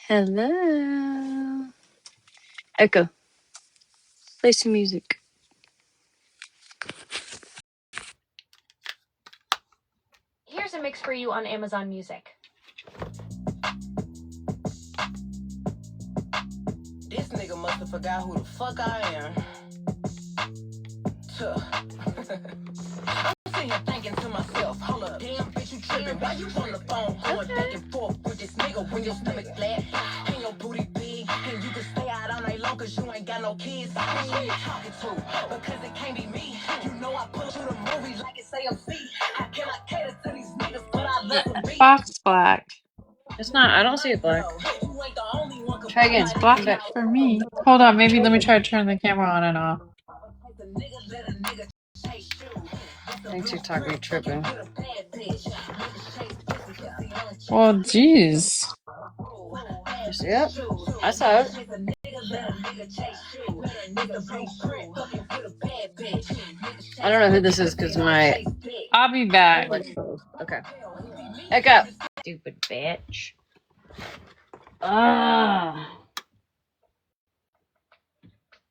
Hello. Echo, play some music. Here's a mix for you on Amazon Music. This nigga must have forgot who the fuck I am. I'm sitting here thinking to myself, hold up, damn bitch, you tripping. Why you on the phone going back and forth with this nigga when your stomach flat? Ain't your booty big, and you can stay out all night long cause you ain't got no kids. Who you talking to? Because it can't be me. You know I put you the movie like it's AMC. I cannot cater to these niggas, but I love them. Box black. It's not. I don't see it black. Try again. It's black for me. Hold on, maybe let me try to turn the camera on and off. I think TikTok be tripping. Well, jeez. Yep, I saw it. I don't know who this is because my. I'll be back. Okay. Echo. Stupid bitch. Ah.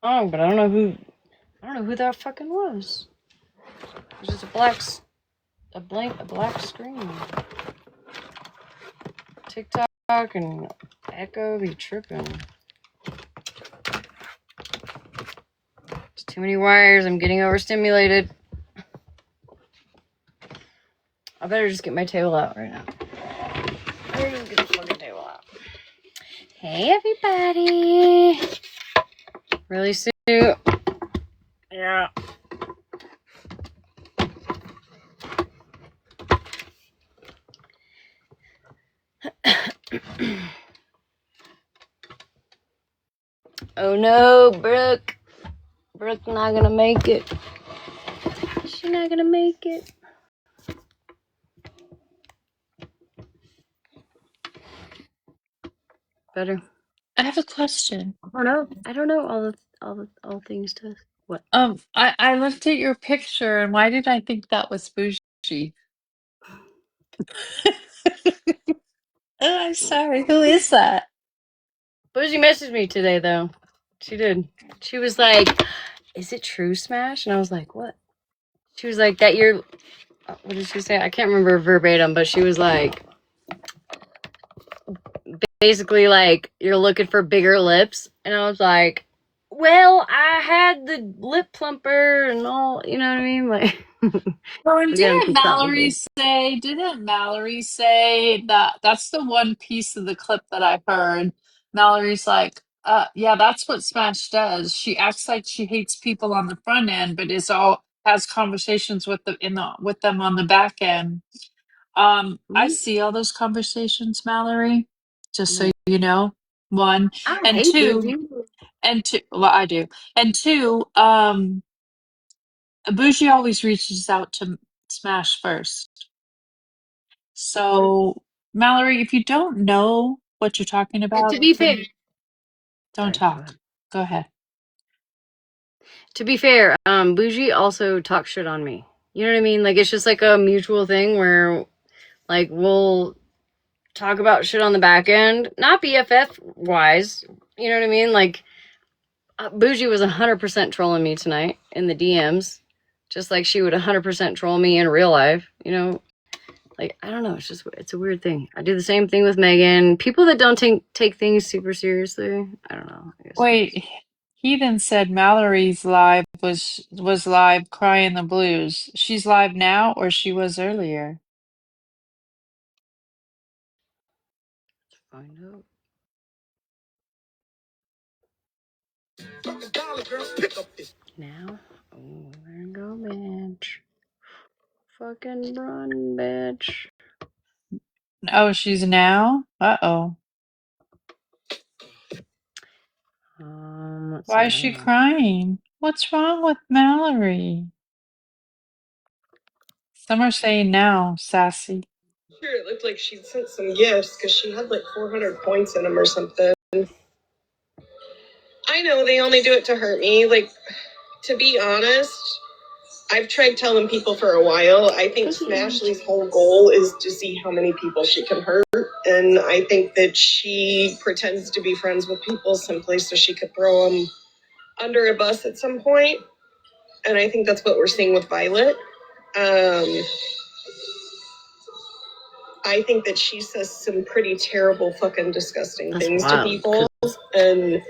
Oh, but I don't know who. I don't know who that fucking was. It was just a black screen. TikTok and Echo be tripping. It's too many wires. I'm getting overstimulated. I better just get my table out right now. I better just get the fucking table out. Hey, everybody. Really, Sue? Yeah. Oh no, Brooke. Brooke's not gonna make it. She's not gonna make it. Better. I have a question. I don't know all things to what. I looked at your picture and why did I think that was Bougie? Oh, I'm sorry. Who is that? Bougie messaged me today though. She did. She was like, "Is it true, Smash?" And I was like, "What?" She was like, "That you're." What did she say? I can't remember verbatim, but she was like, basically like, "You're looking for bigger lips," and I was like, "Well, I had the lip plumper and all, you know what I mean?" Like, Oh, and again, didn't Mallory say that that's the one piece of the clip that I heard? Mallory's like, yeah, that's what Smash does. She acts like she hates people on the front end, but has conversations with with them on the back end. I see all those conversations, Mallory, just so you know. One. I And hate two, Bougie. well, I do. And two, Bougie always reaches out to Smash first. So, Mallory, if you don't know what you're talking about, To be fair, don't sorry, go talk. ahead. Go ahead. To be fair, Bougie also talks shit on me. You know what I mean? Like, it's just like a mutual thing where, like, we'll talk about shit on the back end, not BFF wise. You know what I mean? Like, Bougie was 100% trolling me tonight in the DMs, just like she would 100% troll me in real life. You know, like, I don't know. It's a weird thing. I do the same thing with Megan. People that don't take things super seriously. I don't know. I guess. Wait, Heathen said Mallory's live was live crying the blues. She's live now or she was earlier? Find out. Now? Oh, there you go, bitch. Fucking run, bitch. Oh, she's now? Uh-oh. Why is she crying? What's wrong with Mallory? Some are saying now, sassy. Sure, it looked like she'd sent some gifts because she had like 400 points in them or something. I know they only do it to hurt me. Like, to be honest, I've tried telling people for a while. I think Smashley's whole goal is to see how many people she can hurt. And I think that she pretends to be friends with people simply so she could throw them under a bus at some point. And I think that's what we're seeing with Violet. I think that she says some pretty terrible, fucking disgusting things to people. And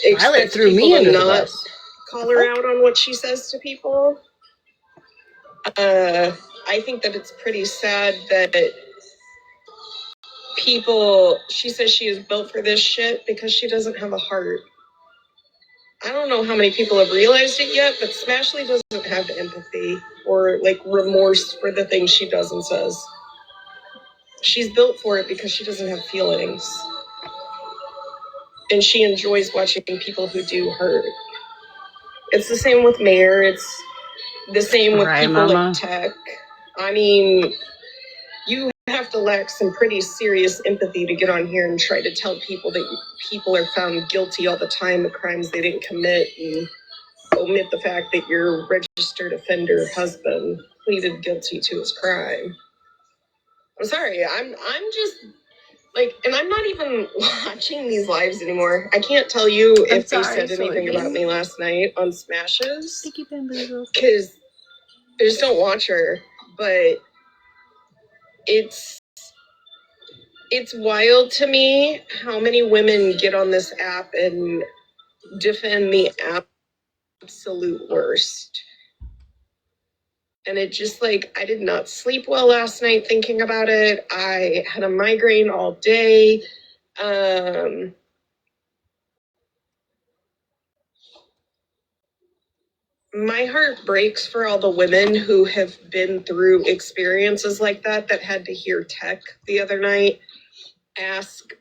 expect threw me people under to the not bus. call her out on what she says to people. I think that it's pretty sad that people, she says she is built for this shit because she doesn't have a heart. I don't know how many people have realized it yet, but Smashley doesn't have empathy or like remorse for the things she does and says. She's built for it because she doesn't have feelings. And she enjoys watching people who do hurt. It's the same with Mayor. It's the same with people like Tech. I mean, you have to lack some pretty serious empathy to get on here and try to tell people that people are found guilty all the time of crimes they didn't commit and omit the fact that your registered offender husband pleaded guilty to his crime. I'm sorry, I'm just like, and I'm not even watching these lives anymore. I can't tell you if they said anything about me last night on Smashes because I just don't watch her. But it's wild to me how many women get on this app and defend the absolute worst. And it just like, I did not sleep well last night thinking about it. I had a migraine all day. My heart breaks for all the women who have been through experiences like that had to hear Tech the other night ask,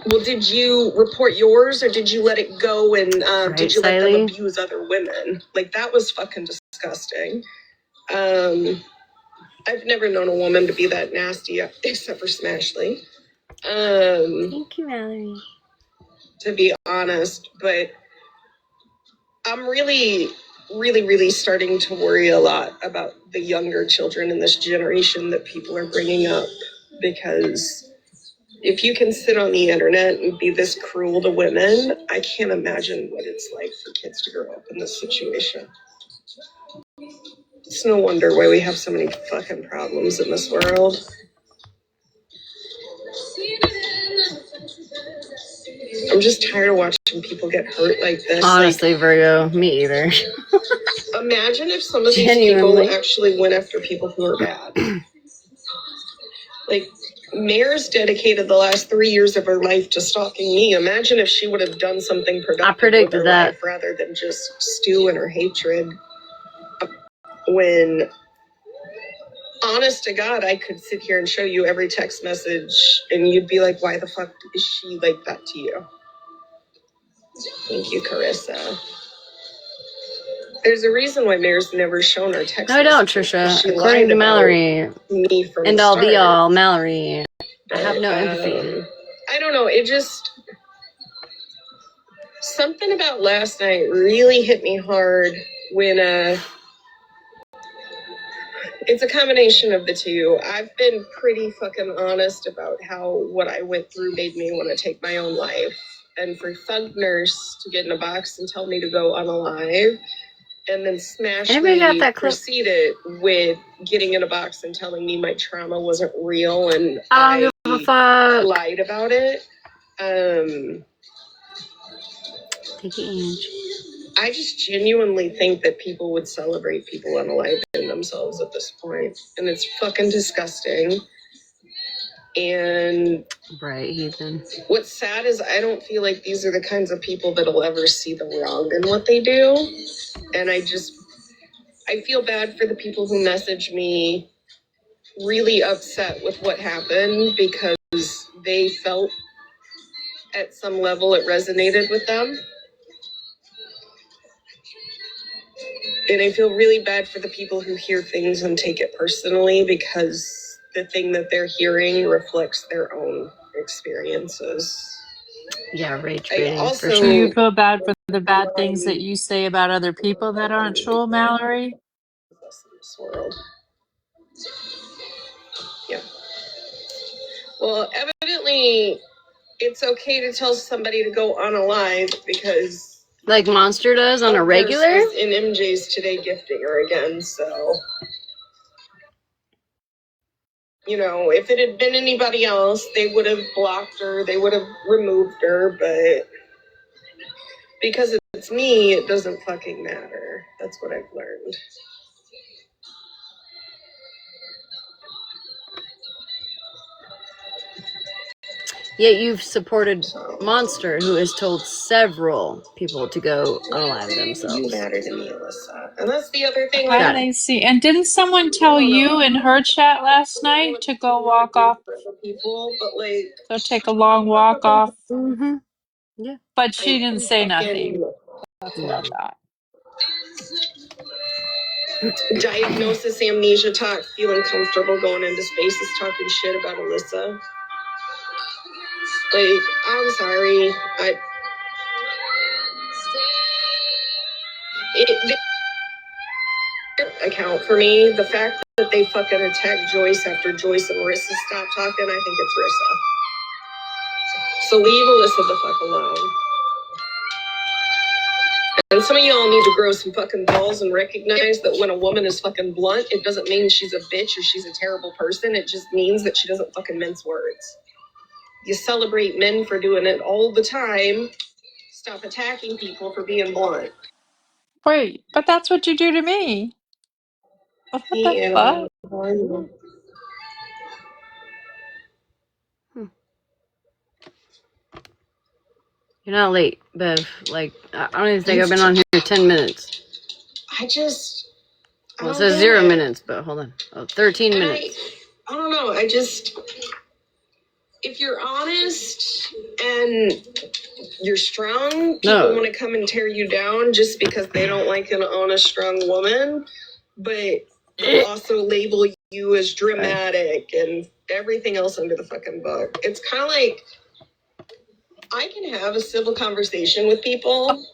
well, did you report yours or did you let it go and did you let them abuse other women? Like, that was fucking disgusting. I've never known a woman to be that nasty except for Smashley. Thank you, Mallory. To be honest, but I'm really, really, really starting to worry a lot about the younger children in this generation that people are bringing up, because if you can sit on the internet and be this cruel to women, I can't imagine what it's like for kids to grow up in this situation. It's no wonder why we have so many fucking problems in this world. I'm just tired of watching people get hurt like this. Honestly, like, Virgo, me either. Imagine if some of these people actually went after people who are bad. Like, Mayor's dedicated the last 3 years of her life to stalking me. Imagine if she would have done something productive. I predicted with her that life rather than just stew in her hatred. When, honest to God, I could sit here and show you every text message and you'd be like, why the fuck is she like that to you? Thank you, Carissa. There's a reason why Mayor's never shown her text. No, I don't, Trisha. According to Mallory, and all be all, Mallory, I have no empathy. I don't know. It just, something about last night really hit me hard when it's a combination of the two. I've been pretty fucking honest about how what I went through made me want to take my own life. And for Thug Nurse to get in a box and tell me to go unalive, and then Smashley proceeded with getting in a box and telling me my trauma wasn't real and I lied about it. Thank you, Ange. I just genuinely think that people would celebrate people unaliving themselves at this point. And it's fucking disgusting. And right, Ethan. What's sad is I don't feel like these are the kinds of people that'll ever see the wrong in what they do. And I feel bad for the people who message me really upset with what happened because they felt at some level it resonated with them. And I feel really bad for the people who hear things and take it personally because the thing that they're hearing reflects their own experiences. Yeah, rage I baiting for also Do sure. you feel bad for the bad things that realize you say about other people that aren't true, Mallory? this world. Yeah. Well, evidently, it's okay to tell somebody to go unalive because Like Monster does on a regular? was in MJ's today gifting her again, so. You know, if it had been anybody else, they would have blocked her, they would have removed her, but because it's me, it doesn't fucking matter. That's what I've learned. Yet you've supported So, Monster, who has told several people to go unalive you themselves. matter to me, Alyssa. And that's the other thing, Hi, Got it. Lacey. And didn't someone I tell don't know. you in her chat last I night want to go to walk do off, for other people, but like, go take a long walk off? Mm-hmm. Yeah. But she I didn't say nothing. fucking That's what I No. thought. diagnosis amnesia talk, feeling comfortable going into spaces talking shit about Alyssa. Like, I'm sorry. They account for me. The fact that they fucking attacked Joyce after Joyce and Marissa stopped talking, I think it's Rissa. So leave Alyssa the fuck alone. And some of y'all need to grow some fucking balls and recognize that when a woman is fucking blunt, it doesn't mean she's a bitch or she's a terrible person. It just means that she doesn't fucking mince words. You celebrate men for doing it all the time. Stop attacking people for being blunt. Wait, but that's what you do to me. What the Hey, Annabelle, fuck? how are you? You're not late, Bev. Like, I don't even think I've been on here 10 minutes. I just, I Well, it don't says get 0 it. minutes, but hold on. Oh, 13 And minutes. I don't know. I just, if you're honest and you're strong, people No. want to come and tear you down just because they don't like an honest, strong woman, but they'll also label you as dramatic and everything else under the fucking book. It's kind of like, I can have a civil conversation with people.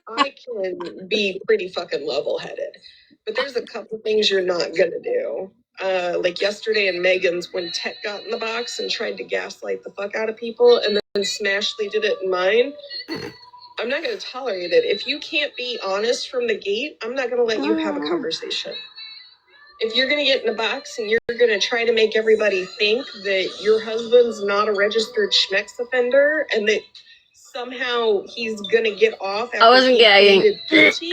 I can be pretty fucking level-headed, but there's a couple things you're not gonna do. Like yesterday in Megan's, when Tech got in the box and tried to gaslight the fuck out of people, and then Smashley did it in mine. I'm not gonna tolerate it. If you can't be honest from the gate, I'm not gonna let you have a conversation. If you're gonna get in the box and you're gonna try to make everybody think that your husband's not a registered schmex offender and that somehow he's gonna get off after I wasn't he gagging. pleaded guilty,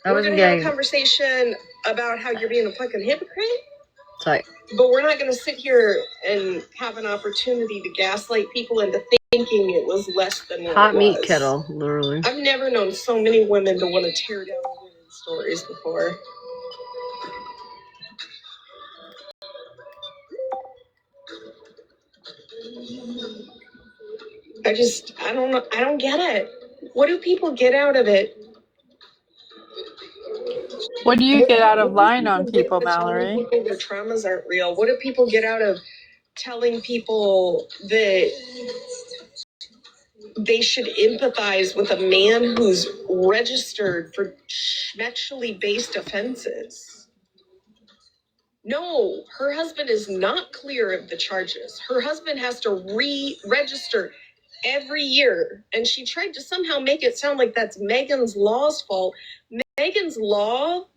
I we're wasn't gonna have a gagging. conversation about how you're being a fucking hypocrite, Sorry. but we're not gonna sit here and have an opportunity to gaslight people into thinking it was less than what Hot it meat was. kettle, literally. I've never known so many women to want to tear down women's stories before. I don't know. I don't get it. What do people get out of it? What do you What get out of do lying on people get people, out of telling Mallory? people their traumas aren't real? What do people get out of telling people that they should empathize with a man who's registered for sexually based offenses? No, her husband is not clear of the charges. Her husband has to re-register every year. And she tried to somehow make it sound like that's Megan's Law's fault. Megan's Law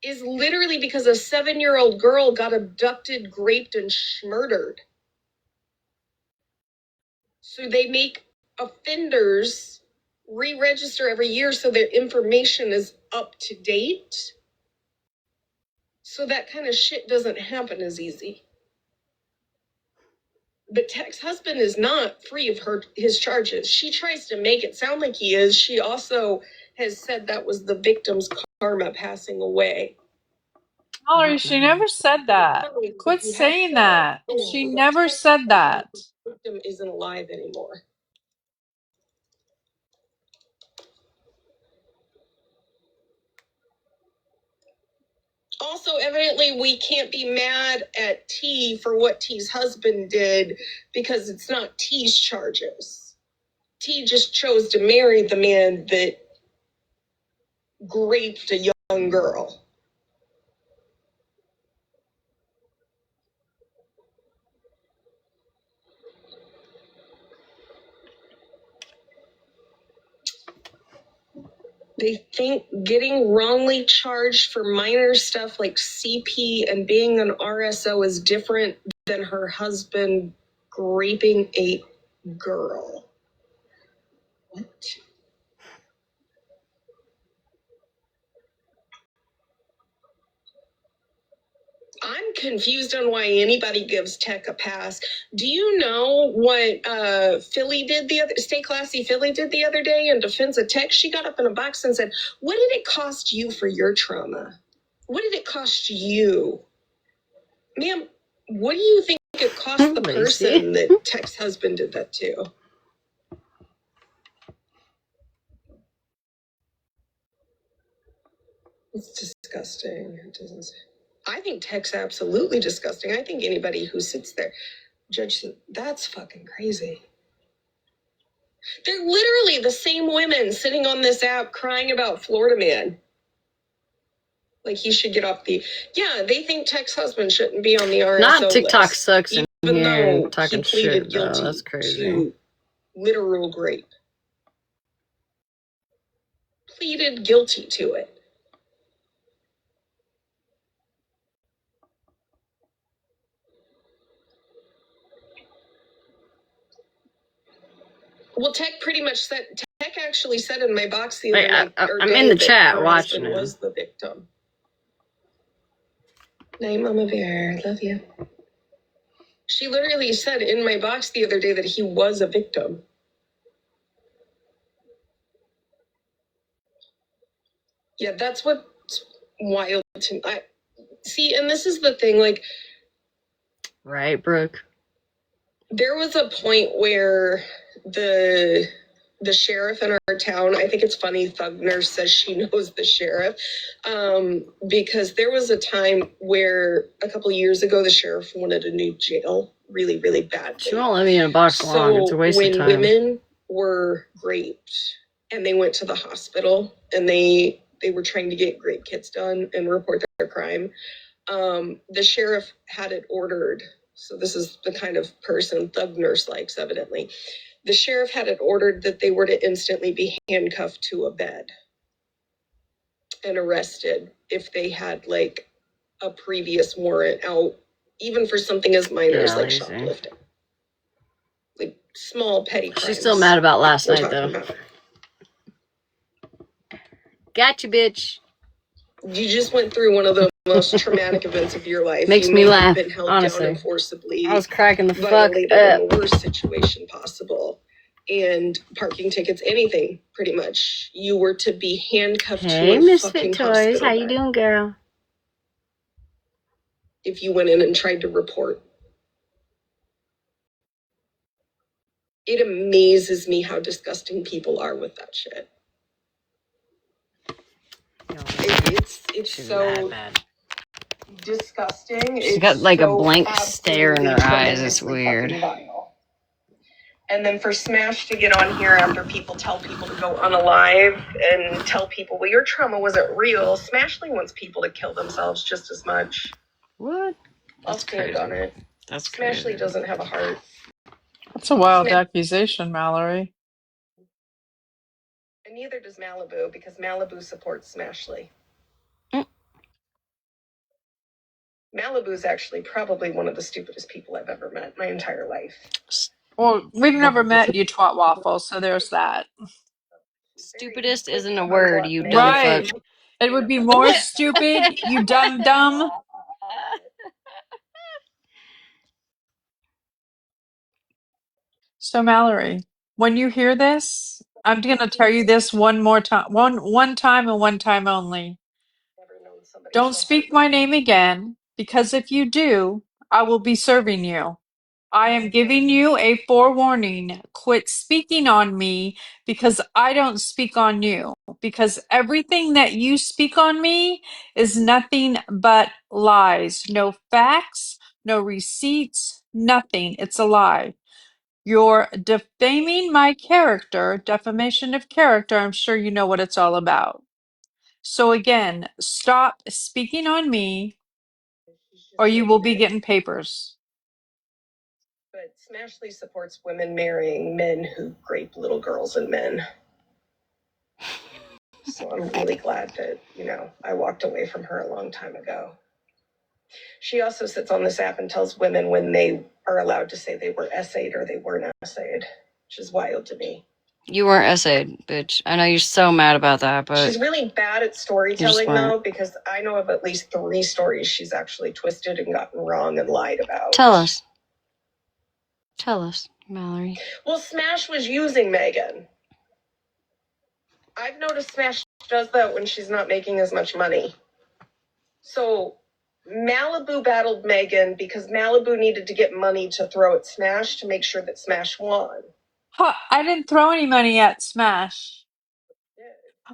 is literally because a 7-year-old girl got abducted, raped, and murdered. So they make offenders re-register every year so their information is up to date. So that kind of shit doesn't happen as easy. But Tech's husband is not free of his charges. She tries to make it sound like he is. She also has said that was the victim's karma passing away. Mallory, she never said that. Quit saying that. She never said that. The victim isn't alive anymore. Also, evidently, we can't be mad at T for what T's husband did because it's not T's charges. He just chose to marry the man that raped a young girl. They think getting wrongly charged for minor stuff like CP and being an RSO is different than her husband raping a girl. What? I'm confused on why anybody gives Tech a pass. Do you know what Stay Classy Philly did the other day in defense of Tech? She got up in a box and said, "What did it cost you for your trauma? What did it cost you?" Ma'am, what do you think it cost the person that Tech's husband did that to? It's disgusting. It doesn't. I think Tech's absolutely disgusting. I think anybody who sits there, Judge, that's fucking crazy. They're literally the same women sitting on this app crying about Florida Man. Like he should get off the. Yeah, they think Tech's husband shouldn't be on the RSO Not TikTok list, sucks in even here though talking he pleaded shit, though. guilty That's crazy. to literal rape. Pleaded guilty to it. Well, Tech pretty much said. Tech actually said in my box the other night. I'm in the chat watching it. Was the victim. Night, Mama Bear. Love you. She literally said in my box the other day that he was a victim. Yeah, that's what's wild to me. See, and this is the thing, like... Right, Brooke? There was a point where the sheriff in our town, I think it's funny Thug Nurse says she knows the sheriff, because there was a time where a couple of years ago the sheriff wanted a new jail really, really badly. She won't let me in a box long. It's a waste of time. When women were raped and they went to the hospital and they were trying to get rape kits done and report their crime, the sheriff had it ordered. So this is the kind of person Thug Nurse likes, evidently. The sheriff had it ordered that they were to instantly be handcuffed to a bed and arrested if they had like a previous warrant out, even for something as minor as like shoplifting. Like small petty crimes. She's still mad about last night, though. Gotcha, bitch. You just went through one of the most traumatic events of your life. Makes me laugh, been held honestly. Down and forcibly I was cracking the fuck up. In the worst situation possible. And parking tickets, anything, pretty much. You were to be handcuffed to a Misfit fucking Toys, hospital how you bed doing, girl? if you went in and tried to report. It amazes me how disgusting people are with that shit. It's so bad. disgusting. She's got like a blank stare in her eyes. It's weird. And then for Smash to get on here after people tell people to go unalive and tell people, well, your trauma wasn't real. Smashly wants people to kill themselves just as much. What? I'll stand on it. That's Smashly crazy. doesn't have a heart. That's a wild accusation, Mallory. And neither does Malibu, because Malibu supports Smashly. Malibu's actually probably one of the stupidest people I've ever met in my entire life. Well, we've never met, you twat waffle, so there's that. Stupidest isn't a word, you dumb Right. fuck. It would be more stupid, you dumb. So Mallory, when you hear this, I'm gonna tell you this one more time, one time and one time only. Don't speak my name again, because if you do, I will be serving you. I am giving you a forewarning. Quit speaking on me because I don't speak on you. Because everything that you speak on me is nothing but lies. No facts, no receipts, nothing. It's a lie. You're defaming my character, defamation of character. I'm sure you know what it's all about. So again, stop speaking on me or you will be getting papers. But Smashley supports women marrying men who rape little girls and men. So I'm really glad that, I walked away from her a long time ago. She also sits on this app and tells women when they are allowed to say they were essayed or they weren't essayed, which is wild to me. You weren't essayed, bitch. I know you're so mad about that, but she's really bad at storytelling, though, because I know of at least 3 stories she's actually twisted and gotten wrong and lied about. Tell us. Tell us, Mallory. Well, Smash was using Megan. I've noticed Smash does that when she's not making as much money. So Malibu battled Megan because Malibu needed to get money to throw at Smash to make sure that Smash won. Huh, I didn't throw any money at Smash.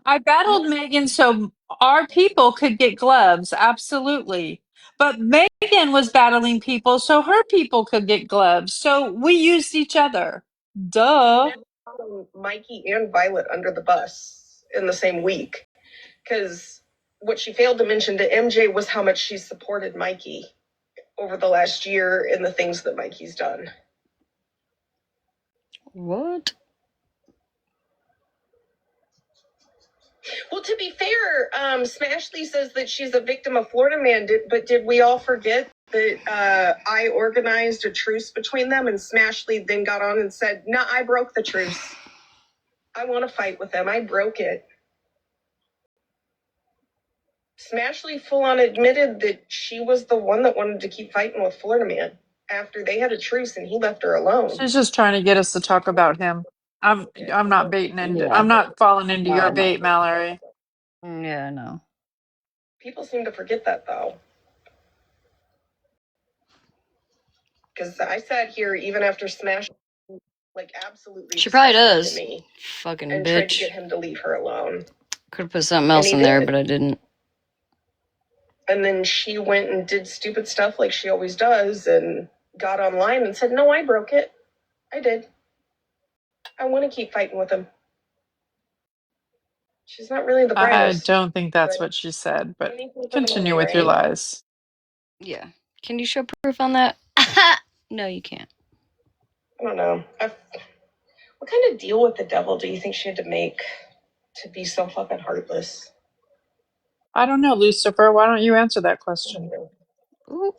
I battled Megan so our people could get gloves, absolutely. But Megan was battling people so her people could get gloves. So we used each other. Duh. Mikey and Violet under the bus in the same week. Because what she failed to mention to MJ was how much she supported Mikey over the last year in the things that Mikey's done. What? Well, to be fair, Smashley says that she's a victim of Florida Man, but did we all forget that I organized a truce between them and Smashley then got on and said, "No, I broke the truce. I want to fight with them. I broke it." Smashley full-on admitted that she was the one that wanted to keep fighting with Florida Man after they had a truce and he left her alone. She's just trying to get us to talk about him. I'm not baiting into I'm not falling into your bait, Mallory. Yeah, I know. People seem to forget that, though. Because I sat here even after Smash, absolutely. She probably does. Me fucking and bitch. tried to get him to leave her alone. Could have put something else in there, but I didn't. And then she went and did stupid stuff like she always does and got online and said, "No, I broke it. I did. I want to keep fighting with him." She's not really the brightest. I don't think that's what she said, but continue with your lies. Yeah. Can you show proof on that? No, you can't. I don't know. What kind of deal with the devil do you think she had to make to be so fucking heartless? I don't know, Lucifer. Why don't you answer that question? Ooh.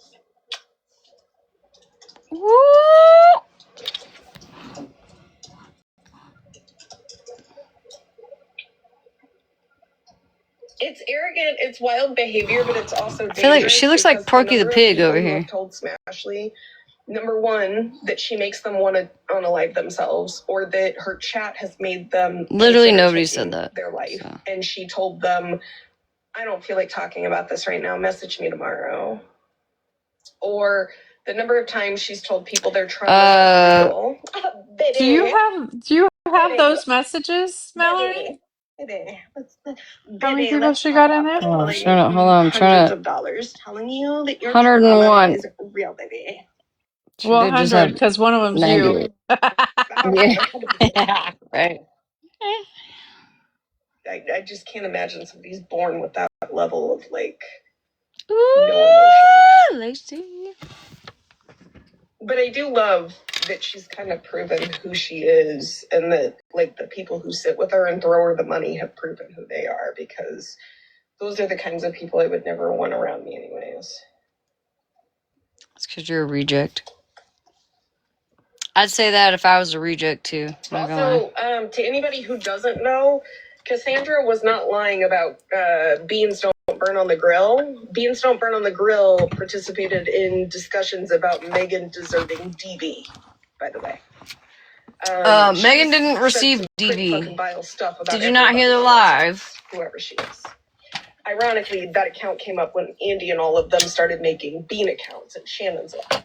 Ooh. It's arrogant, it's wild behavior, but it's also dangerous. I feel like she looks like Porky the Pig over here. Told Smashley, number one, that she makes them want to unalive themselves, or that her chat has made them literally nobody said that. Their life, so. And she told them, "I don't feel like talking about this right now. Message me tomorrow." Or the number of times she's told people they're trying. Do you have those messages, Mallory? How many people she got in there? Oh, shut up. Hold on. I'm trying Hundreds of dollars telling you that your 101 is real, baby. Well, 100, because one of them's 98. you. Yeah. Right. I just can't imagine somebody's born with that level of Ooh, no emotion. Lacey. But I do love that she's kind of proven who she is, and that the people who sit with her and throw her the money have proven who they are, because those are the kinds of people I would never want around me anyways. It's because you're a reject. I'd say that if I was a reject too. Also, to anybody who doesn't know, Cassandra was not lying about beans don't burn on the grill. Beans Don't Burn on the Grill participated in discussions about Megan deserving DV, by the way. Megan didn't receive DV. Did you not hear the live? Whoever she is. Ironically, that account came up when Andy and all of them started making Bean accounts and Shannon's live.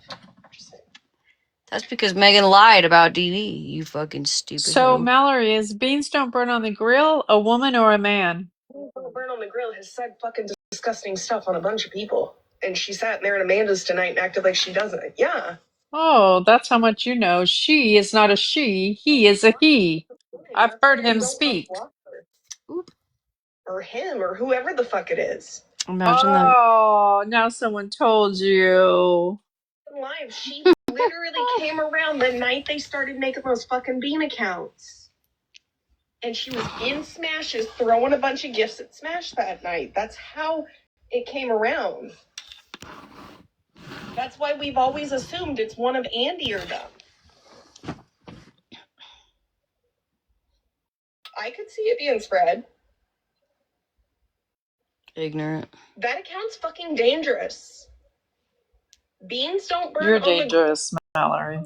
That's because Megan lied about DV, you fucking stupid. So, Mallory, is Beans Don't Burn on the Grill a woman or a man? Beans Don't Burn on the Grill has said fucking disgusting stuff on a bunch of people. And she sat there in Amanda's tonight and acted like she doesn't. Yeah. Oh, that's how much you know. She is not a she. He is a he. I've That's heard why we him don't want speak. blockers. Or him, or whoever the fuck it is. Imagine that. Oh, now someone told you. Live, she literally came around the night they started making those fucking Bean accounts. And she was in Smashes throwing a bunch of gifts at Smash that night. That's how it came around. That's why we've always assumed it's one of Andy or them. I could see it being spread. Ignorant. That account's fucking dangerous. Beans don't burn You're on dangerous, Mallory.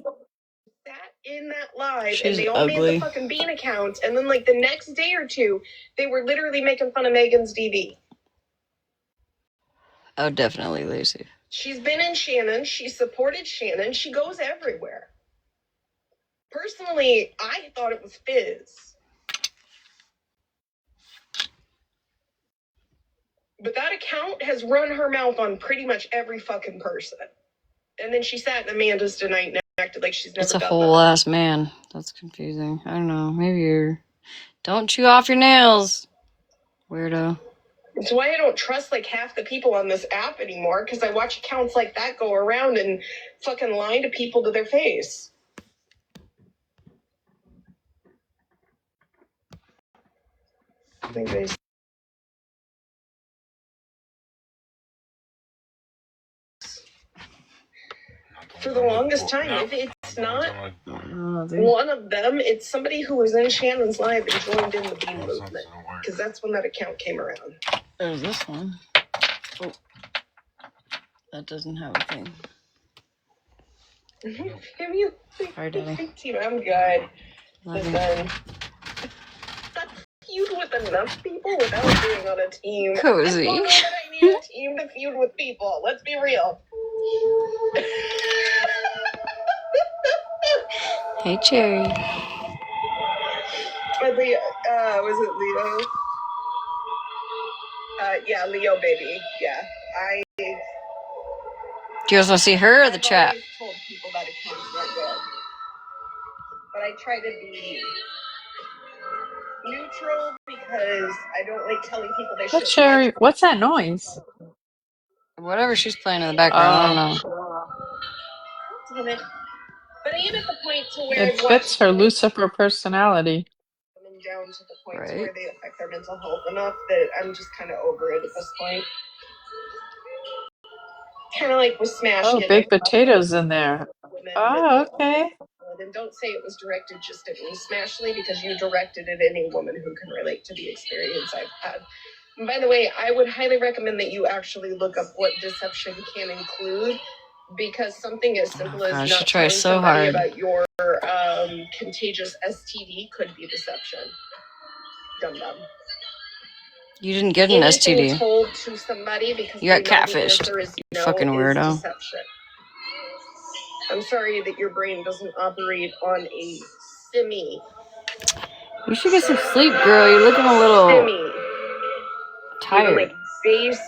that in that live, She's and they all made ugly. the fucking Bean account, and then like the next day or two, they were literally making fun of Megan's DV. Oh, definitely Lacey. She's been in Shannon. She supported Shannon. She goes everywhere. Personally, I thought it was Fizz. But that account has run her mouth on pretty much every fucking person. And then she sat in Amanda's tonight and acted like she's never It's a done whole that. ass man. That's confusing. I don't know. Maybe you're... Don't chew off your nails, weirdo. It's why I don't trust like half the people on this app anymore, because I watch accounts like that go around and fucking lie to people to their face. Anyways. For the longest time, if it's not one of them, it's somebody who was in Shannon's live and joined in the Bean movement, because that's when that account came around. There's this one. Oh. That doesn't have a thing. Sorry, Daddy. I'm good. Love you. Then feud with enough people without being on a team. Cozy. I don't know that I need a team to feud with people. Let's be real. Hey, Cherry. But was it Leo? Yeah, Leo, baby. Yeah. Do you guys want to see her or the chat? I've always told people that account's not good. But I try to be neutral because I don't like telling people they What, shouldn't Sherry? watch. What's that noise? Whatever she's playing in the background, I don't know. Damn it. But I am at the point to where It I've fits watched her Lucifer personality. women down to the point Right. where they affect their mental health enough that I'm just kind of over it at this point. Kind of like with Smash. Oh, baked potatoes in there. Oh, okay. And don't say it was directed just at me, Smashly, because you directed at any woman who can relate to the experience I've had. And by the way, I would highly recommend that you actually look up what deception can include, because something as simple as not telling somebody about your contagious STD could be deception. Dum dum. You didn't get an STD. Told to somebody because you got catfished. You fucking weirdo. Deception. I'm sorry that your brain doesn't operate on a semi. You should get some sleep, girl. You're looking a little tired. Like base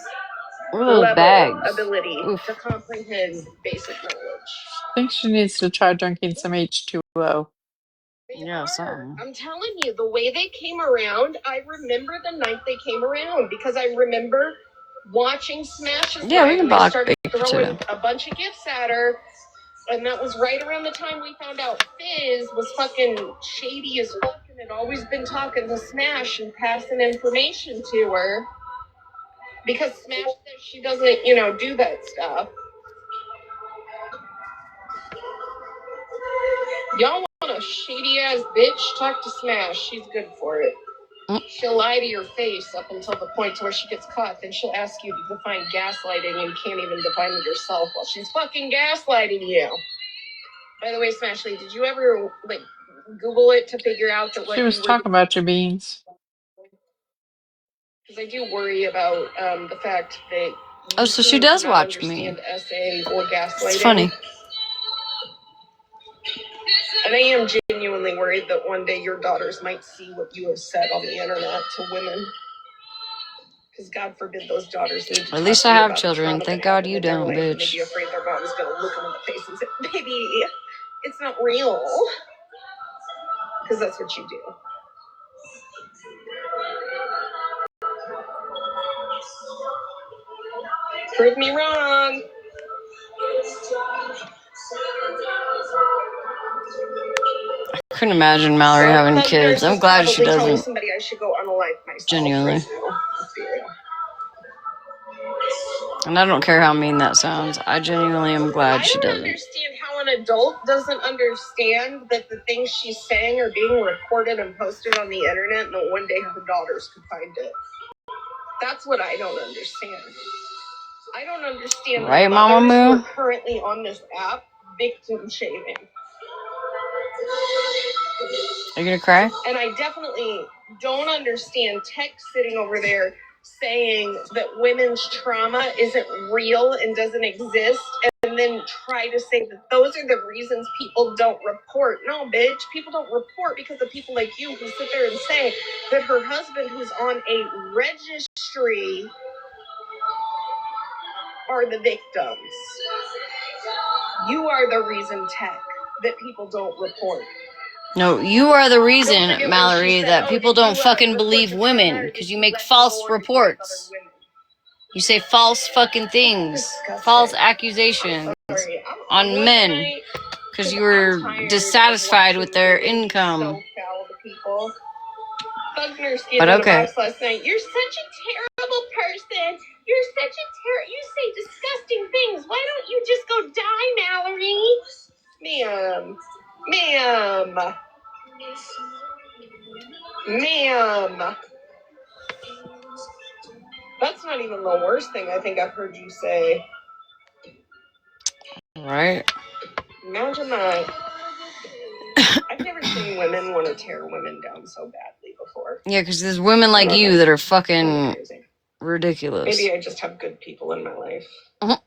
level bags. ability to comprehend basic knowledge. I think she needs to try drinking some H2O. Yeah, something. I'm telling you, the way they came around, I remember the night they came around because I remember watching Smash. Yeah, we can block baked throwing a bunch of gifts at her, and that was right around the time we found out Fizz was fucking shady as fuck and had always been talking to Smash and passing information to her because Smash says she doesn't, do that stuff. Y'all want a shady ass bitch? Talk to Smash. She's good for it. She'll lie to your face up until the point where she gets caught. Then she'll ask you to define gaslighting and can't even define it herself while she's fucking gaslighting you. By the way, Smashly, did you ever Google it to figure out that what she was talking about your beans? Because I do worry about the fact that. Oh, so she does watch me. SA or gaslighting. It's funny. And I am genuinely worried that one day your daughters might see what you have said on the internet to women. Because God forbid those daughters need to At least talk I to you have about the children. trauma Thank that God happened you in their don't, life, and they'd bitch. be afraid their mom's gonna look them in the face and say, "Baby, it's not real," because that's what you do. Prove me wrong. Couldn't imagine Mallory Well, having Thug kids. Nurse I'm is glad she probably telling doesn't. somebody I should go unalive myself. Genuinely. Right now. Let's be real. And I don't care how mean that sounds. I genuinely am glad she I don't doesn't. understand how an adult doesn't understand that the things she's saying are being recorded and posted on the internet, and that one day her daughters could find it. That's what I don't understand. I don't understand Right, the Mama mothers who Moo? are currently on this app victim shaming. Are you gonna cry? And I definitely don't understand Tech sitting over there saying that women's trauma isn't real and doesn't exist, and then try to say that those are the reasons people don't report. No, bitch, people don't report because of people like you who sit there and say that her husband, who's on a registry, are the victims. You are the reason, Tech, that people don't report. No, you are the Don't reason, forget when Mallory, she said, that "Oh, people did you, don't fucking report believe your women trauma, or because did you you make let false people report reports. other women?" You say false fucking things, Disgusting. false accusations Sorry, on I'm men tonight because you I'm were tired dissatisfied of with their watching women be income. So foul to people. Thug Nurse gave But me okay. the box last night. You're such a terrible person. You're such a you say disgusting things. Why don't you just go die, Mallory? Ma'am. That's not even the worst thing I think I've heard you say. Right? Imagine that. I've never seen women want to tear women down so badly before. Yeah, because there's women like you that are fucking Crazy. ridiculous. Maybe I just have good people in my life. Mhm.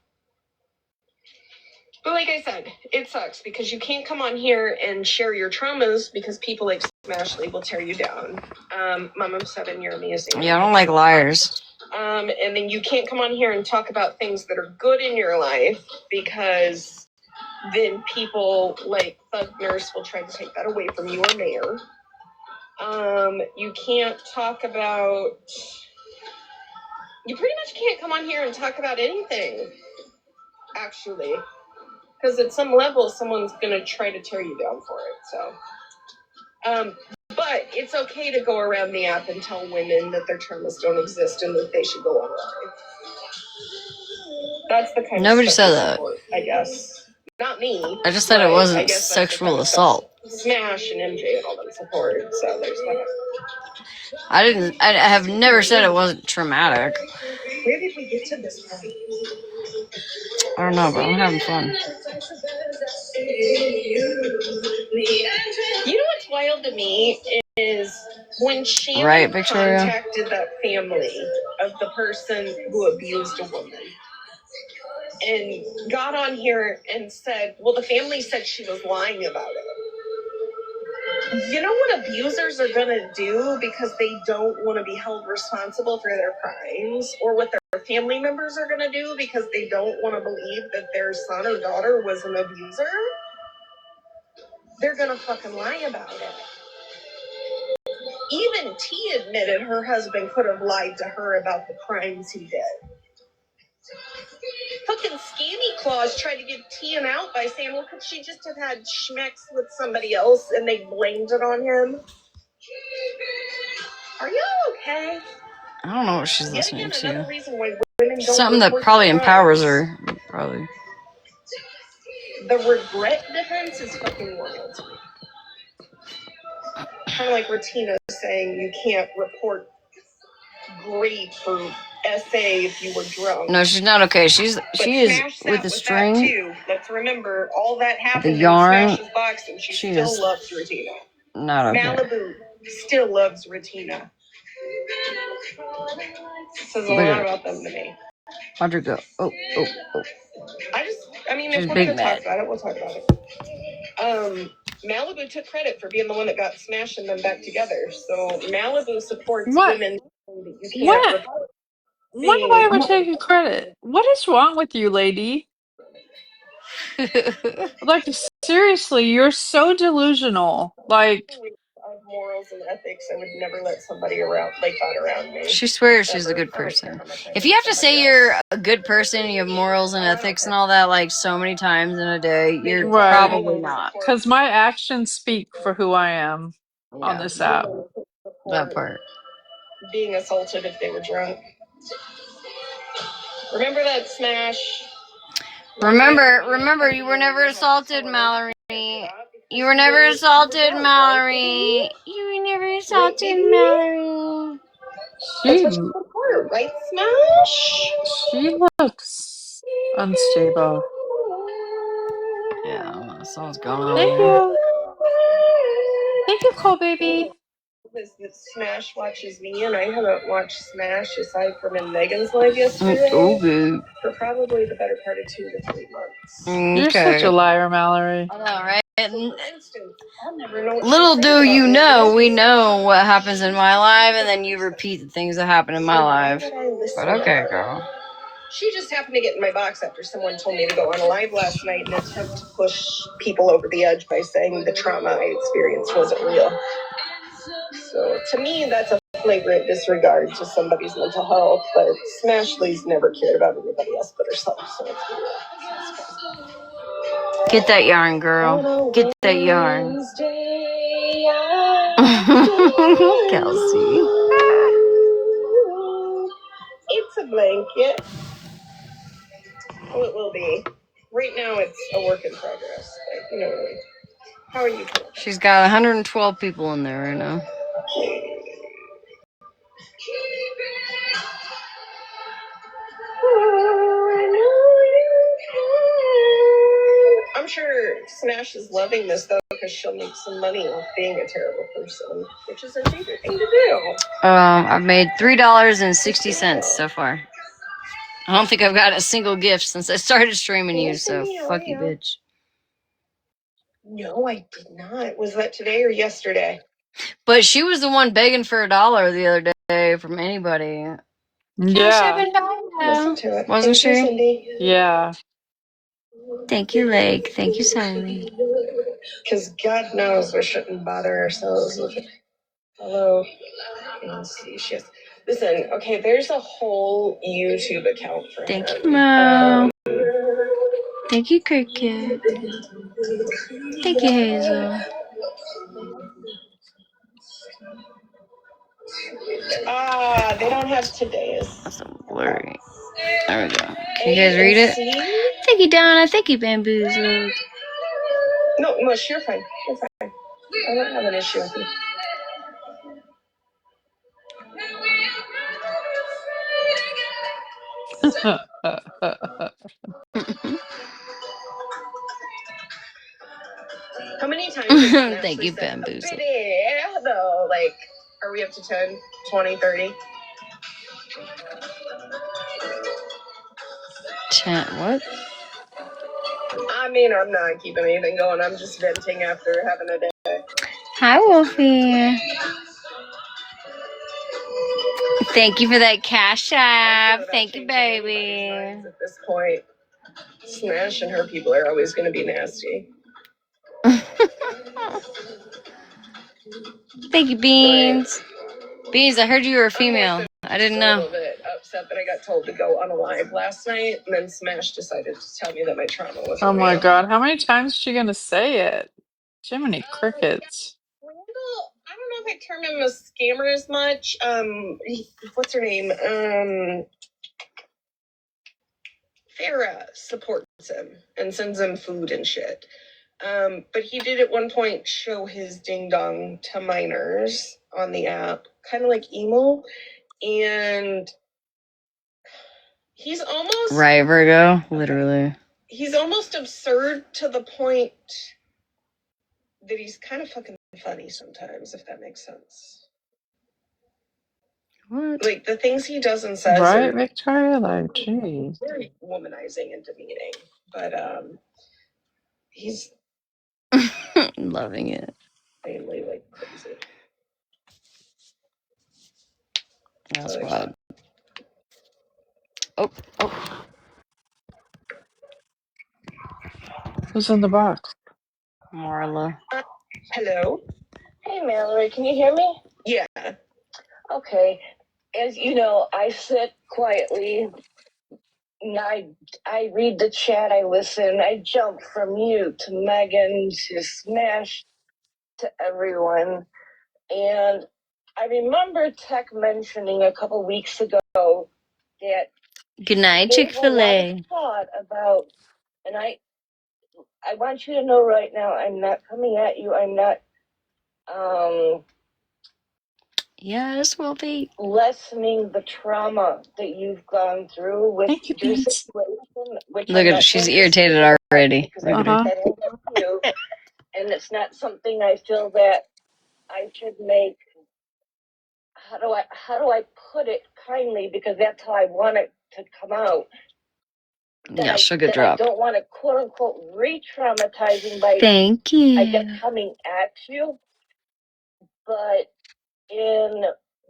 But like I said, it sucks because you can't come on here and share your traumas because people like Smashley will tear you down. Mom, I'm 7, you're amazing. Yeah, I don't like liars. And then you can't come on here and talk about things that are good in your life because then people like Thug Nurse will try to take that away from you or Mayor. You can't talk about... You pretty much can't come on here and talk about anything, actually. Because at some level, someone's going to try to tear you down for it, so... But it's okay to go around the app and tell women that their traumas don't exist and that they should go online. That's the kind Nobody of stuff said to that. support, I guess. Not me. I just said it but I wasn't guess that's the sexual kind of assault. stuff Smash and MJ and all them support, so there's that. I have never said it wasn't traumatic. Where did we get to this point? I don't know, but I'm having fun. You know what's wild to me is when Shannon Right, Victoria? contacted that family of the person who abused a woman and got on here and said, well, the family said she was lying about it. You know what abusers are going to do because they don't want to be held responsible for their crimes, or what their family members are going to do because they don't want to believe that their son or daughter was an abuser? They're going to fucking lie about it. Even T admitted her husband could have lied to her about the crimes he did. Fucking Scammy Claus tried to get T an out by saying, well, could she just have had schmecks with somebody else and they blamed it on him? Are you okay? I don't know what she's Yet listening again, another to. reason why women don't Something that report probably their empowers crimes. her. Probably. The regret defense is fucking wild to me. Kind of like Retina saying you can't report grief or SA if you were drunk. No, she's not okay. She is Smash with the that string, that too. Let's remember all that happened the yarn. in Smash's box, and she She still is loves Retina. not okay. Malibu still loves Retina. Says a Look lot at her. about them to me. Watch her go. Oh. I mean, She's if we're big gonna talk mad. about it, we'll talk about it. Malibu took credit for being the one that got Smash and them back together. So Malibu supports What? women that you can't What? report. When do I being ever take you credit? What is wrong with you, lady? Like, seriously, you're so delusional. Like, of morals and ethics, I would never let somebody around like that around me. She swears she's a Ever. good I don't care person. how much I If hate you have to somebody say else. you're a good person, you have morals and ethics and all that like so many times in a day, you're right. probably not. Because my actions speak for who I am on Yeah, this app. that part. Being assaulted if they were drunk. Remember that smash? Remember, you were never assaulted, Mallory. You were never assaulted, Mallory. You were never assaulted, Mallory. That's She what you report, right, Smash? she looks unstable. Yeah, something's going on Thank there. you. Thank you, Cole baby. Because Smash watches me, and I haven't watched Smash aside from in Megan's live yesterday Okay. for probably the better part of 2 to 3 months. You're such a liar, Mallory. I know, right? For instance, I'll never know what Little she's do saying you about me. know, we know what happens in my life, and then you repeat the things that happen in my life. But okay, girl. She just happened to get in my box after someone told me to go on a live last night and attempt to push people over the edge by saying the trauma I experienced wasn't real. So to me, that's a flagrant disregard to somebody's mental health, but Smashley's never cared about anybody else but herself. So it's Get that yarn, girl. Get that yarn. Kelsey. It's a blanket. Oh, it will be. Right now, it's a work in progress. But, you know, how are you feeling? She's got 112 people in there right now. I'm sure Smash is loving this though because she'll make some money off being a terrible person, which is her favorite thing to do. I've made $3.60 so far. I don't think I've got a single gift since I started streaming you, so fuck you, bitch. No, I did not. Was that today or yesterday? But she was the one begging for $1 the other day from anybody. Yeah. Listen to it. Wasn't Thank you, she? Cindy. Yeah. Thank you, Lake. Thank you, Sally. Because God knows we shouldn't bother ourselves with it. Hello. Let's see. She has. Listen, okay, there's a whole YouTube account for Thank him. you, Mo. Thank you, Cricket. Thank you, Hazel. They don't have today's. That's so blurry. There we go. Can you guys read it? Thank you, Donna. Thank you, Bamboozled. No, Mush, you're fine. You're fine. I don't have an issue with you. How many times has that Thank you, said, Bamboozled. no, like, are we up to 10, 20, 30? 10, what? I mean, I'm not keeping anything going. I'm just venting after having a day. Hi, Wolfie. Thank you for that cash app. Thank you, baby. At this point, Smash and her people are always going to be nasty. Thank you, Beans. Right. Beans, I heard you were a female. I didn't know. I'm a little bit upset that I got told to go on a live last night, and then Smash decided to tell me that my trauma wasn't Oh my real. god, how many times is she gonna say it? Jiminy Crickets. Randall, I don't know if I term him a scammer as much. What's her name? Farah supports him and sends him food and shit. But he did at one point show his ding dong to minors on the app, kind of like emo, and he's almost right, Virgo, literally. He's almost absurd to the point that he's kind of fucking funny sometimes, if that makes sense. What? Like the things he does and says Right, are Victoria? Like, geez. very womanizing and demeaning, but he's loving it. mainly like crazy. That's wild. Oh, oh. Who's in the box? Marla. Hello? Hey, Mallory, can you hear me? Yeah. Okay. As you know, I sit quietly. And I read the chat, I listen, I jump from you to Megan to Smash to everyone. And I remember Tech mentioning a couple weeks ago that Good night, gave a lot Chick-fil-A. of thought about, and I want you to know right now, I'm not coming at you. I'm not Yes, will be. lessening the trauma that you've gone through with Thank you, your Beans. situation, which Look I'm at her. not She's going to irritated speak about already. because Look I at her. Uh-huh. think that helps you, and it's not something I feel that I should make. How do I put it kindly? Because that's how I want it to come out. Yeah, she'll get I dropped. don't want to quote unquote re-traumatizing by Thank I guess you. coming at you, but in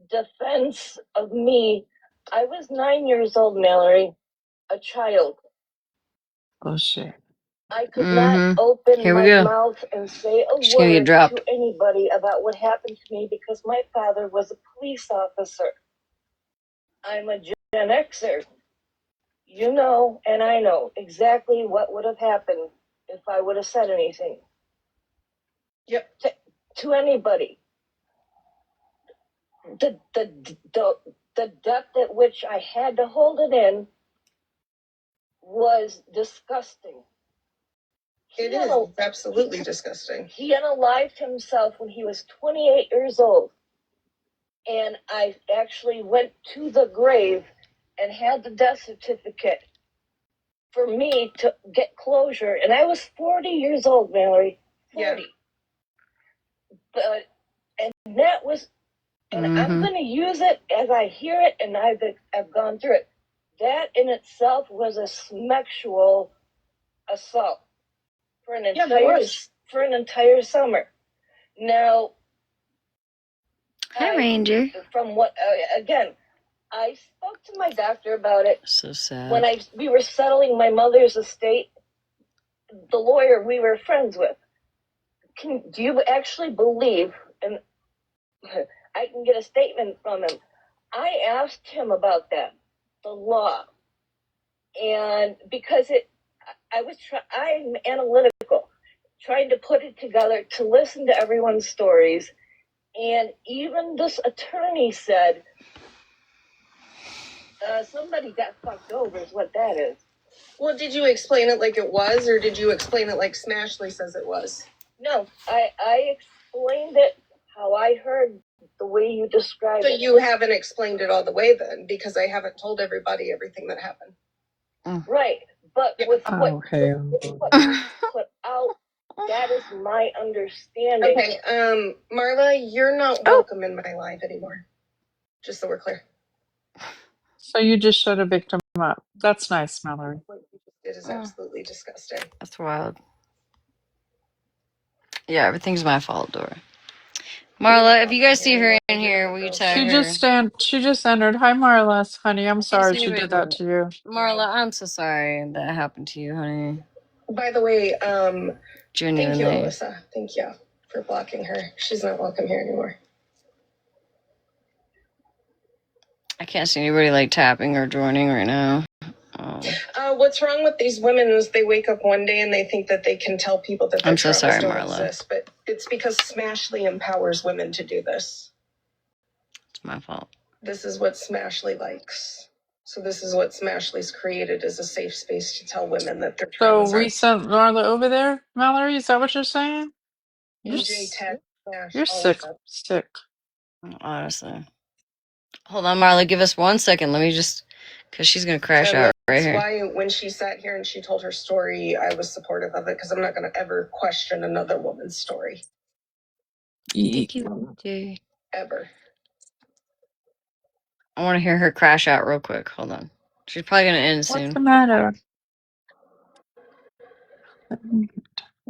defense of me, I was 9 years old, Mallory, a child. Oh shit. I could not open Here we my go. mouth and say a She's gonna get word dropped. to anybody about what happened to me because my father was a police officer. I'm a Gen Xer. You know, and I know exactly what would have happened if I would have said anything. Yep. To anybody. The depth at which I had to hold it in was disgusting. It is absolutely disgusting. He unalived himself when he was 28 years old. And I actually went to the grave and had the death certificate for me to get closure. And I was 40 years old, Mallory. 40. Yeah. But, and that was, and I'm going to use it as I hear it, and I've gone through it. That in itself was a sexual assault for an entire summer. Now, Hi, Ranger. From what again, I spoke to my doctor about it. So sad. When we were settling my mother's estate. The lawyer we were friends with. Do you actually believe? And I can get a statement from him. I asked him about that, the law, and because I'm analytical, trying to put it together to listen to everyone's stories. And even this attorney said, somebody got fucked over is what that is. Well, did you explain it like it was, or did you explain it like Smashley says it was? No, I explained it how I heard the way you described it. So you haven't explained it all the way then, because I haven't told everybody everything that happened. Right, but with what you put out, that is my understanding. Okay, Marla, you're not welcome in my life anymore. Just so we're clear. So you just showed a victim up. That's nice, Mallory. What you just did is absolutely disgusting. That's wild. Yeah, everything's my fault, Dora. Marla, if you guys see her in here, will you tag her? She just entered. Hi, Marla. Honey, I'm sorry see she anybody did that to you. Marla, I'm so sorry that happened to you, honey. By the way, Genuinely. thank you, Alyssa. Thank you for blocking her. She's not welcome here anymore. I can't see anybody like tapping or joining right now. What's wrong with these women is they wake up one day and they think that they can tell people that their I'm so sorry, don't Marla. exist, but it's because Smashley empowers women to do this. It's my fault. This is what Smashley likes. So this is what Smashley's created as a safe space to tell women that their traumas So we are. sent Marla over there, Mallory? Is that what you're saying? You're sick. Up. Sick. Honestly. Hold on, Marla. Give us 1 second. Let me just... Because she's going to crash out right here. That's why when she sat here and she told her story, I was supportive of it, because I'm not going to ever question another woman's story. Thank you, Jay. Ever. I want to hear her crash out real quick. Hold on. She's probably going to end soon. What's the matter?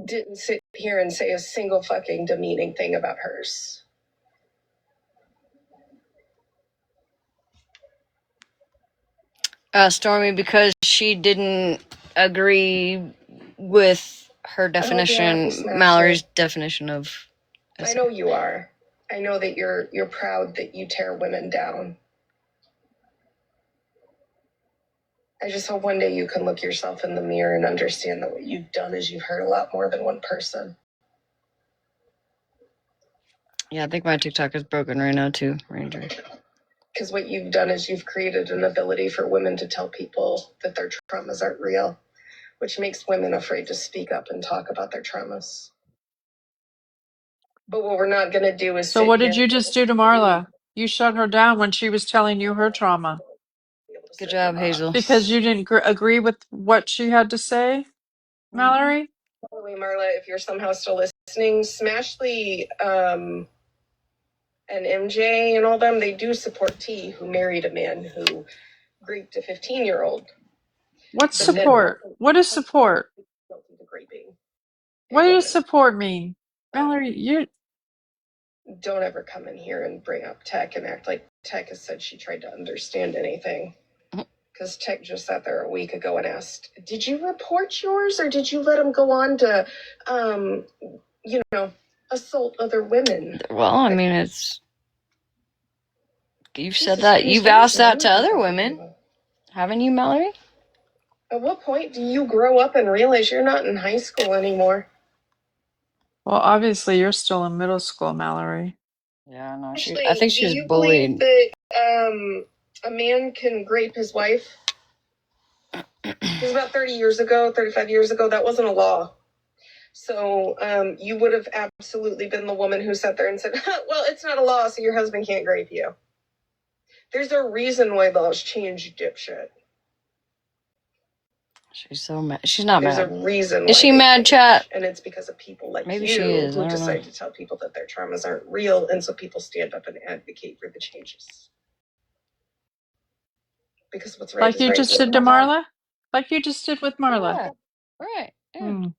Didn't sit here and say a single fucking demeaning thing about hers. Stormy, because she didn't agree with her definition, Mallory's definition of. I know you are. I know that you're proud that you tear women down. I just hope one day you can look yourself in the mirror and understand that what you've done is you've hurt a lot more than one person. Yeah, I think my TikTok is broken right now too, Ranger. Because what you've done is you've created an ability for women to tell people that their traumas aren't real, which makes women afraid to speak up and talk about their traumas. But what we're not going to do is. So what did you just do to Marla? You shut her down when she was telling you her trauma. Good job, Hazel. Because you didn't agree with what she had to say, Mallory? By the way, Marla, if you're somehow still listening, Smashley and MJ and all them, they do support T, who married a man who raped a 15-year-old. What's support? What is support? What does support mean? Mallory, you... Don't ever come in here and bring up Tech and act like Tech has said she tried to understand anything. Because Tech just sat there a week ago and asked, did you report yours or did you let him go on to, assault other women? Well, I mean, it's... You've said that. You've asked that to other women. Haven't you, Mallory? At what point do you grow up and realize you're not in high school anymore? Well, obviously you're still in middle school, Mallory. Yeah, no, Actually, I think she was bullied. That a man can grape his wife? Because about 35 years ago, that wasn't a law. So you would have absolutely been the woman who sat there and said, well, it's not a law, so your husband can't grape you. There's a reason why laws change, dipshit. She's so mad. She's not There's mad. There's a reason. Is she mad, chat? And it's because of people like Maybe you she is. who decide to tell people that their traumas aren't real, and so people stand up and advocate for the changes. Because what's right like is you right. just did to Marla? Like you just did with Marla. Yeah. Right. Yeah. Mm.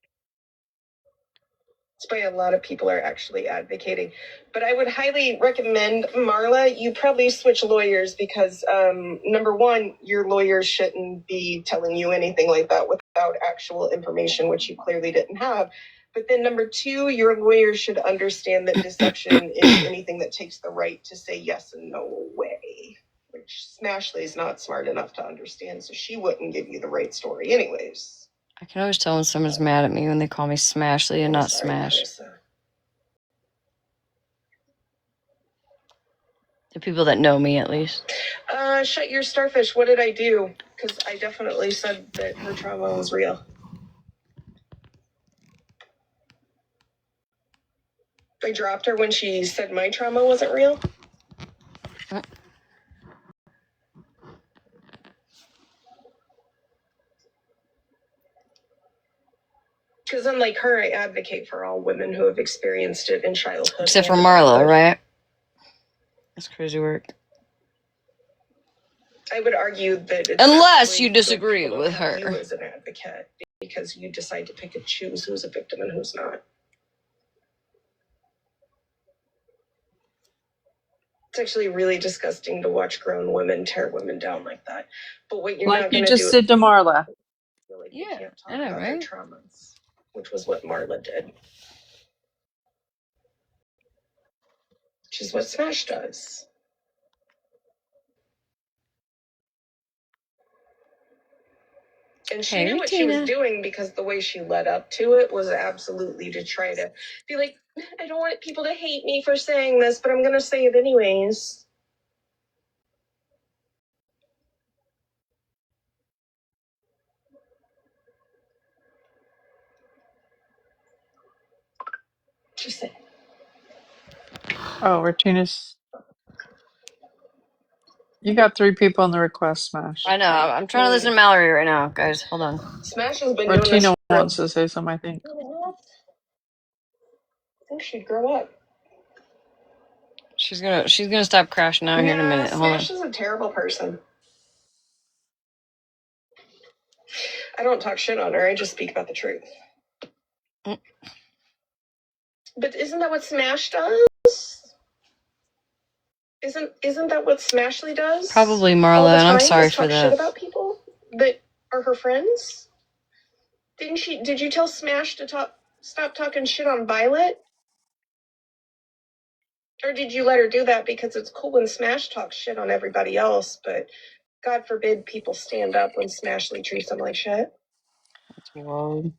That's why a lot of people are actually advocating. But I would highly recommend, Marla, you probably switch lawyers because, number one, your lawyer shouldn't be telling you anything like that without actual information, which you clearly didn't have. But then number two, your lawyer should understand that deception is anything that takes the right to say yes and no away, which Smashley's not smart enough to understand, so she wouldn't give you the right story anyways. I can always tell when someone's mad at me when they call me Smashley and not Smash. The people that know me, at least. Shut your starfish. What did I do? Because I definitely said that her trauma was real. I dropped her when she said my trauma wasn't real. Because unlike her, I advocate for all women who have experienced it in childhood. Except for Marla, right? That's crazy work. I would argue that it's unless you disagree with her. You as an advocate, because you decide to pick and choose who's a victim and who's not. It's actually really disgusting to watch grown women tear women down like that. But what you're like not going you to just did to Marla. Like yeah, can't talk I know, about right? their traumas, which was what Marla did. Which is what Smash does. And she knew what she was doing because the way she led up to it was absolutely to try to be like, I don't want people to hate me for saying this, but I'm going to say it anyways. Just say. Oh, Regina's... You got 3 people in the request, Smash. I know. I'm trying to listen to Mallory right now, guys. Hold on. Smash has been doing this. Martina wants to say something, I think. I think she'd grow up. She's gonna stop crashing out here in a minute. Hold on. Smash is a terrible person. I don't talk shit on her. I just speak about the truth. But isn't that what Smash does? Isn't that what Smashley does? Probably Marla, and I'm sorry for that. Shit about people? that are her friends? Did you tell Smash to stop talking shit on Violet? Or did you let her do that because it's cool when Smash talks shit on everybody else, but God forbid people stand up when Smashley treats them like shit? That's wild.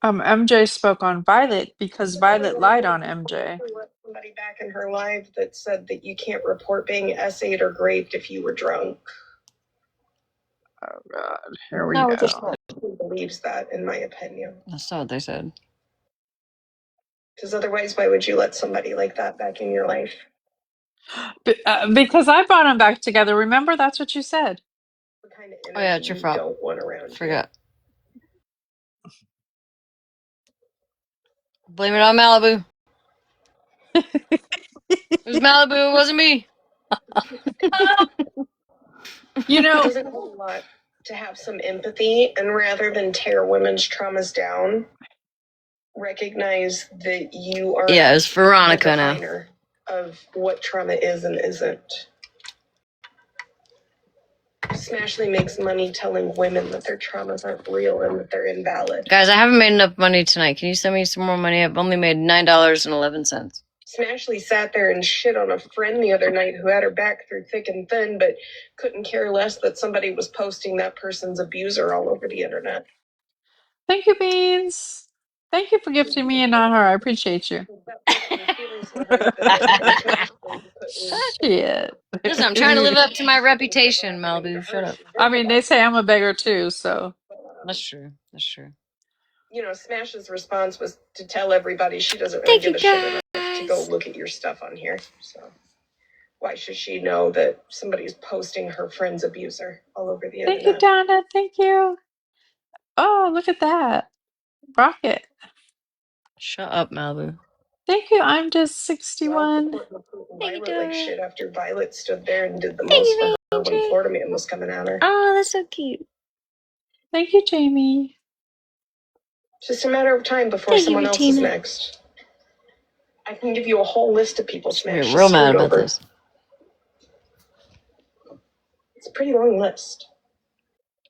MJ spoke on Violet because Violet lied on MJ. Somebody back in her life that said that you can't report being essayed or raped if you were drunk. Oh God, here we No, go. just Who believes that, in my opinion? That's not what they said. Because otherwise, why would you let somebody like that back in your life? Because I brought them back together. Remember, that's what you said. What kind of Oh yeah, energy it's your you fault. don't want around you? Forgot. Blame it on Malibu. It was Malibu. It wasn't me. You It know, doesn't take a lot to have some empathy, and rather than tear women's traumas down, recognize that you are Yeah, it was the Veronica now. definer of what trauma is and isn't. Smashley makes money telling women that their traumas aren't real and that they're invalid. Guys, I haven't made enough money tonight. Can you send me some more money? I've only made $9.11. Smashley sat there and shit on a friend the other night who had her back through thick and thin, but couldn't care less that somebody was posting that person's abuser all over the internet. thank you, Beans. Thank you for gifting me and not her. I appreciate you. That person is feeling so hurt that Shit. Listen, I'm trying to live up to my reputation, Malibu. Shut up. I mean, they say I'm a beggar too, so. That's true. That's true. You know, Smash's response was to tell everybody she doesn't really give a shit enough to go look at your stuff on here. So why should she know that somebody's posting her friend's abuser all over the Thank you, internet? Donna. Thank you. Oh, look at that. Rocket. Shut up, Malibu. Thank you. I'm just Well, 61. Violet like shit after Violet stood there and did the most for her when Florida Man was coming at her. Oh, that's so cute. Thank you, Jamie. It's just a matter of time before someone else is next. I can give you a whole list of people You're Smash real is mad screwed about over. this. It's a pretty long list.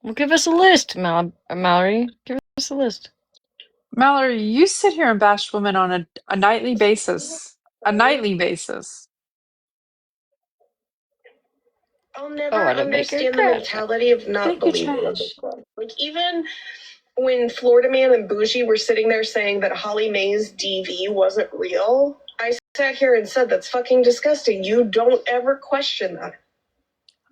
Well, give us a list, Mallory. Give us a list. Mallory, you sit here and bash women on a nightly basis. A nightly basis. I'll I never want to make her understand the cry. mentality of not Thank you, believing in Trash. this one. Like, even when Florida Man and Bougie were sitting there saying that Holly Mae's DV wasn't real, I sat here and said, that's fucking disgusting. You don't ever question that.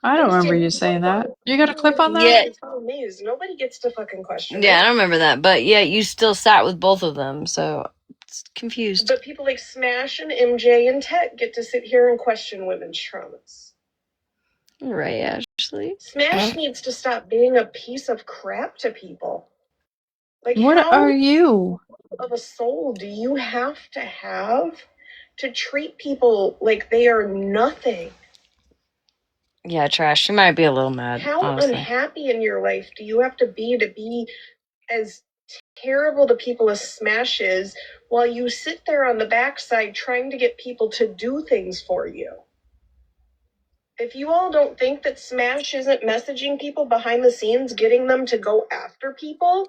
I don't remember you saying that. You got a clip on that? Yeah. Holly Mae's. Nobody gets to fucking question Yeah, I it. don't remember that, but yeah, you still sat with both of them, so it's confused. But people like Smash and MJ and Tech get to sit here and question women's traumas. Right, Ashley? Smash needs to stop being a piece of crap to people. Like, What how are you? of a soul do you have to treat people like they are nothing? Yeah, Trash. She might be a little mad, How honestly. unhappy in your life do you have to be as terrible to people as Smash is while you sit there on the backside trying to get people to do things for you? If you all don't think that Smash isn't messaging people behind the scenes, getting them to go after people,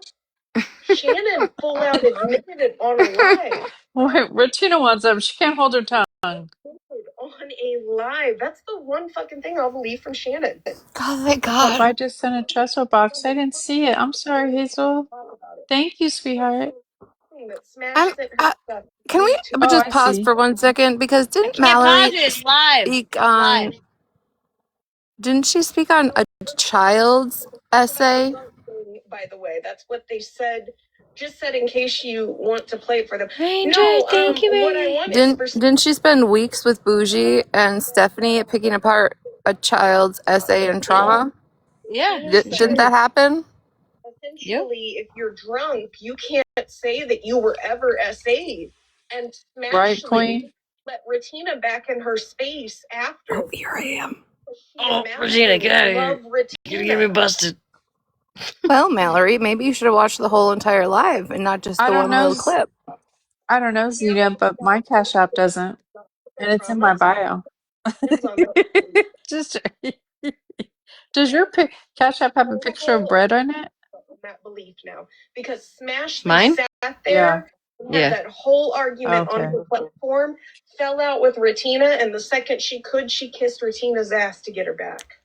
Shannon full out admitted it on a live. Wait, Regina wants them. She can't hold her tongue. On a live. That's the one fucking thing I'll believe from Shannon. Oh, thank Hope I God. just sent a Trezor box. I didn't see it. I'm sorry, Hazel. Thank you, sweetheart. That Smash I'm. sent her stuff Can we to Oh, just I pause see. for 1 second? Because I didn't can't pause Mallory this live. speak on? Live. Didn't she speak on a child's essay? by the way. That's what they said. Just said in case you want to play it for them. Ranger, No, thank you, what I baby. want is for Didn't she spend weeks with Bougie and Stephanie picking apart a child's essay and trauma? Yeah, Didn't that happen? essentially, if you're drunk, you can't say that you were ever SA'd. And Right, Smashley Queen? let Retina back in her space after. Oh, here I am. Oh, Regina, get out of here. You're gonna get me busted. Well, Mallory, maybe you should have watched the whole entire live and not just I the don't one know. little clip. I don't know, Zeta, but my Cash App doesn't, and it's in my bio. It was on there. Just Does your ketchup have a picture of bread on it? That belief now, because Smash Mine? sat Yeah. there, Yeah. had that whole argument on Okay. her platform, fell out with Ratina, and the second she could, she kissed Ratina's ass to get her back.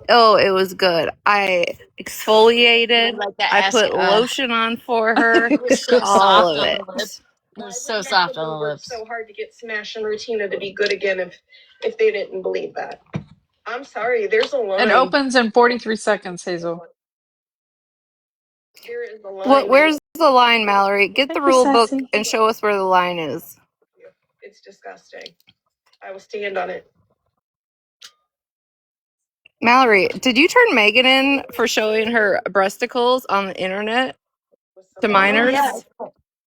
Oh, it was good. I exfoliated. Like that I ass. put lotion on for her. It was so All soft of on it. the lips. It Why was so would soft Mexico on the work lips. so hard to get Smash and Ratina to be good again if they didn't believe that? I'm sorry, there's a line. It opens in 43 seconds, Hazel. There is a line. Where's the line, Mallory? Get the Thank you, rule book Sassy. and show us where the line is. It's disgusting. I will stand on it. Mallory, did you turn Megan in for showing her breasticles on the internet to minors?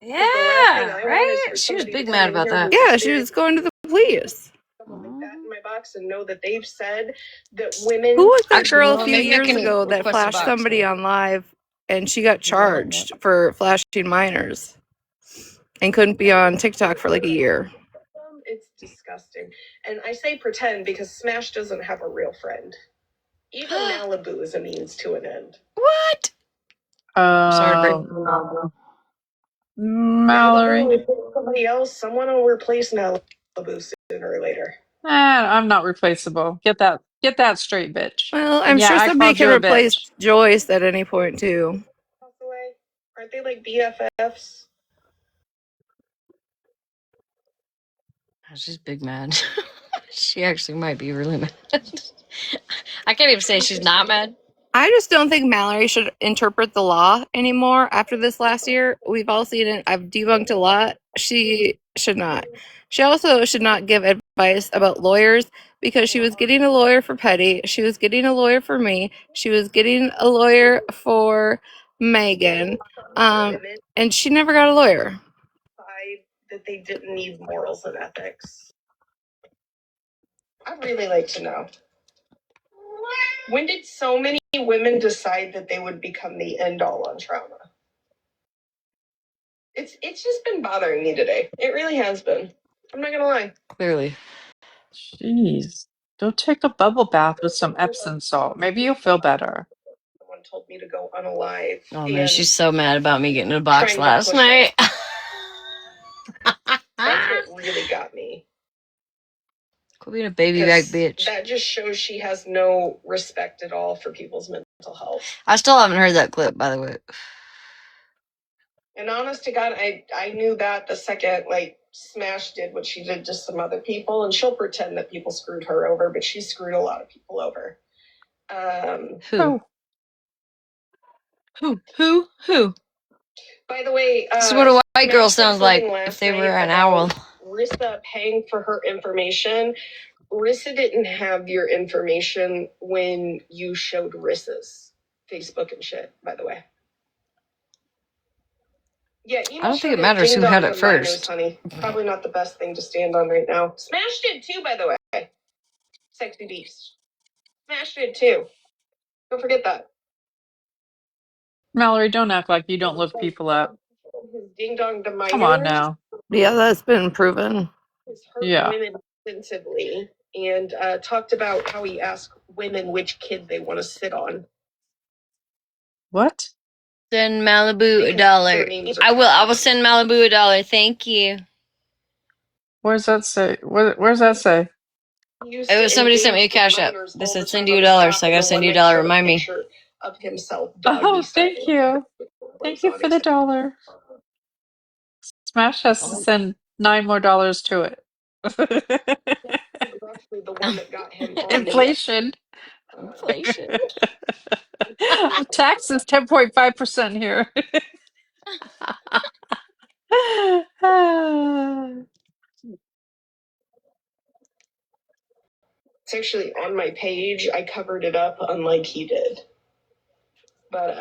Yeah, right? She was big mad about that. Yeah, she was going to the police. Like that in my box and know that they've said that women. Who was that Actually, girl no, a few maybe I years can ago that request a flashed box. somebody on live and she got charged for flashing minors and couldn't be on TikTok for like a year? It's disgusting. And I say pretend because Smash doesn't have a real friend. Even Malibu is a means to an end. What? Mallory. Malibu, somebody else, someone will replace Malibu sooner or later. I'm not replaceable. Get that straight, bitch. Well, I'm And yeah, sure I somebody called can you a replace bitch. Joyce at any point too. Aren't they like BFFs? She's big mad. She actually might be really mad. I can't even say she's not mad. I just don't think Mallory should interpret the law anymore after this last year. We've all seen it. I've debunked a lot. She should not. She also should not give advice about lawyers because she was getting a lawyer for Petty. She was getting a lawyer for me. She was getting a lawyer for Megan. And she never got a lawyer. That they didn't need morals and ethics. I'd really like to know. When did so many women decide that they would become the end all on trauma? It's just been bothering me today. It really has been. I'm not gonna lie. Clearly. Jeez. Go take a bubble bath with some Epsom salt. Maybe you'll feel better. Someone told me to go unalive. Oh man, she's so mad about me getting a box last night. That's what really got me. Quit being a baby back bitch. That just shows she has no respect at all for people's mental health. I still haven't heard that clip, by the way. And honest to God, I knew that the second Smash did what she did to some other people, and she'll pretend that people screwed her over, but she screwed a lot of people over. Who? Who? By the way, this is what a white girl sounds like if they were an owl. Rissa paying for her information. Rissa didn't have your information when you showed Rissa's Facebook and shit, by the way. Yeah, I don't think it matters who had it first. Honey. Probably not the best thing to stand on right now. Smash did too, by the way. Sexy beast. Smash did too. Don't forget that. Mallory, don't act like you don't look people up. His ding dong to minors. Come on now. Yeah, that's been proven. He's hurt Yeah. women extensively and talked about how he asked women which kid they want to sit on. What? Send Malibu $1. I will send Malibu $1. Thank you. Where's that say? Where's that say? It was somebody sent me a cash app. They said send you $1, so I gotta send you $1. Remind me. Of himself. Oh, thank you. Thank you for the $1. Smash has to send $9 more to it. Actually, the one that got him on Inflation. Inflation. Tax is 10.5% here. It's actually on my page. I covered it up unlike he did. But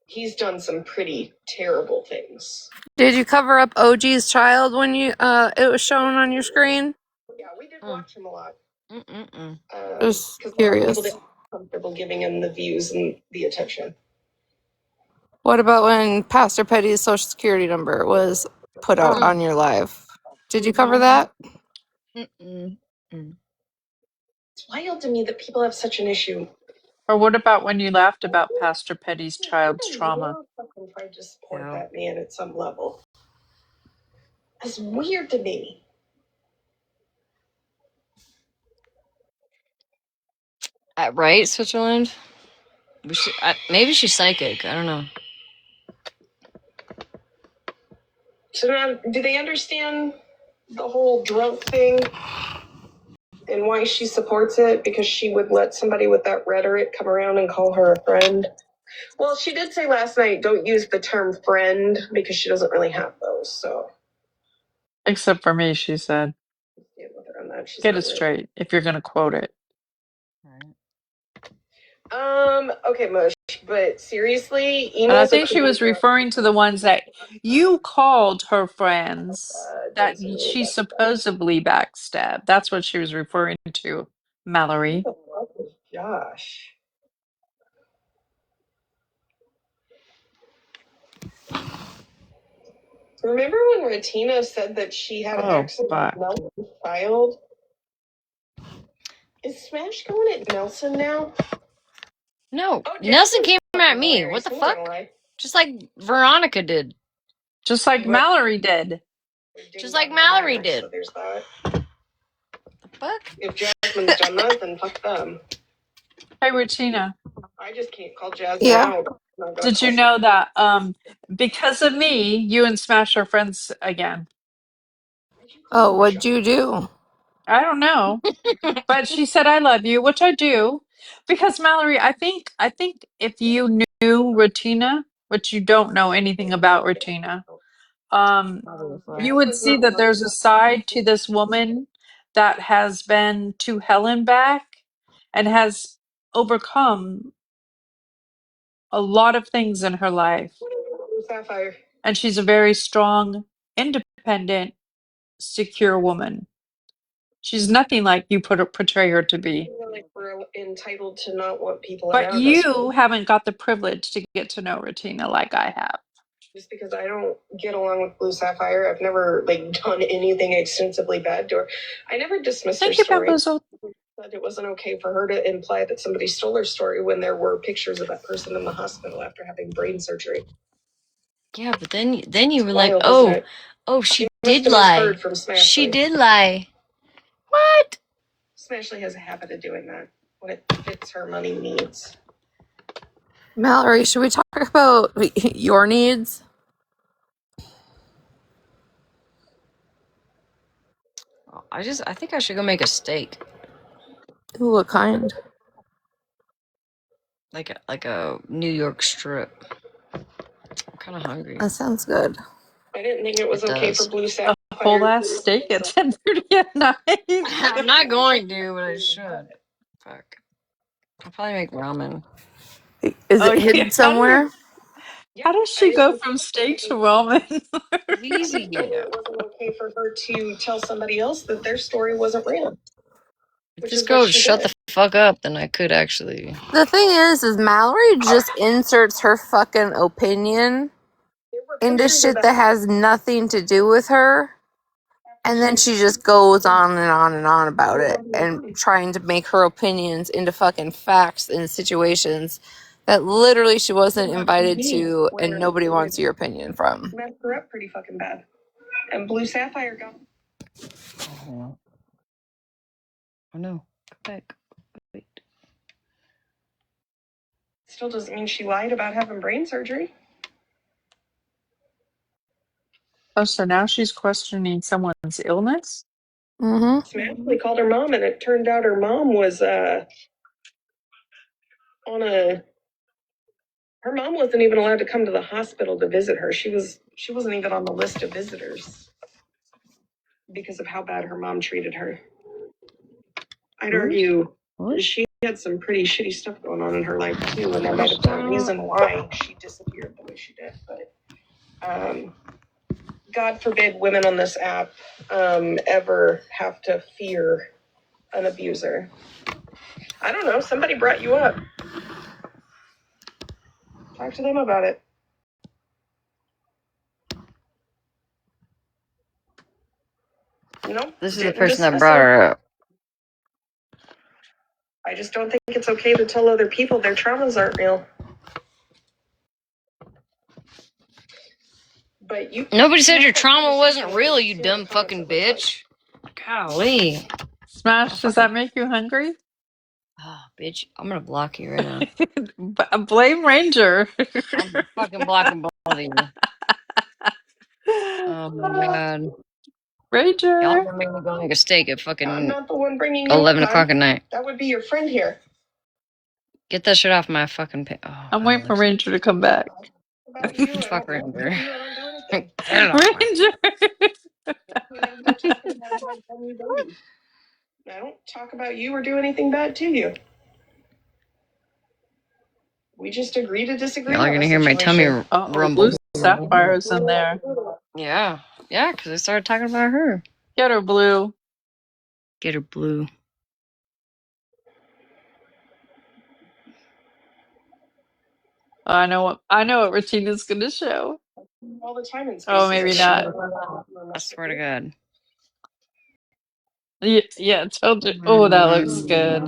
he's done some pretty terrible things. Did you cover up OG's child when you it was shown on your screen? Yeah, we did watch him a lot. Just curious. People comfortable giving him the views and the attention. What about when Pastor Petty's social security number was put out on your live? Did you cover that? wild to me that people have such an issue. Or what about when you laughed about Pastor Petty's child's We trauma? all fucking tried to support that man at some level. That's weird to me. Right, Switzerland? Maybe she's psychic. I don't know. So now, do they understand the whole drunk thing and why she supports it? Because she would let somebody with that rhetoric come around and call her a friend. Well, she did say last night, don't use the term friend because she doesn't really have those. So, Except for me, she said. stand with her on that. She's Get not it really. straight if you're going to quote it. Okay, Mush, but seriously, And I emails think she was referring to the ones that you called her friends that she supposedly backstabbed. That's what she was referring to, Mallory. Josh. Remember when Ratina said that she had access to Nelson's child? Is Smash going at Nelson now? No, Nelson came at me. What the fuck? Just like Veronica did. Just like Mallory did. Just like Mallory did. So there's that. The fuck? If Jasmine's done that, then fuck them. Hey, Regina. I just can't call Jasmine Yeah. out. Did you know that because of me, you and Smash are friends again? Oh, what'd you do? I don't know. But she said I love you, which I do. Because Mallory, I think if you knew Regina, which you don't know anything about Regina, you would see that there's a side to this woman that has been to hell and back and has overcome a lot of things in her life. Sapphire. And she's a very strong, independent, secure woman. She's nothing like you portray her to be. I feel like we're entitled to not want people But around us. you haven't got the privilege to get to know Regina like I have. Just because I don't get along with Blue Sapphire, I've never done anything extensively bad to her. I never dismissed her Thank you, story. Bamboozle. But it wasn't okay for her to imply that somebody stole her story when there were pictures of that person in the hospital after having brain surgery. Yeah, but then you were Wild, like, isn't it? she Must did have lie. misheard from Smashley. She did lie. What? Smashley has a habit of doing that when it fits her money needs. Mallory, should we talk about your needs? I think I should go make a steak. Ooh, what kind? Like a New York strip. I'm kind of hungry. That sounds good. I didn't think it was okay for Blue Sapphire. A whole ass steak at 10:30 at night. I'm not going to, but I should. Fuck. I'll probably make ramen. Is it hidden somewhere? How does she go from steak to ramen? Easy, yeah. It wasn't okay for her to tell somebody else that their story wasn't real. If this girl would shut the fuck up, then I could actually. The thing is Mallory just inserts her fucking opinion into shit that has nothing to do with her. And then she just goes on and on and on about it and trying to make her opinions into fucking facts in situations that literally she wasn't invited to and nobody wants your opinion from. Messed her up pretty fucking bad. And Blue Sapphire got. Oh no. Go back. Wait. Still doesn't mean she lied about having brain surgery. Oh, so now she's questioning someone's illness? Mm-hmm. Smashley called her mom, and it turned out her mom was her mom wasn't even allowed to come to the hospital to visit her. She wasn't even on the list of visitors because of how bad her mom treated her. I'd argue she had some pretty shitty stuff going on in her life too, and that might have been the reason why she disappeared the way she did. But God forbid women on this app ever have to fear an abuser. I don't know. Somebody brought you up. Talk to them about it. No, This is the person that brought her up. I just don't think it's okay to tell other people their traumas aren't real. But you. Nobody said your trauma wasn't real, you dumb fucking bitch. Golly. Smash, does that make you hungry? Oh, bitch, I'm gonna block you right now. Blame Ranger. I'm fucking blocking both of you. Oh my god. Ranger. Y'all gonna make me go make a steak at fucking I'm not the one bringing 11 up, o'clock at night. That would be your friend here. Get that shit off my fucking oh, I'm waiting for Ranger to come back. About you, Fuck Ranger. Get it off Ranger. I don't talk about you or do anything bad to you. We just agree to disagree. Y'all are gonna hear my tummy Oh, rumble. Blue Sapphire's in there. Yeah. Yeah, because I started talking about her. Get her, Blue. Get her, Blue. I know what Regina's gonna show. All the time in Oh, maybe not. I swear to God. Yeah, told you. Oh, that looks good.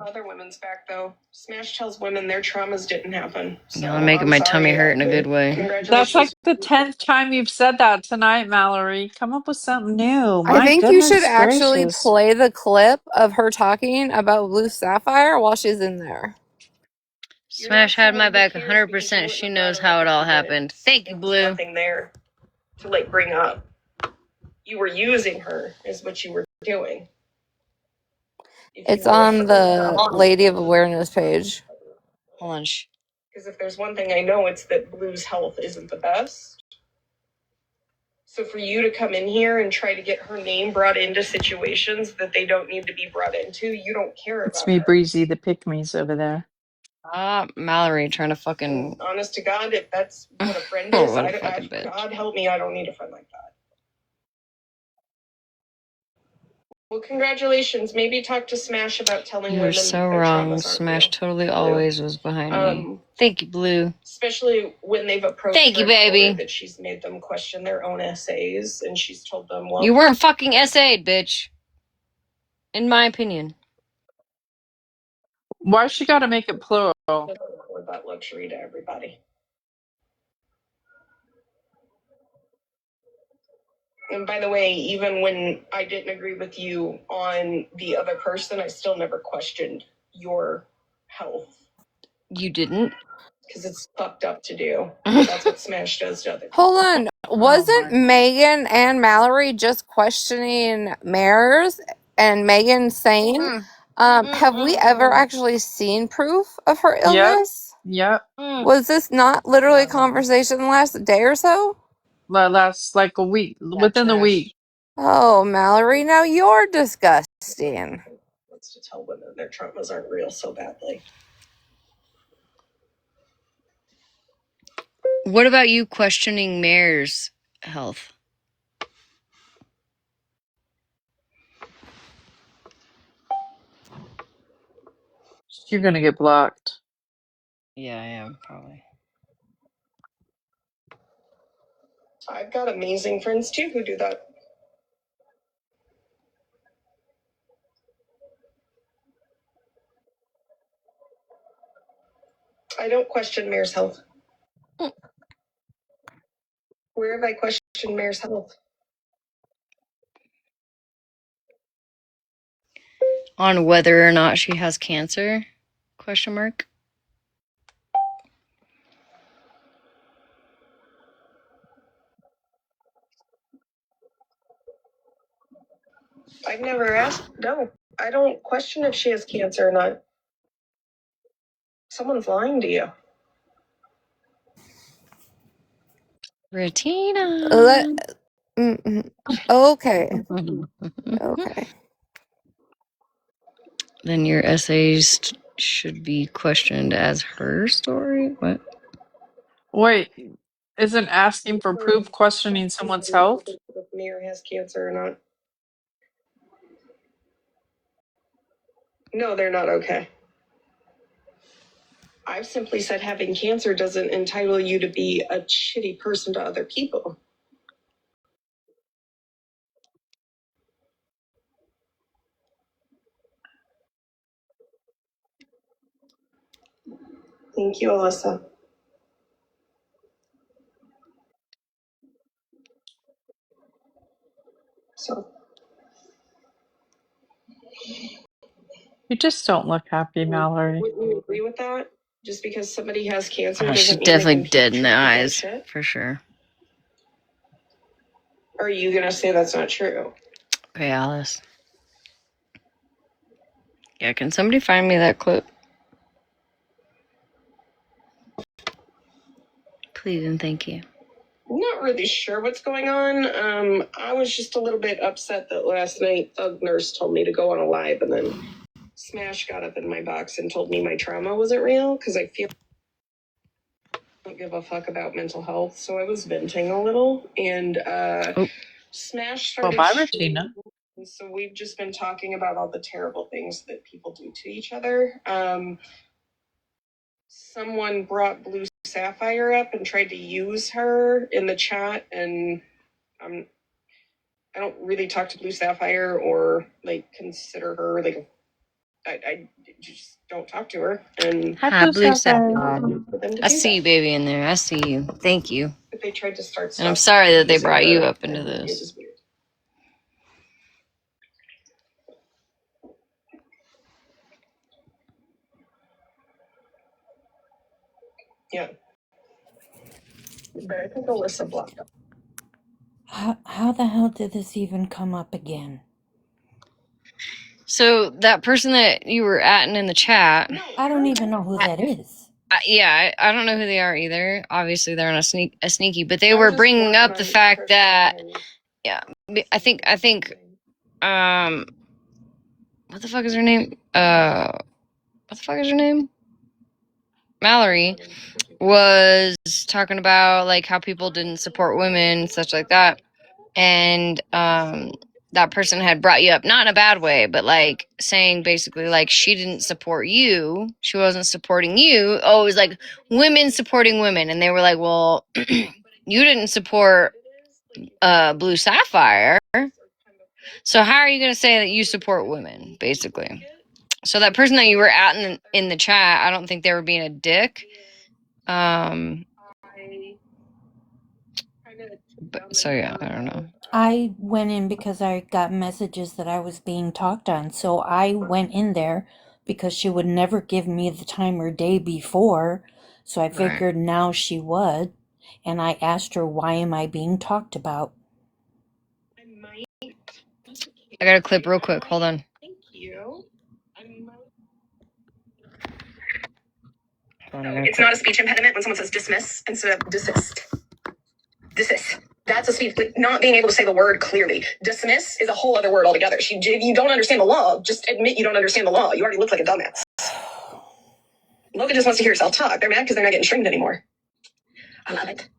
Other women's back though. Smash tells women their traumas didn't happen. So Y'all making my tummy hurt in a good way. That's like the 10th time you've said that tonight, Mallory. Come up with something new. I My think you should goodness actually gracious. play the clip of her talking about Blue Sapphire while she's in there. Smash had my back 100%. She knows how it all happened. Thank you, Blue. Nothing there to like bring up. You were using her, is what you were doing. It's on the Lady of Awareness page. Hold on. Because if there's one thing I know, it's that Blue's health isn't the best. So for you to come in here and try to get her name brought into situations that they don't need to be brought into, you don't care about It's me, her. Breezy, the pick-me's over there. Mallory trying to fucking... Honest to God, if that's what a friend Oh, is, what a fucking bitch. God help me, I don't need a friend like that. Well, congratulations. Maybe talk to Smash about telling women. You're so wrong. Smash totally always was behind me. Thank you, Blue. Especially when they've approached Thank you, baby. that she's made them question their own essays, and she's told them, well, You weren't fucking essayed, bitch. In my opinion. Why she gotta make it plural? afford that luxury to everybody. And by the way, even when I didn't agree with you on the other person, I still never questioned your health. You didn't? Because it's fucked up to do. That's what Smash does to other people. Hold on. Wasn't Megan and Mallory just questioning Mares and Megan saying, have we ever actually seen proof of her illness? Yep. Was this not literally a conversation last day or so? Last like a week. Within the week. Oh, Mallory, now you're disgusting. Wants to tell women their traumas aren't real so badly. What about you questioning Mare's health? You're gonna get blocked. Yeah, I am, probably. I've got amazing friends too who do that. I don't question Mare's health. Where have I questioned Mare's health? On whether or not she has cancer? Question mark. I've never asked. No, I don't question if she has cancer or not. Someone's lying to you. Retina. Okay. Okay. Then your essays should be questioned as her story? What? Wait, isn't asking for proof questioning someone's health? If Mir has cancer or not. No, they're not okay. I've simply said having cancer doesn't entitle you to be a shitty person to other people. Thank you, Alyssa. So You just don't look happy, Mallory. would you agree with that? Just because somebody has cancer Oh, doesn't she's mean they definitely can keep dead in the treating people like eyes, shit? for sure. Or are you gonna say that's not true? Okay, Alice. Yeah, can somebody find me that clip? Please and thank you. I'm not really sure what's going on. I was just a little bit upset that last night Thug Nurse told me to go on a live, and then Smash got up in my box and told me my trauma wasn't real because I feel I don't give a fuck about mental health. So I was venting a little, and Smash Well, started. bye, Regina. So we've just been talking about all the terrible things that people do to each other. Someone brought Blue Sapphire up and tried to use her in the chat, and I don't really talk to Blue Sapphire or like consider her like I just don't talk to her. And Hi, Blue Sapphire. for them to I do see you, that. baby, in there. I see you. Thank you. If they tried to start And I'm stuff sorry that they using brought you her, up into and it this. was weird. Yeah. But I think Alyssa blocked them. How the hell did this even come up again? So that person that you were atting in the chat, I don't even know who that is. I don't know who they are either. Obviously, they're on a sneaky, but they were bringing up the fact that I think what the fuck is her name? What the fuck is her name? Mallory was talking about like how people didn't support women, such like that, and that person had brought you up, not in a bad way, but like saying basically like she didn't support you, she wasn't supporting you. Oh, it was like women supporting women, and they were like, well, you didn't support Blue Sapphire, so how are you going to say that you support women, basically? So that person that you were at in the chat, I don't think they were being a dick. But, so yeah, I don't know. I went in because I got messages that I was being talked on. So I went in there because she would never give me the time or day before. So I figured now she would. And I asked her, why am I being talked about? I got a clip real quick. Hold on. Thank you. It's not a speech impediment when someone says dismiss instead of desist. Desist. That's a speech, not being able to say the word clearly. Dismiss is a whole other word altogether. If you don't understand the law, just admit you don't understand the law. You already look like a dumbass. Logan just wants to hear herself talk. They're mad because they're not getting streamed anymore. I love it.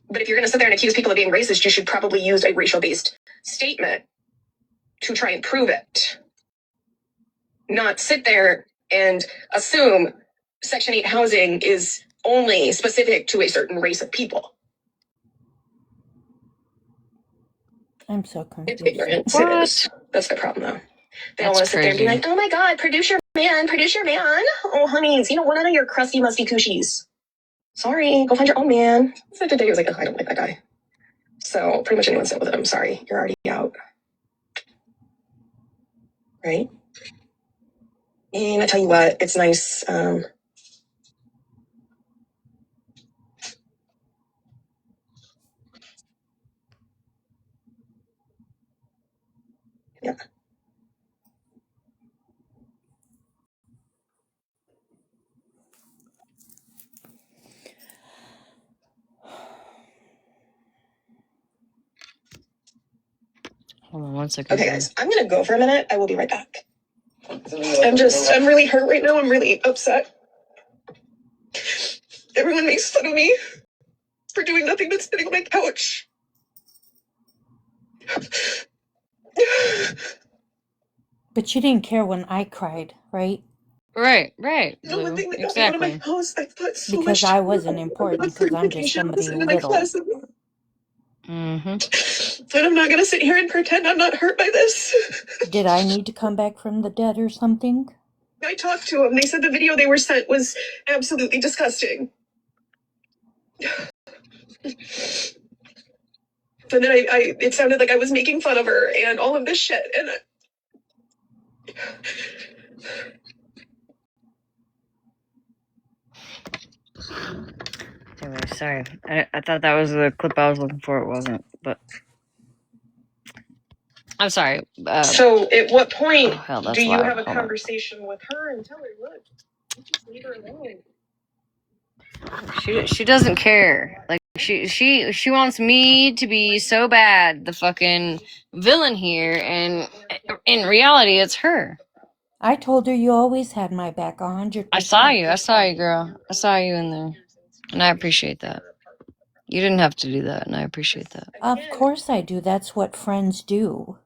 But if you're going to sit there and accuse people of being racist, you should probably use a racial-based statement to try and prove it. Not sit there and assume Section 8 housing is only specific to a certain race of people. I'm so confused. It's ignorant. What? It is. That's the problem, though. They all That's want to sit there and be crazy. like, oh my God, produce your man. Oh, honeys, you don't want none of your crusty, musty coochies. Sorry, go find your own man. So today I was like, oh, I don't like that guy. So pretty much anyone sit with him. Sorry, you're already out. Right? And I tell you what, it's nice. Yeah. Hold on 1 second. Okay, guys, I'm gonna go for a minute. I will be right back. I'm really hurt right now. I'm really upset. Everyone makes fun of me for doing nothing but sitting on my couch. But you didn't care when I cried, right? Right. The one Blue. thing that got me out of my Exactly. house, I thought so Because much. I wasn't important, because I'm just somebody little. Mm-hmm. And I'm not gonna sit here and pretend I'm not hurt by this. Did I need to come back from the dead or something? I talked to them. They said the video they were sent was absolutely disgusting. And then it sounded like I was making fun of her and all of this shit. And Anyway, sorry. I thought that was the clip I was looking for. It wasn't, but I'm sorry. So at what point that's do you loud. have a Hold on. conversation with her and tell her, look, just leave her alone? She doesn't care. Like she wants me to be so bad, the fucking villain here, and in reality, it's her. I told her you always had my back 100%. I saw you, girl. I saw you in there, and I appreciate that. You didn't have to do that, and I appreciate that. Of course I do. That's what friends do.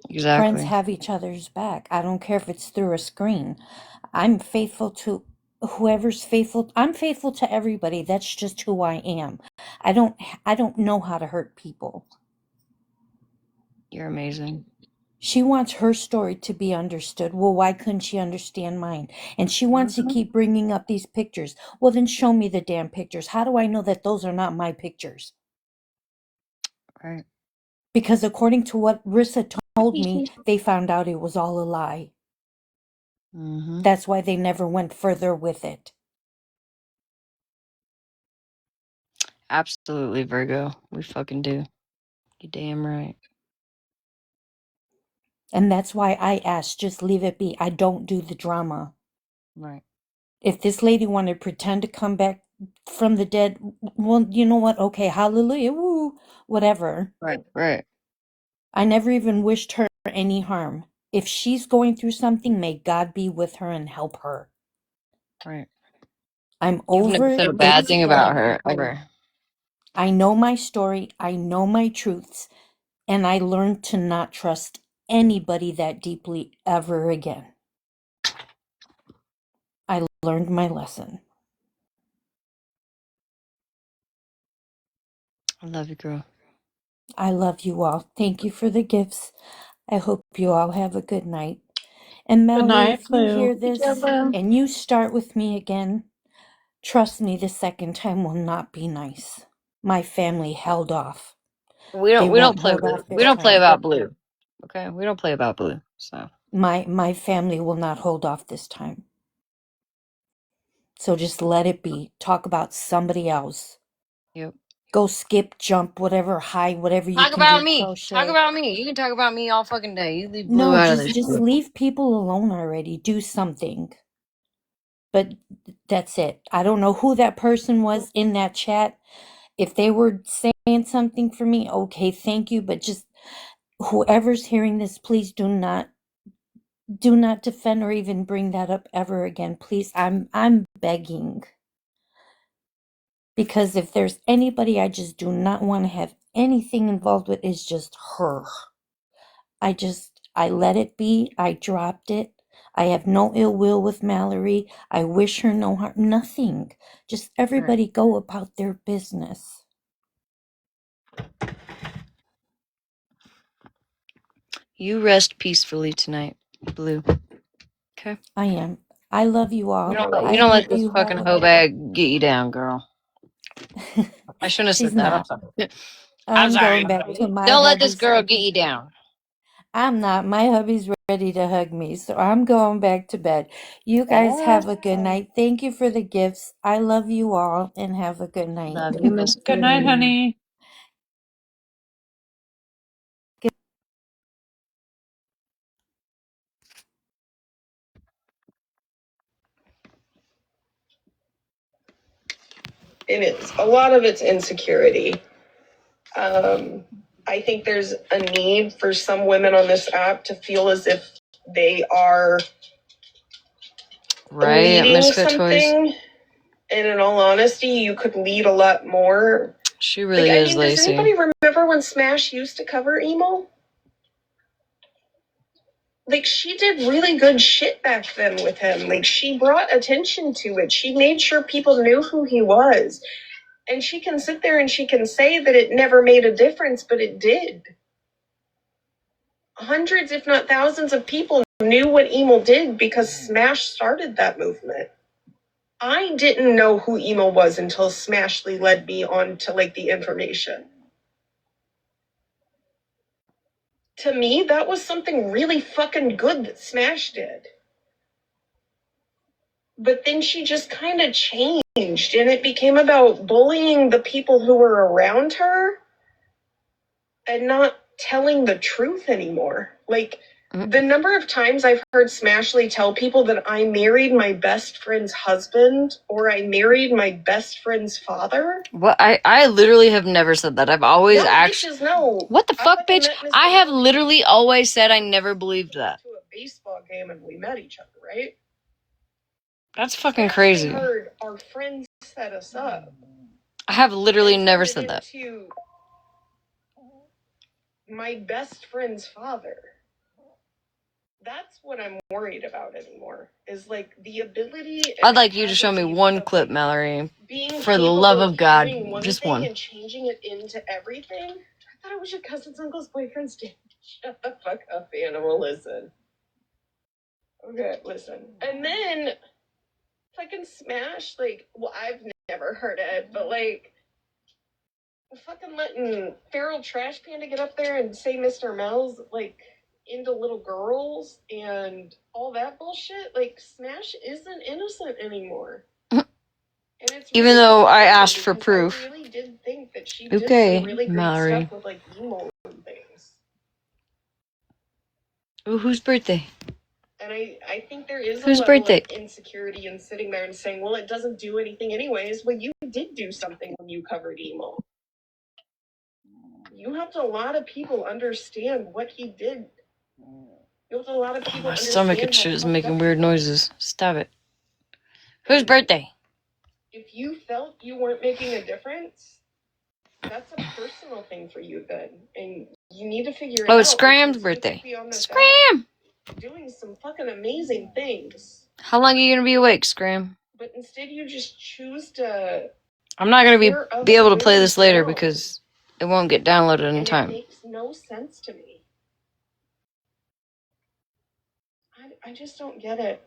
Exactly. Friends have each other's back. I don't care if it's through a screen. I'm faithful to whoever's faithful. I'm faithful to everybody. That's just who I am. I don't know how to hurt people. You're amazing. She wants her story to be understood. Well, why couldn't she understand mine? And she wants to keep bringing up these pictures. Well, then show me the damn pictures. How do I know that those are not my pictures? Right. Because according to what Rissa told me, they found out it was all a lie. Mm-hmm. That's why they never went further with it. Absolutely, Virgo. We fucking do. You damn right. And that's why I asked, just leave it be. I don't do the drama. Right. If this lady wanted to pretend to come back from the dead, well, you know what? Okay, hallelujah, woo, whatever. Right. I never even wished her any harm. If she's going through something, may God be with her and help her. Right. I'm You've never over said a bad it. thing about her, ever. I know my story. I know my truths. And I learned to not trust anybody that deeply ever again. I learned my lesson. I love you, girl. I love you all. Thank you for the gifts. I hope you all have a good night. And Mallory, night, if you Blue. hear this and you start with me again, trust me, the second time will not be nice. My family held off. We don't play about Blue. Okay, we don't play about Blue. So my family will not hold off this time. So just let it be. Talk about somebody else. Yep. Go skip, jump, whatever, hide, whatever you talk can about do. me. Crochet. Talk about me. You can talk about me all fucking day. You leave Blue No, out of this. just leave people alone already. Do something. But that's it. I don't know who that person was in that chat. If they were saying something for me, okay, thank you. But just whoever's hearing this, please do not defend or even bring that up ever again. Please, I'm begging. Because if there's anybody I just do not want to have anything involved with, is just her. I let it be. I dropped it. I have no ill will with Mallory. I wish her no harm. Nothing. Just everybody go about their business. You rest peacefully tonight, Blue. Okay. I am. I love you all. You don't let this fucking hoe bag get you down, girl. I shouldn't have She's said that. not. I'm sorry. Going back to my Don't let this hubby's- girl get you down. I'm not. My hubby's ready to hug me, so I'm going back to bed. You guys have a good night. Thank you for the gifts. I love you all, and have a good night. Love you, Miss. Good night, honey. And a lot of it's insecurity. I think there's a need for some women on this app to feel as if they are leading something. And in all honesty, you could lead a lot more. She really is, Lacey. Does anybody remember when Smash used to cover emo? Like, she did really good shit back then with him. Like, she brought attention to it. She made sure people knew who he was. And she can sit there and she can say that it never made a difference, but it did. Hundreds, if not thousands of people knew what emo did because Smash started that movement. I didn't know who emo was until Smashly led me on to like the information. To me, that was something really fucking good that Smash did. But then she just kind of changed, and it became about bullying the people who were around her and not telling the truth anymore. Like, the number of times I've heard Smashly tell people that I married my best friend's husband or I married my best friend's father. What? I literally have never said that. I've always No, actually. bitches, no. What the I fuck, fucking bitch? met Mr. I have Murray literally always said I never believed that. to a baseball game and we met each other, right? That's fucking Smashly crazy. heard our friends set us up. I have literally And never turned said it that. into my best friend's father. That's what I'm worried about anymore. Is like the ability. I'd like you to show me one clip, Mallory. For the love of God, just one. And changing it into everything. I thought it was your cousin's uncle's boyfriend's dad. Shut the fuck up, Animal. Listen. Okay, listen. And then fucking Smash, like, well, I've never heard it, but like, fucking letting feral trash panda get up there and say Mr. Mel's like into little girls and all that bullshit. Like, Smash isn't innocent anymore. And it's Even really though I disappointing asked for because proof. I really did think that she did Okay, some really great Mallory. stuff with like emo and things. Ooh, whose birthday? And I think there is a Whose level birthday? of insecurity in sitting there and saying, well, it doesn't do anything anyways. Well, you did do something when you covered emo. You helped a lot of people understand what he did. You helped a lot of people My understand stomach and how shit is fucked making up weird he was. noises. Stop it. Whose birthday? If you felt you weren't making a difference, that's a personal thing for you then. And you need to figure it out. Oh, it's Scram's because you birthday. could be on this Scram! app doing some fucking amazing things. How long are you gonna be awake, Scram? But instead you just choose to I'm not gonna tear be other able to play women this later down. because it won't get downloaded in And it time. makes no sense to me. I just don't get it.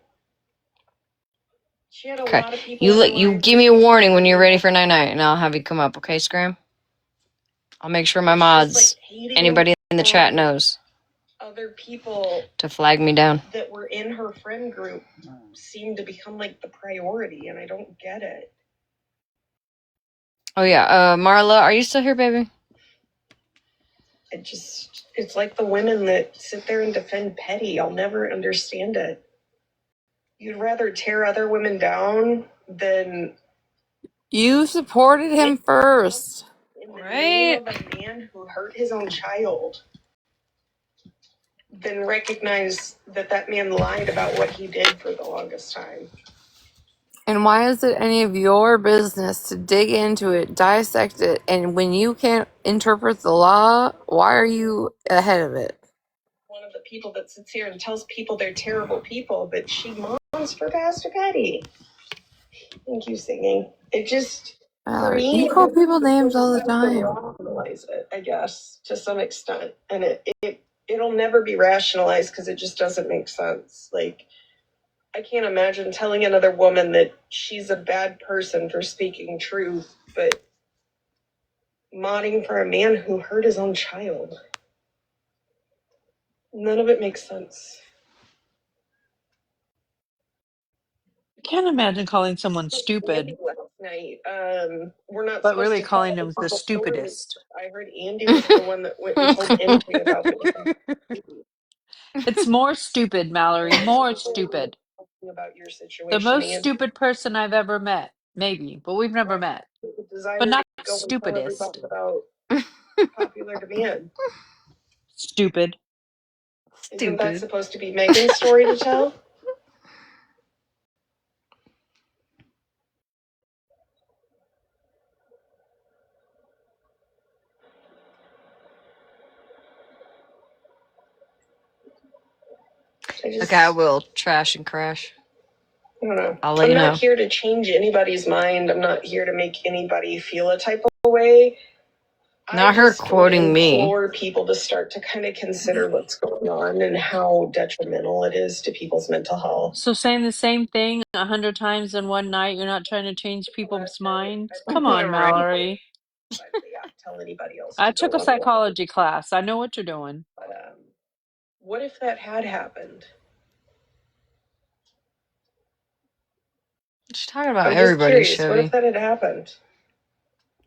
She had a Okay, lot of people in her you life give that me she a was warning when talking you're ready about. for night-night, and I'll have you come up, okay, Scram? I'll make sure my It's just like mods, hating anybody in the chat on knows other people to flag me down. that were in her friend group seemed to become like the priority, and I don't get it. Oh yeah, Marla, are you still here, baby? It's like the women that sit there and defend Petty. I'll never understand it. You'd rather tear other women down than You supported him first. in the Right? name of a man who hurt his own child, then recognize that that man lied about what he did for the longest time. And why is it any of your business to dig into it, dissect it, and when you can't interpret the law, why are you ahead of it? One of the people that sits here and tells people they're terrible people, but she moms for Pastor Petty. Thank you, singing. It just, for me, You call people names all the you have to time. rationalize it, I guess, to some extent. And it'll never be rationalized because it just doesn't make sense. Like, I can't imagine telling another woman that she's a bad person for speaking truth, but modding for a man who hurt his own child. None of it makes sense. I can't imagine calling someone stupid, Andy last night. We're not but supposed really to tell calling the him the full story. stupidest. I heard Andy was the one that went and told anything about this. It's more stupid, Mallory, more stupid. About your The situation, most Andy. stupid person I've ever met. Maybe, but we've never met. The desire But not to go and tell everybody stupidest. about popular demand. Stupid. Isn't that Stupid. supposed to be Megan's story to tell? Okay, I will trash and crash. I don't know. I'll let I'm you not know. here to change anybody's mind. I'm not here to make anybody feel a type of way. Not her quoting me. implore people to start to kind of consider what's going on and how detrimental it is to people's mental health. So saying the same thing 100 times in one night, you're not trying to change people's minds? Come on, Mallory. Tell anybody else. I to took go a on psychology class. I know what you're doing. But, what if that had happened? She's talking about I'm just everybody, curious, what Chevy. if that had happened?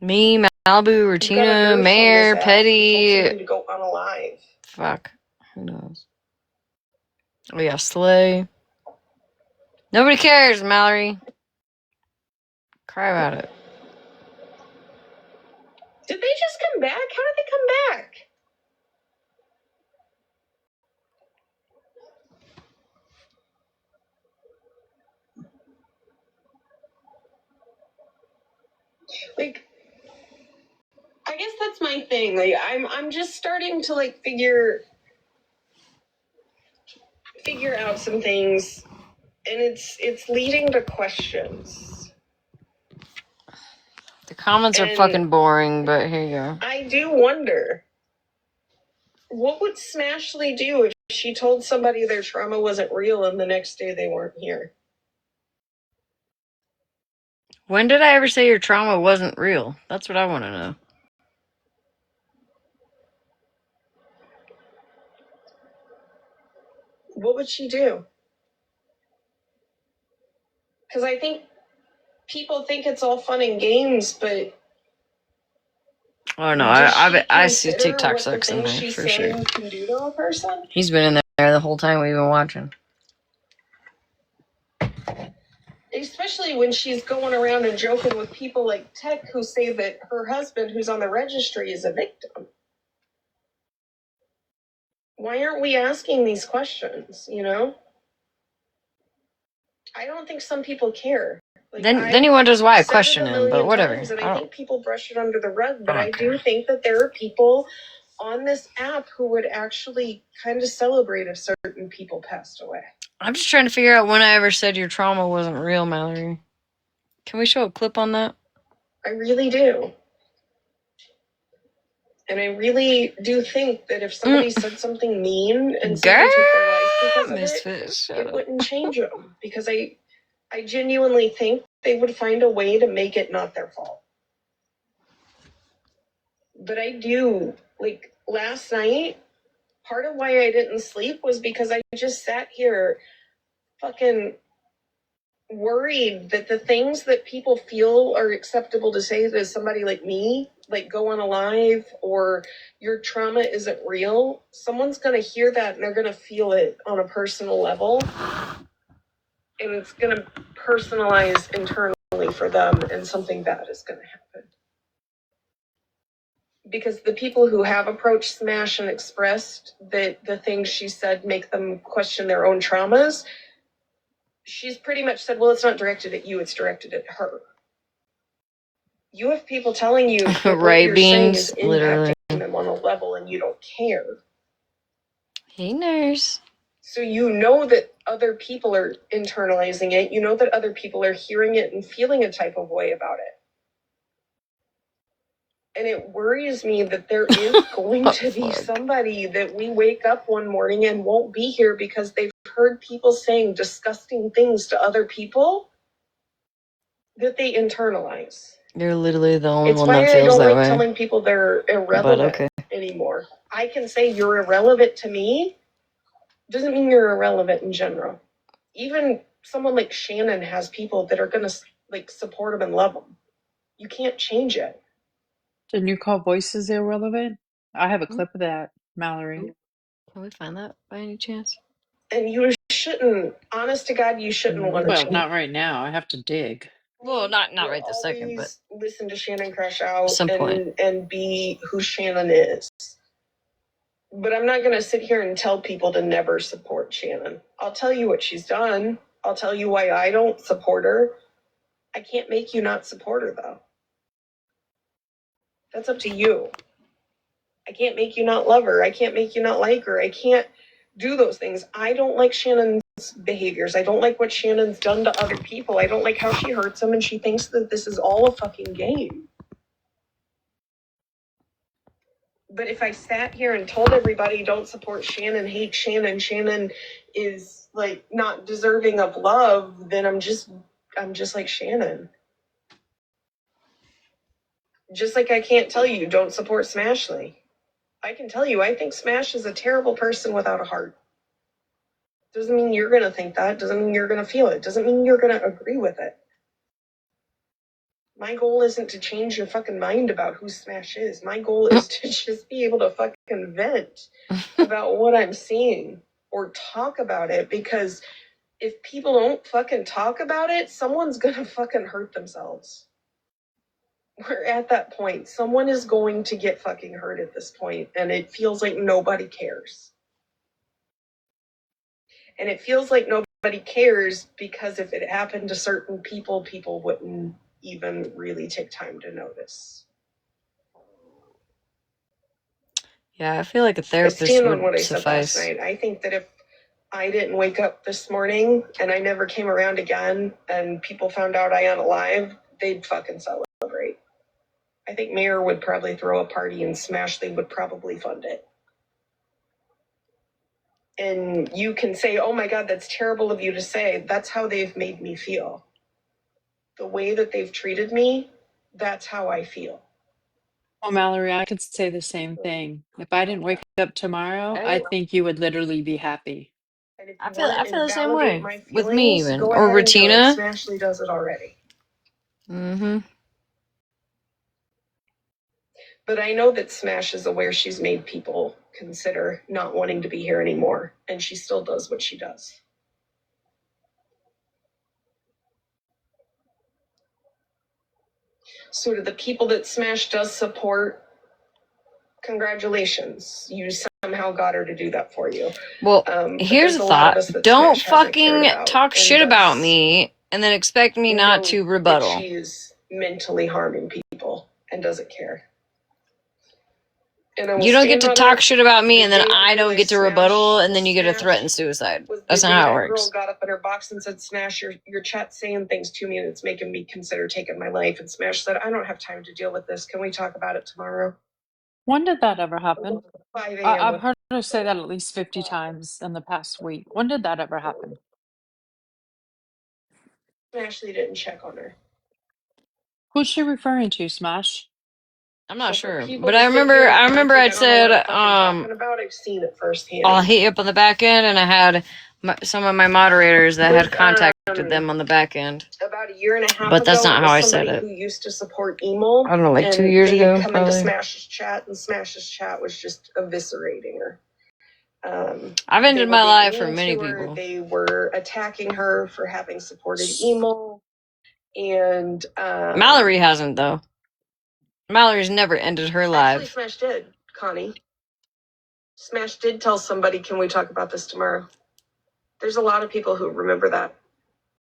Me, Malibu, You've got a Regina, nurse on Mayor, this app who told Petty. somebody to go unalive. Fuck. Who knows? Oh yeah, Slay. Nobody cares, Mallory. Cry about it. Did they just come back? How did they come back? Like, I guess that's my thing. Like, I'm just starting to like figure out some things, and it's leading to questions. The comments are fucking boring, but here you go. I do wonder, what would Smashley do if she told somebody their trauma wasn't real and the next day they weren't here? When did I ever say your trauma wasn't real? That's what I want to know. What would she do? Because I think people think it's all fun and games, but Oh no, I see TikTok sucks in there for sure. Can do to a person? He's been in there the whole time we've been watching. Especially when she's going around and joking with people like Tech who say that her husband, who's on the registry, is a victim. Why aren't we asking these questions, you know? I don't think some people care. Like, then he wonders why I said it question a him, million but whatever. times, and I I don't- think people brush it under the rug, but I I don't do think that there are people on this app who would actually kind of celebrate if certain people passed away. I'm just trying to figure out when I ever said your trauma wasn't real, Mallory. Can we show a clip on that? I really do. And I really do think that if somebody said something mean and somebody took their life because of Misfits, it wouldn't change them. Because I genuinely think they would find a way to make it not their fault. But I do, like, last night, part of why I didn't sleep was because I just sat here fucking worried that the things that people feel are acceptable to say to somebody like me, like go on a live or your trauma isn't real, someone's going to hear that and they're going to feel it on a personal level. And it's going to personalize internally for them, and something bad is going to happen. Because the people who have approached Smash and expressed that the things she said make them question their own traumas, she's pretty much said, well, it's not directed at you, it's directed at her. You have people telling you that what Ray you're saying Beans, is impacting literally. them on a level and you don't care. He knows. So you know that other people are internalizing it. You know that other people are hearing it and feeling a type of way about it. And it worries me that there is going to be somebody that we wake up one morning and won't be here because they've heard people saying disgusting things to other people that they internalize. You're literally the only It's one why that I feels don't that like way. telling people they're irrelevant anymore. I can say you're irrelevant to me, doesn't mean you're irrelevant in general. Even someone like Shannon has people that are going to like support him and love him. You can't change it. Didn't you call voices irrelevant? I have a clip of that, Mallory. Can we find that by any chance? And you shouldn't, honest to God, you shouldn't want to Well, change. not right now. I have to dig. Well, not right this second, but listen to Shannon crash out some point. and be who Shannon is. But I'm not going to sit here and tell people to never support Shannon. I'll tell you what she's done. I'll tell you why I don't support her. I can't make you not support her, though. That's up to you. I can't make you not love her. I can't make you not like her. I can't do those things. I don't like Shannon's behaviors. I don't like what Shannon's done to other people. I don't like how she hurts them, and she thinks that this is all a fucking game. But if I sat here and told everybody don't support Shannon, hate Shannon, Shannon is like not deserving of love, then I'm just like Shannon. Just like I can't tell you don't support Smashley. I can tell you I think Smash is a terrible person without a heart. Doesn't mean you're gonna think that, doesn't mean you're gonna feel it, doesn't mean you're gonna agree with it. My goal isn't to change your fucking mind about who Smash is. My goal is to just be able to fucking vent about what I'm seeing or talk about it, because if people don't fucking talk about it, someone's gonna fucking hurt themselves. We're at that point. Someone is going to get fucking hurt at this point, and it feels like nobody cares. And it feels like nobody cares because if it happened to certain people, people wouldn't even really take time to notice. Yeah, I feel like a I therapist stand on what would I said last suffice. night. I think that if I didn't wake up this morning and I never came around again and people found out I unalive, they'd fucking celebrate. I think Mayor would probably throw a party and Smashley would probably fund it. And you can say, oh my God, that's terrible of you to say. That's how they've made me feel. The way that they've treated me, that's how I feel. Oh, Mallory, I could say the same thing. If I didn't wake up tomorrow, I think you would literally be happy. And if I you feel want I to feel the same invalidate way my with me feelings, even, go or ahead and do it. Ratina. Smashley does it already. Mm-hmm. But I know that Smash is aware she's made people consider not wanting to be here anymore, and she still does what she does. So to the people that Smash does support, congratulations. You somehow got her to do that for you. Well, here's there's a a lot of thought. us that Don't Smash hasn't cared fucking about, talk and shit about does me and then expect me not know to that rebuttal. she is mentally harming people and doesn't care. And I will You don't get stand to on talk it. shit about me The and then day I don't get to rebuttal and then you get to Smash threaten suicide. was the That's not day how it that works. girl got up in her box and said, Smash, your chat's saying things to me and it's making me consider taking my life. And Smash said, I don't have time to deal with this. Can we talk about it tomorrow? When did that ever happen? 5 a.m. I've heard her say that at least 50 times in the past week. When did that ever happen? Ashley didn't check on her. Who's she referring to, Smash? I'm not So for sure, people but to I sit remember here and I act remember like I'd I don't know what said I'm fucking talking about, I've seen it firsthand. I'll hit you up on the back end, and I had some of my moderators that had contacted them on the back end. About a year and a half But that's ago, not it was how I said somebody it. who used to support emo. I don't know, like 2 and years they had ago, come probably. into Smash's chat, and Smash's chat was just eviscerating her. I've They ended were my being life for mean many to her. people. They were attacking her for having supported emo. And Mallory hasn't, though. Mallory's never ended her actually, life. Smash did, Connie. Smash did tell somebody, can we talk about this tomorrow? There's a lot of people who remember that.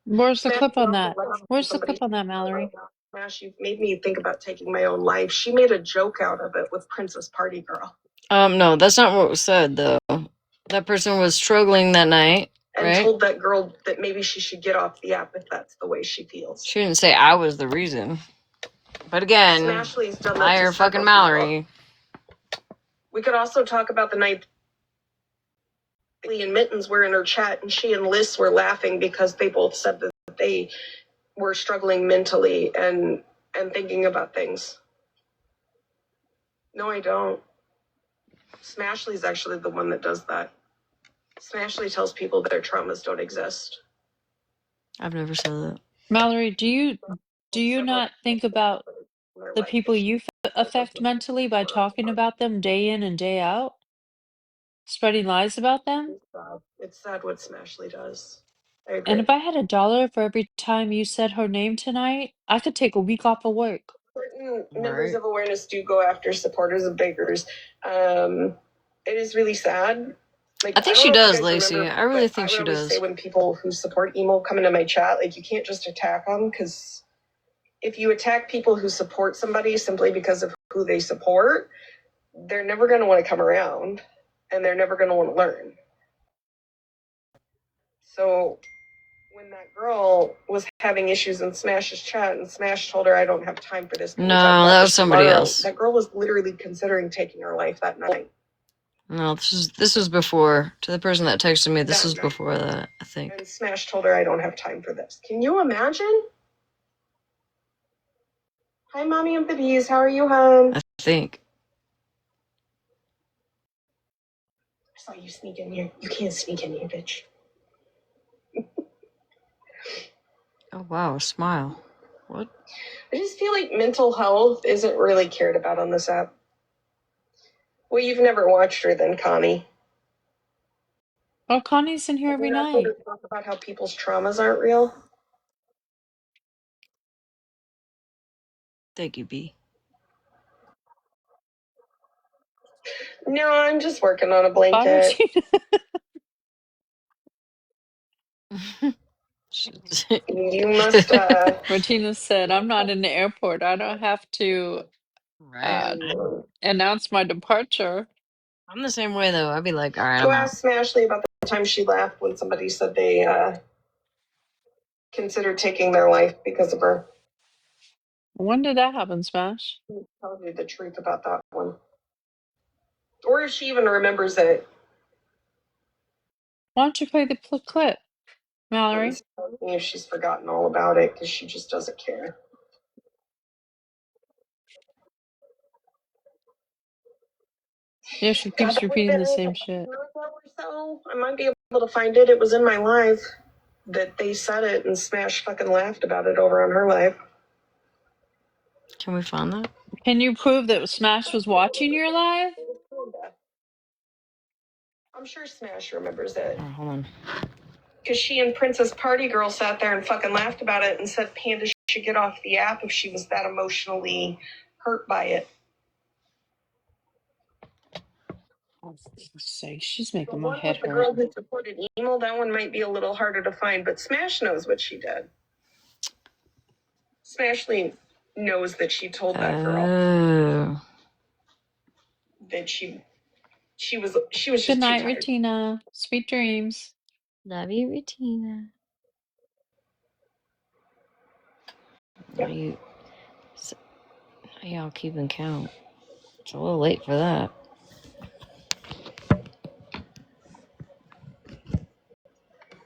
Where's the Smash clip on also that? let on Where's the somebody. clip on that, Mallory? Smash, you've made me think about taking my own life. She made a joke out of it with Princess Party Girl. No, that's not what was said, though. That person was struggling that night, And right? told that girl that maybe she should get off the app if that's the way she feels. She didn't say I was the reason. But again, Smashley's done that I to or fucking several Mallory. people. We could also talk about the night Lee and Mittens were in her chat and she and Liz were laughing because they both said that they were struggling mentally and thinking about things. No, I don't. Smashley's actually the one that does that. Smashley tells people that their traumas don't exist. I've never said that. Mallory, do you not think about the people you affect mentally by talking about them day in and day out? Spreading lies about them? It's sad what Smashley does. I agree. And if I had $1 for every time you said her name tonight, I could take a week off of work. Certain members of awareness do go after supporters of beggars. It is really sad. Like, I think don't she know if you does, guys Lacey. remember, I really but think I she would always does. say when people who support emo come into my chat, like, you can't just attack them, because if you attack people who support somebody simply because of who they support, they're never going to want to come around, and they're never going to want to learn. So when that girl was having issues in Smash's chat, and Smash told her, "I don't have time for this. Can we talk No, about that was this somebody tomorrow?" else. That girl was literally considering taking her life that night. No, this was before. To the person that texted me, this was before that, I think. And Smash told her, "I don't have time for this." Can you imagine? Hi, Mommy and the Bees. How are you, hon? I think. I saw you sneak in here. You can't sneak in here, bitch. Oh wow, a smile. What? I just feel like mental health isn't really cared about on this app. Well, you've never watched her then, Connie. Oh, Connie's in here Have you every not heard her night. talk about how people's traumas aren't real? Thank you, B. No, I'm just working on a Bye, blanket. Regina. You must, Regina said, I'm not in the airport. I don't have to Right. announce my departure. I'm the same way though. I'd be like, all right, go I'm out. ask Smashley about the time she laughed when somebody said they considered taking their life because of her. When did that happen, Smash? Tell you the truth about that one. Or if she even remembers it. Why don't you play the clip, Mallory? If she's forgotten all about it because she just doesn't care. Yeah, she God, keeps that would have repeating been the like same a shit. year ago or so. I might be able to find it. It was in my live that they said it, and Smash fucking laughed about it over on her live. Can we find that? Can you prove that Smash was watching your live? I'm sure Smash remembers it. Oh, hold on. Because she and Princess Party Girl sat there and fucking laughed about it and said Panda should get off the app if she was that emotionally hurt by it. Oh, for fuck's sake, she's The making my one head with the hurt. girl who supported emo, that one might be a little harder to find, but Smash knows what she did. Smashley knows that she told that girl Oh. that she was Good just too night, tired. Regina. Sweet dreams. Love you, Regina. Yeah. How y'all keeping count? It's a little late for that.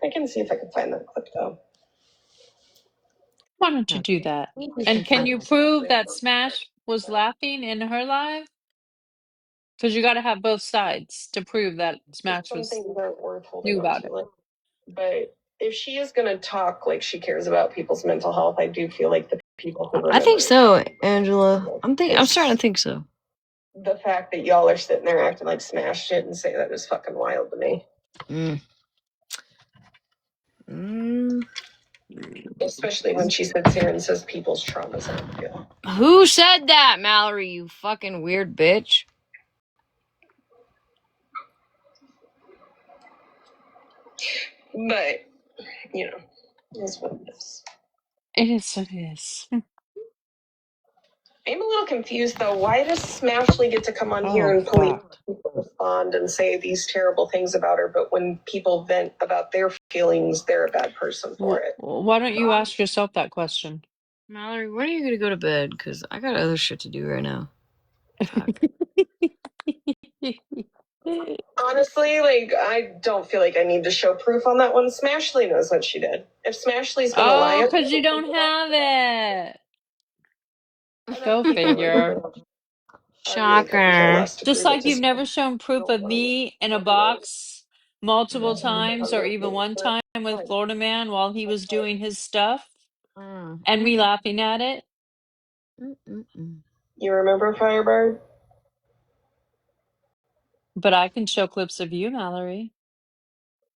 I can see if I can find that clip though. Why don't you do that? And can you prove that Smash was laughing in her live? Because you got to have both sides to prove that Smash Some was things aren't worth holding knew on about to. it. Like, but if she is going to talk like she cares about people's mental health, I do feel like the people who I think remember so, Angela. I'm starting to think so. the fact that y'all are sitting there acting like Smash shit and say that is fucking wild to me. Especially when she sits here and says people's traumas aren't real. Who said that, Mallory? You fucking weird bitch. But, you know, it's what it is. It is what it is. I'm a little confused though. Why does Smashley get to come on here Oh, and police fuck. people respond and say these terrible things about her, but when people vent about their feelings, they're a bad person for it? Why don't you ask yourself that question? Mallory, when are you gonna go to bed? Because I got other shit to do right now. Fuck. Honestly, like, I don't feel like I need to show proof on that one. Smashley knows what she did. If Smashley's gonna lie, Oh, because you don't have it. Go figure. I really couldn't care Shocker. less to Just prove it like to you've never shown proof of me in a box multiple times or even one time with Florida Man while he was doing his stuff and me laughing at it. You remember Firebird? But I can show clips of you, Mallory.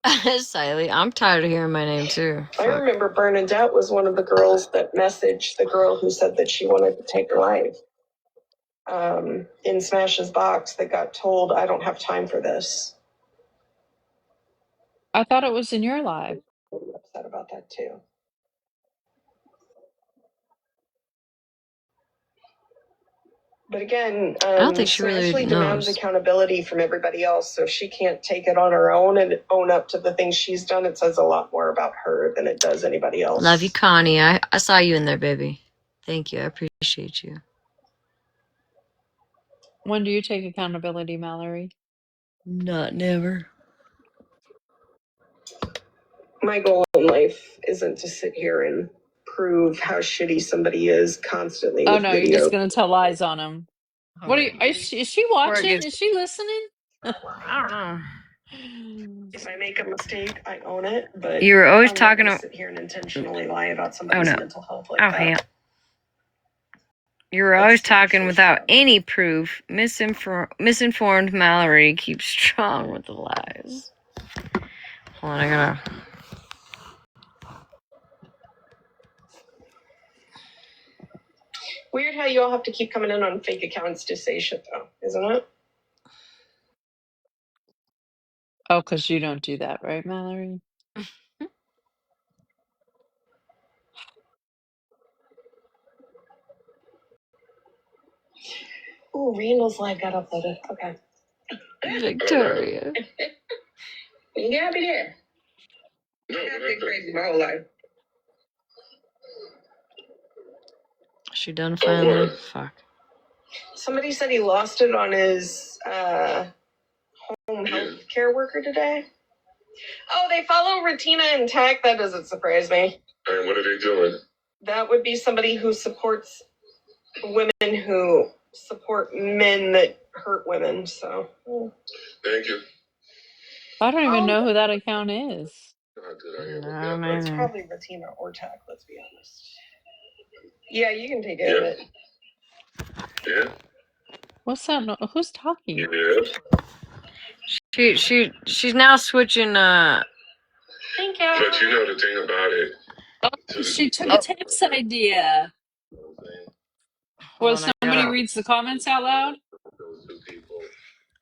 Siley, I'm tired of hearing my name too. I Fuck. remember Bernadette was one of the girls that messaged the girl who said that she wanted to take her life. In Smash's box that got told, I don't have time for this. I thought it was in your live. I'm really upset about that too. But again, I don't think she really Ashley demands knows. accountability from everybody else, so if she can't take it on her own and own up to the things she's done, it says a lot more about her than it does anybody else. Love you, Connie. I saw you in there, baby. Thank you. I appreciate you. When do you take accountability, Mallory? Not never. My goal in life isn't to sit here and prove how shitty somebody is constantly Oh with no, you're video. just gonna tell lies on him. What are you? Is she watching? Is she listening? I don't know. If I make a mistake, I own it, but You were always I'm not talking gonna about. sit here and intentionally lie about somebody's mental health like Oh, that. hell. You were always talking without any proof. Misinformed Mallory keeps strong with the lies. Hold on, I gotta. Weird how you all have to keep coming in on fake accounts to say shit, though, isn't it? Oh, because you don't do that, right, Mallory? Ooh, Randall's live got uploaded. Okay. Victoria. You happy there? No, I've been crazy my whole life. She done finally? Fuck. Somebody said he lost it on his home health care worker today. Oh, they follow Retina in tech. That doesn't surprise me. And what are they doing? That would be somebody who supports women who support men that hurt women. So. Thank you. I don't even know who that account is. It's probably Retina or tech. Let's be honest. Yeah, you can take care of it. Yeah. What's that? Who's talking? Yeah. She's now switching. Thank you. But you know the thing about it. Oh, she took a text idea. Hold Was on, somebody reads the comments out loud?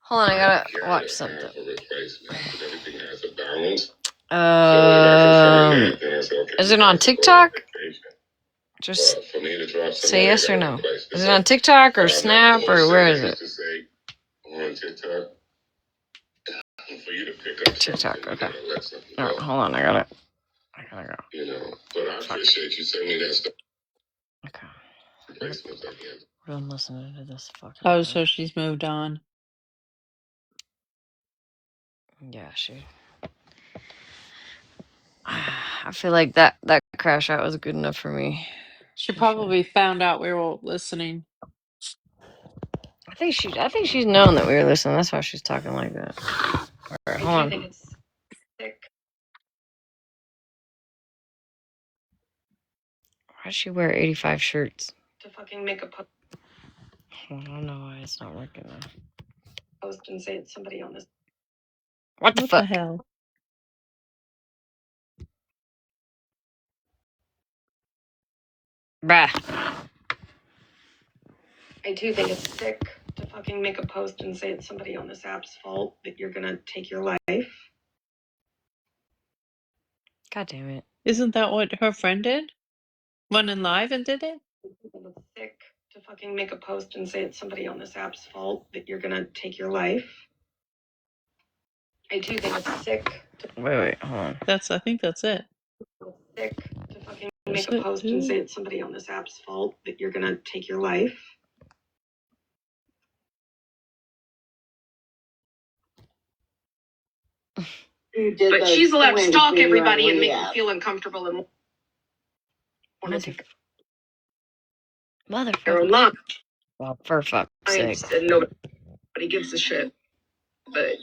Hold on, I gotta watch something. Is it on TikTok? Just say yes or no. Is it on TikTok or Snap or where is it? TikTok, okay. Alright, hold on, I gotta go. You know, but I appreciate you sending me that stuff. Okay. I'm listening to this fucking. Oh, so she's moved on. Yeah, she. I feel like that crash out was good enough for me. She probably found out we were listening. I think she's known that we were listening. That's why she's talking like that. All right, hold on. It's sick. Why'd she wear 85 shirts? To fucking make a post I don't know why it's not working now. and say it's somebody on this. What the fuck? Hell? Bruh. I do think it's sick to fucking make a post and say it's somebody on this app's fault that you're gonna take your life. God damn it. Isn't that what her friend did? Went in live and did it? It's sick to fucking make a post and say it's somebody on this app's fault that you're gonna take your life. I do think it's sick. Wait, hold on. I think that's it. It's sick to fucking make a post and say it's somebody on this app's fault that you're gonna take your life. But she's allowed to stalk everybody and make them feel uncomfortable and want to take their own life. Well, for fuck's sake. And nobody gives a shit. But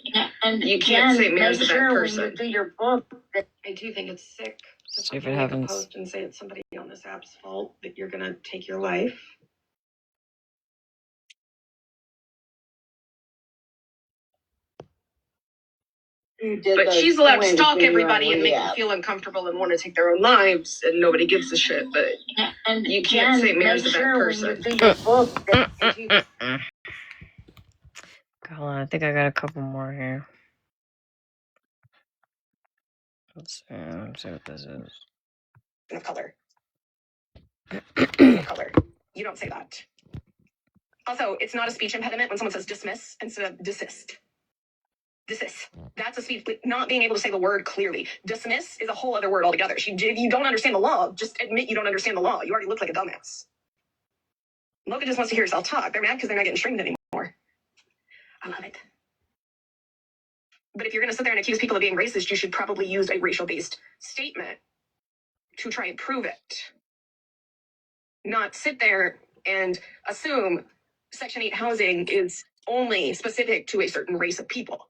you can't say Mayor's a bad person. I do think it's sick to See if it fucking make a happens. post and say it's somebody on this app's fault that you're gonna take your life. But she's allowed to stalk everybody and make them feel uncomfortable and want to take their own lives, and nobody gives a shit. But you can't say Mayor's a bad person. Hold on, I think I got a couple more here. Let's see what this is. Of color. Color. You don't say that. Also, it's not a speech impediment when someone says dismiss instead of desist. Desist. That's a speech, not being able to say the word clearly. Dismiss is a whole other word altogether. If you don't understand the law, just admit you don't understand the law. You already look like a dumbass. Logan just wants to hear yourself talk. They're mad because they're not getting streamed anymore. I love it. But if you're going to sit there and accuse people of being racist, you should probably use a racial-based statement to try and prove it. Not sit there and assume Section 8 housing is only specific to a certain race of people.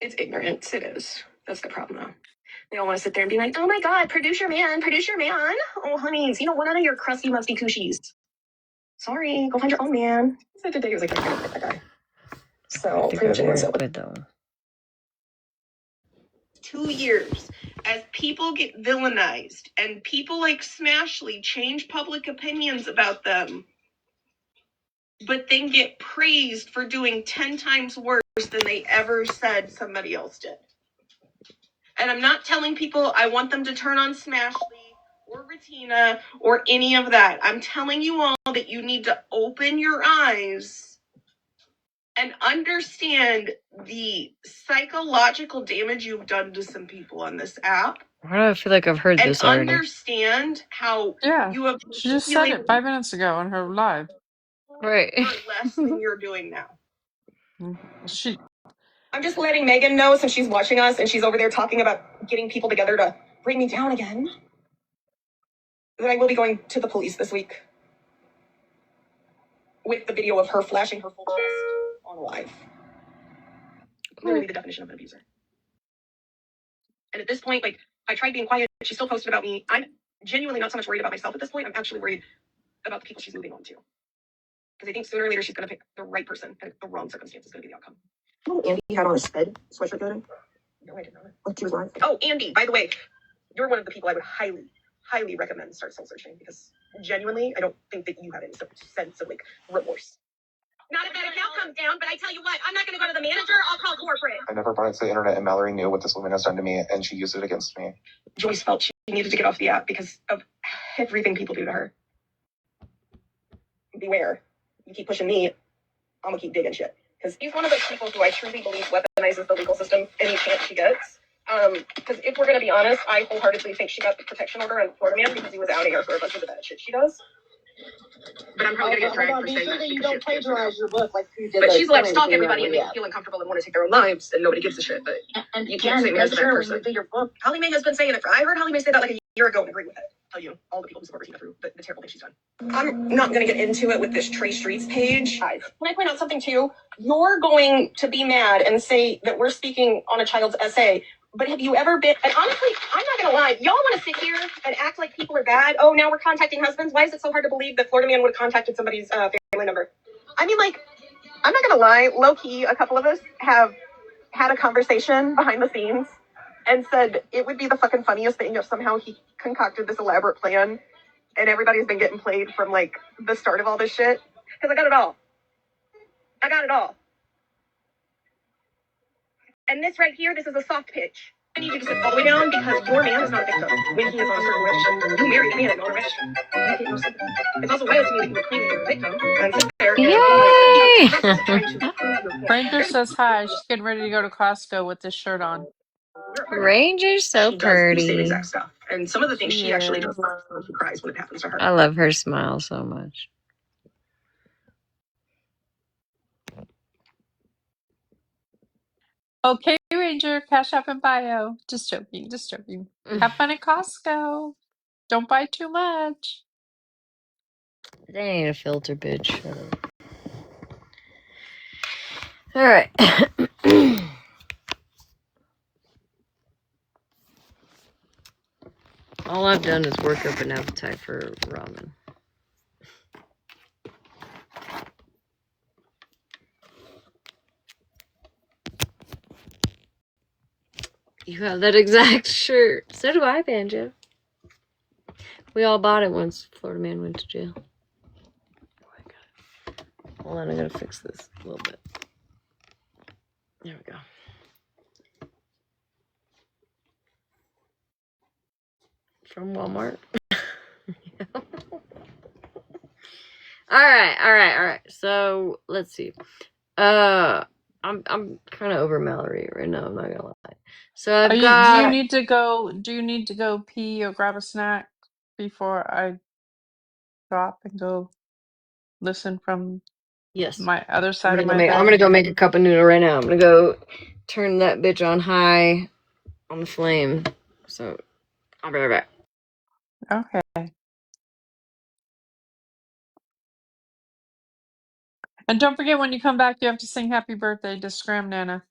It's ignorance. It is. That's the problem, though. They all want to sit there and be like, oh my God, produce your man. Oh, honeys, you don't want none of your crusty, musty coochies. Sorry, go find your own man. It's like the day he was like, I'm going to get that guy. So, pretty much anyone's Good though. 2 years as people get villainized and people like Smashley change public opinions about them, but then get praised for doing 10 times worse than they ever said somebody else did. And I'm not telling people I want them to turn on Smashley or Retina or any of that. I'm telling you all that you need to open your eyes and understand the psychological damage you've done to some people on this app. Why do I feel like I've heard And this already? understand how Yeah, you have she just said it 5 minutes ago on her live. Right. less than you're doing now. She I'm just letting Megan know, since she's watching us and she's over there talking about getting people together to bring me down again, that I will be going to the police this week with the video of her flashing her full chest on live. Literally the definition of an abuser. And at this point, like, I tried being quiet, but she still posted about me. I'm genuinely not so much worried about myself at this point. I'm actually worried about the people she's moving on to. Because I think sooner or later she's going to pick the right person, and the wrong circumstance is going to be the outcome. Andy had on a sped sweatshirt the other day? No, I did not. Like, she was live? Oh, Andy, by the way, you're one of the people I would highly, highly recommend start soul searching, because genuinely, I don't think that you have any sense of, like, remorse. Not if that account comes down, but I tell you what, I'm not going to go to the manager, I'll call corporate. I never brought it to the internet, and Mallory knew what this woman has done to me, and she used it against me. Joyce felt she needed to get off the app because of everything people do to her. Beware. You keep pushing me, I'm going to keep digging shit. Because he's one of those people who I truly believe weaponizes the legal system any chance she gets. Because if we're going to be honest, I wholeheartedly think she got the protection order on Florida Man because he was outing her for a bunch of the bad shit she does. But I'm probably going to get dragged for saying that. You don't plagiarize your book like you did. But she's like, stalk everybody and make them feel uncomfortable and want to take their own lives, and nobody gives a shit. But and you can't say me as a bad person. Your book. Holly Mae has been saying it. I heard Holly Mae say that like a year ago and agree with it. Tell you all the people who support Regina through the terrible things she's done. I'm not going to get into it with this Trey Streets page. Can I point out something too? You're going to be mad and say that we're speaking on a child's essay. But have you ever been, and honestly, I'm not going to lie, y'all want to sit here and act like people are bad? Oh, now we're contacting husbands? Why is it so hard to believe that Florida Man would have contacted somebody's family member? I mean, like, I'm not going to lie, low-key, a couple of us have had a conversation behind the scenes and said it would be the fucking funniest thing if somehow he concocted this elaborate plan and everybody's been getting played from, like, the start of all this shit. Because I got it all. I got it all. And this right here, this is a soft pitch. I need you to sit all the way down because your man is not a victim when he is on a certain relationship. You married a man and on a relationship. You can't go sit there. It's also wild to me that you would claim that you're a victim and sit there Yay! Ranger says hi. She's getting ready to go to Costco with this shirt on. Ranger's so she does the same pretty. exact stuff. And some of the things she actually does, she cries when it happens to her. I love her smile so much. Okay, Ranger, cash app and bio. Just joking, just joking. Have fun at Costco. Don't buy too much. They ain't a filter, bitch. Shut up. Alright. All I've done is work up an appetite for ramen. You have that exact shirt. So do I, Banjo. We all bought it once Florida Man went to jail. Oh my God. Hold on, I gotta fix this a little bit. There we go. From Walmart. All right. So let's see. I'm kind of over Mallory right now. I'm not gonna lie. So Are I've you? Do you got need to go? Do you need to go pee or grab a snack before I drop and go listen from yes. my other side of my I'm bed? gonna go make a cup of noodle right now. I'm gonna go turn that bitch on high on the flame. So I'll be right back. Okay. And don't forget when you come back, you have to sing happy birthday to Scram Nana.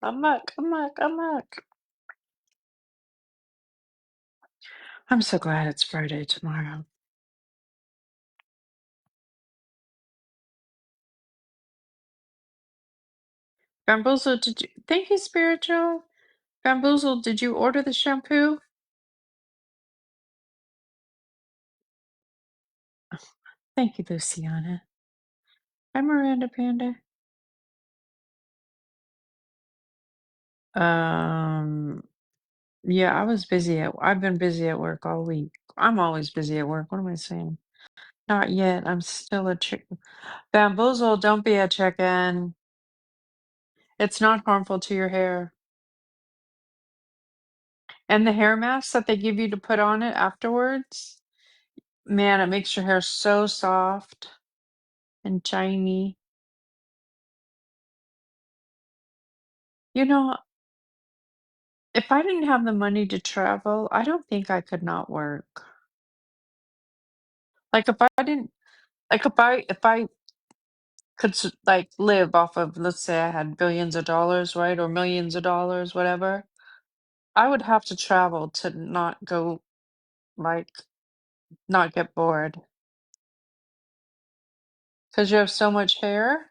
I'm back. I'm so glad it's Friday tomorrow. Bamboozle, did you? Thank you, Spiritual. Bamboozle, did you order the shampoo? Thank you, Luciana. Hi, Miranda Panda. Yeah, I've been busy at work all week. I'm always busy at work. What am I saying? Not yet. I'm still a chick. Bamboozle, don't be a chicken. It's not harmful to your hair. And the hair mask that they give you to put on it afterwards, man, it makes your hair so soft and shiny. You know, if I didn't have the money to travel, I don't think I could not work. Like if I didn't, like if I could like live off of, let's say I had billions of dollars, right, or millions of dollars, whatever, I would have to travel to not go, like, not get bored. Because you have so much hair.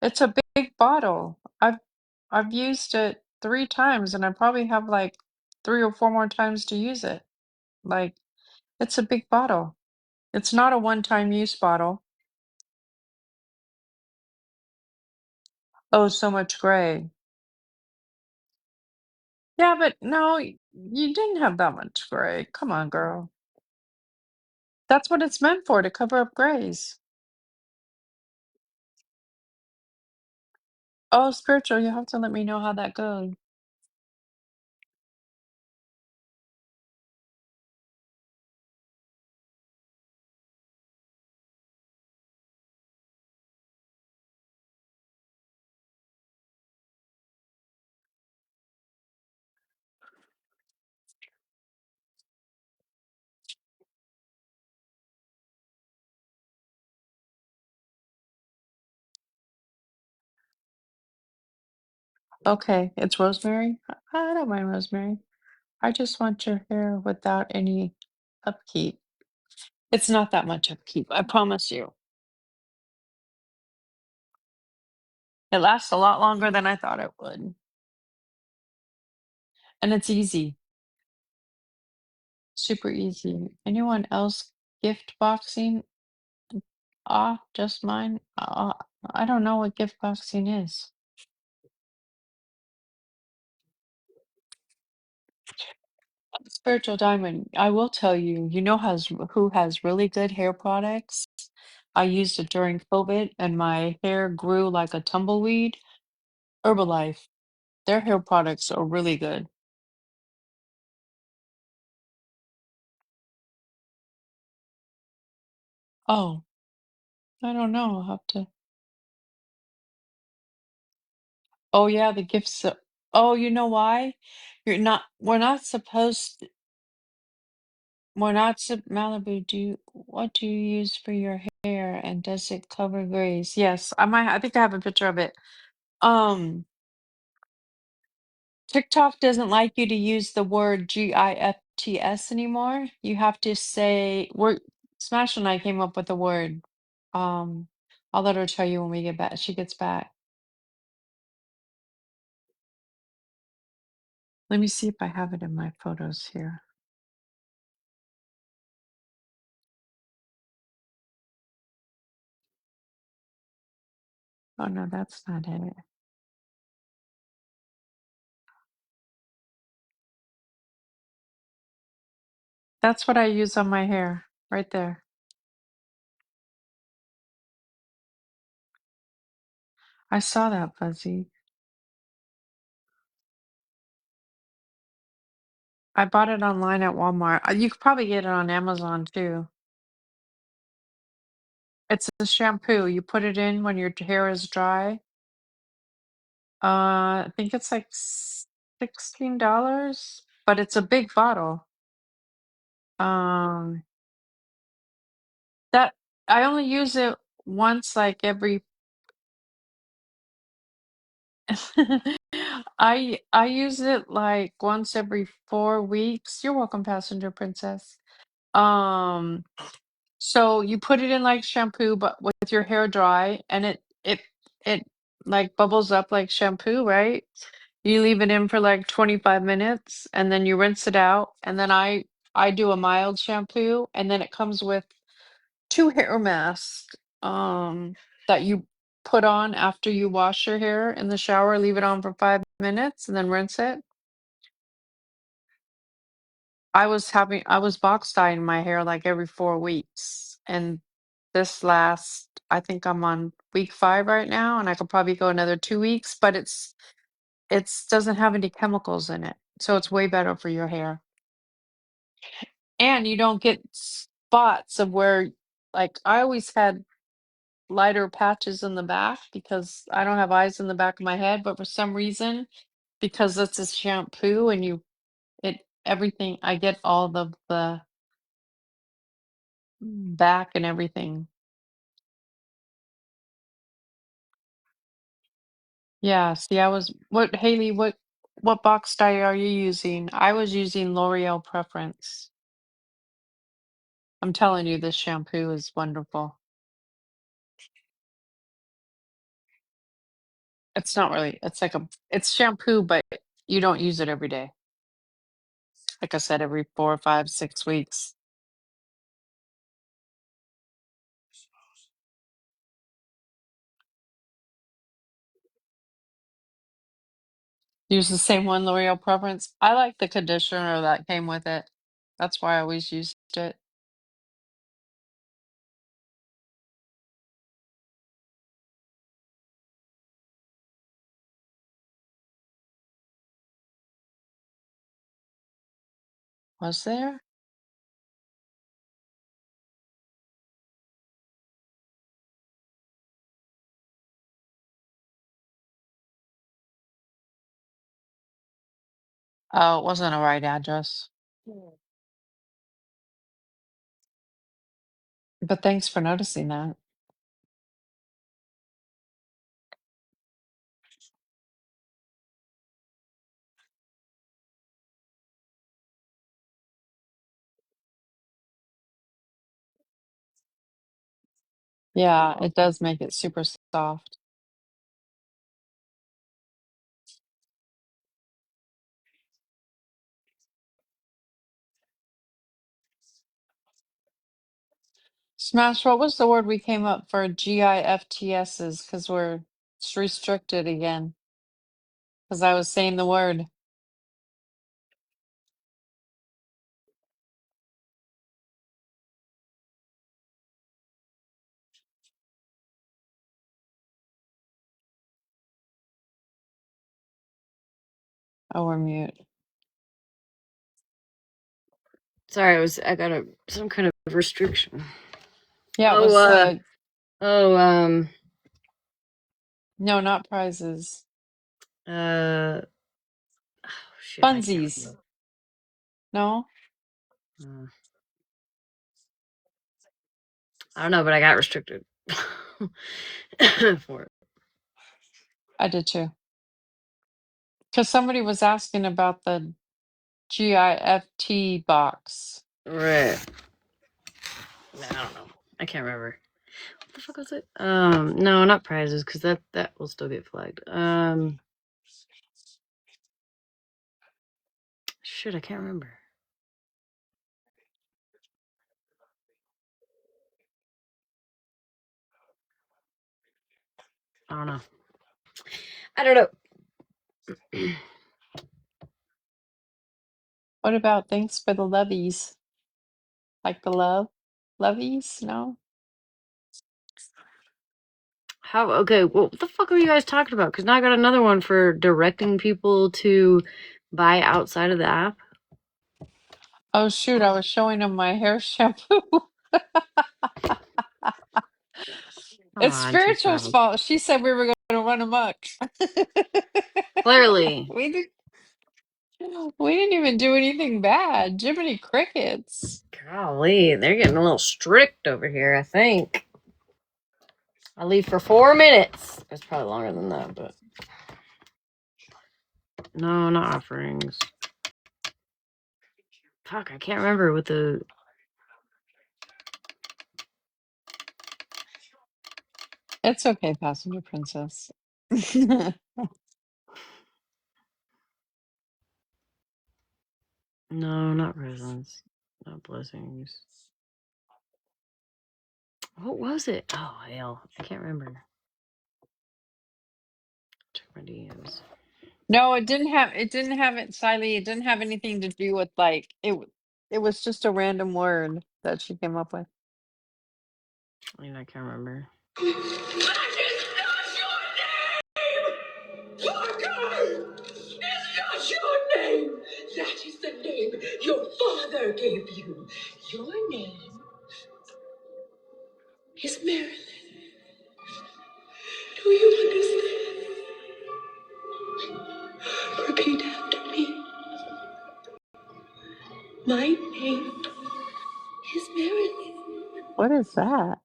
It's a big bottle. I've used it 3 times, and I probably have like 3 or 4 more times to use it. Like, it's a big bottle. It's not a one-time use bottle. Oh, so much gray. Yeah, but no, you didn't have that much gray. Come on, girl. That's what it's meant for, to cover up grays. Oh, spiritual, you have to let me know how that goes. Okay, it's rosemary. I don't mind rosemary. I just want your hair without any upkeep. It's not that much upkeep, I promise you. It lasts a lot longer than I thought it would. And it's easy. Super easy. Anyone else gift boxing? Ah, just mine? I don't know what gift boxing is. Spiritual Diamond, I will tell you, who has really good hair products? I used it during COVID and my hair grew like a tumbleweed. Herbalife, their hair products are really good. Oh, I don't know. I'll have to. Oh yeah, the gifts. Oh, you know why? We're not supposed. Malibu, what do you use for your hair and does it cover grays? Yes, I think I have a picture of it. Um, TikTok doesn't like you to use the word GIFTS anymore. You have to say Smash and I came up with the word. Um, I'll let her tell you when we get back. She gets back. Let me see if I have it in my photos here. Oh no, that's not it. That's what I use on my hair, right there. I saw that, Fuzzy. I bought it online at Walmart. You could probably get it on Amazon too. It's a shampoo. You put it in when your hair is dry. I think it's like $16, but it's a big bottle. Um, that I only use it once, like every. I use it like once every 4 weeks. You're welcome, passenger princess. Um, so you put it in like shampoo, but with your hair dry, and it like bubbles up like shampoo, right? You leave it in for like 25 minutes, and then you rinse it out, and then I do a mild shampoo, and then it comes with 2 hair masks that you put on after you wash your hair in the shower, leave it on for 5 minutes, and then rinse it. I was box dyeing my hair like every 4 weeks, and this last, I think I'm on week 5 right now, and I could probably go another 2 weeks, but it's doesn't have any chemicals in it, so it's way better for your hair. And you don't get spots of where, like, I always had lighter patches in the back because I don't have eyes in the back of my head, but for some reason, because it's a shampoo and it everything, I get all the back and everything. Yeah, see, Haley, what box dye are you using? I was using L'Oreal Preference. I'm telling you, this shampoo is wonderful. It's not really, it's shampoo, but you don't use it every day. Like I said, every 4, 5, 6 weeks. Use the same one, L'Oreal Preference. I like the conditioner that came with it. That's why I always used it. Was there? Oh, it wasn't a right address. But thanks for noticing that. Yeah, it does make it super soft. Smash, what was the word we came up for GIFTSs? Because it's restricted again. Because I was saying the word. Oh, we're mute. Sorry, I got some kind of restriction. Yeah, it Oh, was no, not prizes. oh shit, I can't Funsies. remember. No? I don't know, but I got restricted for it. I did too. Because somebody was asking about the GIFT box. Right. I don't know. I can't remember. What the fuck was it? No, not prizes, because that will still get flagged. Shit, I can't remember. I don't know. I don't know. What about thanks for the lovies? Like the love? Lovies? No? How? Okay, well, what the fuck are you guys talking about? Because now I got another one for directing people to buy outside of the app. Oh shoot, I was showing him my hair shampoo. Come It's on, Spiritual's TikTok. fault. She said we were going to run amok. Clearly. we did, we didn't even do anything bad. Jiminy crickets. Golly, they're getting a little strict over here, I think. I leave for 4 minutes. It's probably longer than that, but no, not offerings. Fuck, I can't remember what the. It's okay, passenger princess. No, not presents. Not blessings. What was it? Oh, hell. I can't remember. Check my DMs. No, it didn't have it, Siley. It didn't have anything to do with like it was just a random word that she came up with. I mean, I can't remember. That is not your name! Parker! It's not your name! That is the name your father gave you. Your name is Marilyn. Do you understand? Repeat after me. My name is Marilyn. What is that?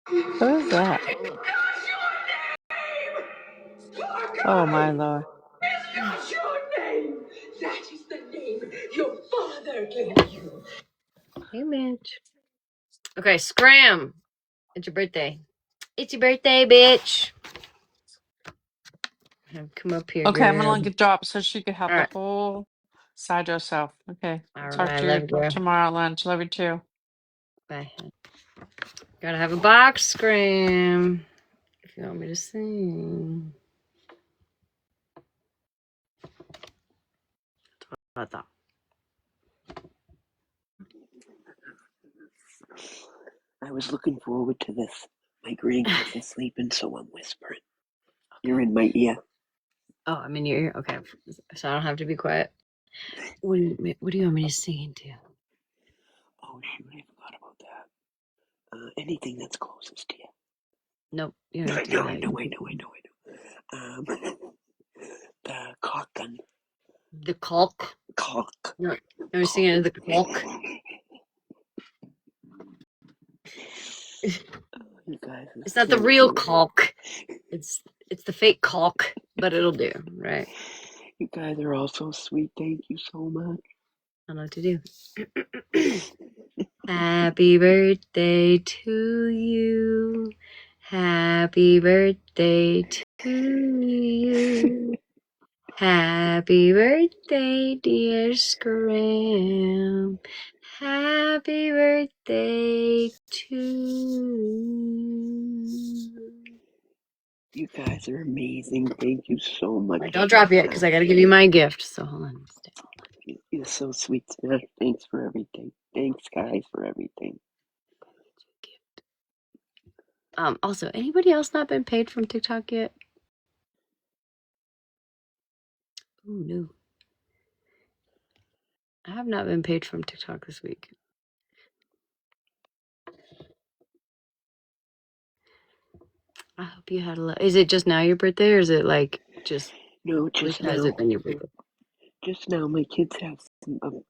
Who is that? Oh my lord. It's not your name. That is the name your father gave you. Hey, Mitch. Okay, Scram. It's your birthday. It's your birthday, bitch. Come up here, Okay, I'm gonna girl. link a drop so she could have All the right. whole side herself. Okay. All Talk right. to Love you you, girl. tomorrow at lunch. Love you too. Bye. Gotta have a box scream if you want me to sing. I thought. I was looking forward to this. My grandkids are sleeping, so I'm whispering. You're in my ear. Oh, I'm in your ear. Okay, so I don't have to be quiet. What do you want me to sing into? Oh shoot, I forgot about that. Anything that's closest to you. Nope, you don't I have to do know, I that. know. The cock gun. The caulk. Cock. You're singing into the caulk. You guys are It's not the so real cute. caulk. It's the fake caulk, but it'll do, right? You guys are all so sweet. Thank you so much. I don't know what to do. Happy birthday to you. Happy birthday to you. Happy birthday, dear Scram. Happy birthday to you. You guys are amazing. Thank you so much. Right, don't drop yet, because I got to give you my gift. So hold on. You're so sweet, Smash. Thanks for everything. Thanks, guys, for everything. Also, anybody else not been paid from TikTok yet? Oh no. I have not been paid from TikTok this week. I hope you had is it just now your birthday, or is it like just No, just has now. it been your birthday? Just now, my kids have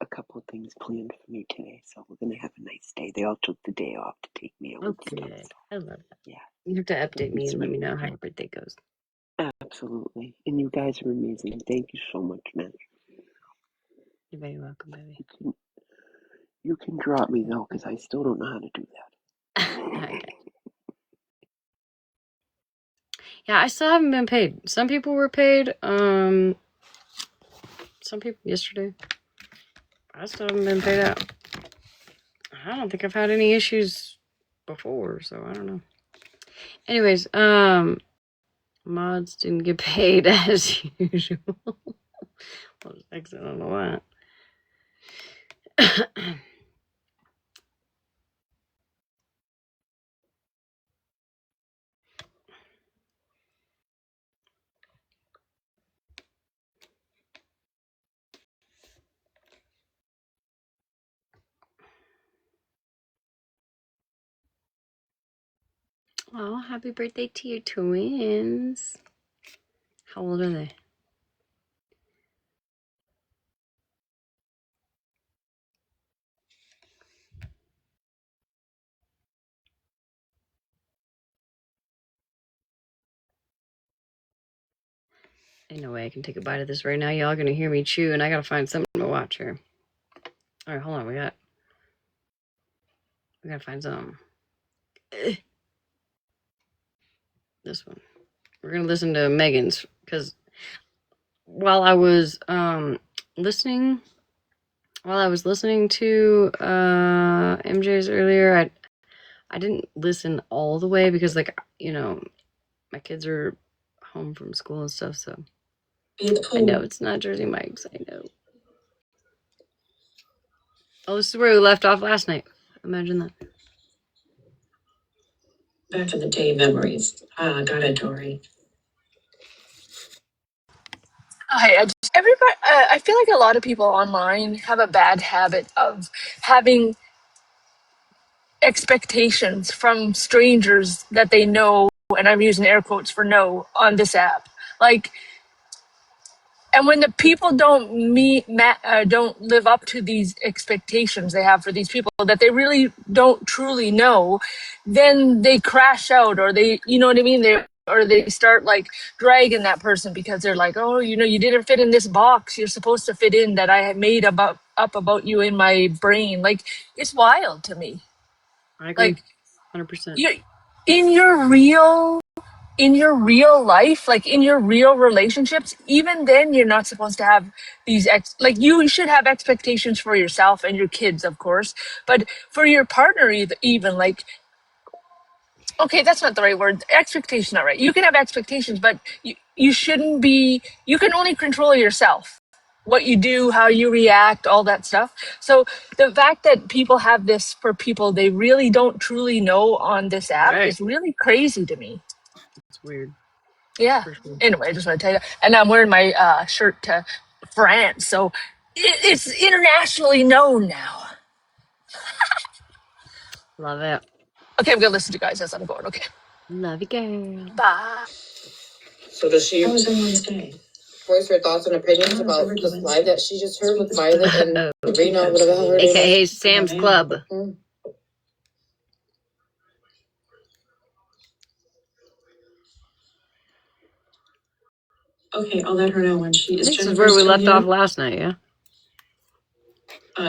a couple of things planned for me today, so we're gonna have a nice day. They all took the day off to take me out and stuff. Okay, So, I love that. yeah, You have to update me and let me sweet. know how your birthday goes. Absolutely. And you guys are amazing. Thank you so much, man. You're very welcome, baby. You can drop me though, because I still don't know how to do that. Okay. Yeah, I still haven't been paid. Some people were paid. some people yesterday. I still haven't been paid out. I don't think I've had any issues before, so I don't know. Anyways, mods didn't get paid as usual. I'll just exit on the that. Oh, happy birthday to your twins. How old are they? Ain't no way I can take a bite of this right now. Y'all gonna hear me chew, and I gotta find something to watch here. All right, hold on. We gotta find something. This one. We're gonna listen to Megan's because while I was listening to MJ's earlier, I didn't listen all the way because, like, you know, my kids are home from school and stuff, so I know it's not Jersey Mike's. I know. Oh, this is where we left off last night. Imagine that. Back in the day memories. Got it, Dory. Everybody, I feel like a lot of people online have a bad habit of having expectations from strangers that they know, and I'm using air quotes for know, on this app. Like, and when the people don't live up to these expectations they have for these people that they really don't truly know, then they crash out, or they, you know what I mean? They start like dragging that person because they're like, oh, you know, you didn't fit in this box you're supposed to fit in that I had made up about you in my brain. Like, it's wild to me. I agree. Like, 100%. you in your real life, like in your real relationships, even then you're not supposed to have these like, you should have expectations for yourself and your kids, of course, but for your partner, even like, okay, that's not the right word. Expectation, not right. You can have expectations, but you shouldn't be. You can only control yourself, what you do, how you react, all that stuff. So the fact that people have this for people they really don't truly know on this app is really crazy to me. It's weird. Yeah. Sure. Anyway, I just want to tell you that. And I'm wearing my shirt to France, so it's internationally known now. Love it. Okay, I'm gonna listen to you guys as I'm going. Okay. Love you, girl. Bye. So does she voice her thoughts and opinions about the live that she just heard with Violet and Rena, whatever the hell her name is? AKA Sam's Club. Okay, I'll let her know when she is. This is where we left off last night, yeah?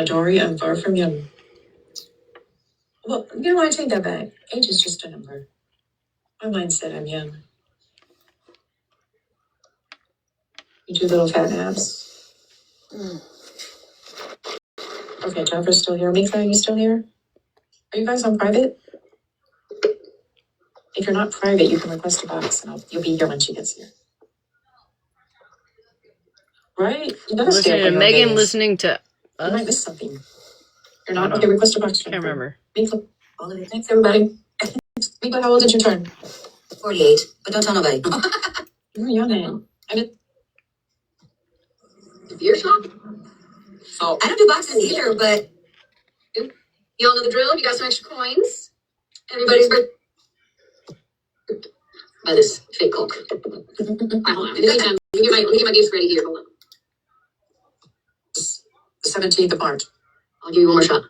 Dory, I'm far from young. Well, you know, I take that back. Age is just a number. My mind said I'm young. You two little fat abs. Okay, Jennifer's still here. Mika, are you still here? Are you guys on private? If you're not private, you can request a box and you'll be here when she gets here. Right? You gotta stay up on your Megan games. listening to us. You might miss something. You're not? Okay, request a box. Can't remember. Mika, all of it. Thanks, everybody. Mika, how old did you turn? 48, but don't tell nobody. You're young, man. Beer shop? So, I don't do boxes either, but you all know the drill. You got some extra coins. Everybody's birth. By this fake Coke. All right, hold on. In the meantime, let me get my gifts ready here. Hold on. the 17th of March. I'll give you one more shot.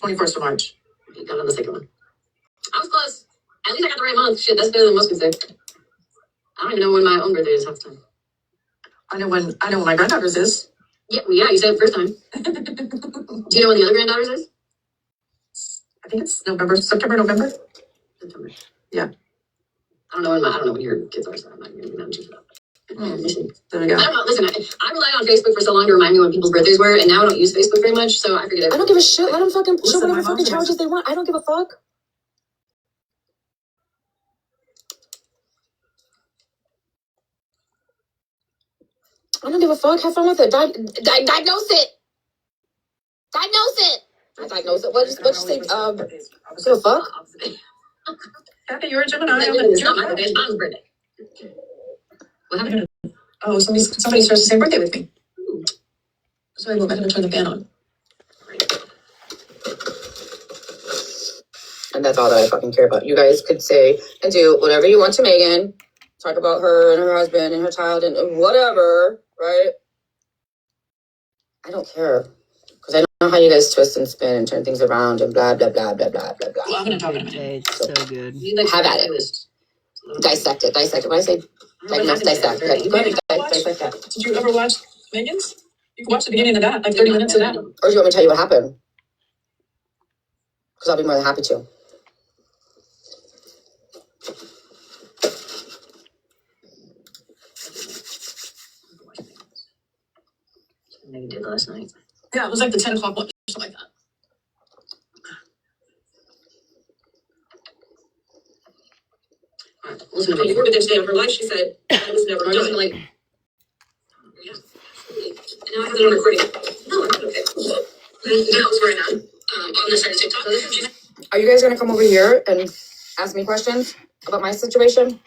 21st of March. Okay, got it on the second one. I was close. At least I got the right month. Shit, that's better than most can say. I don't even know when my own birthday is half the time. I know when my granddaughter's is. Yeah, well, yeah, you said it the first time. Do you know when the other granddaughter's is? I think it's September, November. September. Yeah. I don't know when your kids are, so I'm not gonna give them for that. There we go. I don't know. Listen, I relied on Facebook for so long to remind me when people's birthdays were, and now I don't use Facebook very much, so I forget it. I don't give a shit. Let them fucking show whatever fucking charges they want. I don't give a fuck. I don't give a fuck. Have fun with it. Diagnose it. Diagnose it. Not diagnose it. What you say? Give a fuck. Happy, you're a Gemini. It's not my birthday. It's Mom's birthday. What happened? Oh, somebody shares the same birthday with me. So I went back and turned the fan on. And that's all that I fucking care about. You guys could say and do whatever you want to Megan. Talk about her and her husband and her child and whatever, right? I don't care. Because I know how you guys twist and spin and turn things around and blah, blah, blah, blah, blah, blah, blah. Well, I'm going to talk in a minute. It's so good. Have at it. Dissect it. Dissect it. What I say? Diagnose, dissect. Go ahead and dissect that. Did you ever watch Megan's? You can watch the beginning of that, like 30 minutes of that. Or do you want me to tell you what happened? Because I'll be more than happy to. Megan did last night. Yeah, it was like the 10 o'clock one, or something like that. Listen, before the day of her life, she said it was never done. Like, yeah, and now I have it on recording. No, I'm okay. Now it's right on. On the side of TikTok. Are you guys gonna come over here and ask me questions about my situation?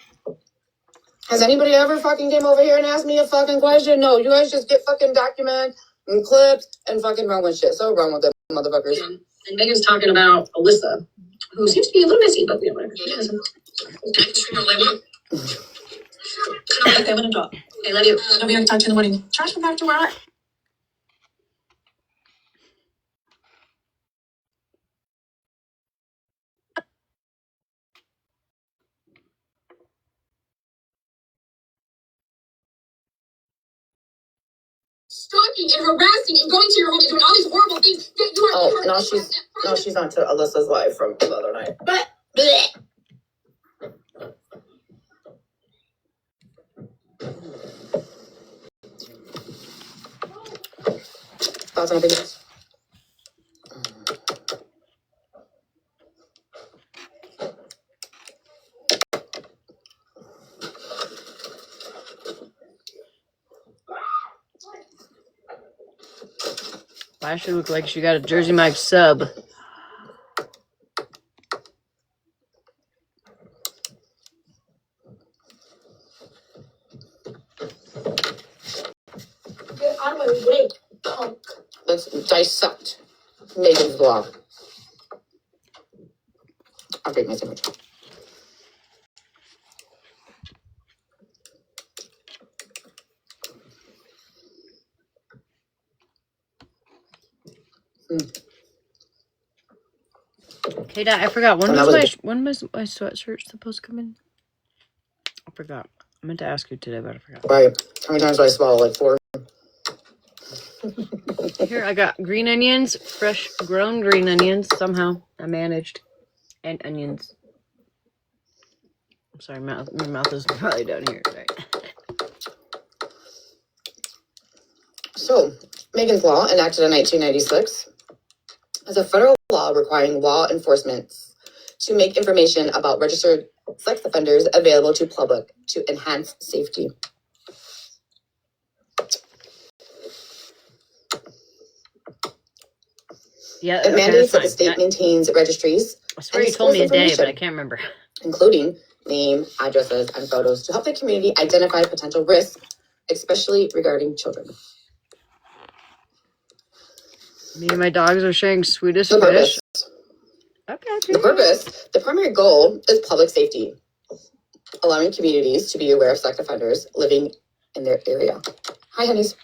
Has anybody ever fucking came over here and asked me a fucking question? No, you guys just get fucking document and clips and fucking run with shit. So run with them, motherfuckers. Yeah. And Megan's talking about Alyssa, who seems to be a little messy, but whatever. Okay, I'm gonna drop. Okay, love you. I'll be able to talk to you in the morning. Trash come back to work. Stalking and harassing and going to your home and doing all these horrible things. She's on to Alyssa's live from the other night. But thoughts on opinions? Why should look like she got a Jersey Mike sub? Get out of my way, punk. Let's dissect Megan's vlog. I'll take my sandwich. Okay, Dad, I forgot. When was my sweatshirt supposed to come in? I forgot. I meant to ask you today, but I forgot. Right. How many times do I swallow? Like 4? Here, I got green onions, fresh grown green onions. Somehow I managed. And onions. I'm sorry, my mouth is probably down here. Right. So, Megan's Law, enacted in 1996, is a federal law requiring law enforcement to make information about registered sex offenders available to public to enhance safety. Yeah, it mandates that the state maintains registries. I swear you told me a day, but I can't remember. Including name, addresses, and photos to help the community identify potential risks, especially regarding children. Me and my dogs are sharing Swedish The fish. purpose. Okay. The primary goal is public safety, allowing communities to be aware of sex offenders living in their area. Hi, honeys.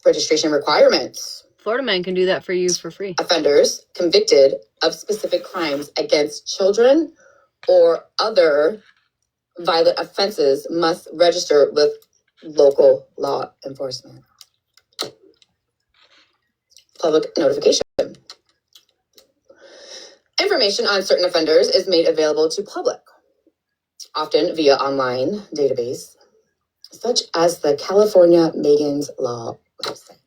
Registration requirements. Florida Man can do that for you for free. Offenders convicted of specific crimes against children or other violent offenses must register with local law enforcement. Public notification. Information on certain offenders is made available to public. often via online database, such as the California Megan's Law website.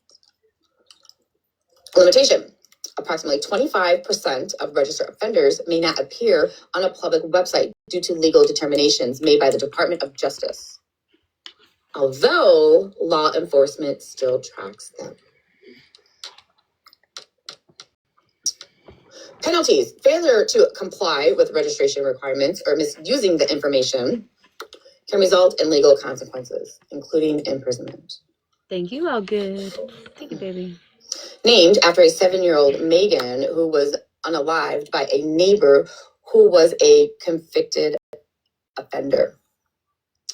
Limitation. Approximately 25% of registered offenders may not appear on a public website due to legal determinations made by the Department of Justice, although law enforcement still tracks them. Penalties. Failure to comply with registration requirements or misusing the information can result in legal consequences, including imprisonment. Thank you, all good. Thank you, baby. Named after a 7-year-old Megan who was unalived by a neighbor who was a convicted offender.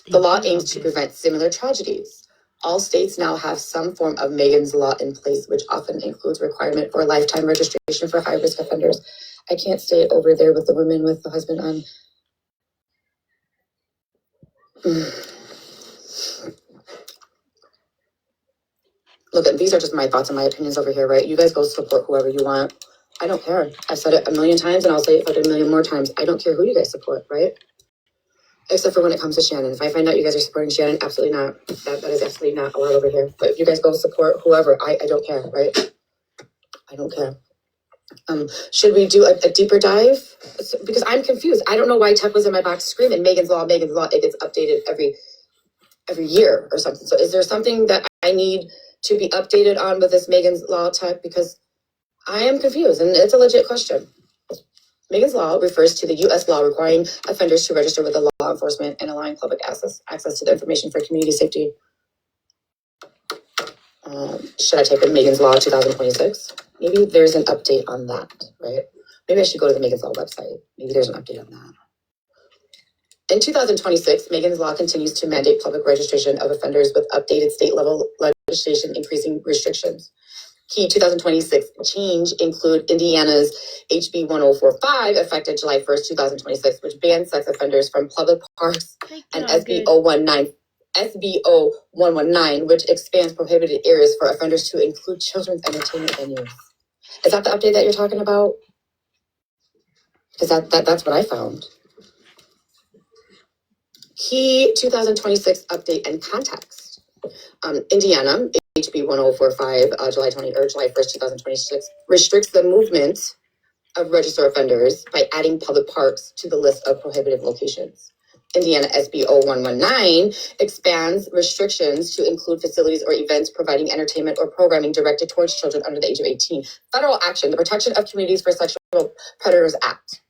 The law aims to prevent similar tragedies. All states now have some form of Megan's Law in place, which often includes requirement for lifetime registration for high-risk offenders. I can't stay over there with the woman with the husband on. Look, these are just my thoughts and my opinions over here, right? You guys go support whoever you want. I don't care. I've said it a million times and I'll say it fucking a million more times. I don't care who you guys support, right? Except for when it comes to Shannon. If I find out you guys are supporting Shannon, absolutely not. That is absolutely not allowed over here. But if you guys go support whoever, I don't care, right? I don't care. Should we do a deeper dive? Because I'm confused. I don't know why Tech was in my box screaming Megan's Law, Megan's Law. It gets updated every year or something. So is there something that I need to be updated on with this Megan's Law Tech? Because I am confused and it's a legit question. Megan's Law refers to the U.S. law requiring offenders to register with the law enforcement and allowing public access to the information for community safety. Should I type in Megan's Law 2026? Maybe there's an update on that, right? Maybe I should go to the Megan's Law website. Maybe there's an update on that. In 2026, Megan's Law continues to mandate public registration of offenders with updated state level legislation increasing restrictions. Key 2026 change include Indiana's HB 1045, effective July 1st, 2026, which bans sex offenders from public parks, and SB 119, which expands prohibited areas for offenders to include children's entertainment venues. Is that the update that you're talking about? Because that's what I found. Key 2026 update and context. Indiana, HB 1045, July 1st, 2026, restricts the movement of registered offenders by adding public parks to the list of prohibited locations. Indiana SB 0119 expands restrictions to include facilities or events providing entertainment or programming directed towards children under the age of 18. Federal action, the Protection of Communities for Sexual Predators Act,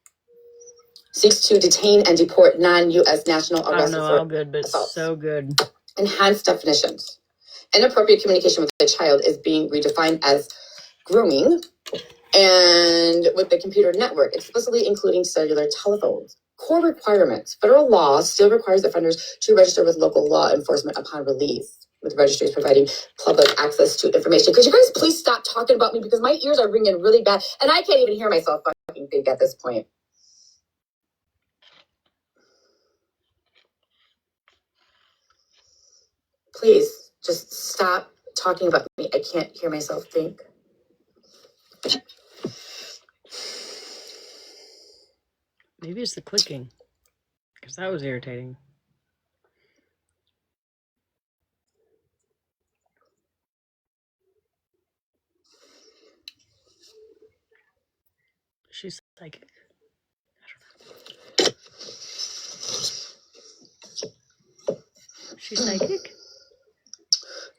seeks to detain and deport non-U.S. national arrests for assaults. So good. Enhanced definitions. Inappropriate communication with a child is being redefined as grooming, and with the computer network, explicitly including cellular telephones. Core requirements. Federal law still requires offenders to register with local law enforcement upon release, with registries providing public access to information. Could you guys please stop talking about me, because my ears are ringing really bad, and I can't even hear myself fucking think at this point. Please, just stop talking about me. I can't hear myself think. Maybe it's the clicking, because that was irritating. She's psychic. I don't know. She's psychic?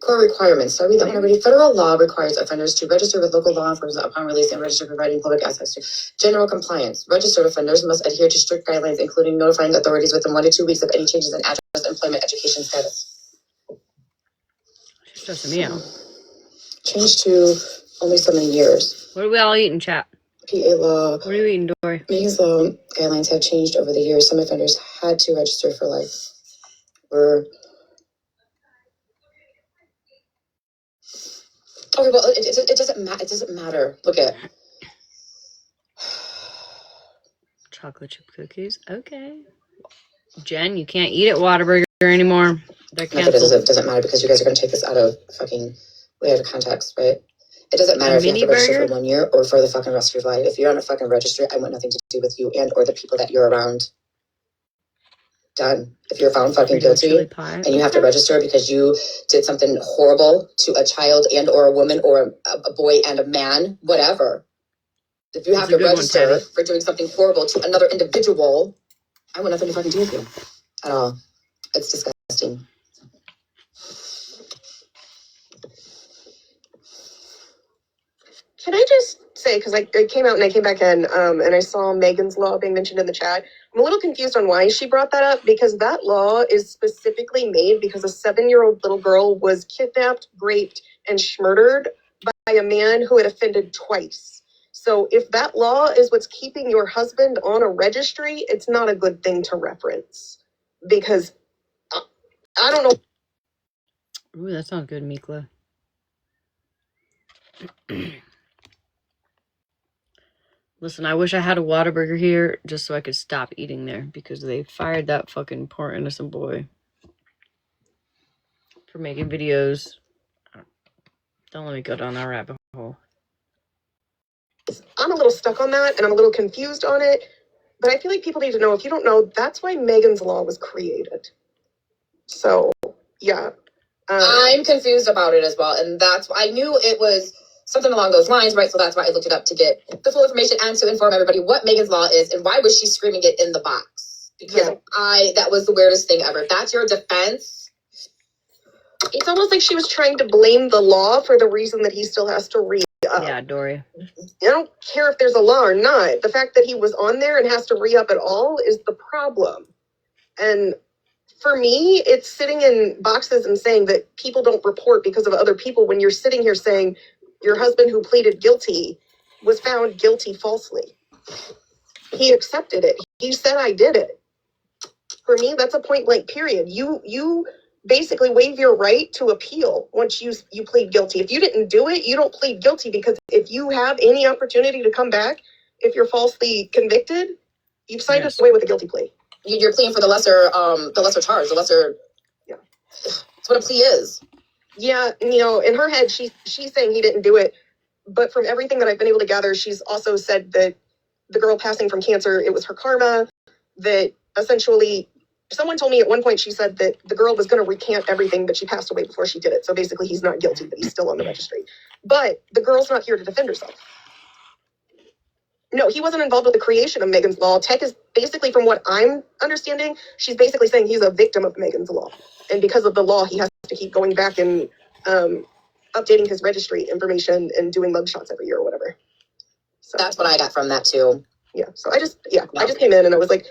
Core requirements. Did I read that one already? Federal law requires offenders to register with local law enforcement upon release and register providing public access to general compliance. Registered offenders must adhere to strict guidelines, including notifying authorities within 1 to 2 weeks of any changes in address, employment, education status. She's stressing me out. Changed to only so many years. What are we all eating, chat? PA law. What are you eating, Dory? Megan's Law guidelines have changed over the years. Some offenders had to register for life. Okay, well, it doesn't matter. It doesn't matter. Look at Chocolate chip cookies. Okay. Jen, you can't eat at Whataburger anymore. They're canceled. It doesn't matter, because you guys are going to take this out of fucking way out of context, right? It doesn't matter if you have to register for 1 year or for the fucking rest of your life. If you're on a fucking registry, I want nothing to do with you and or the people that you're around. done. If you're found fucking Freedom guilty chili pie. and you have to register because you did something horrible to a child and or a woman or a boy and a man, whatever. If you have That's a to good one, register Patty. for doing something horrible to another individual, I want nothing to fucking do with you at all. It's disgusting. Can I just say, because I came out and I came back in, and I saw Megan's Law being mentioned in the chat. I'm a little confused on why she brought that up, because that law is specifically made because a 7-year-old little girl was kidnapped, raped, and murdered by a man who had offended twice. So if that law is what's keeping your husband on a registry, it's not a good thing to reference. Because I don't know. Ooh, that sounds good, Mikla. Listen, I wish I had a Whataburger here just so I could stop eating there because they fired that fucking poor innocent boy for making videos. Don't let me go down that rabbit hole. I'm a little stuck on that and I'm a little confused on it. But I feel like people need to know, if you don't know, that's why Megan's Law was created. So, yeah. I'm confused about it as well. And that's why I knew it was something along those lines, right? So that's why I looked it up to get the full information and to inform everybody what Megan's Law is and why was she screaming it in the box? Because that was the weirdest thing ever. If that's your defense. It's almost like she was trying to blame the law for the reason that he still has to re-up. Yeah, Dory. I don't care if there's a law or not. The fact that he was on there and has to re-up at all is the problem. And for me, it's sitting in boxes and saying that people don't report because of other people when you're sitting here saying your husband who pleaded guilty was found guilty falsely. He accepted it. He said, I did it. For me, that's a point blank period. You basically waive your right to appeal once you plead guilty. If you didn't do it, you don't plead guilty, because if you have any opportunity to come back, if you're falsely convicted, you've signed away with a guilty plea. You're pleading for the lesser charge, the lesser. Yeah. That's what a plea is. Yeah, in her head, she's saying he didn't do it. But from everything that I've been able to gather, she's also said that the girl passing from cancer, it was her karma, that essentially, someone told me at one point, she said that the girl was going to recant everything, but she passed away before she did it. So basically, he's not guilty, but he's still on the registry. But the girl's not here to defend herself. No, he wasn't involved with the creation of Megan's Law. Tech is basically, from what I'm understanding, she's basically saying he's a victim of Megan's Law. And because of the law, he has to keep going back and updating his registry information and doing mugshots every year or whatever. So that's what I got from that too. Yeah. So I just came in and I was like,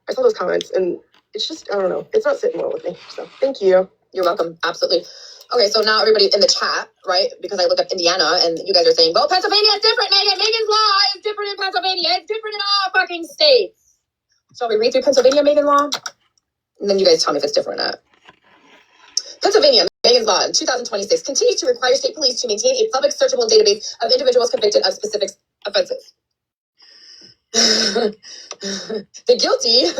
I saw those comments and it's just, I don't know. It's not sitting well with me. So thank you. You're welcome. Absolutely. Okay, so now everybody in the chat, right? Because I looked up Indiana and you guys are saying, well, Pennsylvania is different, Megan. Megan's Law is different in Pennsylvania. It's different in all fucking states. Shall we read through Pennsylvania Megan Law? And then you guys tell me if it's different or not. Pennsylvania Megan's Law in 2026 continues to require state police to maintain a public searchable database of individuals convicted of specific offenses. The guilty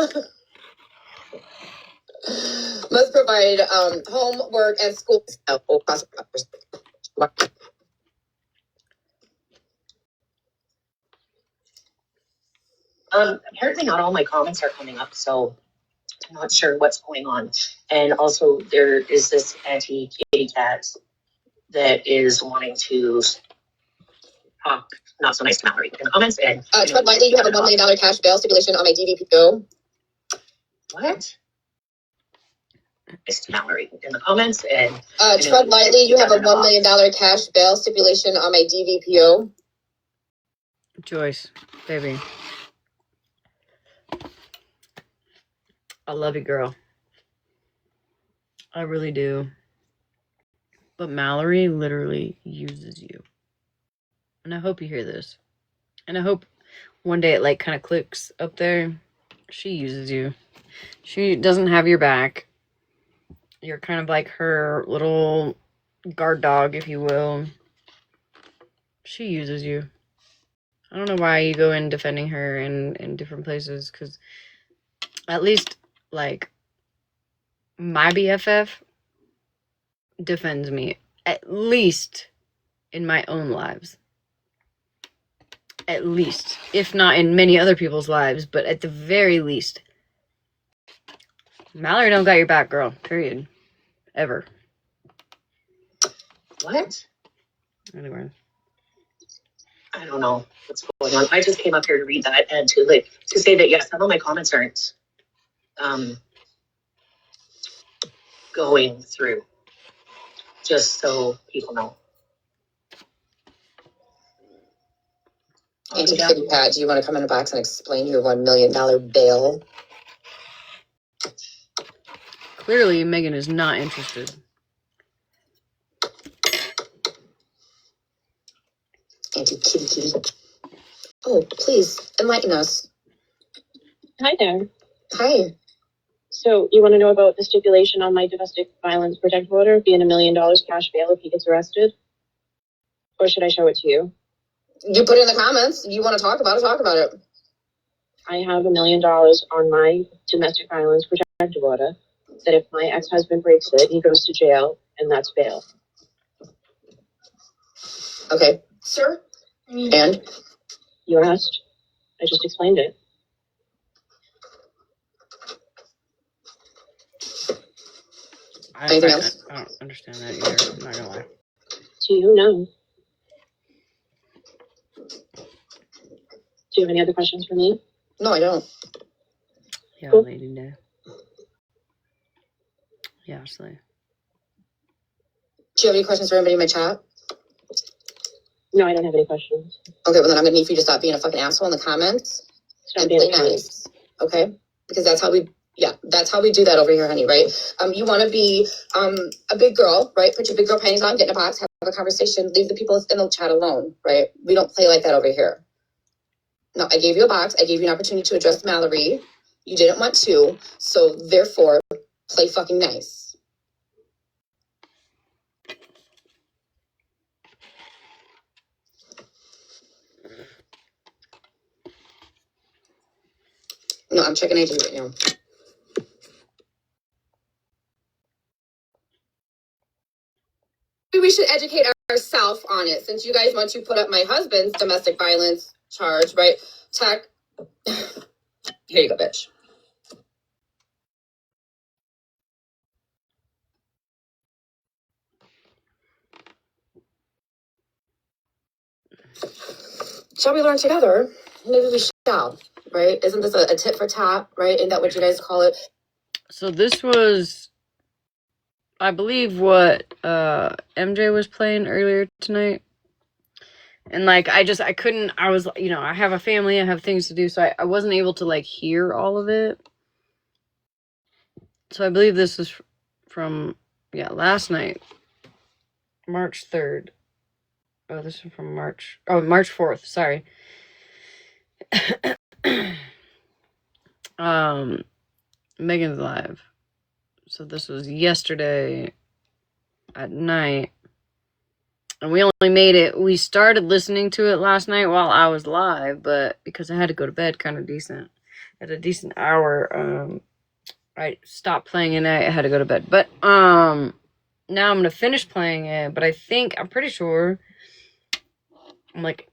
must provide home, work, and school. Apparently not all my comments are coming up, so I'm not sure what's going on. And also there is this anti-kitty cat that is wanting to talk not so nice to Mallory in the comments. And Tread lightly, you have a $1 million cash bail stipulation on my DVPO. What? Nice to Mallory in the comments. And tread lightly, you have a $1 million cash bail stipulation on my DVPO. Joyce, baby. I love you, girl. I really do. But Mallory literally uses you. And I hope you hear this. And I hope one day it like kind of clicks up there. She uses you. She doesn't have your back. You're kind of like her little guard dog, if you will. She uses you. I don't know why you go in defending her in different places, because at least, like, my BFF defends me, at least in my own lives. At least. If not in many other people's lives, but at the very least. Mallory don't got your back, girl. Period. Ever. What? Anyway. I don't know what's going on. I just came up here to read that and to say that yes, some of my comments aren't going through. Just so people know. Auntie Kitty Pat, do you want to come in the box and explain your $1 million bail? Clearly, Megan is not interested. Auntie Kitty. Oh, please, enlighten us. Hi there. Hi. So you want to know about the stipulation on my domestic violence protective order being $1 million cash bail if he gets arrested? Or should I show it to you? You put it in the comments. You want to talk about it, talk about it. I have $1 million on my domestic violence protective order that if my ex-husband breaks it, he goes to jail, and that's bail. Okay. Sir? And? You asked. I just explained it. Anything else? I don't understand that either. I'm not gonna lie. Do you know? Do you have any other questions for me? No, I don't. Yeah, Cool. lady, no. Yeah, Slay. Do you have any questions for anybody in my chat? No, I don't have any questions. Okay, well then I'm gonna need for you to stop being a fucking asshole in the comments. Stop And being play a nice. Okay? Because that's how we do that over here, honey, right? You wanna be a big girl, right? Put your big girl panties on, get in a box, have a conversation, leave the people in the chat alone, right? We don't play like that over here. No, I gave you a box, I gave you an opportunity to address Mallory. You didn't want to, so therefore, play fucking nice. No, I'm checking IG right now. Maybe we should educate ourselves on it, since you guys want to put up my husband's domestic violence charge, right? Tech. Here you go, bitch. Shall we learn together? Maybe we shall, right? Isn't this a tit for tat, right? Isn't that what you guys call it? So this was, I believe, what MJ was playing earlier tonight. And like, I couldn't, I was, I have a family, I have things to do, so I wasn't able to like hear all of it. So I believe this is from, last night, March 3rd. Oh, this is from March 4th, sorry. Megan's live. So this was yesterday at night. And we started listening to it last night while I was live, but because I had to go to bed kind of decent, at a decent hour, I stopped playing and I had to go to bed. But now I'm gonna finish playing it, but I'm pretty sure, I'm like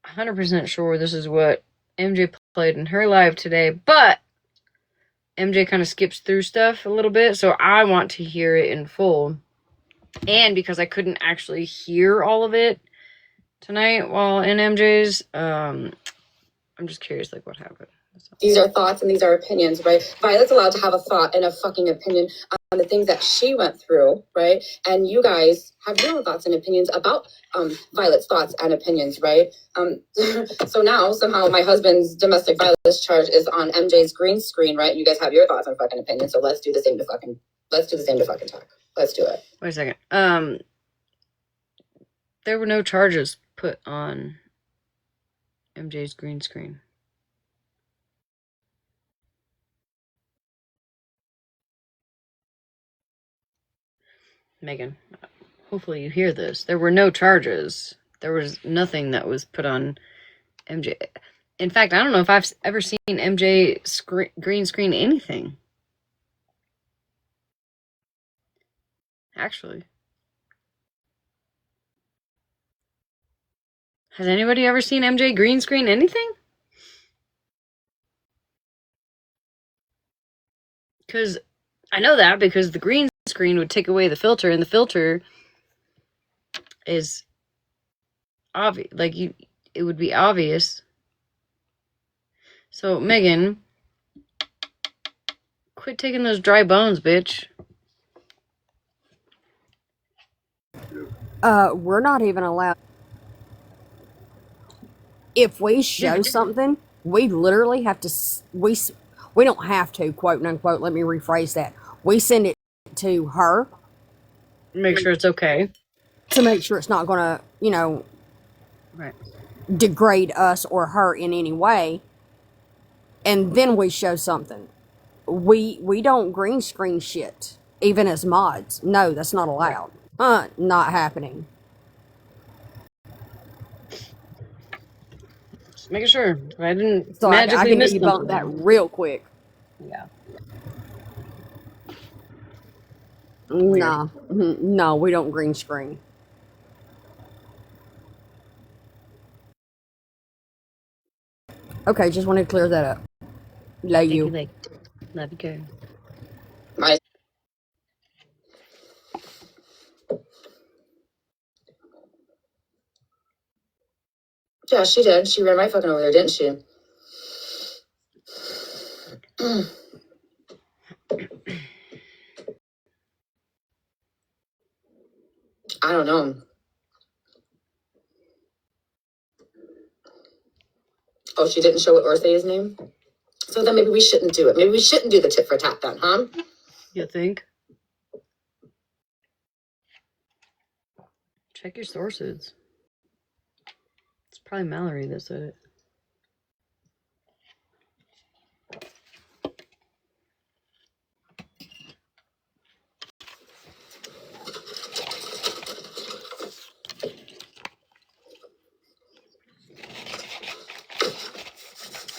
100% sure this is what MJ played in her live today, but MJ kind of skips through stuff a little bit, so I want to hear it in full. And because I couldn't actually hear all of it tonight while in MJ's, I'm just curious, like, what happened. These are thoughts and these are opinions, right? Violet's allowed to have a thought and a fucking opinion on the things that she went through, right? And you guys have your own thoughts and opinions about Violet's thoughts and opinions, right? So now somehow my husband's domestic violence charge is on MJ's green screen, right? You guys have your thoughts and fucking opinions, so let's do the same to fucking talk. Let's do it. Wait a second. There were no charges put on MJ's green screen. Megan, hopefully you hear this. There were no charges. There was nothing that was put on MJ. In fact, I don't know if I've ever seen MJ green screen anything. Actually. Has anybody ever seen MJ green screen anything? Because I know that because the green screen would take away the filter, and the filter is obvious. Like it would be obvious. So Megan, quit taking those dry bones, bitch. We're not even allowed. If we show something, we literally have to. We don't have to, quote unquote. Let me rephrase that. We send it to her. Make sure it's okay. To make sure it's not going to, right, degrade us or her in any way. And then we show something. We don't green screen shit, even as mods. No, that's not allowed. Not happening. Just making sure. I didn't So magically I can miss debunk that real quick. Yeah. Nah. No, we don't green screen. Okay, just wanted to clear that up. Love you. Love you, girl. Yeah, she did. She ran right fucking over there, didn't she? I don't know. Oh, she didn't show Orthea's name? So then maybe we shouldn't do it. Maybe we shouldn't do the tit for tat then, huh? You think? Check your sources. It's probably Mallory that said it.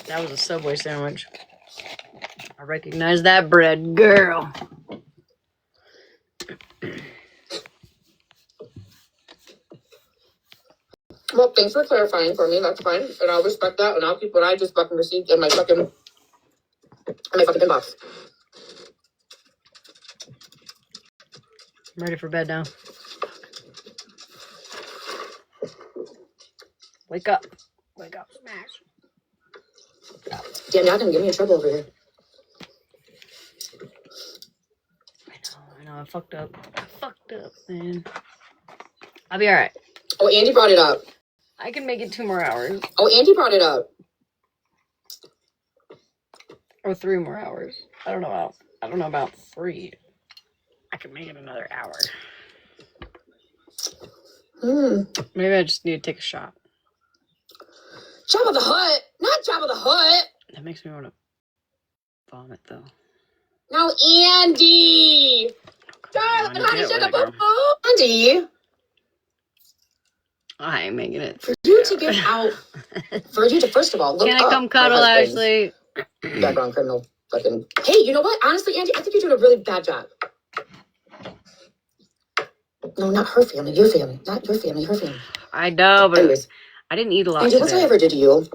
That was a Subway sandwich. I recognize that bread, girl. Well, thanks for clarifying for me. That's fine. And I'll respect that. And I'll keep what I just fucking received in my fucking inbox. I'm ready for bed now. Wake up. Wake up, Smash. Damn, y'all gonna get me in trouble over here. I know. I fucked up. Man. I'll be alright. Oh, Andy brought it up. I can make it 2 more hours. Oh, Andy brought it up. Or 3 more hours. I don't know about 3. I can make it another hour. Maybe I just need to take a shot. Jabba the Hutt, not Jabba the Hutt. That makes me want to vomit, though. No, Andy. Darling, honey, sugar, boo boo. Andy. I ain't making it. For you to get out, for you to first of all look up. Can I come cuddle, Ashley? Background criminal, fucking. Hey, you know what? Honestly, Andy, I think you're doing a really bad job. No, not her family. Your family, not your family. Her family. I know, but anyways, I didn't eat a lot Andy, today. what's I ever did to you?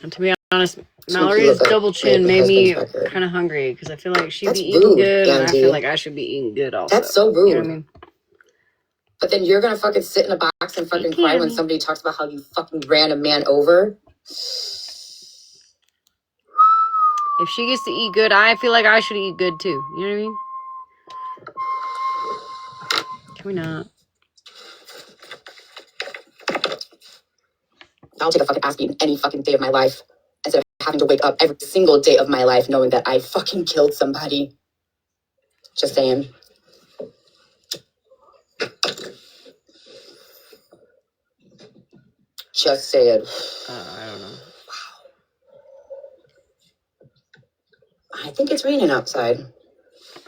And to be honest, Mallory's double chin made me kind of hungry because I feel like she'd be eating good, and I feel like I should be eating good also. That's so rude. You know what I mean? But then you're gonna fucking sit in a box and fucking cry when somebody talks about how you fucking ran a man over. If she gets to eat good, I feel like I should eat good too. You know what I mean? Can we not? I'll take a fucking ass beating any fucking day of my life instead of having to wake up every single day of my life knowing that I fucking killed somebody. Just saying. Just saying. I don't know. Wow. I think it's raining outside.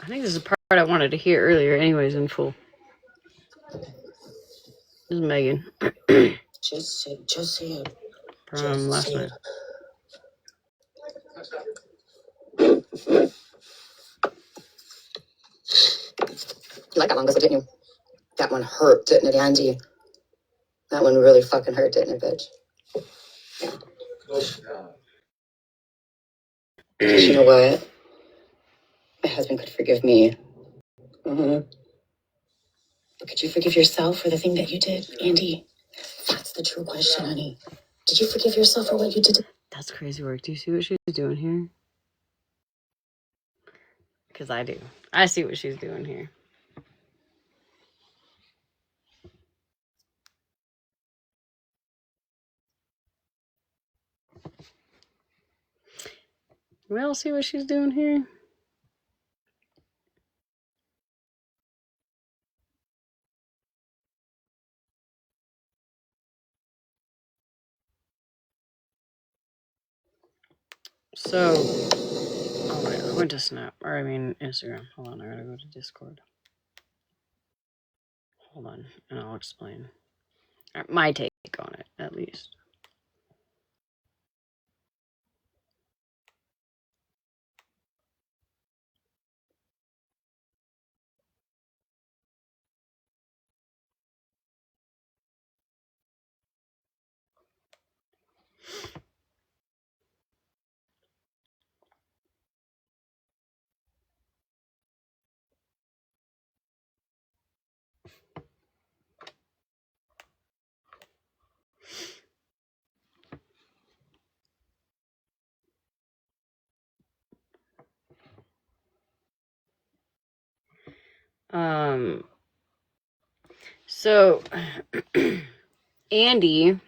I think this is the part I wanted to hear earlier anyways in full. This is Megan. Just say it. From last night. You like that one, didn't you? That one hurt, didn't it, Andy? That one really fucking hurt, didn't it, bitch? Because you know what? My husband could forgive me. But could you forgive yourself for the thing that you did, Andy? That's the true question, honey. Did you forgive yourself for what you did? That's crazy work. Do you see what she's doing here? Because I do. I see what she's doing here. We all see what she's doing here. So, oh wait, I went to Snap, or I mean Instagram. Hold on, I gotta go to Discord. Hold on, and I'll explain my take on it, at least. So Andy,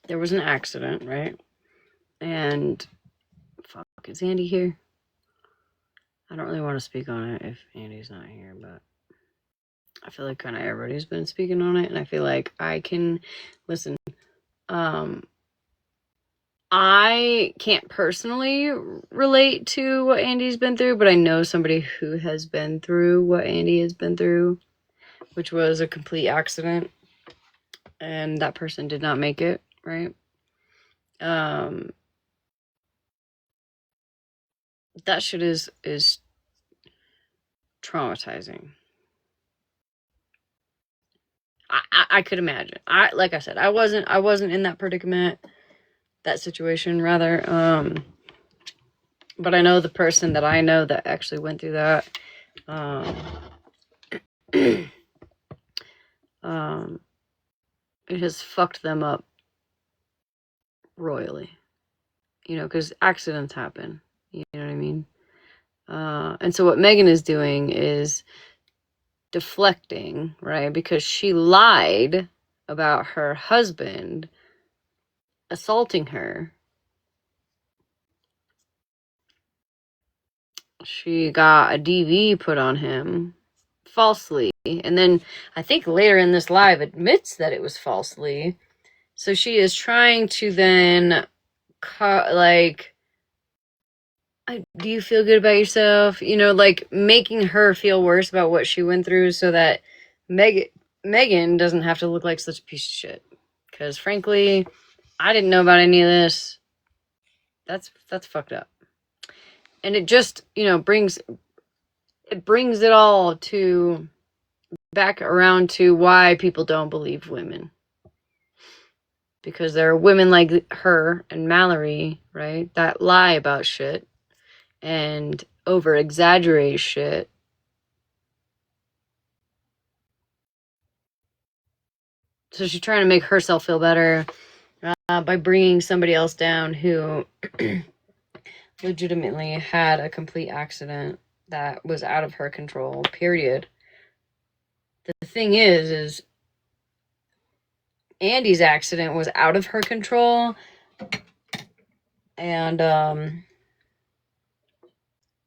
there was an accident, right? And fuck, is Andy here? I don't really want to speak on it if Andy's not here, but I feel like kind of everybody's been speaking on it, and I feel like I can listen. I can't personally relate to what Andy's been through, but I know somebody who has been through what Andy has been through, which was a complete accident, and that person did not make it, right? That shit is traumatizing. I could imagine. Like I said, I wasn't in that predicament, that situation rather. But I know the person that I know that actually went through that. It has fucked them up royally. You know, because accidents happen. You know what I mean? And so what Megan is doing is deflecting, right? Because she lied about her husband assaulting her. She got a DV put on him falsely, and then I think later in this live admits that it was falsely. So she is trying to then do you feel good about yourself? You know, like making her feel worse about what she went through so that Megan doesn't have to look like such a piece of shit. Because frankly, I didn't know about any of this. That's fucked up. And it just, you know, brings it all to back around to why people don't believe women. Because there are women like her and Mallory, right, that lie about shit and over exaggerate shit. So she's trying to make herself feel better by bringing somebody else down who legitimately had a complete accident that was out of her control, period. The thing is Andy's accident was out of her control, and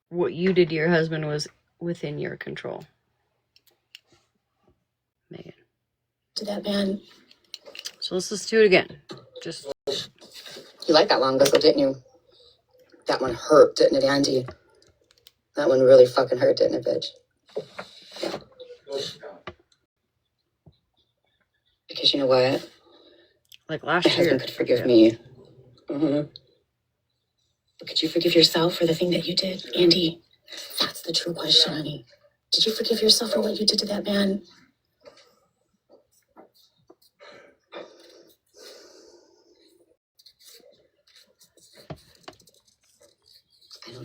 what you did to your husband was within your control. Megan. To that man. So let's just do it again. Just. You liked that long whistle, didn't you? That one hurt, didn't it, Andy? That one really fucking hurt, didn't it, bitch? Yeah. Because you know what? Like last year. My husband could forgive me. But could you forgive yourself for the thing that you did, Andy? That's the true question, honey. Did you forgive yourself for what you did to that man?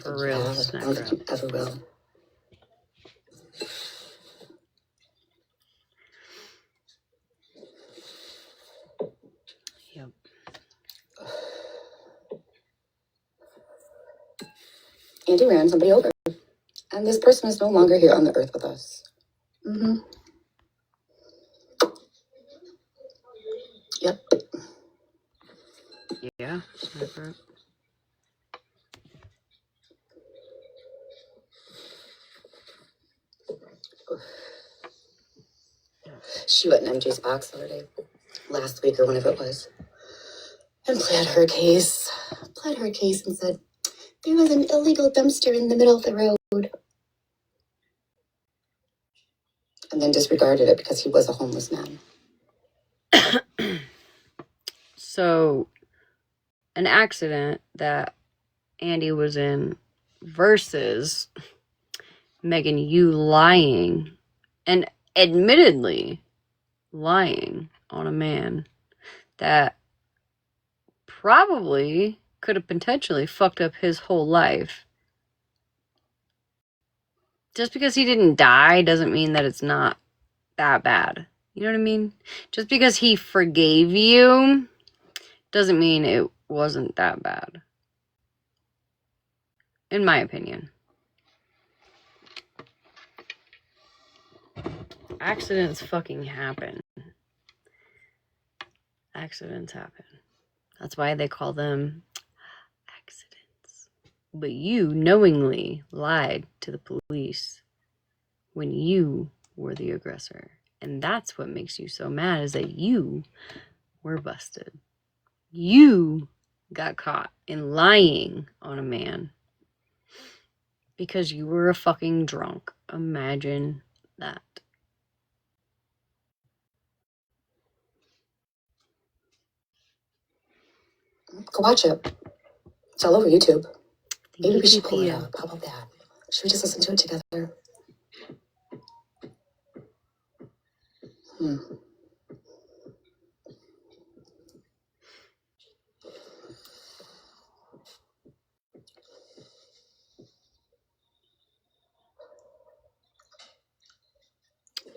For real, I don't think you ever will. Yep. Andy ran somebody over, and this person is no longer here on the earth with us. Mm-hmm. Yep. Yeah. Sniper. She went in MJ's box the other day, last week or whenever it was, and pled her case. Pled her case and said there was an illegal dumpster in the middle of the road. And then disregarded it because he was a homeless man. So, an accident that Andy was in versus Megan, you lying and admittedly lying on a man that probably could have potentially fucked up his whole life. Just because he didn't die doesn't mean that it's not that bad. You know what I mean? Just because he forgave you doesn't mean it wasn't that bad. In my opinion. Accidents fucking happen. Accidents happen. That's why they call them accidents. But you knowingly lied to the police when you were the aggressor. And that's what makes you so mad, is that you were busted. You got caught in lying on a man because you were a fucking drunk. Imagine that. Go watch it. It's all over YouTube. Maybe we should YouTube pull it video. up. How about that? Should we just listen to it together?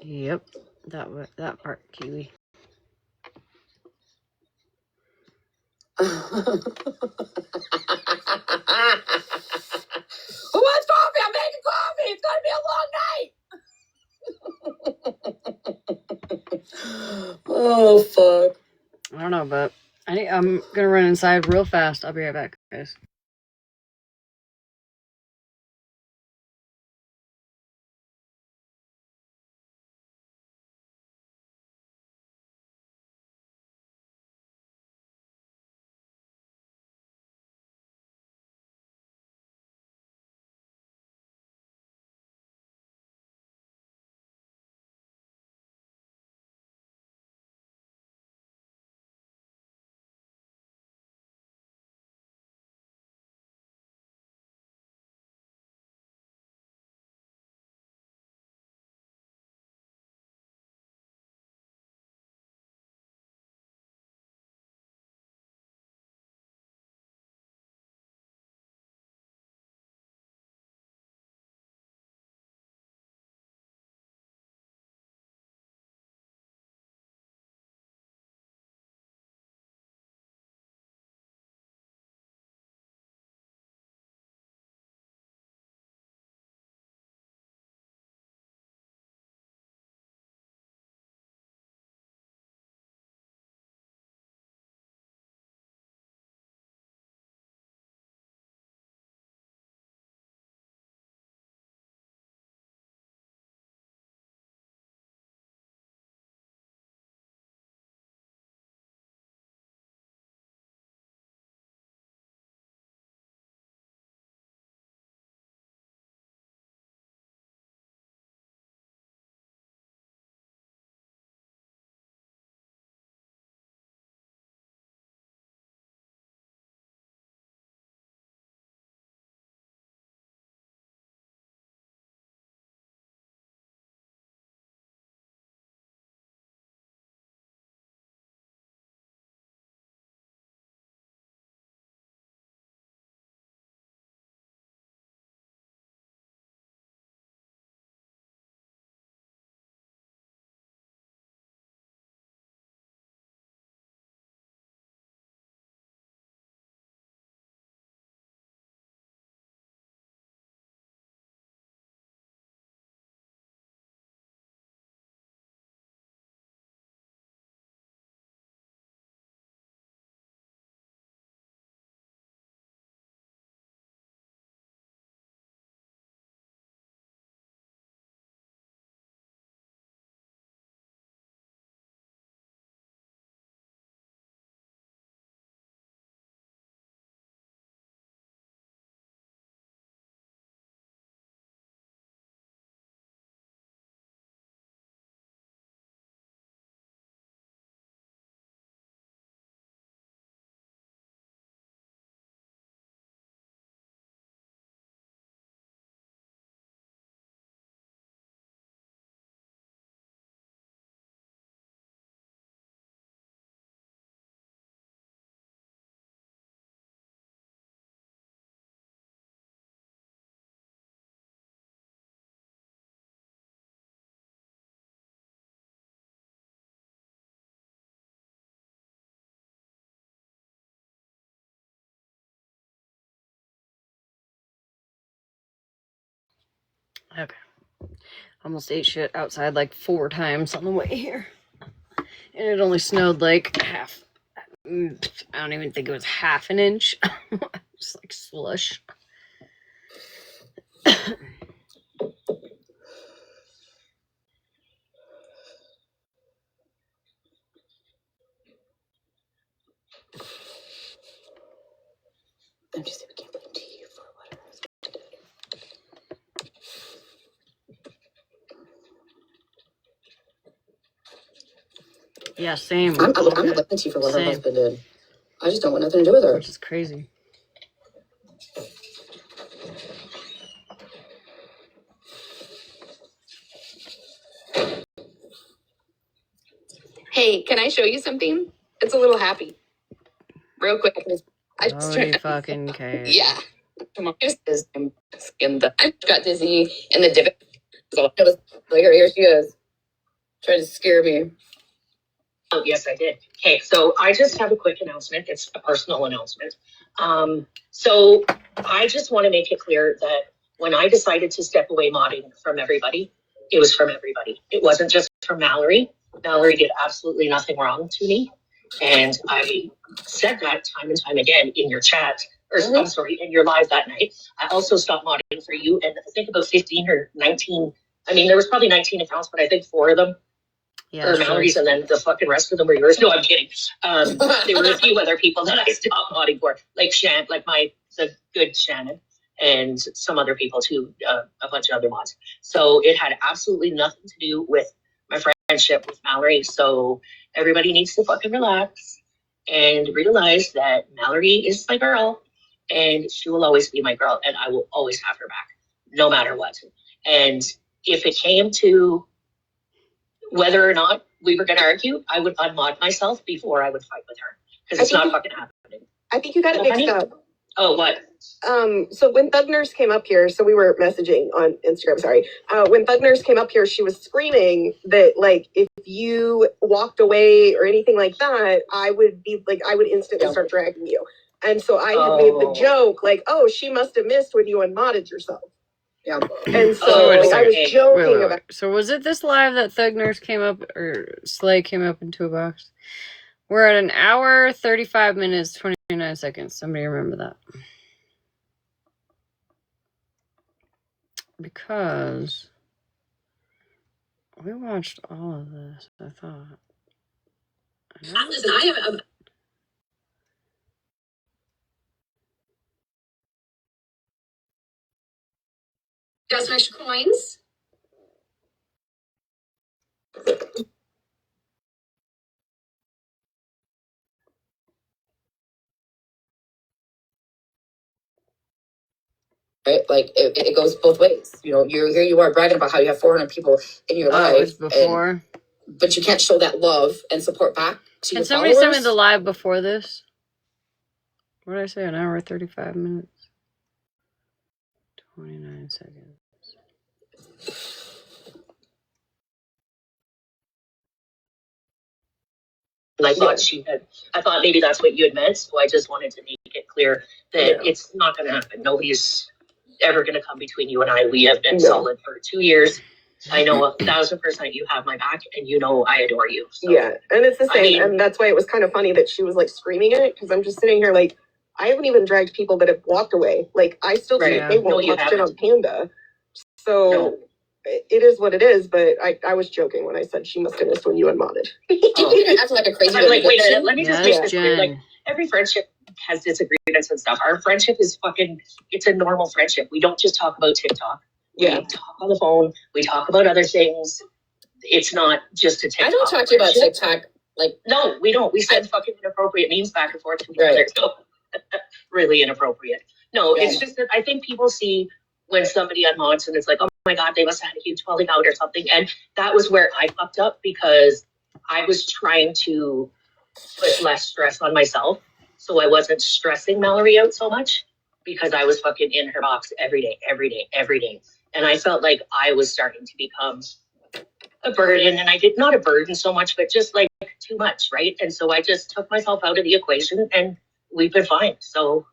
Yep. That part, Kiwi. Who wants coffee? I'm making coffee. It's gonna be a long night. Oh fuck. I don't know, but I'm gonna run inside real fast. I'll be right back, guys. Okay. Almost ate shit outside like 4 times on the way here. And it only snowed like half. I don't even think it was half an inch. Just like slush. I'm just we can't blame T for whatever. Yeah, same. I'm not blaming T for what her husband did. I just don't want nothing to do with her. Which is crazy. Hey, can I show you something? It's a little happy. Real quick. I just fucking cares. Yeah. Come on. I got dizzy in the divot. So it was like, here she is. Trying to scare me. Oh, yes, I did. Okay, so I just have a quick announcement. It's a personal announcement. So I just want to make it clear that when I decided to step away modding from everybody, it was from everybody. It wasn't just from Mallory. Mallory did absolutely nothing wrong to me. And I said that time and time again in your chat, or I'm sorry, in your live that night. I also stopped modding for you. And I think about 15 or 19, I mean, there was probably 19 accounts, but I think 4 of them or Mallory's, and then the fucking rest of them were yours. No, I'm kidding. There were a few other people that I stopped modding for, like the good Shannon, and some other people too, a bunch of other mods. So it had absolutely nothing to do with my friendship with Mallory. So everybody needs to fucking relax and realize that Mallory is my girl, and she will always be my girl, and I will always have her back, no matter what. And if it came to whether or not we were going to argue, I would unmod myself before I would fight with her, because it's not fucking happening. I think you got it mixed up. Oh, what? So when Thug Nurse came up here, so we were messaging on Instagram, sorry. When Thug Nurse came up here, she was screaming that, like, if you walked away or anything like that, I would instantly start dragging you. And so I had made the joke, like, oh, she must have missed when you unmodded yourself. Yeah. And so I was joking about. So was it this live that Thug Nurse came up, or Slay came up into a box? We're at 1 hour, 35 minutes, 29 seconds. Somebody remember that. Because we watched all of this, I thought. Listen, I have got some extra coins. Right? Like it goes both ways. You know, here you are bragging about how you have 400 people in your life. It was before. But you can't show that love and support back to your Can somebody followers? send me the live before this? What did I say? 1 hour, 35 minutes, 29 seconds. And I thought maybe that's what you had meant. So I just wanted to make it clear that it's not going to happen. Nobody's ever going to come between you and I. We have been solid for 2 years. I know 1,000% you have my back, and you know I adore you. So, yeah, and it's the same. And that's why it was kind of funny that she was like screaming at it, because I'm just sitting here like, I haven't even dragged people that have walked away. Like, I still think they won't talk shit on Panda. So it is what it is, but I was joking when I said she must have missed when you unmodded. You acting like a crazy I'm like, wait a minute, let me just make this clear. Like, every friendship has disagreements and stuff. Our friendship is it's a normal friendship. We don't just talk about TikTok. We talk on the phone. We talk about other things. It's not just a TikTok. I don't talk to you about TikTok. Like, no, we don't. We send fucking inappropriate memes back and forth to each other. So, really inappropriate. No, it's just that I think people see when somebody unmods and it's like, oh my God, they must have had a huge falling out or something. And that was where I fucked up, because I was trying to put less stress on myself. So I wasn't stressing Mallory out so much, because I was fucking in her box every day. And I felt like I was starting to become a burden, and I did not a burden so much, but just like too much. Right. And so I just took myself out of the equation, and we've been fine. So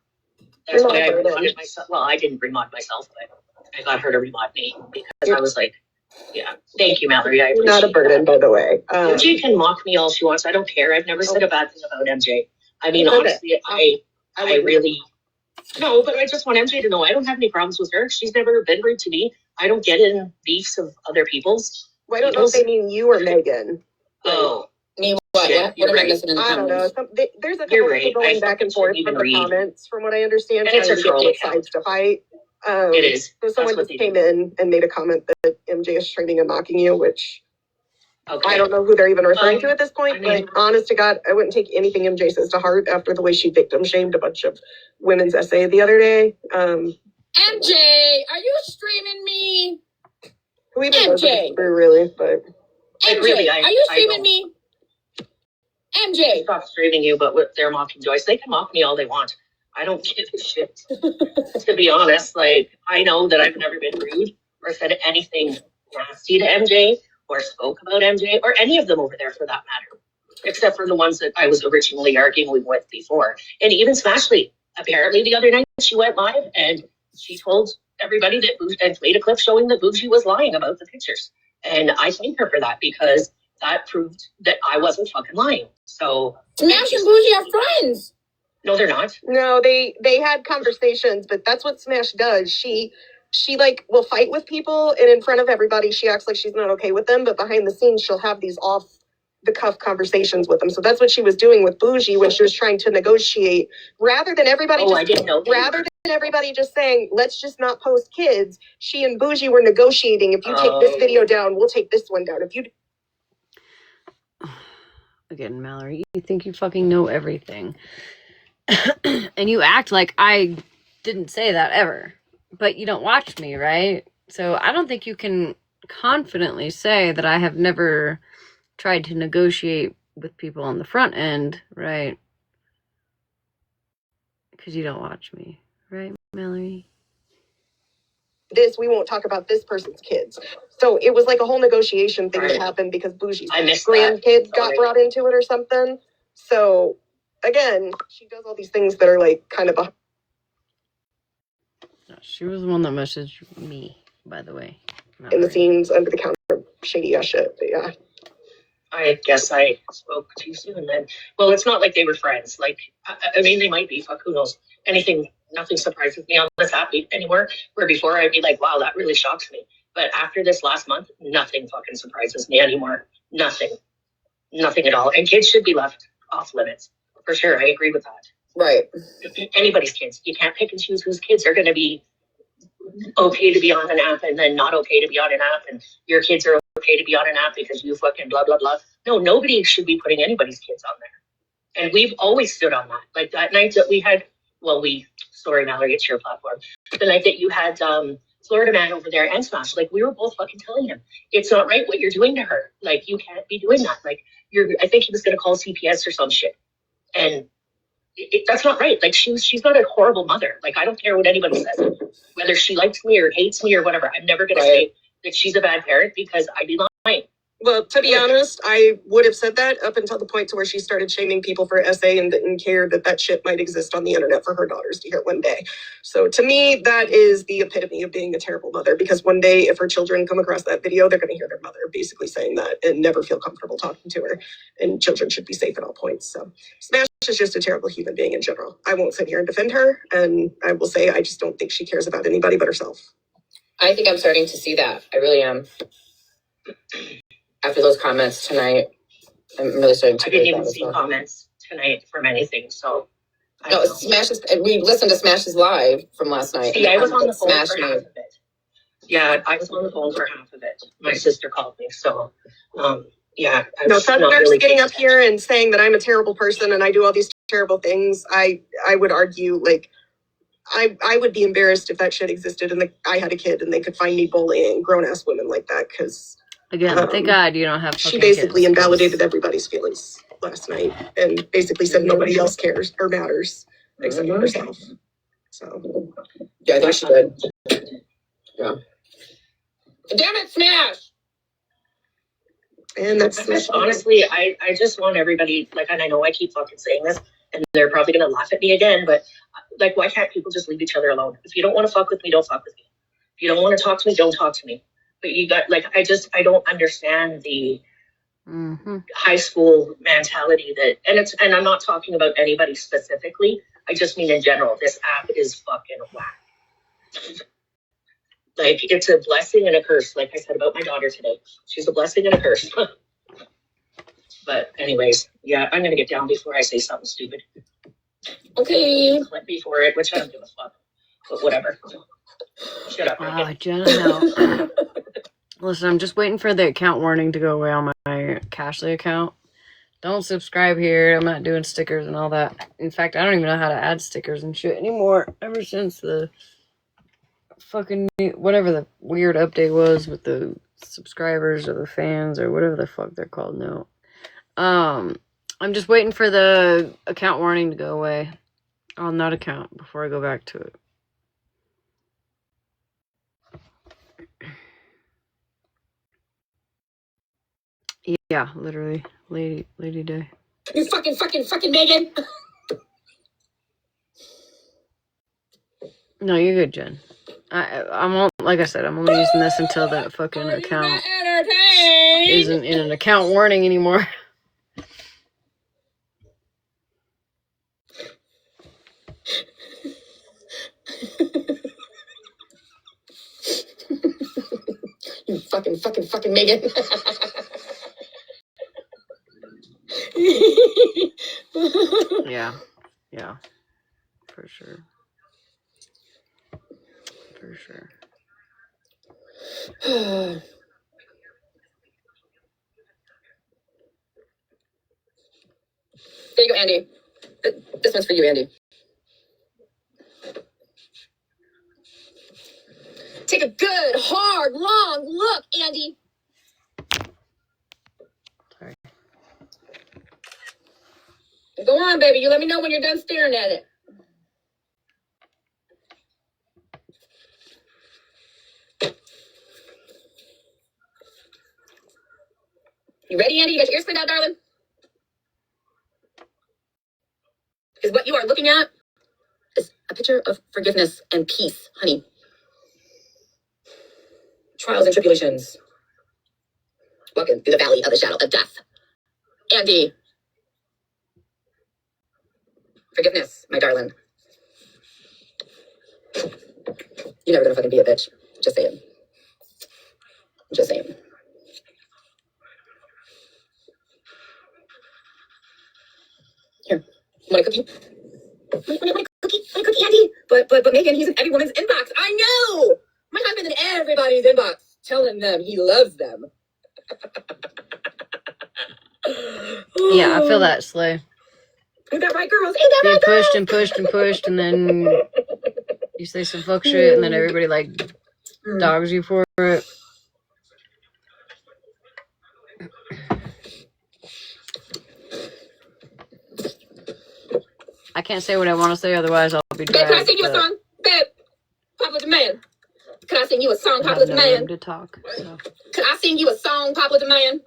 that's why I remoded myself. Well, I didn't remod myself, but I got her to reblock me because I was like, yeah, thank you, Mallory. I appreciate Not a burden, that. by the way. MJ can mock me all she wants. I don't care. I've never said a bad thing about MJ. I mean, Okay. honestly, I really, no, but I just want MJ to know I don't have any problems with her. She's never been rude to me. I don't get in beefs of other people's. Well, I don't know if they mean you or Megan. Oh. Me what? Yeah, What you're am I right. missing in the I don't know. comments? There's a You're couple right. people going I back and forth shouldn't from the even read. comments, from what I understand, And it's trying a to get troll both account. sides to fight. It is. So someone That's what just they came do. in and made a comment that MJ is training and mocking you, which Okay. I don't know who they're even referring to at this point. I mean- But honest to God, I wouldn't take anything MJ says to heart after the way she victim shamed a bunch of women's essay the other day. MJ, are you streaming me? Who even knows MJ. it's true, really? But Like, MJ, really, are you I streaming don't. me? I MJ. stop streaming you, but with their mocking Joyce, they can mock me all they want. I don't give a shit. To be honest, like, I know that I've never been rude or said anything nasty to MJ or spoke about MJ or any of them over there for that matter, except for the ones that I was originally arguing with before. And even Smashley, apparently the other night she went live and she told everybody that and played a clip showing that Bougie was lying about the pictures. And I thank her for that because that proved that I wasn't fucking lying. So Smash and Bougie are friends. no, they're not. no, they had conversations, but that's what Smash does. She like will fight with people, and in front of everybody, she acts like she's not okay with them, but behind the scenes, she'll have these off the cuff conversations with them. So that's what she was doing with Bougie when she was trying to negotiate, rather than everybody I didn't know. rather than everybody just saying, let's just not post kids. She and Bougie were negotiating. If you take this video down, we'll take this one down. If you Again, Mallory, you think you fucking know everything. And you act like I didn't say that ever. But you don't watch me, right? So I don't think you can confidently say that I have never tried to negotiate with people on the front end, right? Because you don't watch me, right, Mallory? this, we won't talk about this person's kids. So it was like a whole negotiation thing that happened because Bougie's grandkids got brought into it or something. So again, she does all these things that are like kind of She was the one that messaged me, by the way. in the scenes, under the counter, shady ass shit. But yeah. I guess I spoke too soon then. Well, it's not like they were friends. Like, I mean, they might be. Fuck, who knows? Nothing surprises me on this app anymore. Where before I'd be like, wow, that really shocks me. But after this last month, nothing fucking surprises me anymore. Nothing at all. And kids should be left off limits. For sure, I agree with that. Right. Anybody's kids. You can't pick and choose whose kids are going to be okay to be on an app and then not okay to be on an app, and your kids are okay to be on an app because you fucking blah blah blah. No, nobody should be putting anybody's kids on there. And we've always stood on that. Like that night that we had, sorry Mallory, it's your platform. The night that you had Florida Man over there and Smash, like we were both fucking telling him, it's not right what you're doing to her. Like you can't be doing that. Like I think he was gonna call CPS or some shit. And that's not right. Like she's not a horrible mother. Like I don't care what anybody says, whether she likes me or hates me or whatever. I'm never going to say that she's a bad parent because I do not mind. Well, to be honest, I would have said that up until the point to where she started shaming people for SA and didn't care that shit might exist on the internet for her daughters to hear one day. So to me, that is the epitome of being a terrible mother, because one day if her children come across that video, they're going to hear their mother basically saying that and never feel comfortable talking to her. And children should be safe at all points. So Smash is just a terrible human being in general. I won't sit here and defend her. And I will say I just don't think she cares about anybody but herself. I think I'm starting to see that. I really am. After those comments tonight, I'm really starting to. I didn't even see comments tonight from anything, so. No, we listened to Smash's live from last night. See, I was on the phone for half of it. Yeah, I was on the phone for half of it. My sister called me, so, yeah. No, so really getting up here and saying that I'm a terrible person and I do all these terrible things. I would argue, like, I would be embarrassed if that shit existed and I had a kid and they could find me bullying grown-ass women like that, because... Again, thank God you don't have she basically invalidated everybody's feelings last night and basically said nobody else cares or matters except for herself. So yeah, I think she did. Yeah. Damn it, Smash! And that's honestly, I just want everybody, like, and I know I keep fucking saying this, and they're probably gonna laugh at me again, but like, why can't people just leave each other alone? If you don't want to fuck with me, don't fuck with me. If you don't want to talk to me, don't talk to me. But you got like I don't understand the high school mentality that, and I'm not talking about anybody specifically. I just mean in general. This app is fucking whack. Like it's a blessing and a curse. Like I said about my daughter today, she's a blessing and a curse. But anyways, yeah, I'm gonna get down before I say something stupid. Okay. Clip me for it, which I don't give a fuck. But whatever. Shut up. Jenna, no. Listen, I'm just waiting for the account warning to go away on my Cashly account. Don't subscribe here. I'm not doing stickers and all that. In fact, I don't even know how to add stickers and shit anymore. Ever since the fucking whatever the weird update was with the subscribers or the fans or whatever the fuck they're called now. I'm just waiting for the account warning to go away on that account before I go back to it. Yeah, literally, Lady Day. You fucking Megan. No, you're good, Jen. I'm like I said, I'm only using this until that fucking account isn't in an account warning anymore. You fucking Megan. Yeah, for sure. There you go, Andy. This one's for you, Andy. Take a good, hard, long look, Andy. Sorry. Go on, baby. You let me know when you're done staring at it. You ready, Andy? You got your ears cleaned out, darling? Because what you are looking at is a picture of forgiveness and peace, honey. Trials and tribulations. Walking through the valley of the shadow of death. Andy. Forgiveness, my darling. You're never gonna fucking be a bitch. Just saying. Just saying. Here. Want a cookie? Want a cookie? Want a cookie, Andy? But Megan, he's in every woman's inbox. I know! My husband's in everybody's inbox, telling them he loves them. Yeah, I feel that, Slay. Ain't that right, girls? Ain't that Being right, girls? pushed and pushed, and then you say some fuck shit, and then everybody like dogs you for it. I can't say what I want to say, otherwise I'll be dragged. Babe, can I sing you a song? Babe, Popular Demand. Can I sing you a song, Popular Demand? To talk. So. Can I sing you a song, Popular Demand?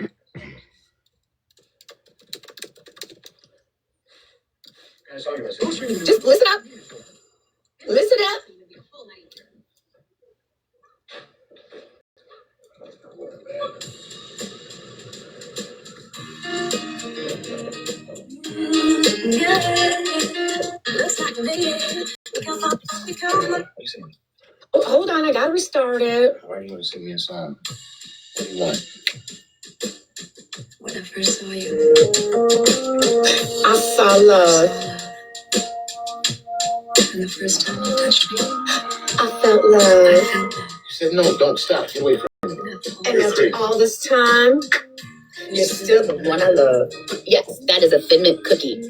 Just listen up. Listen up. Oh, hold on, I gotta restart it. Why do you want to sing me a song? What do you want? When I first saw you, I saw love. and the first time you touched me, I felt love. You said no, don't stop. Get away from me. And after all this time, you're still the one I love. Yes, that is a Thin Mint cookie.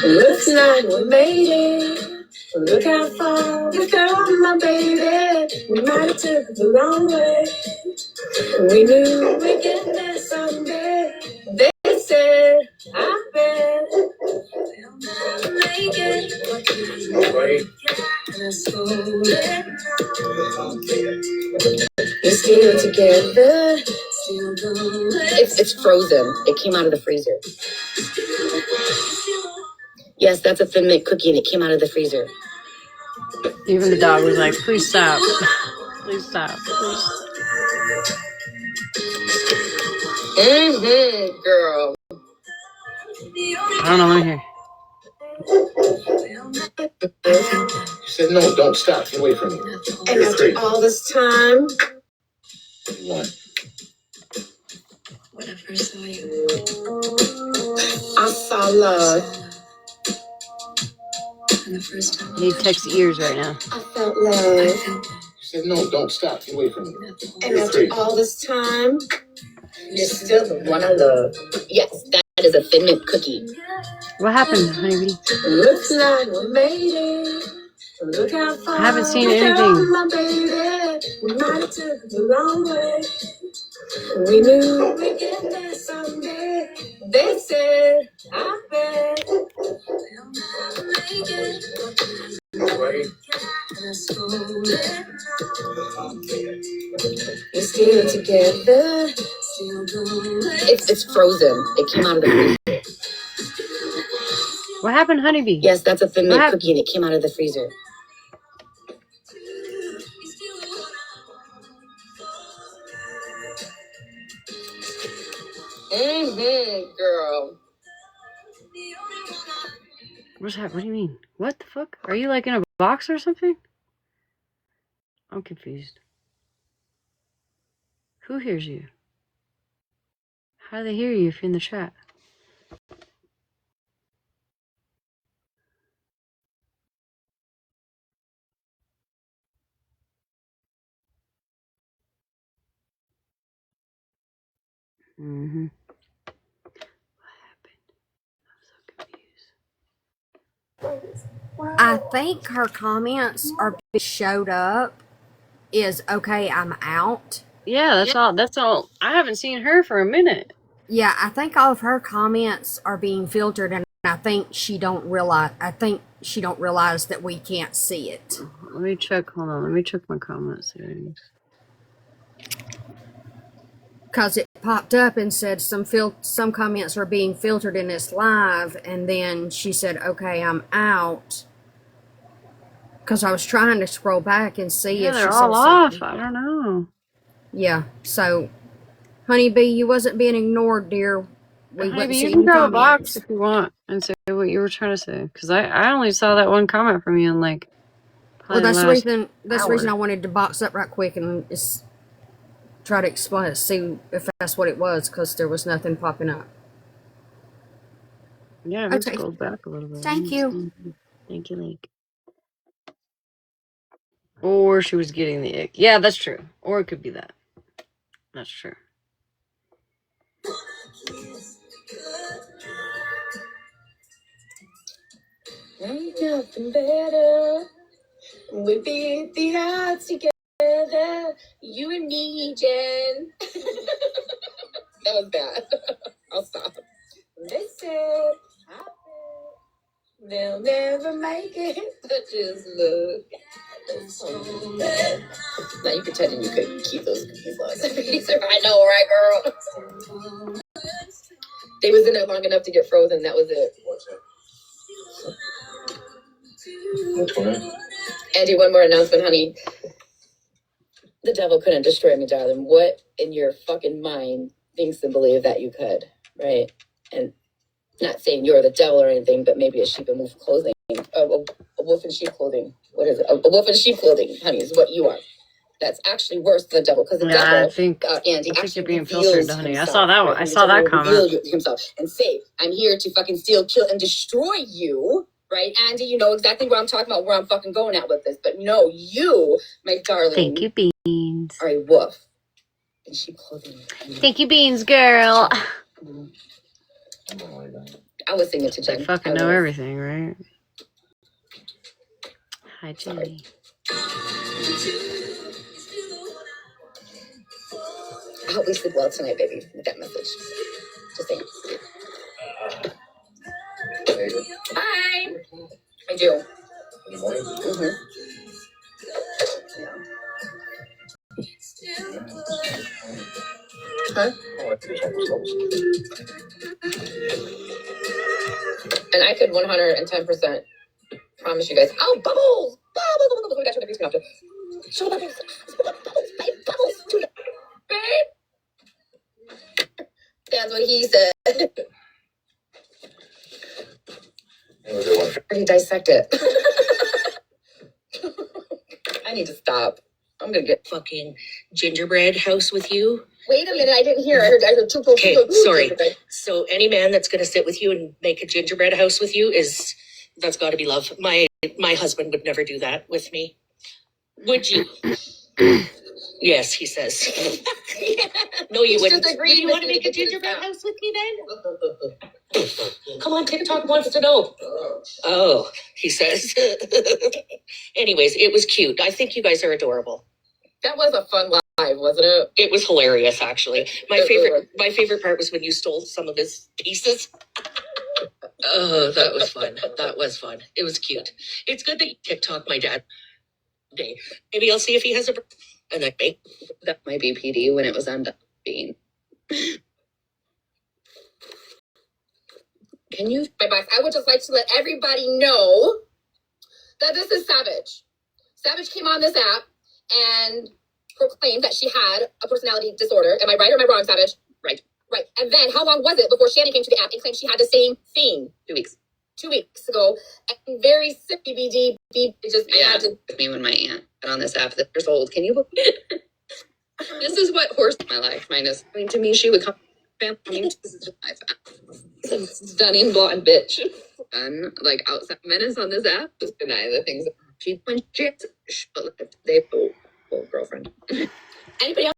Looks like we made it. Look how far we've come, my baby. We might have took the long way. We knew we'd get there someday. They said, I bet we'll never make it. Nobody. We're still together. It's frozen. It came out of the freezer. Yes, that's a Thin Mint cookie, and it came out of the freezer. Even the dog was like, please stop. Please stop. Please. Girl. I don't know, let me hear. You said no, don't stop. Get away from me. And after all this time, One. When I first saw you, I saw love. and the first time I need text ears right now. I felt love. You said no, don't stop. Get away from me. And after all this time, you're still the one I love. Yes, that is a Thin Mint cookie. What happened, honeybee? Looks like we made it. Look how far I haven't seen we anything. come, my baby. We might have took the wrong way. We knew we'd get there someday. They said, I bet. Right? We're still together. It's frozen. It came out of the freezer. What happened, honeybee? Yes, that's a Thin What Mint happened? cookie, and it came out of the freezer. Girl. What's that? What do you mean? What the fuck? Are you like in a box or something? I'm confused. Who hears you? How do they hear you if you're in the chat? Mm-hmm. What happened? I'm so confused. I think her comments are showed up is okay, I'm out. Yeah, that's all. That's all. I haven't seen her for a minute. Yeah, I think all of her comments are being filtered, and I think she don't realize that we can't see it. Let me check. Hold on. Let me check my comment settings. Because it popped up and said some comments are being filtered in this live, and then she said, okay, I'm out. Because I was trying to scroll back and see Yeah, if they're she all said off. something. I don't know. Yeah, so, honeybee, you wasn't being ignored, dear. We wasn't Maybe you seeing can your grab a box comments. if you want and say what you were trying to say. Because I only saw that one comment from you in like Well, probably the last that's the reason I hour. wanted to box up right quick and just try to explain it, see if that's what it was, because there was nothing popping up. Yeah, we Okay, scrolled back a little bit. thank you. Thank you, Lake. Or she was getting the ick. Yeah, that's true. Or it could be that. That's true. Ain't nothing better. We beat the odds together. You and me, Jen. That was bad. I'll stop. They said, I bet they'll never make it. But just look. Now you pretending you could keep those cookies long. I know, right, girl? They was in there long enough to get frozen. That was it. What's that? Andy, one more announcement, honey. The devil couldn't destroy me, darling. What in your fucking mind thinks and believe that you could, right? And not saying you're the devil or anything, but maybe a sheep in wolf clothing. A wolf in sheep clothing. What is it? A wolf in sheep clothing, honey, is what you are. That's actually worse than the devil, because the Yeah, devil, I think Andy, you're actually being reveals filtered, honey. himself. I saw that one. Right? I saw that comment. Reveal himself and say, "I'm here to fucking steal, kill, and destroy you." Right, Andy? You know exactly what I'm talking about, where I'm fucking going at with this. But no, you, my darling, Thank you, Beans. are a wolf in sheep clothing. Thank you, Beans, girl. I was singing to I Jen. fucking know everything, right? Hi, Jenny. I hope we sleep well tonight, baby, with that message. Just saying. Hi. I do. Mm-hmm. Huh? And I could 110% promise you guys. Oh, bubbles! Bubble, enough to show bubbles. Babe, bubbles. Babe. That's what he said. He dissect it. I need to stop. I'm gonna get Fucking gingerbread house with you. Wait a minute, I didn't hear. I heard two. Okay, sorry. So any man that's gonna sit with you and make a gingerbread house with you that's got to be love. My husband would never do that with me. Would you? Yes, he says. No, you wouldn't. Would you want to make a gingerbread house with me then? Come on, TikTok wants to know. Oh, he says. Anyways, it was cute. I think you guys are adorable. That was a fun live, wasn't it? It was hilarious, actually. My favorite part was when you stole some of his pieces. Oh, that was fun. That was fun. It was cute. It's good that you TikTok my dad. Day. Maybe I'll see if he has a. And then that might be PD when it was on being. Can you? My boss, I would just like to let everybody know that this is Savage. Savage came on this app and proclaimed that she had a personality disorder. Am I right or am I wrong, Savage? Right. Right. And then how long was it before Shannon came to the app and claimed she had the same thing? 2 weeks. 2 weeks ago. And very sick BBD. Just had to with me when my aunt got on this app that years old. Can you believe it? This is what horse my life minus. I mean, to me, she would come. This is just my a stunning blonde bitch. And like outside menace on this app, just deny the things that she when she they both girlfriend. Anybody else?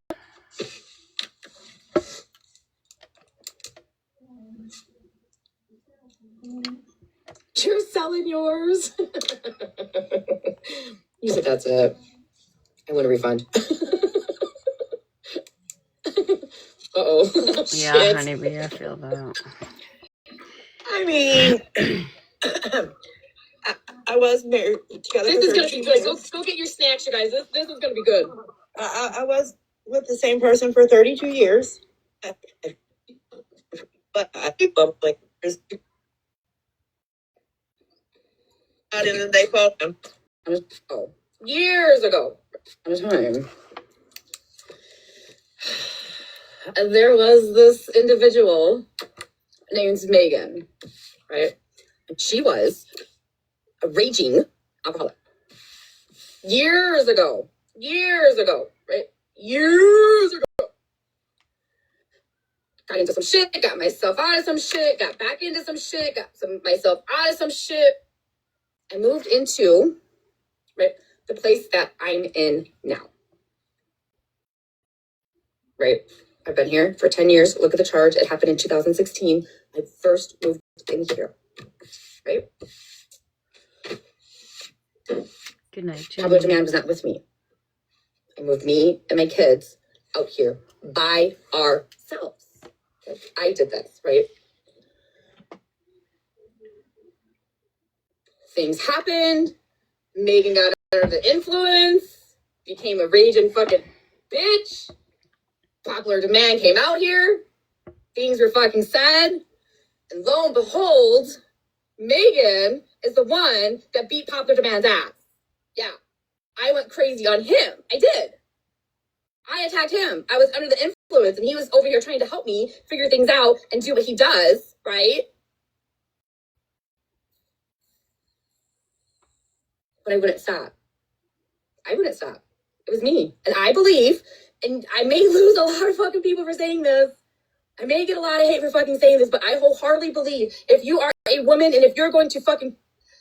You're selling yours. You said that's it. I want a refund. Uh-oh. Yeah, Shit. honeybee, I feel that. I mean, I was married together. This is gonna be good. Go get your snacks, you guys. This is gonna be good. I was with the same person for 32 years. But I love like and then they called him. Oh, years ago. At a time. And there was this individual named Megan, right? And she was a raging alcoholic. Years ago, right? Years ago. Got into some shit, got myself out of some shit, got back into some shit, myself out of some shit. I moved into, right, the place that I'm in now. Right? I've been here for 10 years. Look at the charge. It happened in 2016. I first moved in here. Right? Good night, Pablo Demand was not with me. I moved me and my kids out here by ourselves. Okay? I did this, right? Things happened. Megan got under the influence. Became a raging fucking bitch. Popular Demand came out here. Things were fucking said. And lo and behold, Megan is the one that beat Popular Demand's ass. Yeah. I went crazy on him. I did. I attacked him. I was under the influence and he was over here trying to help me figure things out and do what he does, right? But I wouldn't stop. It was me. And I believe, and I may lose a lot of fucking people for saying this. I may get a lot of hate for fucking saying this, but I wholeheartedly believe if you are a woman and if you're going to fucking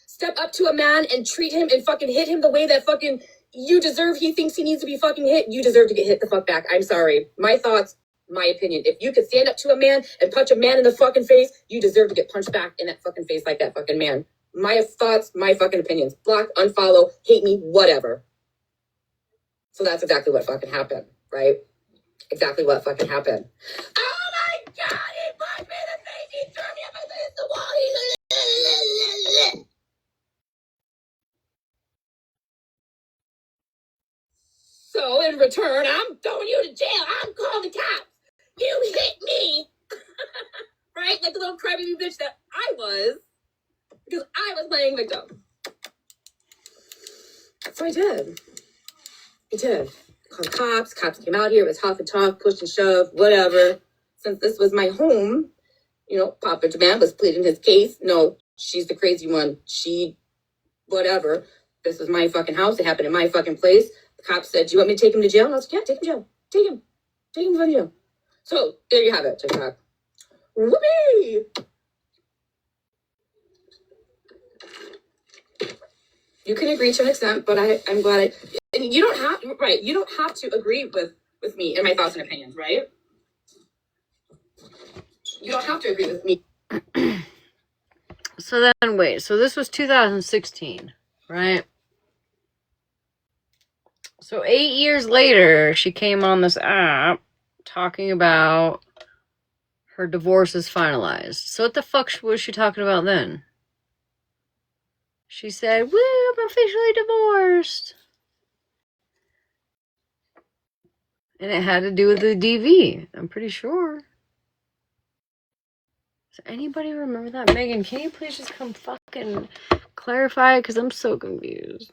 step up to a man and treat him and fucking hit him the way that fucking you deserve, he thinks he needs to be fucking hit, you deserve to get hit the fuck back. I'm sorry. My thoughts, my opinion. If you could stand up to a man and punch a man in the fucking face, you deserve to get punched back in that fucking face like that fucking man. My thoughts, my fucking opinions. Block, unfollow, hate me, whatever. So that's exactly what fucking happened, right? Exactly what fucking happened. Oh my God, he punched me in the face, he threw me up against the wall, So in return, I'm throwing you to jail. I'm calling the cops. You hit me. Right? Like the little crybaby bitch that I was. Because I was playing victim. So I did. He did. Called the cops. Cops came out here. It was huff and talk, push and shove, whatever. Since this was my home, you know, Papa Demand was pleading his case. No, she's the crazy one. She, whatever. This was my fucking house. It happened in my fucking place. The cops said, do you want me to take him to jail? And I was like, yeah, take him to jail. Take him. Take him to jail. So, there you have it, TikTok. Whoopee! You can agree to an extent, but I'm glad and you don't have, right, you don't have to agree with me and my thoughts and opinions, right? You don't have to agree with me. So then, wait, so this was 2016, right? So 8 years later, she came on this app talking about her divorce is finalized. So what the fuck was she talking about then? She said, woo, I'm officially divorced. And it had to do with the DV, I'm pretty sure. Does anybody remember that? Megan, can you please just come fucking clarify? Because I'm so confused.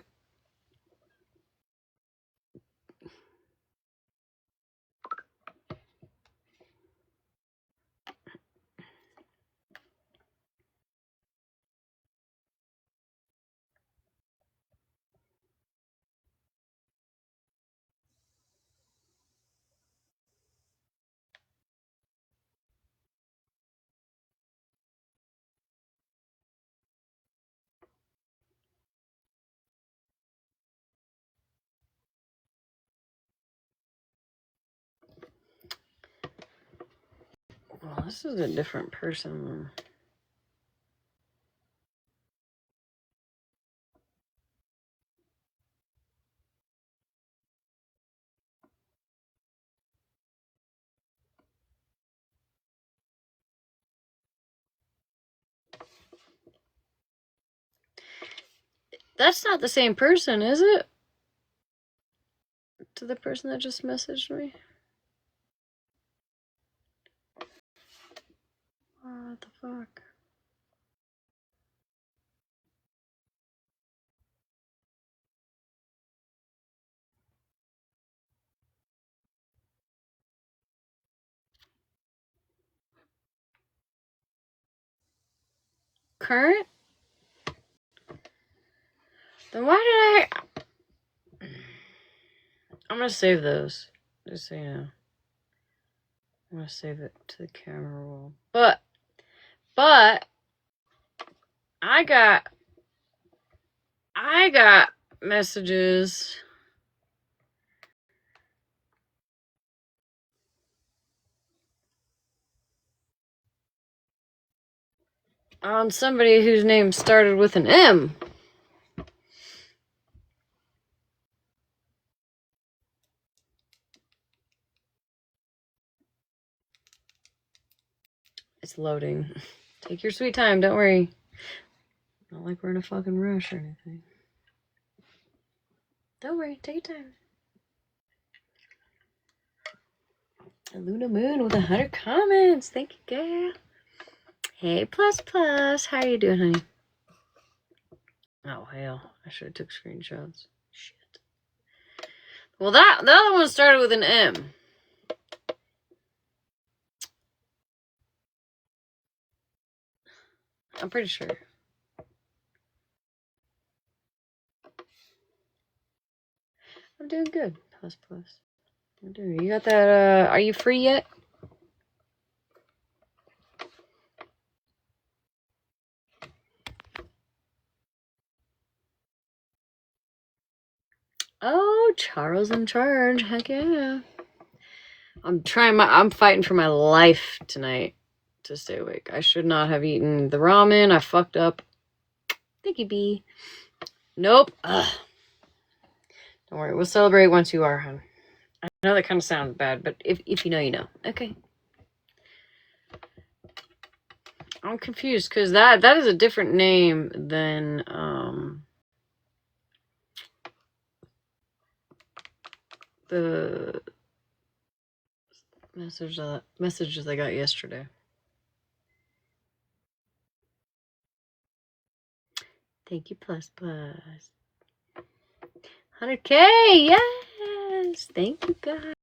Well, this is a different person. That's not the same person, is it? To the person that just messaged me? What the fuck? Current? Then why did I'm gonna save those. Just so you know. I'm gonna save it to the camera roll. But I got messages on somebody whose name started with an M. It's loading. Take your sweet time, don't worry. Not like we're in a fucking rush or anything. Don't worry, take your time. Luna Moon with 100 comments. Thank you, girl. Hey, plus. How are you doing, honey? Oh, hell. I should have took screenshots. Shit. Well, the other one started with an M. I'm pretty sure. I'm doing good. Plus. I'm doing. You got that? Are you free yet? Oh, Charles in charge. Heck yeah. I'm fighting for my life tonight to stay awake. I should not have eaten the ramen. I fucked up. Thank you, B. Nope. Ugh. Don't worry. We'll celebrate once you are, hon. I know that kind of sounds bad, but if you know, you know. Okay. I'm confused because that is a different name than the messages I got yesterday. Thank you, plus. 100K, yeah. guys. Thank you guys.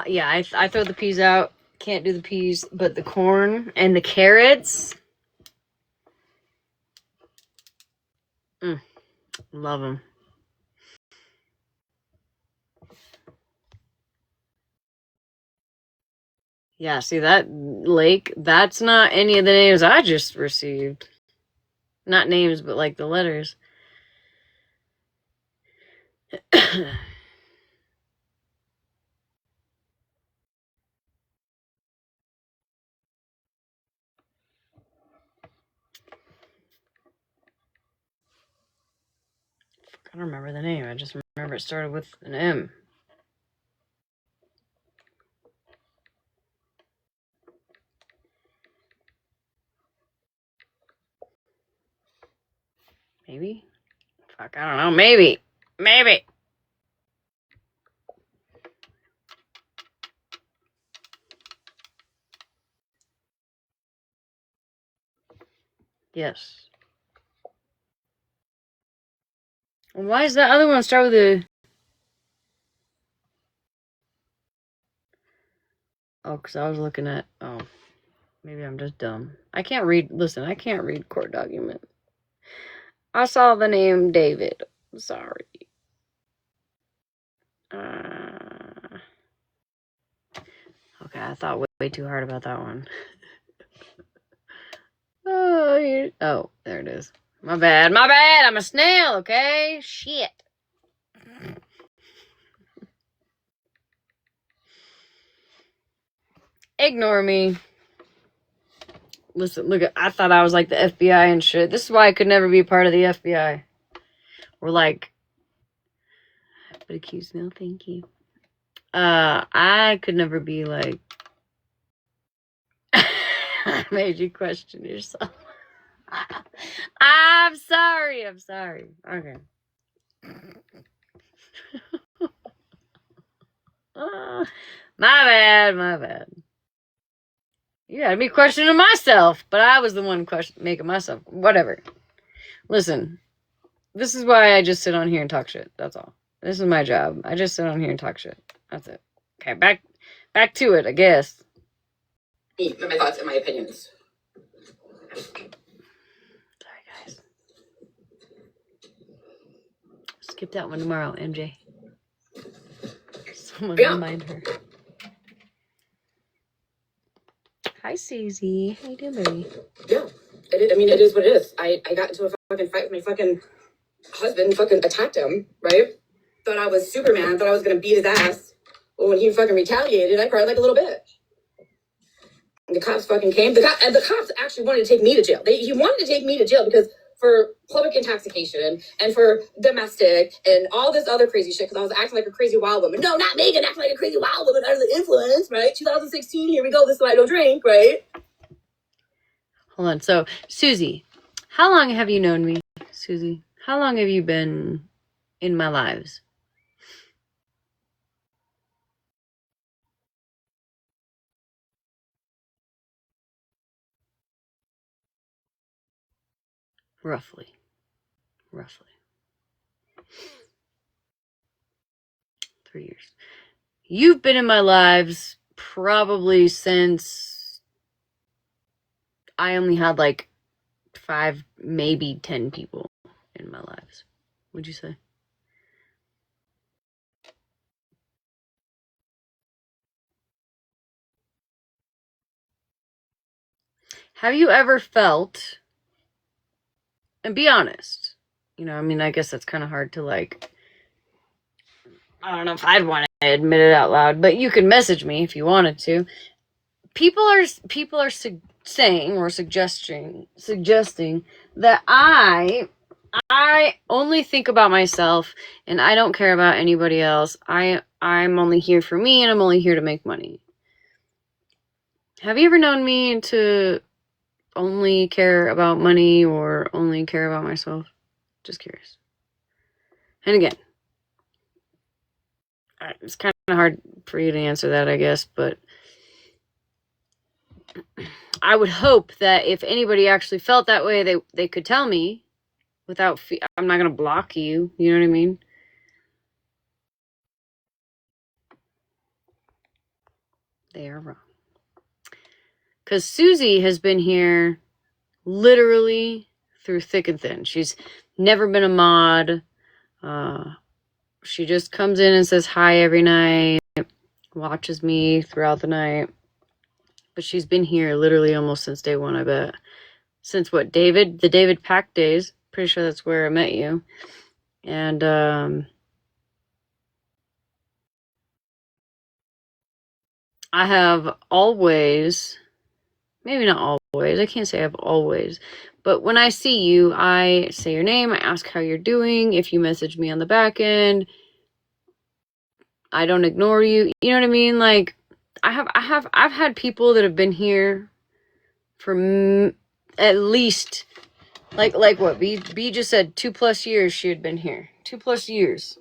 Yeah, I throw the peas out. Can't do the peas, but the corn and the carrots. Love them. Yeah, see that lake? That's not any of the names I just received. Not names, but like the letters. I don't remember the name. I just remember it started with an M. Maybe? Fuck, I don't know. Maybe. Maybe. Yes. Why does that other one start with a... Oh, because I was looking at... Oh. Maybe I'm just dumb. I can't read... Listen, I can't read court document. I saw the name David. Sorry. Okay, I thought way too hard about that one. Oh, there it is. My bad. My bad. I'm a snail, okay? Shit. Ignore me. Listen, look, I thought I was like the FBI and shit. This is why I could never be part of the FBI. We're like, but accused, no, thank you. I could never be like, I made you question yourself. I'm sorry. Okay. My bad. You had me questioning myself, but I was the one making myself. Whatever. Listen, this is why I just sit on here and talk shit. That's all. This is my job. I just sit on here and talk shit. That's it. Okay, back to it, I guess. My thoughts and my opinions. Sorry, guys. Skip that one tomorrow, MJ. Someone remind her. Hi, Susie. How you doing, baby? Yeah. It is what it is. I got into a fucking fight with my fucking husband, fucking attacked him, right? Thought I was Superman, thought I was gonna beat his ass. Well, when he fucking retaliated, I cried like a little bitch. And the cops fucking came. The cops actually wanted to take me to jail. He wanted to take me to jail because for public intoxication and for domestic and all this other crazy shit because I was acting like a crazy wild woman. No, not Megan, acting like a crazy wild woman under the influence, right? 2016, here we go. This is why I don't drink, right? Hold on. So, Susie, how long have you known me? Susie, how long have you been in my lives? Roughly. 3 years. You've been in my lives probably since I only had like 5, maybe 10 people in my lives. Would you say? Have you ever felt, and be honest, I guess that's kind of hard to like, I don't know if I'd want to admit it out loud, but you can message me if you wanted to. People are saying or suggesting that I only think about myself and I don't care about anybody else. I'm only here for me and I'm only here to make money. Have you ever known me to only care about money or only care about myself? Just curious. And again, it's kind of hard for you to answer that, I guess, but I would hope that if anybody actually felt that way, they could tell me without. I'm not gonna block you. You know what I mean? They are wrong. Because Susie has been here literally through thick and thin. She's never been a mod. She just comes in and says hi every night, watches me throughout the night. But she's been here literally almost since day one, I bet. Since what, the David Pack days. Pretty sure that's where I met you. And I have always, maybe not always, I can't say I've always, but when I see you, I say your name, I ask how you're doing. If you message me on the back end, I don't ignore you. You know what I mean? Like, I've had people that have been here for at least, like what B just said, 2+ years she had been here. 2+ years.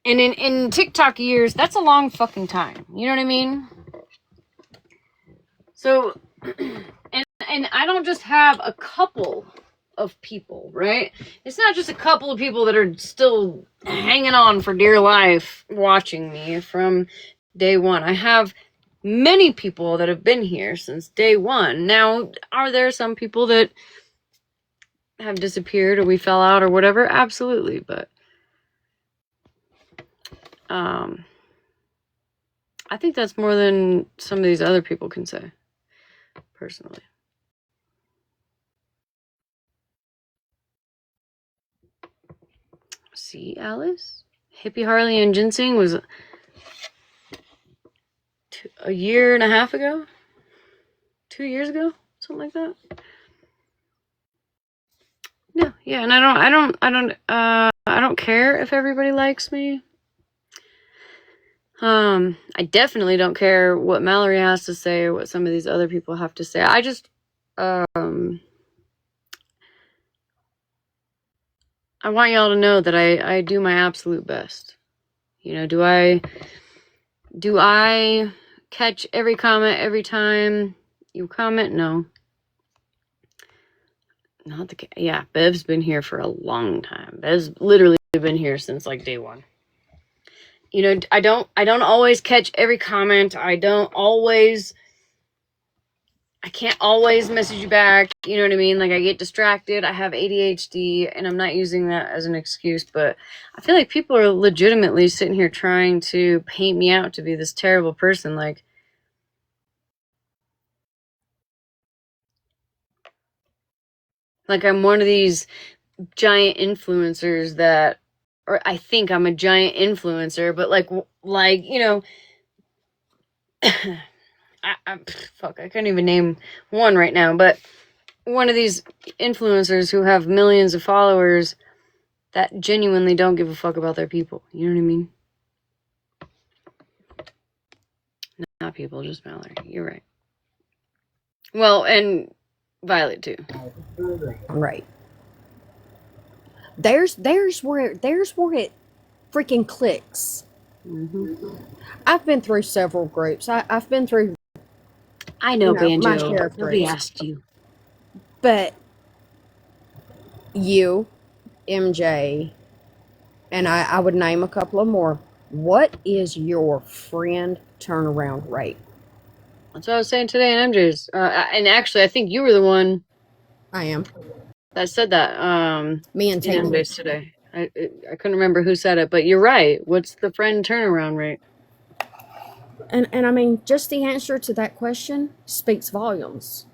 And in TikTok years, that's a long fucking time. You know what I mean? So, and I don't just have a couple of people, right? It's not just a couple of people that are still hanging on for dear life watching me from day one. I have many people that have been here since day one. Now, are there some people that have disappeared or we fell out or whatever? Absolutely, but I think that's more than some of these other people can say, personally. See, Alice? Hippie Harley and Ginseng was a year and a half ago? 2 years ago? Something like that? No, yeah, and I don't care if everybody likes me. I definitely don't care what Mallory has to say or what some of these other people have to say. I just, I want y'all to know that I do my absolute best. You know, do I catch every comment every time you comment? No. Not the, yeah, Bev's been here for a long time. Bev's literally been here since like day one. You know, I don't always catch every comment. I can't always message you back. You know what I mean? Like, I get distracted. I have ADHD, and I'm not using that as an excuse, but I feel like people are legitimately sitting here trying to paint me out to be this terrible person. Like I'm one of these giant influencers that, or I think I'm a giant influencer, but like, you know, fuck, I couldn't even name one right now, but one of these influencers who have millions of followers that genuinely don't give a fuck about their people. You know what I mean? Not people, just Mallory. You're right. Well, and Violet too. Right. There's where it freaking clicks. Mm-hmm. I've been through several groups. I've been through. I know, my Banjo. share of Nobody groups. asked you. But you, MJ, and I would name a couple of more. What is your friend turnaround rate? That's what I was saying today in MJ's. And actually, I think you were the one. I am. That said that. Me and in Taylor MJ's today. I couldn't remember who said it, but you're right. What's the friend turnaround rate? And I mean, just the answer to that question speaks volumes.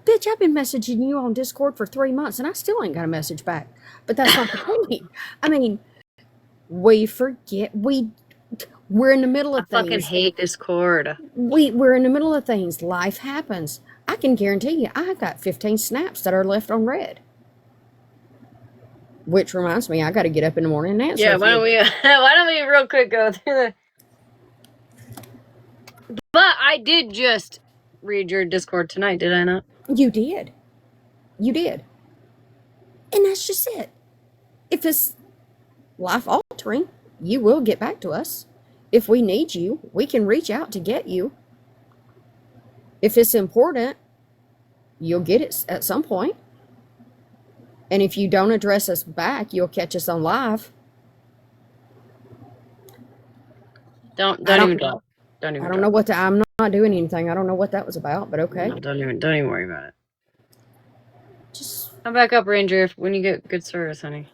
Bitch, I've been messaging you on Discord for 3 months and I still ain't got a message back. But that's not the point. I mean, we forget. We're in the middle of things. I fucking hate Discord. We're in the middle of things. Life happens. I can guarantee you, I've got 15 snaps that are left on red. Which reminds me, I got to get up in the morning and answer. Yeah, why don't we real quick go through the. But I did just read your Discord tonight, did I not? You did. You did. And that's just it. If it's life altering, you will get back to us. If we need you, we can reach out to get you. If it's important, you'll get it at some point. And if you don't address us back, you'll catch us on live. Don't even I talk. don't know what I'm not doing anything. I don't know what that was about, but okay. No, don't even worry about it. Just come back up, Ranger, when you get good service, honey.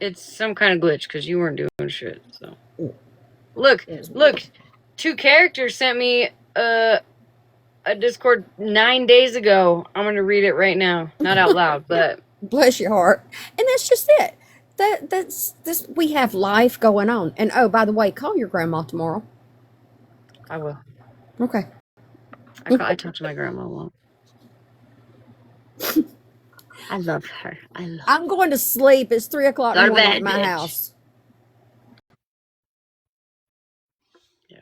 It's some kind of glitch because you weren't doing shit. So look, 2 characters sent me a Discord 9 days ago. I'm gonna read it right now, not out loud, but bless your heart. And that's just it. That's this. We have life going on. And oh, by the way, call your grandma tomorrow. I will. Okay. I talk to my grandma a lot. I love her. I'm going to sleep. It's 3 o'clock in the morning at my house. Yeah.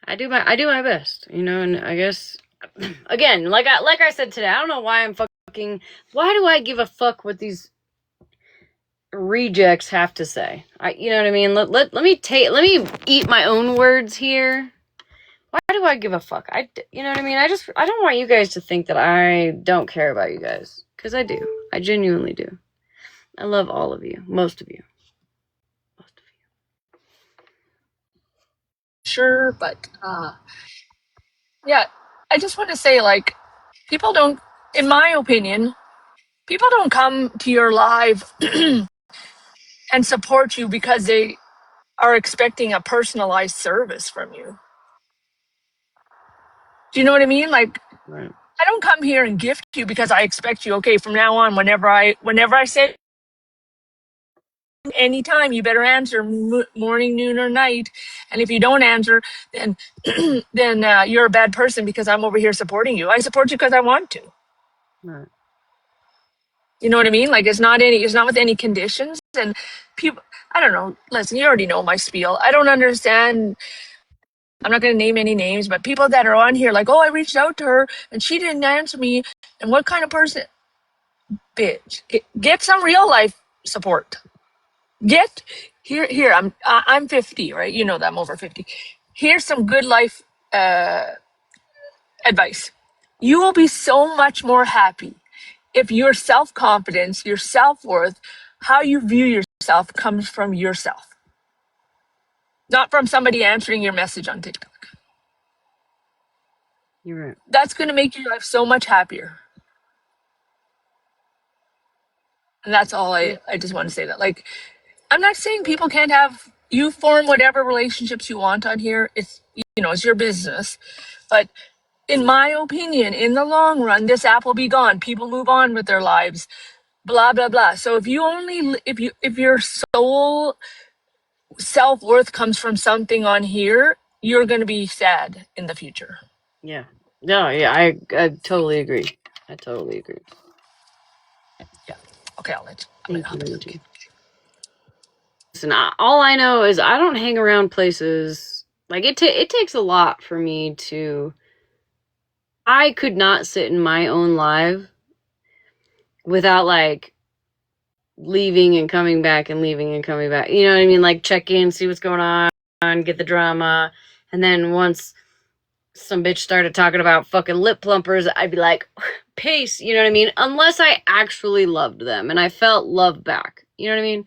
I do my best, and I guess again, like I said today, I don't know why why do I give a fuck what these rejects have to say? You know what I mean? Let me eat my own words here. Why do I give a fuck? You know what I mean? I don't want you guys to think that I don't care about you guys, because I do. I genuinely do. I love all of you, most of you. Sure, but yeah, I just want to say, like, people don't, in my opinion, people don't come to your live and support you because they are expecting a personalized service from you. Do you know what I mean? Like, right. I don't come here and gift you because I expect you, okay, from now on, whenever I say anytime, you better answer morning, noon, or night. And if you don't answer, then you're a bad person because I'm over here supporting you. I support you because I want to. Right. You know what I mean? Like, it's not with any conditions. And people, I don't know. Listen, you already know my spiel. I don't understand. I'm not going to name any names, but people that are on here like, oh, I reached out to her and she didn't answer me. And what kind of person? Bitch, get some real life support. Get here. I'm 50, right? You know that I'm over 50. Here's some good life advice. You will be so much more happy if your self-confidence, your self-worth, how you view yourself comes from yourself, not from somebody answering your message on TikTok. You're right. That's going to make your life so much happier. And that's all I just want to say that. Like, I'm not saying people can't you form whatever relationships you want on here. It's your business. But in my opinion, in the long run, this app will be gone. People move on with their lives, blah, blah, blah. So if your sole self-worth comes from something on here, you're going to be sad in the future. Yeah. No, yeah, I totally agree. I totally agree. Yeah. Okay, I'll let you. Listen, all I know is I don't hang around places. Like, it takes a lot for me to... I could not sit in my own live without, like, leaving and coming back and leaving and coming back. You know what I mean? Like, check in, see what's going on, get the drama. And then once some bitch started talking about fucking lip plumpers, I'd be like, peace, you know what I mean? Unless I actually loved them and I felt love back. You know what I mean?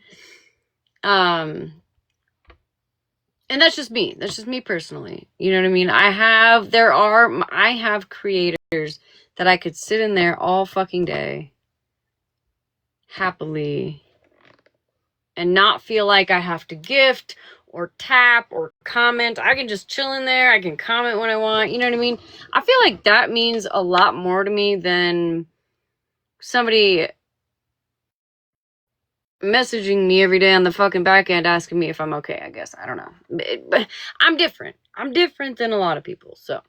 And that's just me. That's just me personally. You know what I mean? I have creators that I could sit in there all fucking day happily and not feel like I have to gift or tap or comment. I can just chill in there. I can comment when I want. You know what I mean? I feel like that means a lot more to me than somebody messaging me every day on the fucking back end asking me if I'm okay, I guess. I don't know. But I'm different. I'm different than a lot of people, so.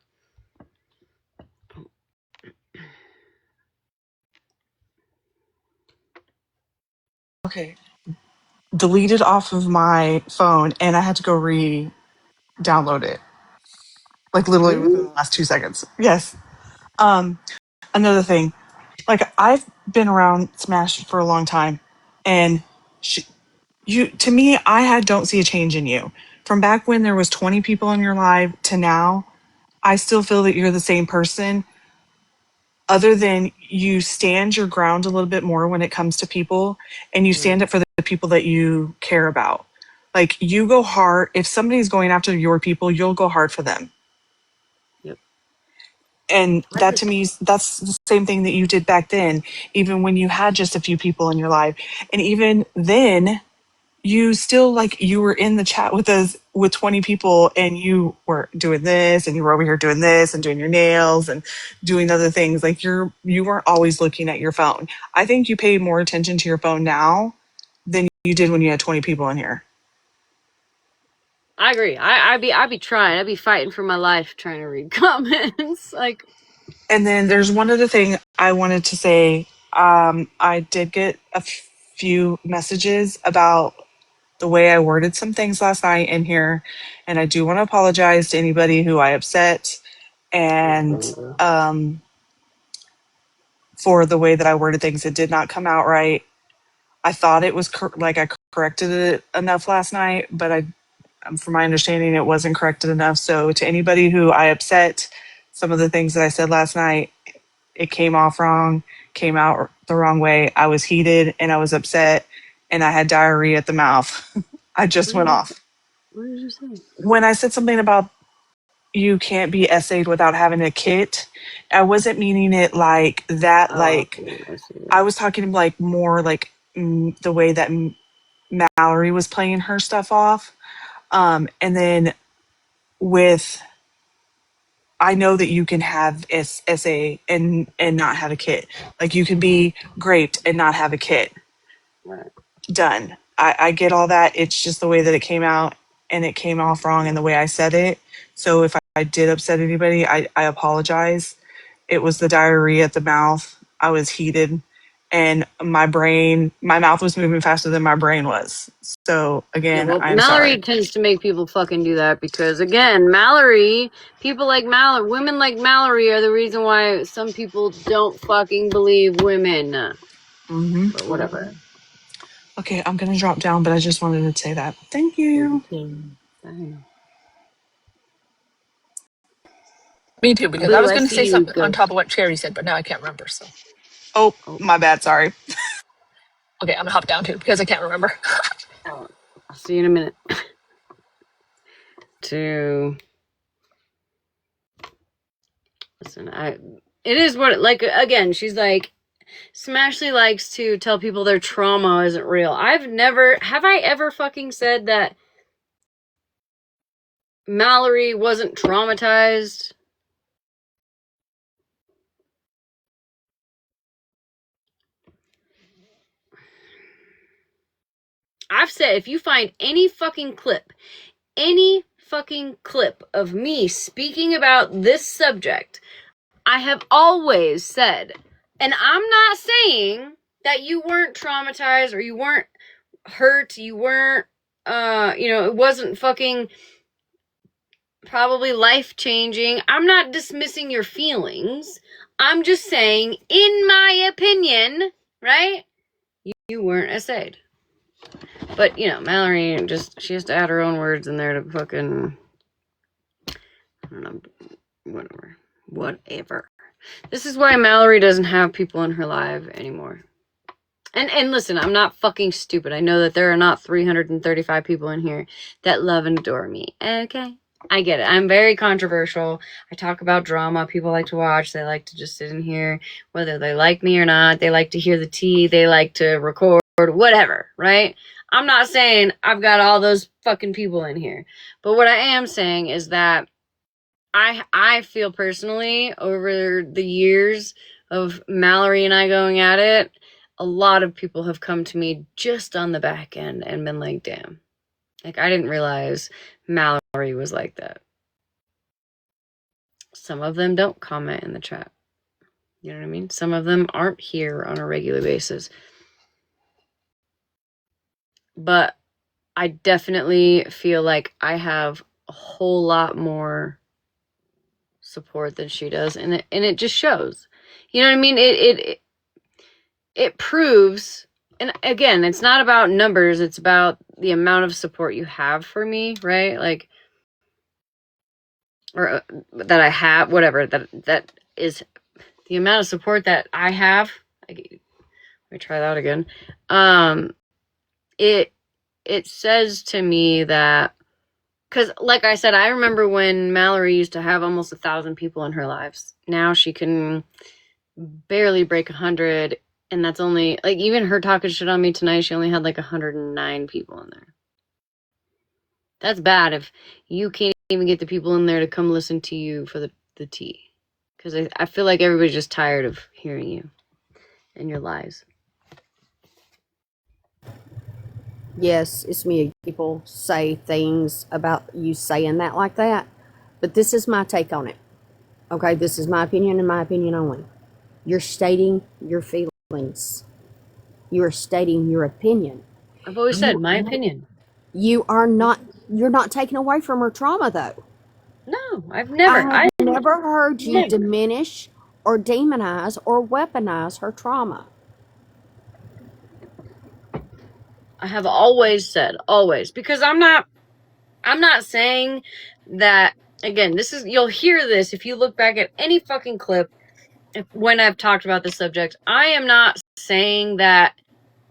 Okay. Deleted off of my phone and I had to go re-download it. Like literally within the last 2 seconds. Yes. Another thing. Like, I've been around Smash for a long time, and to me, I don't see a change in you. From back when there was 20 people in your live to now, I still feel that you're the same person, other than you stand your ground a little bit more when it comes to people, and you stand Right. up for the people that you care about. Like, you go hard. If somebody's going after your people, you'll go hard for them. Yep. And I that, to just me, that's the same thing that you did back then, even when you had just a few people in your life. And even then, you still, like, you were in the chat with us with 20 people, and you were doing this, and you were over here doing this and doing your nails and doing other things. Like, you weren't always looking at your phone. I think you pay more attention to your phone now than you did when you had 20 people in here. I agree. I'd be trying. I'd be fighting for my life trying to read comments. Like, And then there's one other thing I wanted to say. I did get a few messages about the way I worded some things last night in here, and I do want to apologize to anybody who I upset, and for the way that I worded things. It did not come out right. I thought it was like I corrected it enough last night, but from my understanding, it wasn't corrected enough. So to anybody who I upset, some of the things that I said last night, it came off wrong, came out the wrong way. I was heated and I was upset, and I had diarrhea at the mouth. I just went off. what did you say? When I said something about you can't be essayed without having a kit, I wasn't meaning it like that. Like, I was talking like more like the way that Mallory was playing her stuff off. And then with, I know that you can have SA and not have a kit. Like, you can be graped and not have a kit. Right. Done. I get all that. It's just the way that it came out, and it came off wrong in the way I said it. So if I did upset anybody, I apologize. It was the diarrhea at the mouth. I was heated, and my mouth was moving faster than my brain was. So Yeah, again, well, I'm Mallory sorry. tends to make people fucking do that because, again, Mallory, people like Mallory, women like Mallory are the reason why some people don't fucking believe women. Mm-hmm. But whatever. Okay, I'm gonna drop down, but I just wanted to say that. Thank you. Me too, because I Boo, was I going to say see you something on go. top of what Cherry said, but now I can't remember. So, Oh, my bad. Sorry. okay, I'm going to hop down too because I can't remember. I'll see you in a minute. Listen, it is what, like, again, she's like, Smashley likes to tell people their trauma isn't real. Have I ever fucking said that Mallory wasn't traumatized? I've said, if you find any fucking clip of me speaking about this subject, I have always said, and I'm not saying that you weren't traumatized or you weren't hurt, you weren't, it wasn't fucking probably life-changing. I'm not dismissing your feelings. I'm just saying, in my opinion, right? You weren't essayed. But, Mallory she has to add her own words in there to fucking, I don't know, whatever. This is why Mallory doesn't have people in her life anymore. And listen, I'm not fucking stupid. I know that there are not 335 people in here that love and adore me. Okay? I get it. I'm very controversial. I talk about drama. People like to watch. They like to just sit in here, whether they like me or not. They like to hear the tea. They like to record, whatever, right? I'm not saying I've got all those fucking people in here. But what I am saying is that I feel personally, over the years of Mallory and I going at it, a lot of people have come to me just on the back end and been like, damn. Like, I didn't realize Mallory was like that. Some of them don't comment in the chat. You know what I mean? Some of them aren't here on a regular basis. But I definitely feel like I have a whole lot more support than she does, and it just shows. You know what I mean? It proves, and again, it's not about numbers, it's about the amount of support you have for me, right? Like, or that I have, whatever, that is the amount of support that I have. Let me try that again. It says to me that, because like I said, I remember when Mallory used to have almost 1,000 people in her lives. Now she can barely break 100, and that's only, like, even her talking shit on me tonight, she only had like 109 people in there. That's bad if you can't even get the people in there to come listen to you for the tea. Because I feel like everybody's just tired of hearing you and your lies. Yes, it's me. People say things about you saying that like that, but this is my take on it. Okay, this is my opinion and my opinion only. You're stating your feelings. You are stating your opinion. I've always said my opinion. You are not. You're not taking away from her trauma, though. No, I've never. I have never heard you never. diminish or demonize or weaponize her trauma. I have always said, always, because I'm not saying that, again, this is, you'll hear this if you look back at any fucking clip when I've talked about the subject. I am not saying that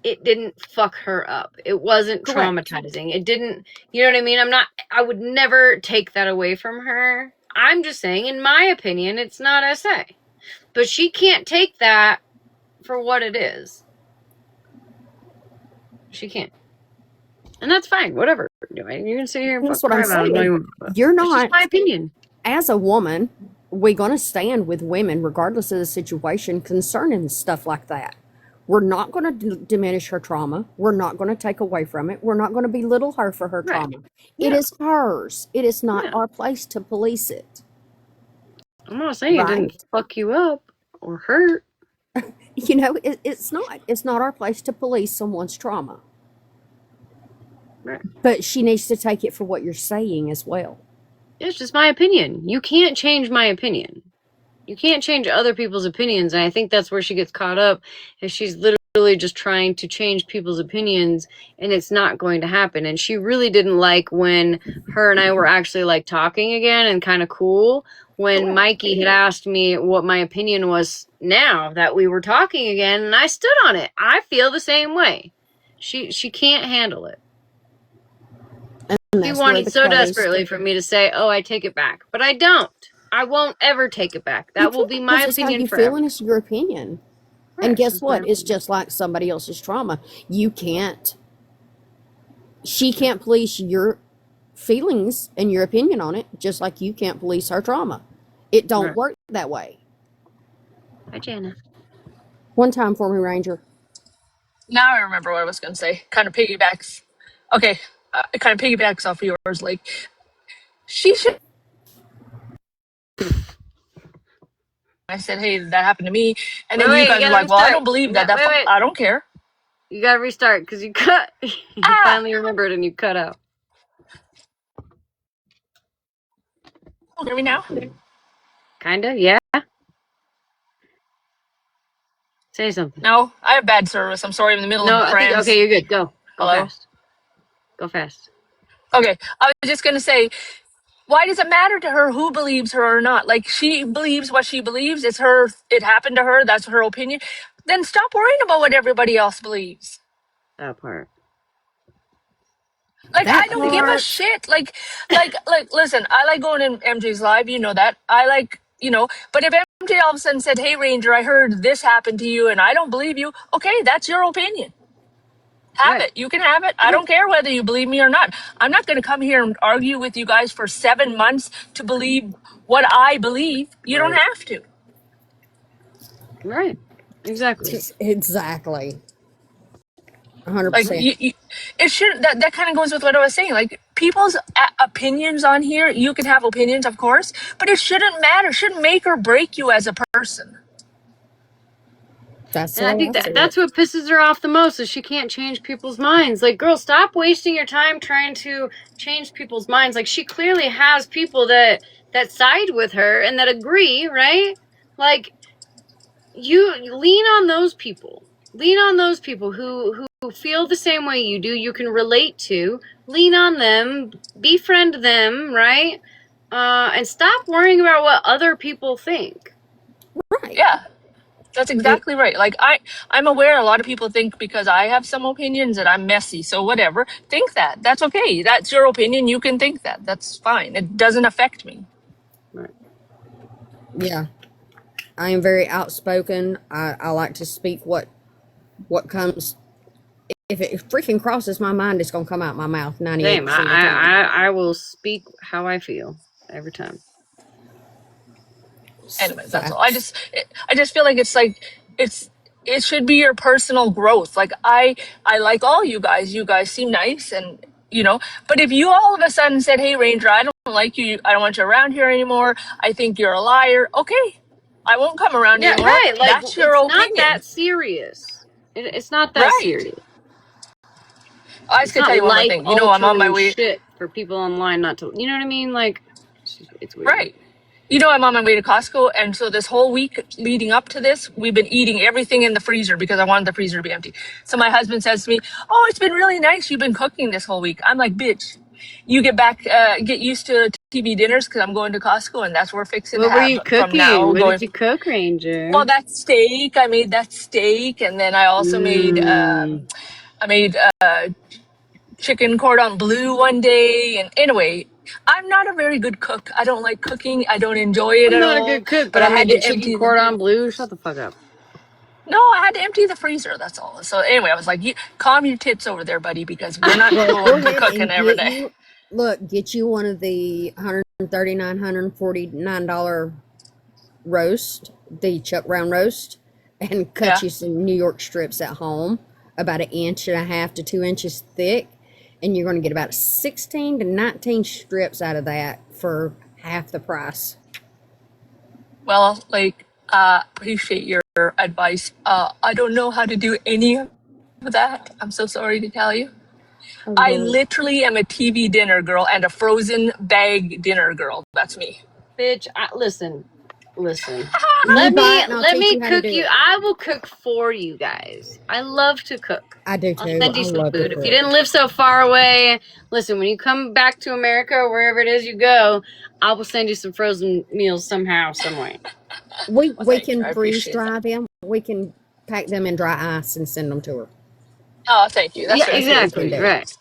it didn't fuck her up. It wasn't traumatizing. It didn't, you know what I mean? I would never take that away from her. I'm just saying, in my opinion, it's not SA. But she can't take that for what it is. She can't. And that's fine. Whatever. You can sit here and That's what I'm saying. You're not. It's just my opinion. As a woman, we're going to stand with women regardless of the situation concerning stuff like that. We're not going to diminish her trauma. We're not going to take away from it. We're not going to belittle her for her trauma. Yeah. It is hers. It is not our place to police it. I'm not saying it didn't fuck you up or hurt. You know, it's not. It's not our place to police someone's trauma. Right. But she needs to take it for what you're saying as well. It's just my opinion. You can't change my opinion. You can't change other people's opinions. And I think that's where she gets caught up, is she's literally just trying to change people's opinions, and it's not going to happen. And she really didn't like when her and I were actually like talking again and kind of cool, when Mikey had asked me what my opinion was now that we were talking again, and I stood on it. I feel the same way. She can't handle it. He wanted so desperately for me to say, "Oh, I take it back," but I don't. I won't ever take it back. That will be my opinion forever. Feeling is your opinion, and guess what? It's just like somebody else's trauma. You can't. She can't police your feelings and your opinion on it, just like you can't police her trauma. It don't work that way. Hi, Jana. One time for me, Ranger. Now I remember what I was going to say. Kind of piggybacks. Okay, it kind of piggybacks off of yours. Like, she should. I said, "Hey, that happened to me," and then you guys are like, "Well, I don't believe that. I don't care." You gotta restart because you cut. You finally remembered and you cut out. Oh, hear me now? Kinda, yeah. Say something. No, I have bad service. I'm sorry. I'm in the middle of friends. Okay, you're good. Go Hello? fast. Go fast. Okay, I was just gonna say, why does it matter to her who believes her or not? Like, she believes what she believes. It's her. It happened to her. That's her opinion. Then stop worrying about what everybody else believes. That part. Like, I don't give a shit. Like, listen, I like going in MJ's live. You know that. I like, but if MJ all of a sudden said, "Hey, Ranger, I heard this happened to you and I don't believe you," okay, that's your opinion. Have it. You can have it. I don't care whether you believe me or not. I'm not going to come here and argue with you guys for 7 months to believe what I believe. You don't have to. Right. Exactly. Exactly. 100%. Like, it shouldn't. That kind of goes with what I was saying. Like, people's opinions on here, you can have opinions, of course, but it shouldn't matter. It shouldn't make or break you as a person. And I think that's what pisses her off the most, is she can't change people's minds. Like, girl, stop wasting your time trying to change people's minds. Like, she clearly has people that side with her and that agree, right? Like, you lean on those people. Lean on those people who feel the same way you do, you can relate to. Lean on them, befriend them, right? And stop worrying about what other people think. Right. Yeah. That's exactly right. Like I'm aware a lot of people think because I have some opinions that I'm messy. So whatever. Think that. That's okay. That's your opinion. You can think that. That's fine. It doesn't affect me. Right. Yeah. I am very outspoken. I like to speak what comes. If it freaking crosses my mind, it's gonna come out my mouth 98% Same. of the time. I will speak how I feel every time. Anyways, that's all. Facts. I just feel like it should be your personal growth. Like I like all you guys. You guys seem nice, and but if you all of a sudden said, "Hey, Ranger, I don't like you. I don't want you around here anymore. I think you're a liar." Okay, I won't come around Yeah, anymore. right. Like, That's your it's not opinion, that serious. It's not that right? serious. I just It's can not tell you one more life thing. I'm on my altering way. shit for people online not to. You know what I mean? Like, it's weird. Right. I'm on my way to Costco, and so this whole week leading up to this, we've been eating everything in the freezer because I wanted the freezer to be empty. So my husband says to me, "Oh, it's been really nice. You've been cooking this whole week." I'm like, "Bitch, you get used to TV dinners because I'm going to Costco, and that's what we're fixing to What were have you from cooking? now What did going." you cook, Ranger? Well, that steak, I made that steak, and then I also made Mmm. I made chicken cordon bleu one day. And anyway, I'm not a very good cook. I don't like cooking. I don't enjoy it I'm at not a all. good cook, But but I I had made you to chicken empty. cordon bleu. Shut the fuck up. No, I had to empty the freezer. That's all. So anyway, I was like, calm your tits over there, buddy, because we're not Well, go going ahead cooking and every day. get you one of the $149 roast, the chuck round roast, and cut Yeah. you some New York strips at home, about 1.5 to 2 inches thick, and you're going to get about 16 to 19 strips out of that for half the price. Well, appreciate your advice. I don't know how to do any of that. I'm so sorry to tell you. Oh, I Lord. literally am a TV dinner girl and a frozen bag dinner girl. That's me. Bitch, listen. You buy it and I'll Let teach me you how to cook do you. it. I will cook for you guys. I love to cook. I do I'll too. send I you some love to food. If you cook. didn't live so far away, listen, when you come back to America or wherever it is you go, I will send you some frozen meals somehow, some way. We Well, thank you. can I freeze appreciate dry that. them. We can pack them in dry ice and send them to her. Oh, thank you. That's Yeah, very That's what sweet we of you. can exactly. do. Right.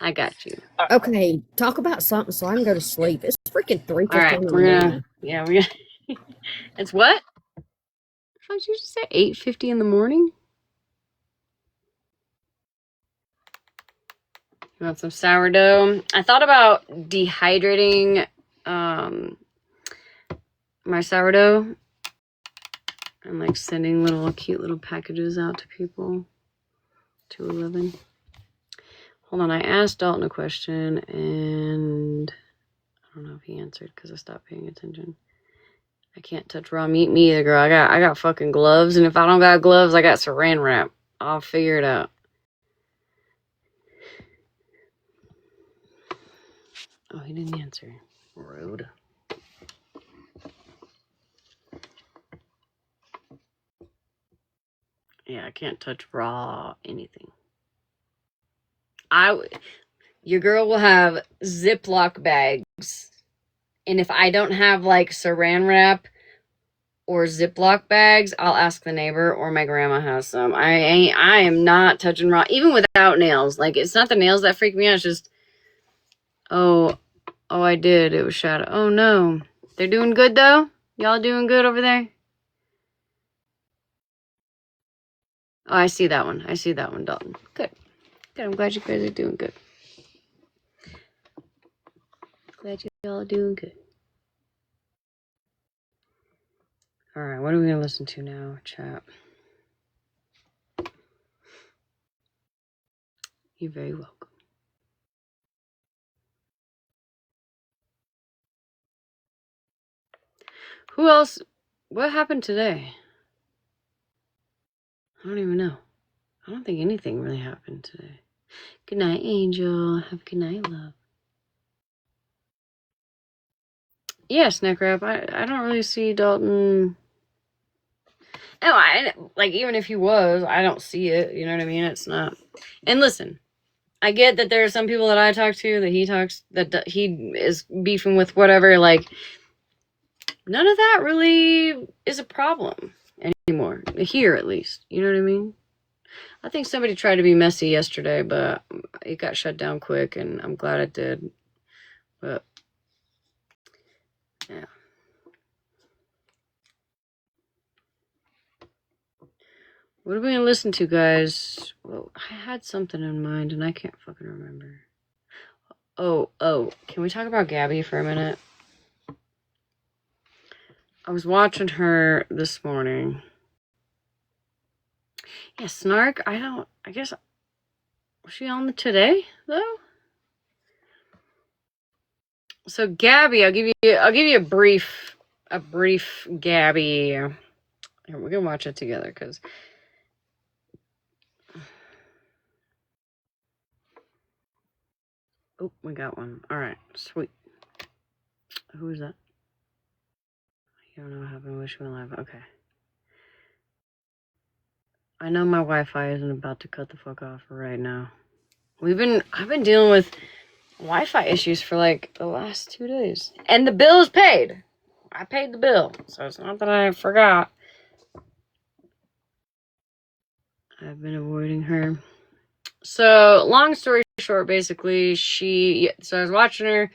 I got you. Okay, talk about something so I can go to sleep. It's freaking All 3:15 right. in the We're morning. gonna, yeah, we're gonna, it's what? What did you just say? 8:50 in the morning? You want some sourdough? I thought about dehydrating my sourdough and like sending cute little packages out to people. 211. Hold on, I asked Dalton a question and I don't know if he answered because I stopped paying attention. I can't touch raw meat, me either, girl. I got fucking gloves, and if I don't got gloves, I got saran wrap. I'll figure it out. Oh, he didn't answer. Rude. Yeah, I can't touch raw anything. Your girl will have Ziploc bags, and if I don't have like saran wrap or Ziploc bags, I'll ask the neighbor or my grandma has some. I am not touching raw, even without nails. Like, it's not the nails that freak me out. It's just, oh, I did. It was shadow. Oh no, they're doing good though. Y'all doing good over there? Oh, I see that one. Dalton. Good. I'm glad you guys are doing good. Glad you all are doing good. All right, what are we gonna listen to now, chat? You're very welcome. Who else? What happened today? I don't even know. I don't think anything really happened today. Good night, Angel. Have a good night, love. Yeah, Snack Wrap. I don't really see Dalton. No, like, even if he was, I don't see it. You know what I mean? It's not. And listen, I get that there are some people that I talk to that he is beefing with, whatever. Like, none of that really is a problem anymore. Here, at least. You know what I mean? I think somebody tried to be messy yesterday, but it got shut down quick, and I'm glad it did. But, yeah. What are we gonna listen to, guys? Well, I had something in mind, and I can't fucking remember. Oh, can we talk about Gabby for a minute? I was watching her this morning. Yeah, Snark, I guess, was she on the Today, though? So Gabby, I'll give you a brief Gabby. Here, we're gonna watch it together, because oh, we got one. All right, sweet. Who is that? You don't know what happened. Wish me live. Okay. I know my Wi-Fi isn't about to cut the fuck off right now. I've been dealing with Wi-Fi issues for like the last 2 days, and the bill is paid. I paid the bill, so it's not that I forgot. I've been avoiding her. So, long story short, basically, so I was watching her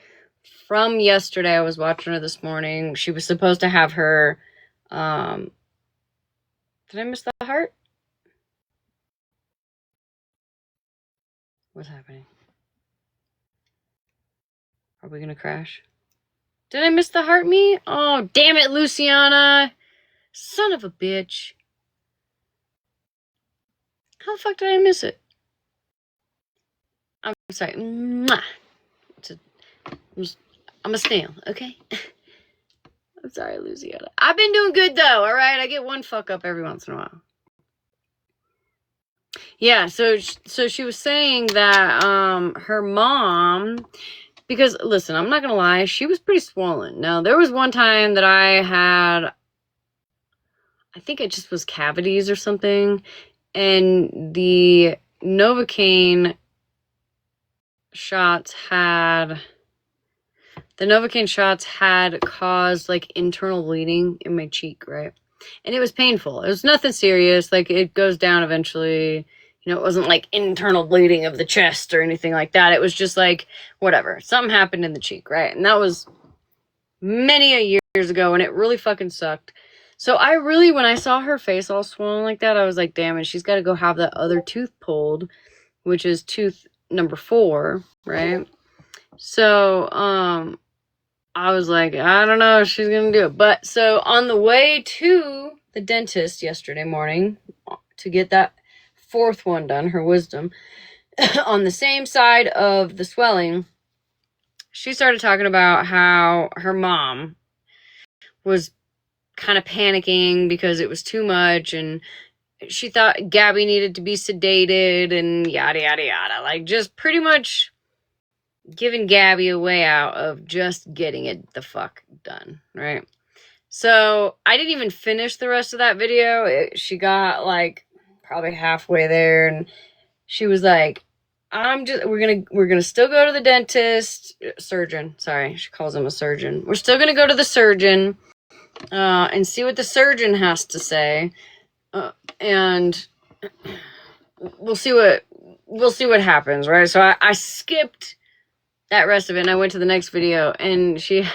from yesterday. I was watching her this morning. She was supposed to have her, did I miss the heart? What's happening? Are we gonna crash? Did I miss the heart me? Oh, damn it, Luciana. Son of a bitch. How the fuck did I miss it? I'm sorry. Mwah. I'm a snail, okay? I'm sorry, Luciana. I've been doing good, though, all right? I get one fuck up every once in a while. Yeah, so she was saying that her mom, because, listen, I'm not going to lie, she was pretty swollen. Now, there was one time that I had, I think it just was cavities or something, and the Novocaine shots had caused like internal bleeding in my cheek, right? And it was painful. It was nothing serious. Like, it goes down eventually. You know, it wasn't like internal bleeding of the chest or anything like that. It was just like, whatever. Something happened in the cheek, right? And that was many a years ago, and it really fucking sucked. So I really, when I saw her face all swollen like that, I was like, damn it, she's got to go have that other tooth pulled, which is tooth number 4, right? So, I was like, I don't know if she's going to do it. But so on the way to the dentist yesterday morning to get that 4th one done, her wisdom, on the same side of the swelling, she started talking about how her mom was kind of panicking because it was too much, and she thought Gabby needed to be sedated and yada, yada, yada. Like, just pretty much giving Gabby a way out of just getting it the fuck done, right? So I didn't even finish the rest of that video. She got like probably halfway there, and she was like, we're gonna still go to the surgeon. Sorry, she calls him a surgeon. We're still gonna go to the surgeon and see what the surgeon has to say, and we'll see what happens, right? So I skipped that rest of it, and I went to the next video, and she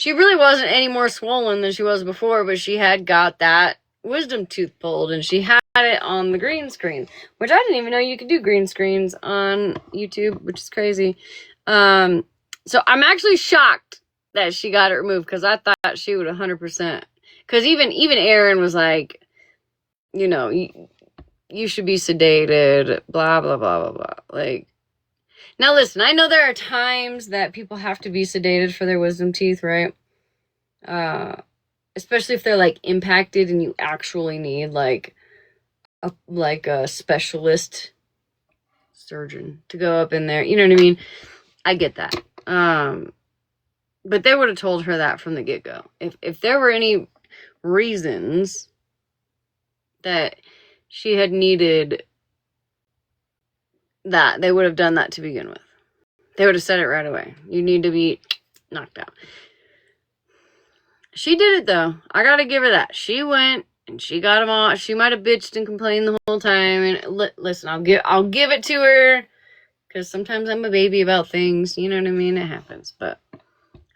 really wasn't any more swollen than she was before, but she had got that wisdom tooth pulled, and she had it on the green screen, which I didn't even know you could do green screens on YouTube, which is crazy. So I'm actually shocked that she got it removed, because I thought she would 100%. Because even Aaron was like, you know, you should be sedated, blah, blah, blah, blah, blah. Like, now listen, I know there are times that people have to be sedated for their wisdom teeth, right? Especially if they're like impacted and you actually need like a specialist surgeon to go up in there. You know what I mean? I get that. But they would have told her that from the get-go. If there were any reasons that she had needed that, they would have done that to begin with. They would have said it right away. You need to be knocked out. She did it, though. I gotta give her that. She went and she got him all. She might have bitched and complained the whole time. And listen, I'll give it to her, because sometimes I'm a baby about things. You know what I mean? It happens. But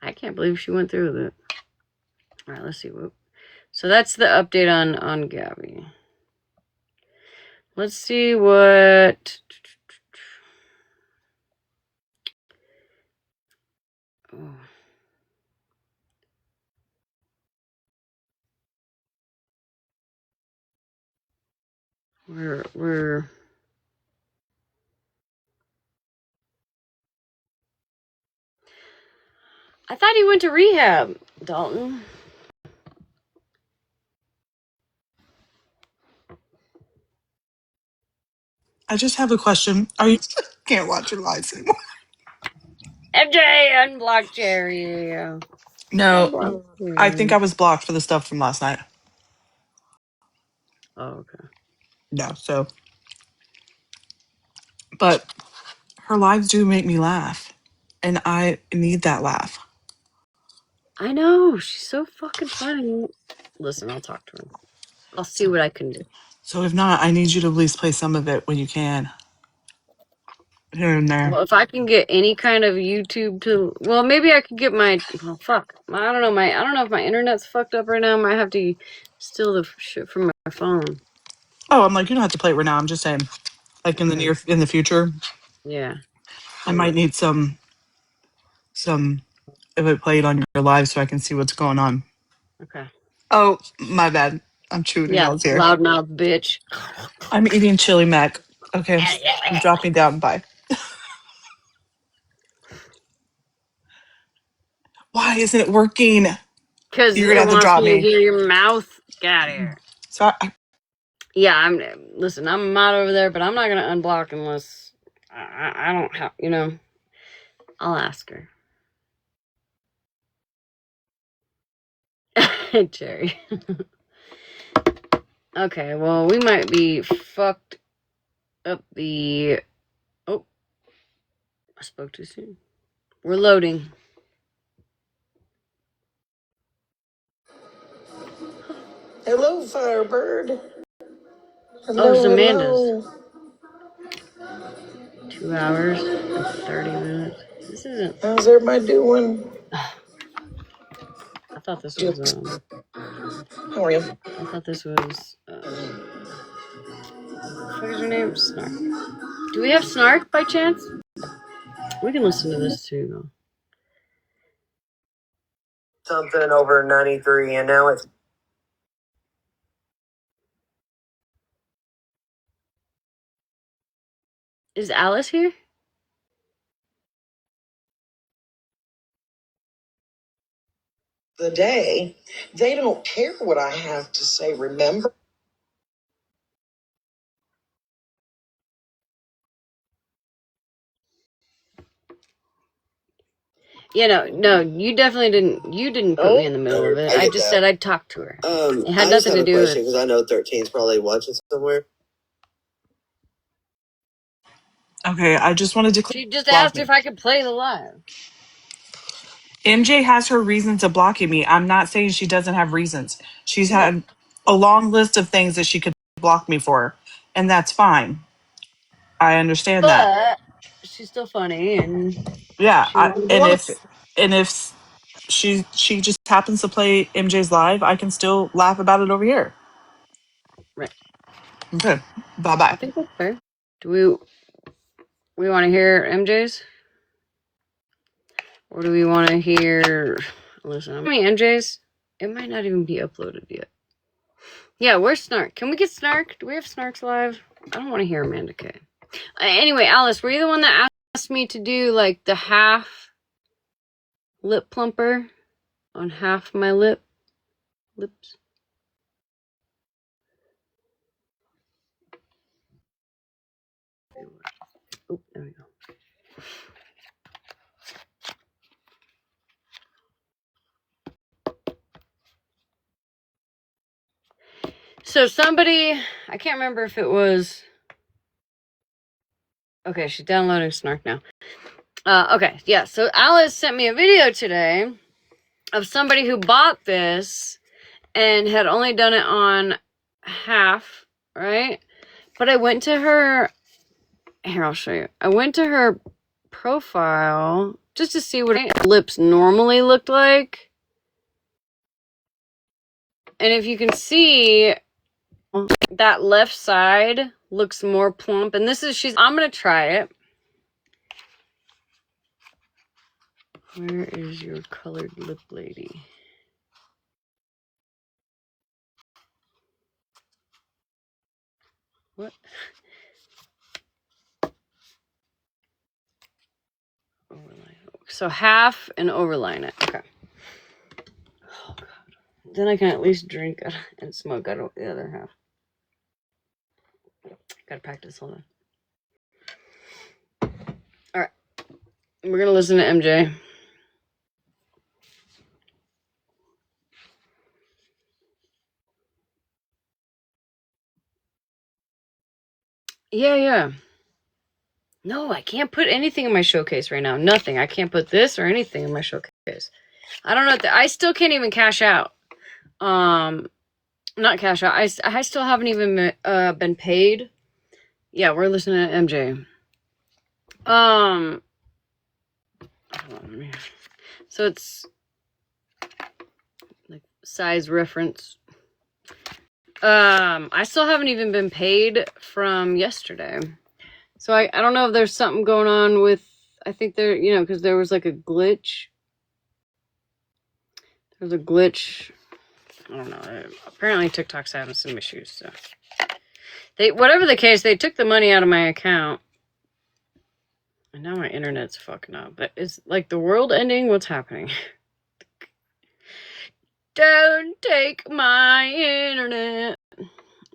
I can't believe she went through with it. All right, let's see. Whoop. So that's the update on Gabby. Let's see what. Oh. We're. I thought he went to rehab, Dalton. I just have a question. Are you can't watch your lives anymore? MJ unblocked Jerry. No, I think I was blocked for the stuff from last night. Oh, okay. No, so but her lives do make me laugh, and I need that laugh. I know, she's so fucking funny. Listen, I'll talk to her. I'll see what I can do. So if not, I need you to at least play some of it when you can, here and there. Well, if I can get any kind of YouTube to, well, maybe I could get my. Well, fuck. I don't know. I don't know if my internet's fucked up right now. I might have to steal the shit from my phone. Oh, I'm like, you don't have to play it right now. I'm just saying, like in the future. Yeah. I might need some of it played on your live so I can see what's going on. Okay. Oh, my bad. I'm chewing Yeah, nails here. loudmouth bitch. I'm eating chili mac. Okay, drop me down. Bye. Why isn't it working? Because You're gonna it have to wants drop me to me. hear your mouth. Get out of here. So Yeah, listen, I'm a mod over there, but I'm not gonna unblock unless I don't have, I'll ask her. Jerry. Okay, well, we might be fucked up the. Oh, I spoke too soon. We're loading. Hello, Firebird. Oh, it's Hello, Amanda's. hello. 2 hours and 30 minutes. This isn't. How's everybody doing? I thought this was How are you? I thought this was what is your name? Snark. Do we have Snark by chance? We can listen to this too, though. Something over 93, and now it's. Is Alice here? The day, they don't care what I have to say, remember? Yeah, no, you definitely didn't. You didn't put me in the middle of it. I just said I'd talk to her. It had nothing to do with. Because I know 13's probably watching somewhere. okay, I just wanted to She just block asked me. if I could play the live. MJ has her reasons of blocking me. I'm not saying she doesn't have reasons. She's had a long list of things that she could block me for, and that's fine. I understand that. But she's still funny, and Yeah, she wanted to and if she just happens to play MJ's live, I can still laugh about it over here. Right. Okay. Bye bye. I think that's fair. Do we want to hear MJ's, or do we want to hear? Listen, how many MJ's? It might not even be uploaded yet. Yeah, where's Snark? Can we get Snark? Do we have Snarks live? I don't want to hear Amanda K. Anyway, Alice, were you the one that asked me to do like the half lip plumper on half my lips? Oh, there we go. So somebody, I can't remember if it was Okay, she's downloading Snark now. Okay, yeah, so Alice sent me a video today of somebody who bought this and had only done it on half, right? But I went to her, here, I'll show you. I went to her profile just to see what her lips normally looked like. And if you can see, that left side looks more plump. And this is, I'm gonna try it. Where is your colored lip lady? What? Overline. So half and overline it. Okay. Oh, God. Then I can at least drink and smoke out of the other half. Gotta practice. Hold on. All right. We're gonna listen to MJ. Yeah. No, I can't put anything in my showcase right now. Nothing. I can't put this or anything in my showcase. I don't know. I still can't even cash out. Not cash out. I still haven't even been paid. Yeah, we're listening to MJ. Hold on. So it's like size reference. I still haven't even been paid from yesterday. So I don't know if there's something going on with, I think there, because there was like a glitch. There's a glitch. I don't know. Apparently TikTok's having some issues. So whatever the case, they took the money out of my account. And now my internet's fucking up. But it's like the world ending. What's happening? Don't take my internet.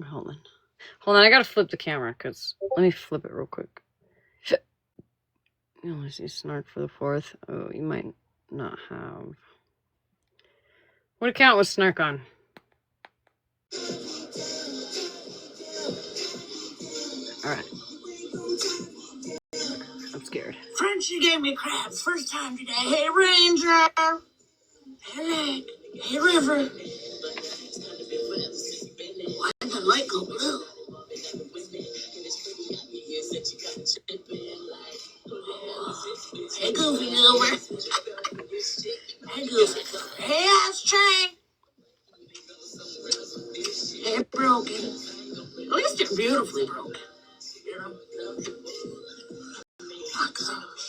Hold on. I gotta flip the camera because let me flip it real quick. You only see Snark for the 4th. Oh, you might not have. What account was Snark on? Alright. I'm scared. Frenchie gave me crabs first time today. Hey, Ranger. Hey, Lake. Hey, River. Why did the light go blue? Hey, Goofy Goober. Hey, Goofy. Hey, Ashtray. Hey, Broken. At least they're beautifully broken. You know? Oh, gosh.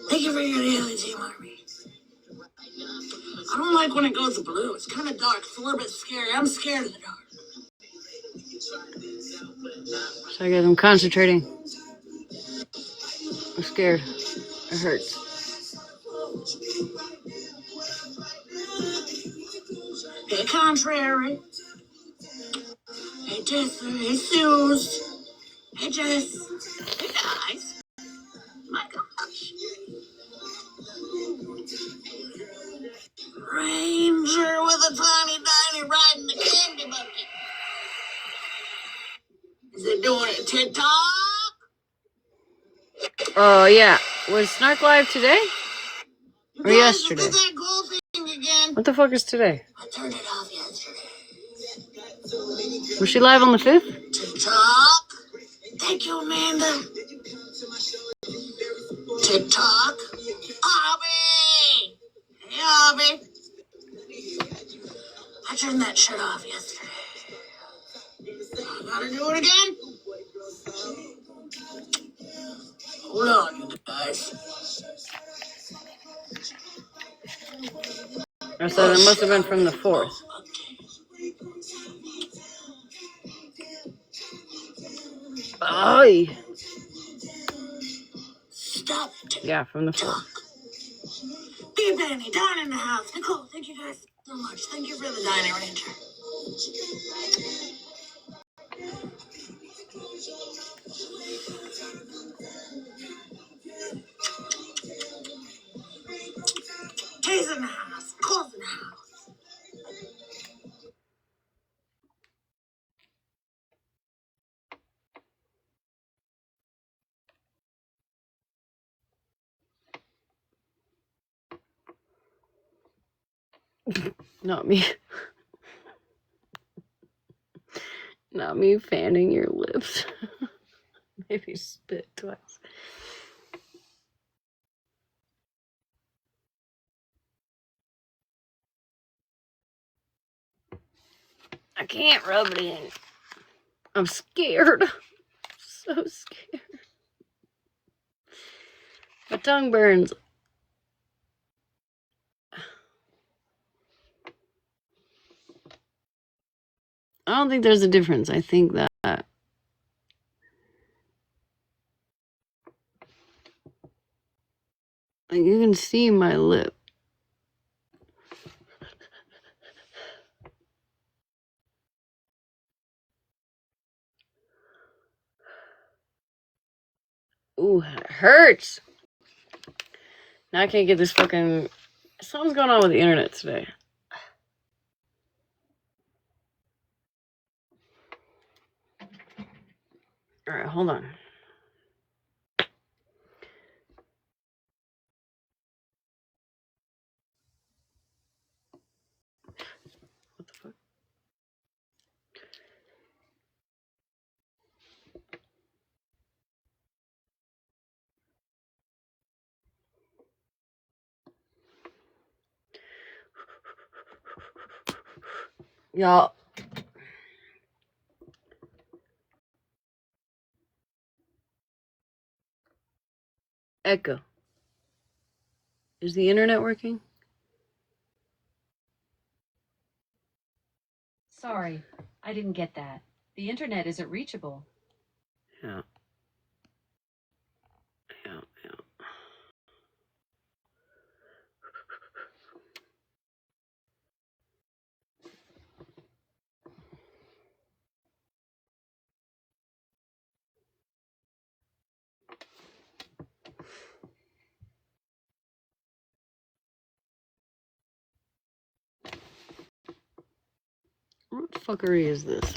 Thank you for your daily team, Army. I don't like when it goes blue. It's kind of dark. It's a little bit scary. I'm scared of the dark. Sorry guys, I'm concentrating. I'm scared. It hurts. Hey, Contrary. Hey, Jess. Hey, Suze. Hey, Jess. Hey, guys. My gosh. Ranger with a tiny, tiny riding the candy bucket. Is it doing a TikTok? Oh, yeah. Was Snark live today? Or yesterday? Did that gold thing again? What the fuck is today? I turned it off yesterday. Was she live on the 5th? TikTok. Thank you, Amanda. TikTok. Abby. Hey, Abby. I turned that shit off yesterday. I gotta do it again. Hold on, you guys. So it must have been from the 4th. Oh. Stop it. Yeah, from the 4th. Be Benny, Don in the house. Nicole, thank you guys so much. Thank you for the dining Ranger. Tay's in the house. Cole's in the house. Not me. Not me fanning your lips. Maybe spit twice. I can't rub it in. I'm scared. So scared. My tongue burns. I don't think there's a difference. I think that like, you can see my lip. Ooh, it hurts. Now I can't get this fucking... Something's going on with the internet today. Alright, hold on. What the fuck? Y'all. Echo. Is the internet working? Sorry, I didn't get that. The internet isn't reachable. Yeah. What fuckery is this?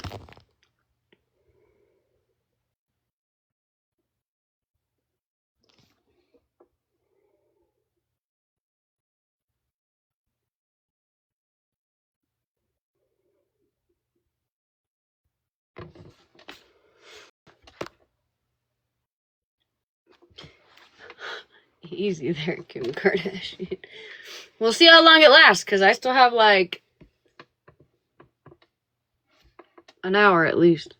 Easy there, Kim Kardashian. We'll see how long it lasts, because I still have like an hour at least.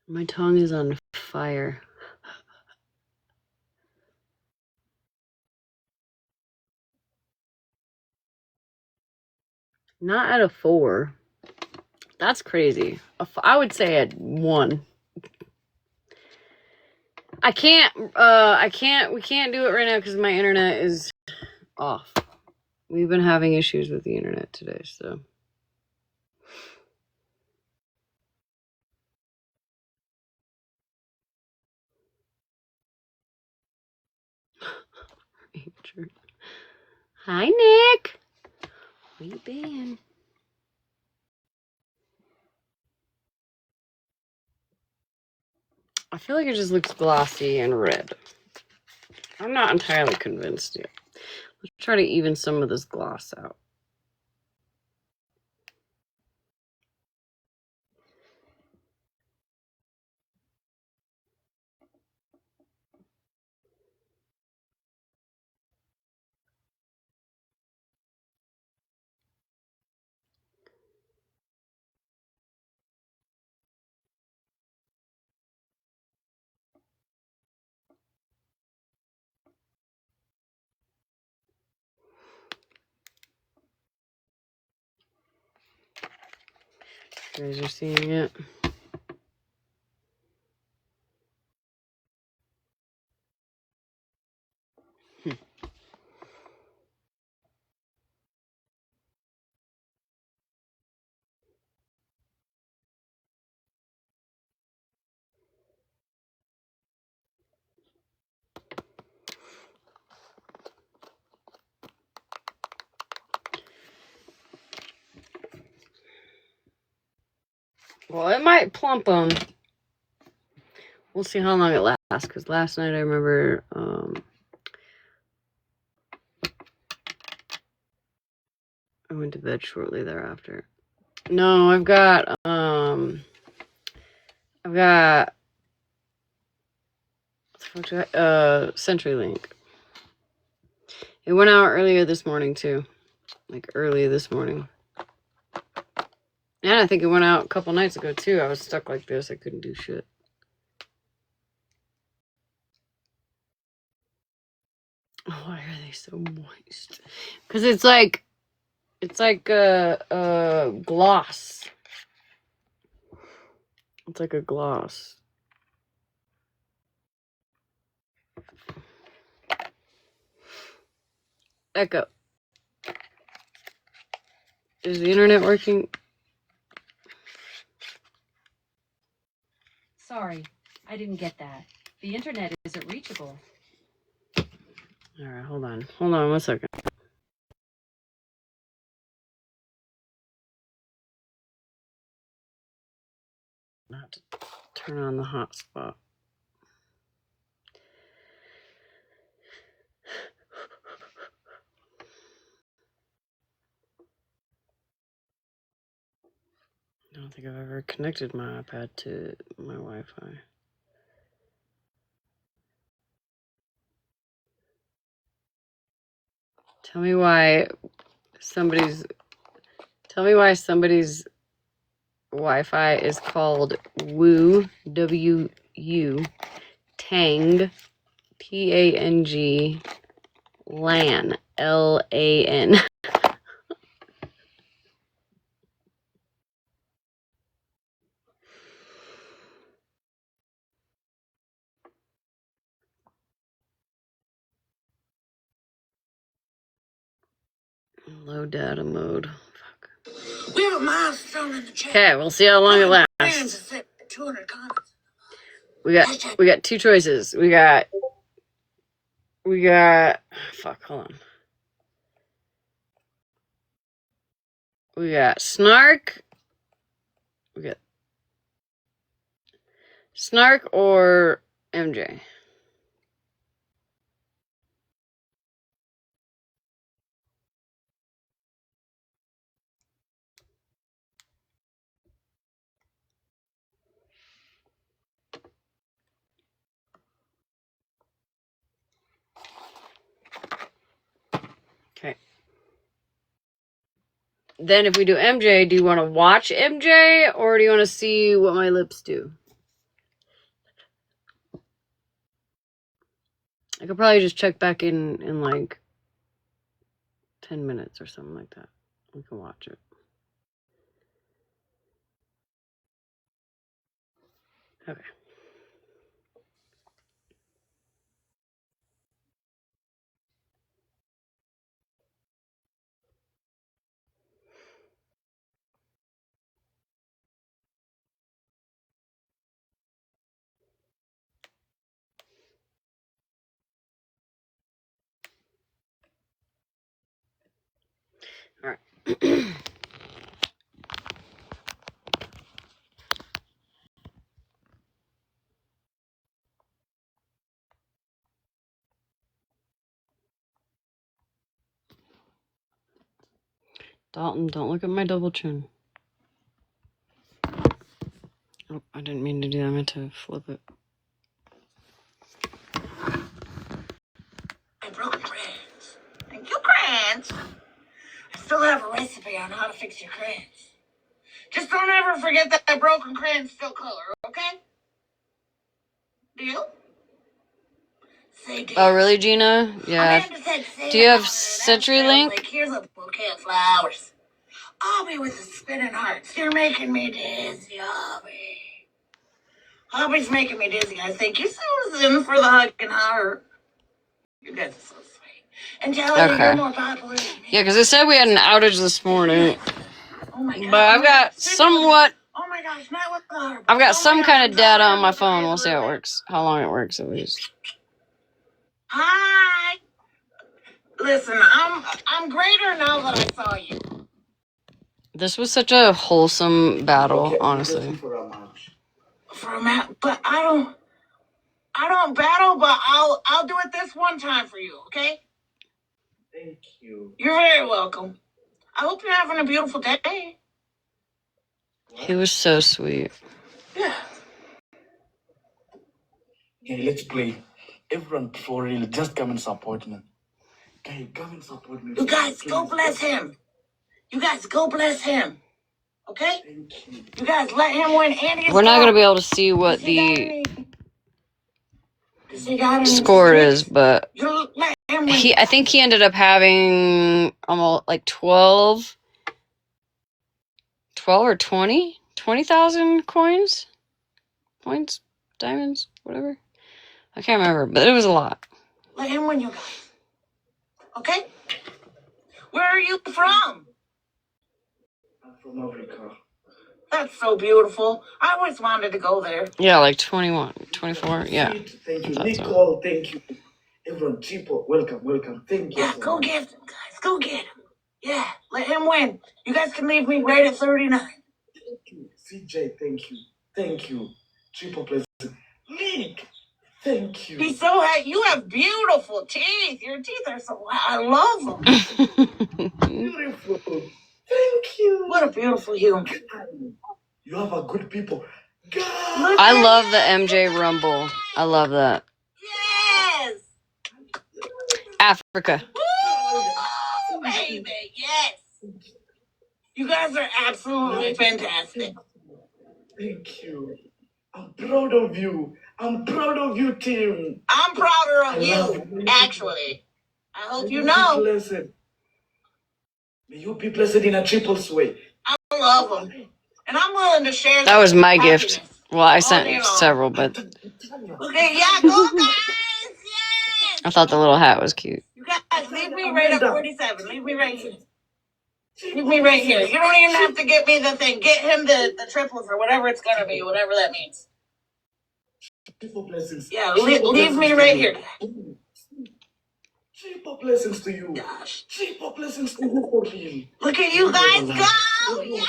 My tongue is on fire. Not at a 4. That's crazy. I would say at 1. we can't do it right now because my internet is off. We've been having issues with the internet today, so. Hi, Nick. Where you been? I feel like it just looks glossy and red. I'm not entirely convinced yet. Let's try to even some of this gloss out. You guys are seeing it? Well, it might plump them. We'll see how long it lasts, because last night I remember I went to bed shortly thereafter. No, I've got CenturyLink. It went out earlier this morning too. Like early this morning. And I think it went out a couple nights ago too. I was stuck like this. I couldn't do shit. Why are they so moist? Because it's like a gloss. It's like a gloss. Echo. Is the internet working? Sorry, I didn't get that. The internet isn't reachable. Alright, hold on. Hold on 1 second. I have to turn on the hotspot. I don't think I've ever connected my iPad to my Wi-Fi. Tell me why somebody's Wi-Fi is called Woo, W-U, Tang, T-A-N-G, LAN, L-A-N. Low data mode. We have a milestone in the chat. Okay, we'll see how long it lasts. 200 comments. We got two choices. We got fuck, hold on. We got Snark. We got Snark or MJ. Okay. Then if we do MJ, do you want to watch MJ or do you want to see what my lips do? I could probably just check back in like 10 minutes or something like that. We can watch it. Okay. All right. Dalton, don't look at my double chin. Oh, I didn't mean to do that. I meant to flip it. And broken crayons. Thank you, crayons. I still have a recipe on how to fix your crayons. Just don't ever forget that broken crayons still color, okay? Deal? Say deal. Oh, really, Gina? Yeah. Do you have CenturyLink? Like, here's a bouquet of flowers. Hobby with the spinning hearts. You're making me dizzy, Hobby. Hobby's making me dizzy. I think you Susan for the hug and heart. You guys are so sweet. And Jelly, you're more popular than me. Yeah, because it said we had an outage this morning. Oh my God. But I've got somewhat. Oh my gosh, not with the I've got some kind of data on my phone. We'll see how it works. How long it works, at least. Hi. Listen, I'm greater now that I saw you. This was such a wholesome battle, honestly. For a minute, but I don't battle, but I'll do it this one time for you, okay? Thank you. You're very welcome. I hope you're having a beautiful day. He was so sweet. Yeah. Okay, let's play. Everyone, for real, just come and support me. Okay, come and support me. You guys, go bless him. You guys, go bless him. Okay? You guys, let him win. Andy is We're not gone. gonna be able to see what the score is, but You let him win. I think he ended up having almost like 12 or 20,000 coins, diamonds, whatever. I can't remember, but it was a lot. Let him win, you guys. Okay? Where are you from? I'm from Africa. That's so beautiful. I always wanted to go there. Yeah, like 21, 24, yeah. Thank you, I thought so. Nicole. Thank you. Everyone, Chipo, welcome. Thank you. Yeah, go get him, guys. Go get him. Yeah, let him win. You guys can leave me right at 39. Thank you. CJ, thank you. Triple pleasure. Nick, thank you. He's so happy. You have beautiful teeth. Your teeth are so. I love them. Beautiful. Thank you. What a beautiful human. You have a good people. God. I love the MJ Rumble. I love that. Yes. Africa. Woo, baby. Yes. You guys are absolutely fantastic. Thank you. I'm proud of you. I'm proud of you, team. I'm prouder of you, actually. I hope you know. Blessed. May you be blessed in a triple way. I love them. And I'm willing to share That was my happiness. gift. Well, I All day sent long. several, but Okay, yeah, go guys. Yes. I thought the little hat was cute. You guys, leave me right at 47. Leave me right here. Leave me right here. You don't even have to get me the thing. Get him the triplets or whatever it's gonna be, whatever that means. Triple blessings. Yeah, leave me right here. Triple blessings to you. Gosh. Triple blessings to you for him. Look at you guys go! Yes!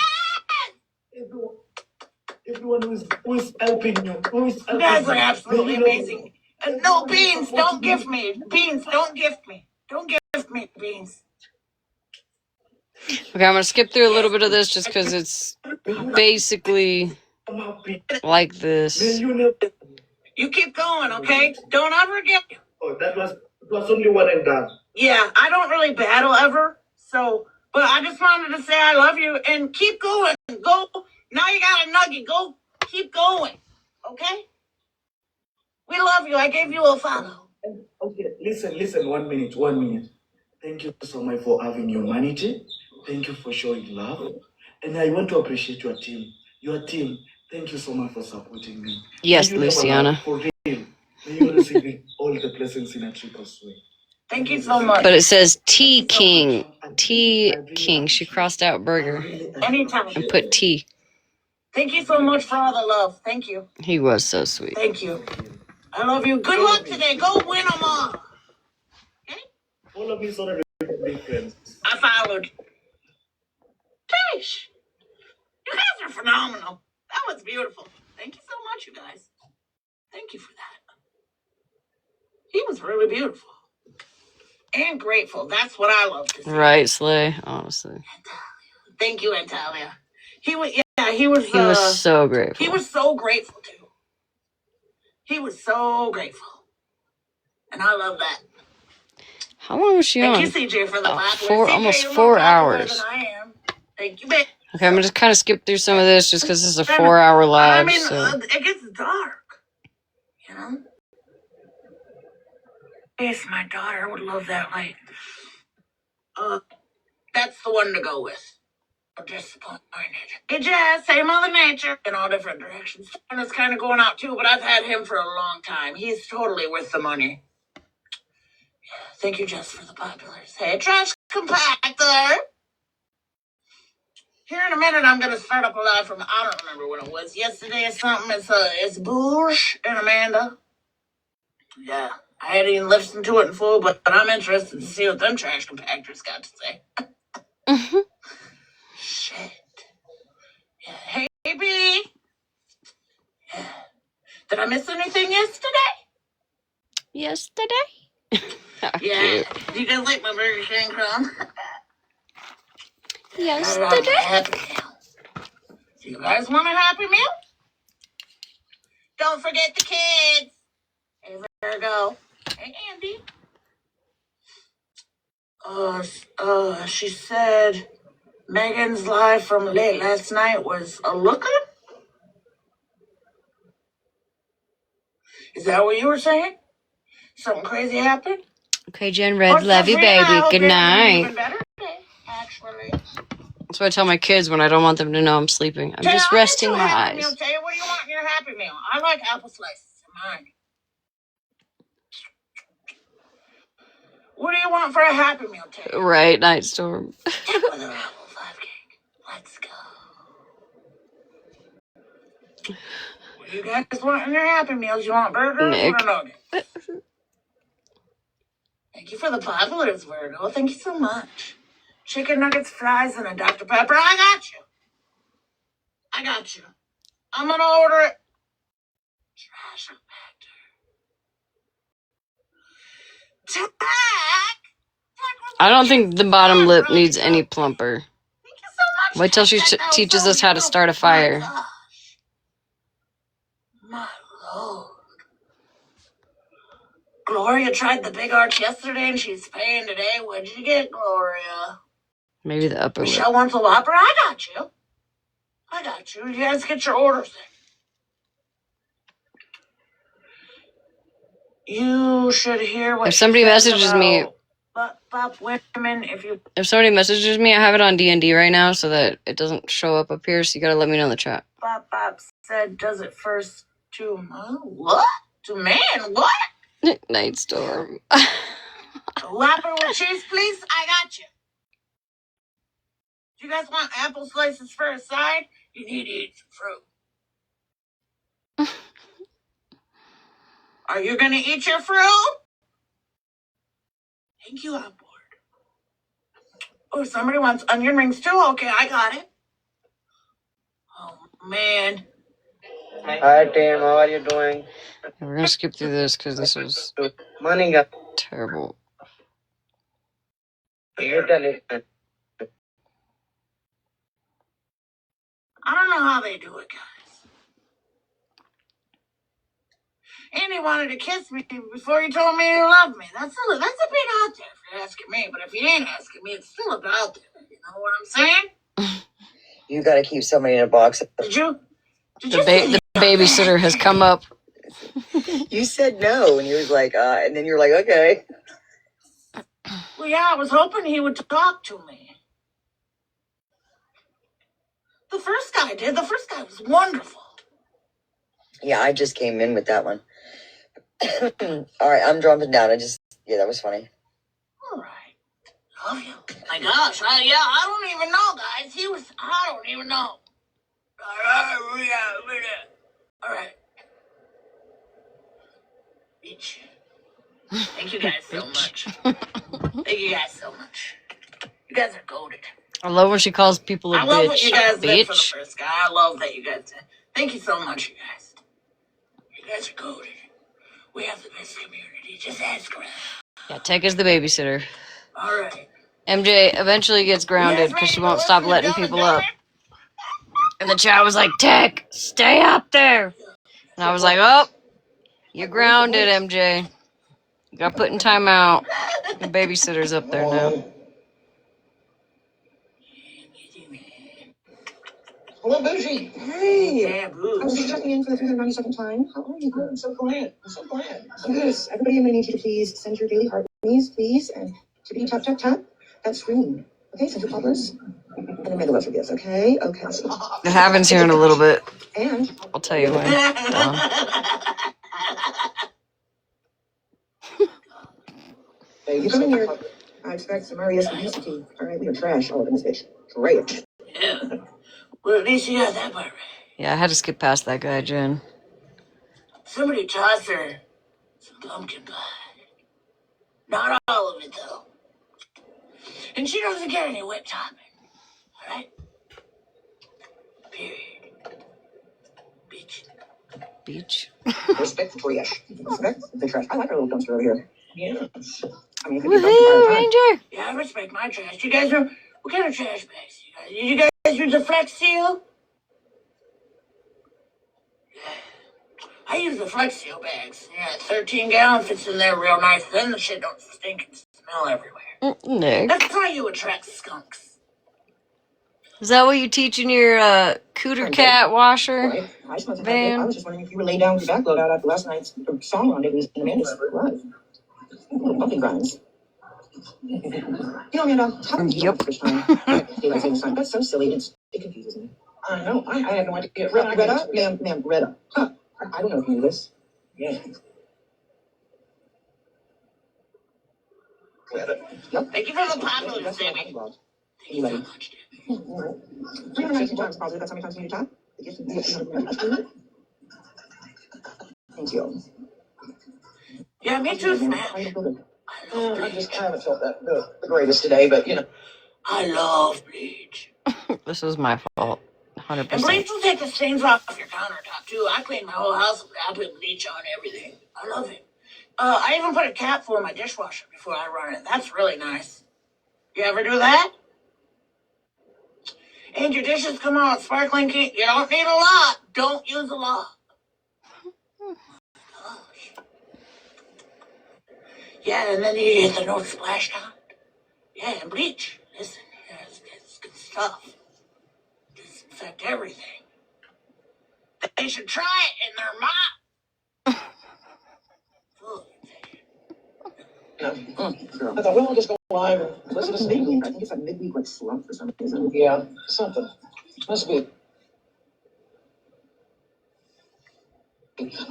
Everyone who is helping you. You guys are absolutely amazing. No, Beans, don't gift me. Beans, don't gift me. Don't gift me, Beans. Okay, I'm gonna skip through a little bit of this just because it's basically like this. You keep going, okay? Don't ever get. Oh, it was only one and done. Yeah, I don't really battle ever, so. But I just wanted to say I love you and keep going. Go. Now you got a nugget. Go. Keep going. Okay? We love you. I gave you a follow. Okay, listen. 1 minute. Thank you so much for having humanity. Thank you for showing love. And I want to appreciate your team. Thank you so much for supporting me. Yes, May you never Luciana. lack, for real. May you receive all the blessings in a triple way. Thank you so much. But it says T King. T King. She crossed out burger Anytime. and put T. Thank you so much for all the love. Thank you. He was so sweet. Thank you. I love you. Good luck today. Go win them all. Okay? All of me sort of big friends. I followed. Tish, you guys are phenomenal. That was beautiful. Thank you so much, you guys. Thank you for that. He was really beautiful. And grateful. That's what I love to see. Right, Slay, honestly. Thank you, Antalia. He was so grateful. He was so grateful too. He was so grateful. And I love that. How long was she on? Thank you, CJ, for the almost 4 hours. Than I am. Thank you, babe. Okay, I'm gonna just kind of skip through some of this just because this is a 4-hour live. I mean, so. it gets dark, you know? Yes, my daughter would love that light. That's the one to go with. I'm disappointed. Hey, Jazz, say Mother Nature in all different directions. And it's kind of going out too, but I've had him for a long time. He's totally worth the money. Thank you, Jess, for the populars. Hey, Trash Compactor. Here in a minute, I'm gonna start up a live from I don't remember when it was. Yesterday or something. It's Boosh and Amanda. Yeah, I hadn't even listened to it in full, but I'm interested to see what them Trash Compactors got to say. Shit. Yeah. Hey, B. Yeah. Did I miss anything yesterday? Yesterday? Yeah. Did you guys like my Burger King crumb? Yesterday. Happy Meal. Do you guys want a Happy Meal? Don't forget the kids. Hey, Virgo. Hey, Andy. She said Megan's live from late last night was a looker? Is that what you were saying? Something crazy happened? Okay, Jen Red, love you, baby. Good night. Actually. That's what I tell my kids when I don't want them to know I'm sleeping. I'm just resting my eyes. Meal, Tay. What do you want in your Happy Meal? I like apple slices in mine. What do you want for a Happy Meal, Tay? Right, Nightstorm. Take with an apple 5 cake. Let's go. What do you guys want in your Happy Meals? You want burgers Nick. or nuggets? Thank you for the positives, Virgo. Thank you so much. Chicken nuggets, fries, and a Dr. Pepper. I got you. I got you. I'm gonna order it. Trash compactor. I don't think the bottom lip needs any plumper. Thank you so much. Wait till she teaches us how to start a fire. My Lord. Gloria tried the big arch yesterday and she's paying today. What'd you get, Gloria? Maybe the upper lip. Michelle wants a Whopper. I got you. I got you. You guys get your orders in. You should hear what If somebody she says messages me, about women, if somebody messages me, I have it on D&D right now so that it doesn't show up here. So you gotta let me know in the chat. Bop said does it first to what? To man, what? Nightstorm. Whopper with cheese, please. I got you. Do you guys want apple slices for a side? You need to eat some fruit. Are you gonna eat your fruit? Thank you, on board. Oh, somebody wants onion rings too? Okay, I got it. Oh, man. Hi, Tim. How are you doing? We're gonna skip through this because this was Morning. terrible. I don't know how they do it, guys. Andy wanted to kiss me before he told me he loved me. That's a bit out there if you're asking me. But if you ain't asking me, it's still a bit out there. You know what I'm saying? You got to keep somebody in a box. Did you The babysitter has come up. You said no, and he was like, and then you're like, okay. Well, yeah, I was hoping he would talk to me. The first guy did. The first guy was wonderful. Yeah, I just came in with that one. All right, I'm dropping down. That was funny. All right. Love you. My gosh, I don't even know, guys. I don't even know. All right. Bitch. Thank you guys so much. Thank you guys so much. You guys are goated. I love when she calls people a bitch. I love what you guys did for the Bitch. first guy. I love that you guys did. Thank you so much, you guys. You guys are goated. We have the best community. Just ask around. Yeah, Tech is the babysitter. All right. MJ eventually gets grounded because she won't stop letting people up. And the chat was like, Tech, stay up there. And I was like, oh, you're grounded, MJ. You got put in timeout. The babysitter's up there now. Hello, Bougie. Hey. I was just checking in for the 392nd time. How are you? I'm so glad. Yes, everybody, I'm going to need you to please send your daily heart needs, please. And to be tap, tap, tap, that screen. Okay, send your poppers. And then make a love for gifts, okay? Okay. It happens here in a little bit. And I'll tell you when. You come in here. I expect some Maria's publicity. All right, we are trash all up in this bitch. Trash. Yeah. Well, at least you got that part right. Yeah, I had to skip past that guy, Jen. Somebody tossed her some pumpkin pie. Not all of it, though. And she doesn't get any whipped topping. All right? Period. Beach. Respect the trash. Respect the trash. I like our little dumpster over here. Yes. I mean, Woohoo, Ranger! Yeah, I respect my trash. You guys are... What kind of trash bags do you You guys use a Flex Seal? I use the Flex Seal bags. Yeah, 13 gallon fits in there real nice. Then the shit don't stink and smell everywhere. Nick. That's how you attract skunks. Is that what you teach in your Cooter Cat washer Right? I just wanted to van? I was just wondering if you were laid down with your back blowed out after last night's song rendezvous in Amanda's live. Little bumping grinds. You know, Amanda, how do you first time? Daylight savings time. That's so silly. It confuses me. I know. I had no idea. Retta? Ma'am, Retta. Huh. I don't know if you knew this. Yeah. Nope. Thank you for the popular, Sammy. Thank you so much. 319 times positive. That's how many times you need to tap? Thank you. Yeah, me too, Smash. I just haven't felt the greatest today, but you know. I love bleach. This is my fault. 100%. And bleach will take the stains off your countertop, too. I clean my whole house. I put bleach on everything. I love it. I even put a cap for my dishwasher before I run it. That's really nice. You ever do that? And your dishes come out sparkling clean. You don't need a lot. Don't use a lot. Gosh. Yeah, and then you get the no splash down. Yeah, and bleach. Listen, yeah, it's good stuff. Disinfect everything. They should try it in their mop. I thought, well, I'll just go live and listen to midweek. I think it's a midweek like slump for some reason. Yeah, something. Must be.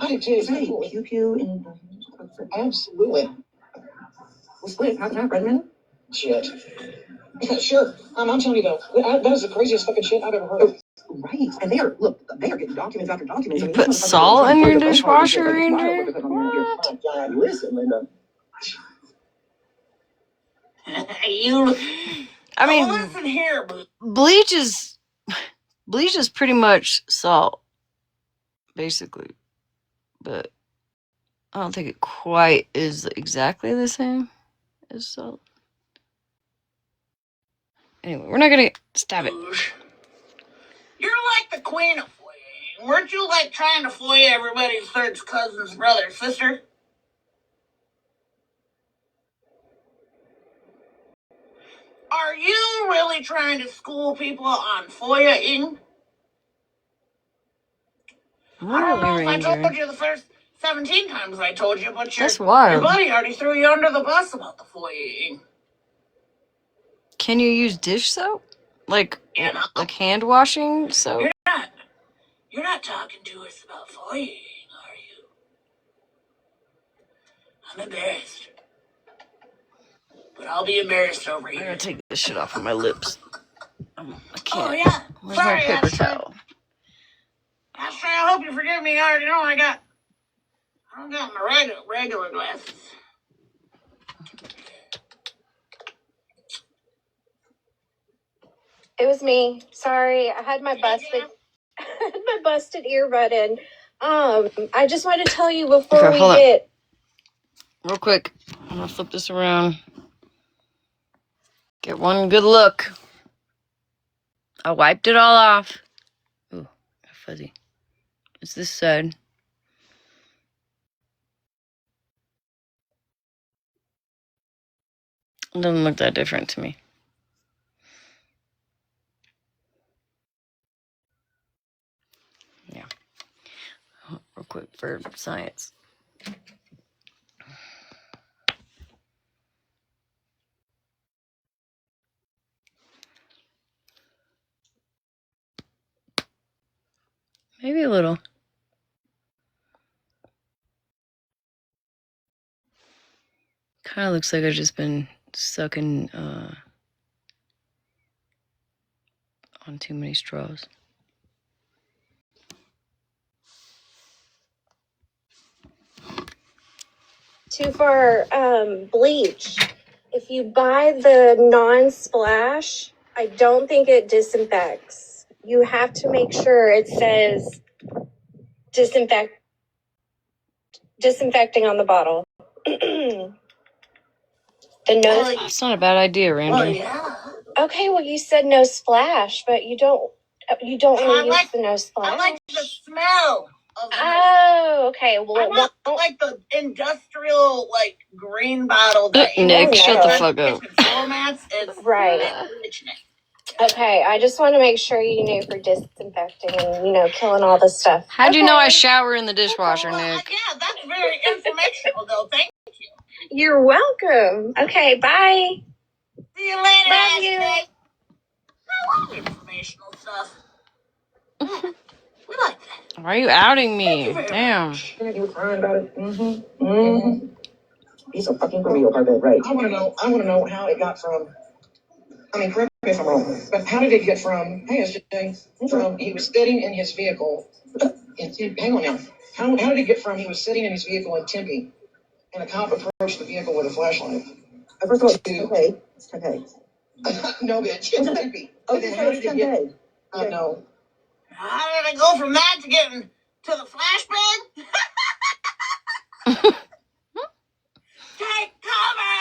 I did too. Is that pew pew in? Absolutely. We'll split half and half, Redmond. Shit. Yeah, sure. I'm telling you though, that is the craziest fucking shit I've ever heard of. Right, and they are getting documents after documents. You put salt in your dishwasher, Ranger? What? Oh, God, listen, Linda. I mean, listen here, bleach is pretty much salt, basically, but I don't think it quite is exactly the same as salt. Anyway, we're not gonna stab it. You're like the queen of foyer. Weren't you like trying to foyer everybody's third cousin's brother, sister? Are you really trying to school people on foyer-ing? Really, I don't know if Ranger? I told you the first 17 times I told you, but That's wild. your buddy already threw you under the bus about the foyer-ing. Can you use dish soap? Like hand washing soap? You're not talking to us about foyer-ing, are you? I'm embarrassed. But I'll be embarrassed over here. I gotta take this shit off of my lips. I can't. Oh, yeah. Where's Sorry, my paper Ashley. towel? Ashley, I hope you forgive me. I already know I don't got my regular glasses. It was me. Sorry, I had my busted earbud in. I just wanted to tell you before Okay, we hold on. get Real quick, I'm gonna flip this around. Get one good look. I wiped it all off. Ooh, fuzzy. It's this side. It doesn't look that different to me. Yeah. Real quick for science. Maybe a little. Kind of looks like I've just been sucking on too many straws. for bleach. If you buy the non-splash, I don't think it disinfects. You have to make sure it says disinfecting on the bottle. The nose. It's not a bad idea, Ranger. Well, yeah. Okay, well, you said no splash, but you don't want to use the no splash. I like the smell of the Oh, okay. Well, I want like the industrial like green bottle that you Nick, use shut the on fuck up. kitchen floor mats. It's right. rich, Nick. Okay, I just want to make sure you knew for disinfecting and, killing all the stuff. How'd you know I shower in the dishwasher, Nick? Yeah, that's very informational though. Thank you. You're welcome. Okay, bye. See you later, Love you. Ashley. I love informational stuff. We like that. Why are you outing me? Damn. You were crying about it. Mm-hmm. Mm-hmm. He's a fucking real carpet, right? I want to know how it got from. I mean, correct me if I'm wrong, but how did it get from? Hey, SJ, from he was sitting in his vehicle. Hang on now. How did it get from he was sitting in his vehicle in Tempe, and a cop approached the vehicle with a flashlight? First of all, okay. No, bitch. It's Tempe. Oh, then how did it get? No. How did I go from that to getting to the flashbang? Take cover!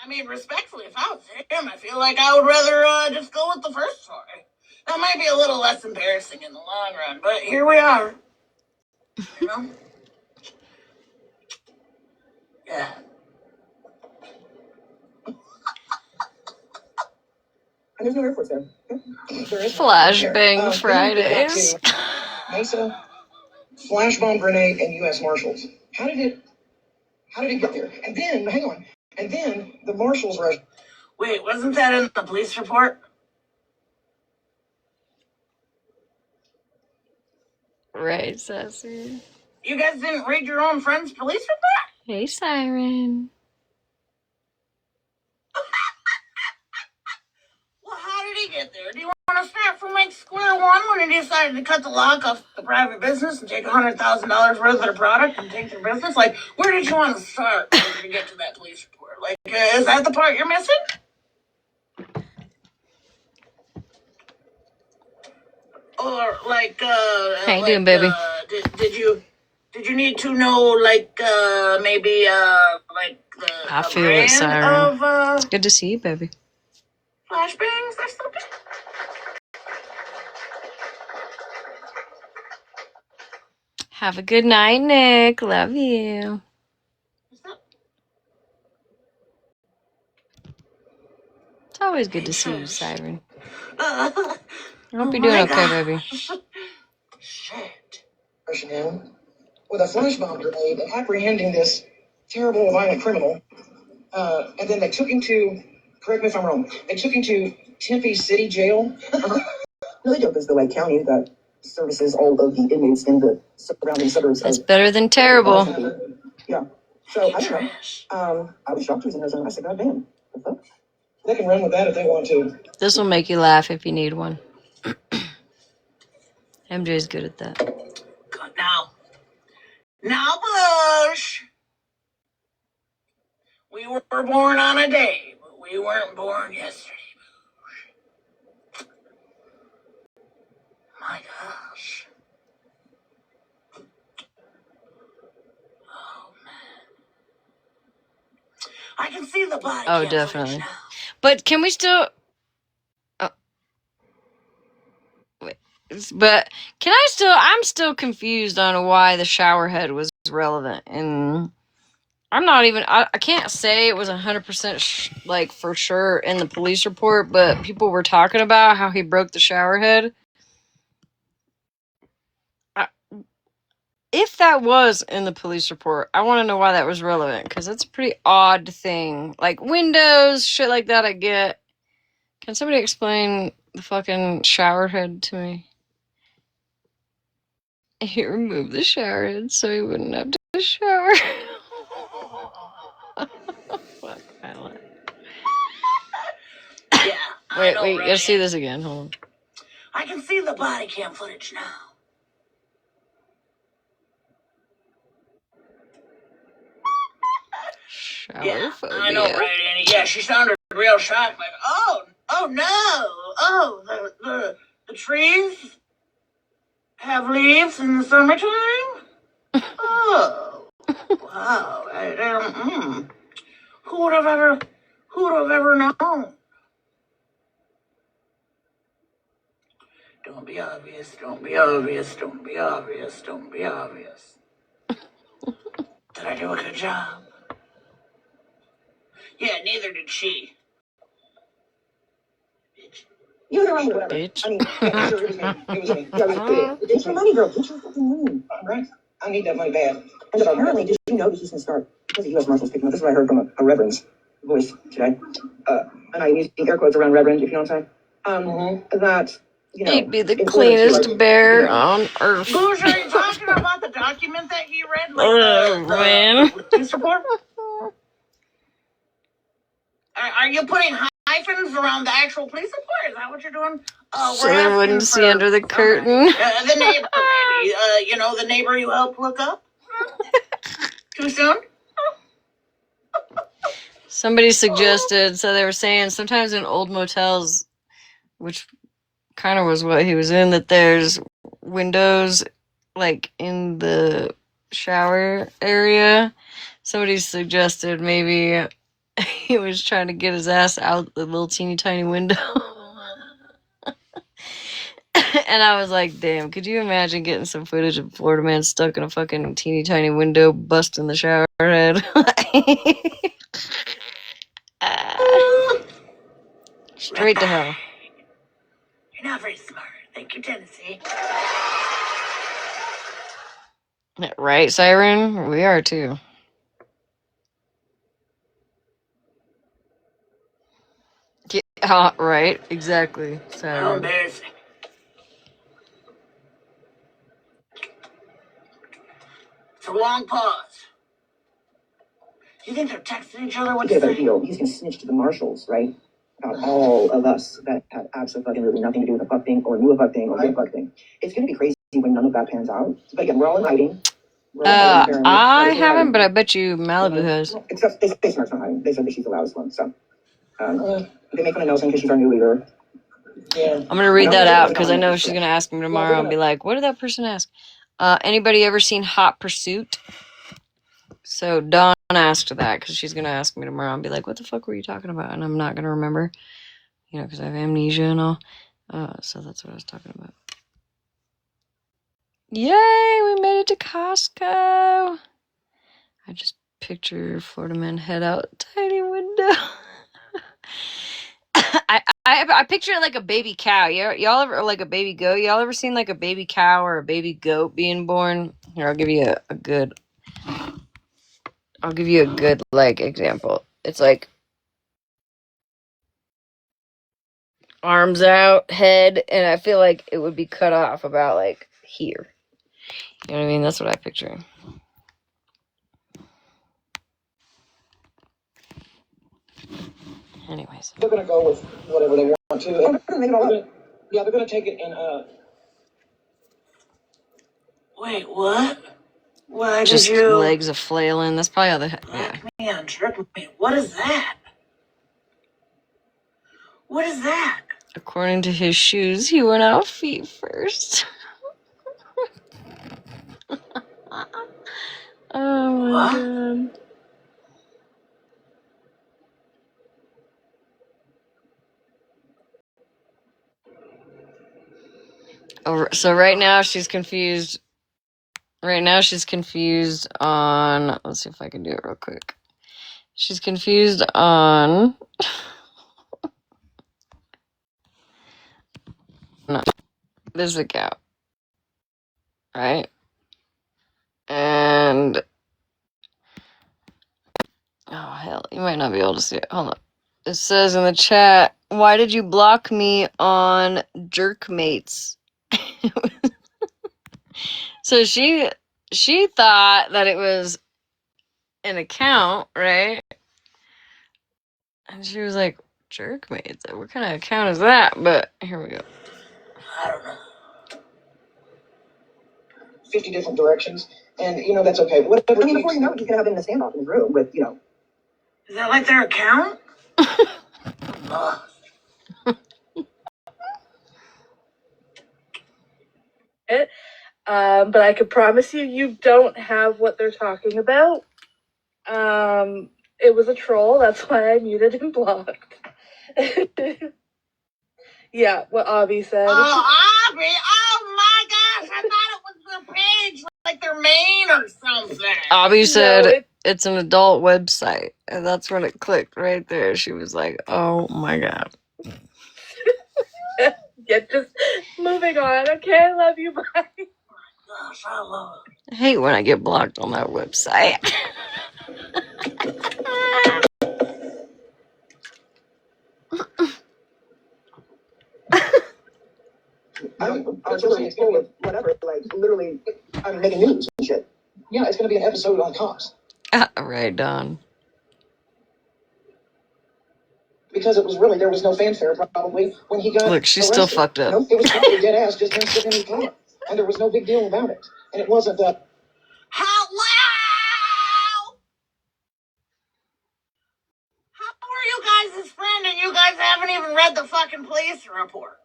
I mean, respectfully, if I was him, I feel like I would rather just go with the first story. That might be a little less embarrassing in the long run, but here we are. You know? Yeah. And there's no airports there. Flashbang Fridays. Mesa, flash bomb grenade, and U.S. Marshals. How did it get there? And then, hang on. And then the Marshals rushed. Wait, wasn't that in the police report? Right, Sassy. You guys didn't read your own friend's police report? Hey, Siren. Well, how did he get there? Do you want to start from like square one when he decided to cut the lock off the private business and take $100,000 worth of their product and take their business? Like, where did you want to start to get to that police report? Like, is that the part you're missing? Or like, how you doing, baby? Did you need to know like maybe like the I feel brand it, Siren. of It's good to see you, baby. flashbangs or something? Have a good night, Nick. Love you. It's always good to see you, Siren. I hope you're doing okay, baby. Shit. Rushing in with a flash bomb grenade and apprehending this terrible, violent criminal. And then they took him to, correct me if I'm wrong, they took him to Tempe City Jail. No, they don't, because the Lake County that services all of the inmates in the surrounding suburbs. That's better than terrible. Yeah. So, I don't know. I was shocked he was in Arizona. I said, God damn. The fuck? They can run with that if they want to. This will make you laugh if you need one. MJ's good at that. Good now, Bush. We were born on a day, but we weren't born yesterday, Bush. My gosh. Oh, man. I can see the body. Oh, definitely. But can we still... But can I still... I'm still confused on why the shower head was relevant. And I'm not even... I can't say it was 100% like for sure in the police report, but people were talking about how he broke the shower head. If that was in the police report, I want to know why that was relevant, because that's a pretty odd thing. Like windows, shit like that I get. Can somebody explain the fucking shower head to me? He removed the shower head so he wouldn't have to shower. Fuck, Yeah. Wait, right? let's see this again. Hold on. I can see the body cam footage now. Shower phobia. I know, right, Annie? Yeah, she sounded real shocked. Like, oh no, the trees have leaves in the summertime. Oh, wow. Who would have ever known? Don't be obvious, don't be obvious, don't be obvious, don't be obvious. Did I do a good job? Yeah, neither did she. You were wrong, whatever. Bitch. I mean, yeah, sure, it was me. It was me. Yeah, it was good. Get your money, girl. Get your fucking money. Right? I need that money bad. And apparently, did you know that he's going to start, because the U.S. Marshals picking up, this is what I heard from a reverend's voice today. And I'm using air quotes around reverend, if you know what I'm saying. That, you know. He'd be the cleanest bear on earth. Boosh, are you talking about the document that he read? Like man. Police report? Are you putting hyphens around the actual police report? Is that what you're doing? So they wouldn't see under the curtain. The neighbor, maybe. The neighbor you helped look up? Too soon? Somebody suggested, so they were saying sometimes in old motels, which kind of was what he was in, that there's windows like in the shower area. Somebody suggested maybe he was trying to get his ass out the little teeny tiny window. And I was like, damn, could you imagine getting some footage of Florida man stuck in a fucking teeny tiny window busting the shower head? Straight to hell. You're not very smart. Thank you, Tennessee. Right, Siren? We are too. Yeah, right, exactly. How Siren. embarrassing. It's a long pause. You think they're texting each other? What Okay, but he's going to snitch to the marshals, right? About all of us that had absolutely nothing to do with the fuck thing, or knew a fuck thing, or did a fuck thing. It's going to be crazy when none of that pans out. But again, we're all in hiding. I haven't, but I bet you Malibu has. Except they said not hiding. They said that she's the loudest one, so. They make fun of Nelson because she's our new leader. Yeah. I'm gonna read that out because I know she's gonna ask me tomorrow and be like, what did that person ask? Anybody ever seen Hot Pursuit? So Dawn asked that because she's gonna ask me tomorrow and be like, what the fuck were you talking about? And I'm not gonna remember, because I have amnesia and all. So that's what I was talking about. Yay, we made it to Costco. I just picture Florida man head out tiny window. I picture it like a baby cow. Y'all ever, like a baby goat? Y'all ever seen like a baby cow or a baby goat being born? Here, I'll give you a good like example. It's like arms out, head, and I feel like it would be cut off about like here. You know what I mean? That's what I picture. Anyways. They're going to go with whatever they want to. Yeah, they're going to take it in Wait, what? Why Just did you legs a flailing. That's probably how they. black me on trick me? What is that? What is that? According to his shoes, he went out feet first. Oh my god. Oh, so right now she's confused. Right now she's confused on. Let's see if I can do it real quick. She's confused on. No, this account, right? And oh hell, you might not be able to see it. Hold on. It says in the chat, "Why did you block me on Jerkmates?" So she thought that it was an account, right? And she was like, Jerkmates? What kind of account is that? But here we go. I don't know. 50 different directions, and that's okay. Whatever. I mean, before you know it, he's gonna have it in the standoff in his room with, Is that like their account? But I could promise you don't have what they're talking about. It was a troll. That's why I muted and blocked. Yeah, what Abby said. Oh, Abby! Oh my gosh! I thought it was the page, like their main or something. Abby said No, it's an adult website, and that's when it clicked right there. She was like, "Oh my god." Yeah, just moving on. Okay, I love you. Bye. Gosh, I love it. I hate when I get blocked on that website. I'm just full of whatever, like literally, I'm making news and shit. Yeah, it's gonna be an episode on cops. Right, Don. Because it was really, there was no fanfare probably when he got Look, she's arrested. still fucked up. Nope, it was probably dead ass, just him sitting in his car. And there was no big deal about it. And it wasn't that. Hello! How are you guys' friend and you guys haven't even read the fucking police report?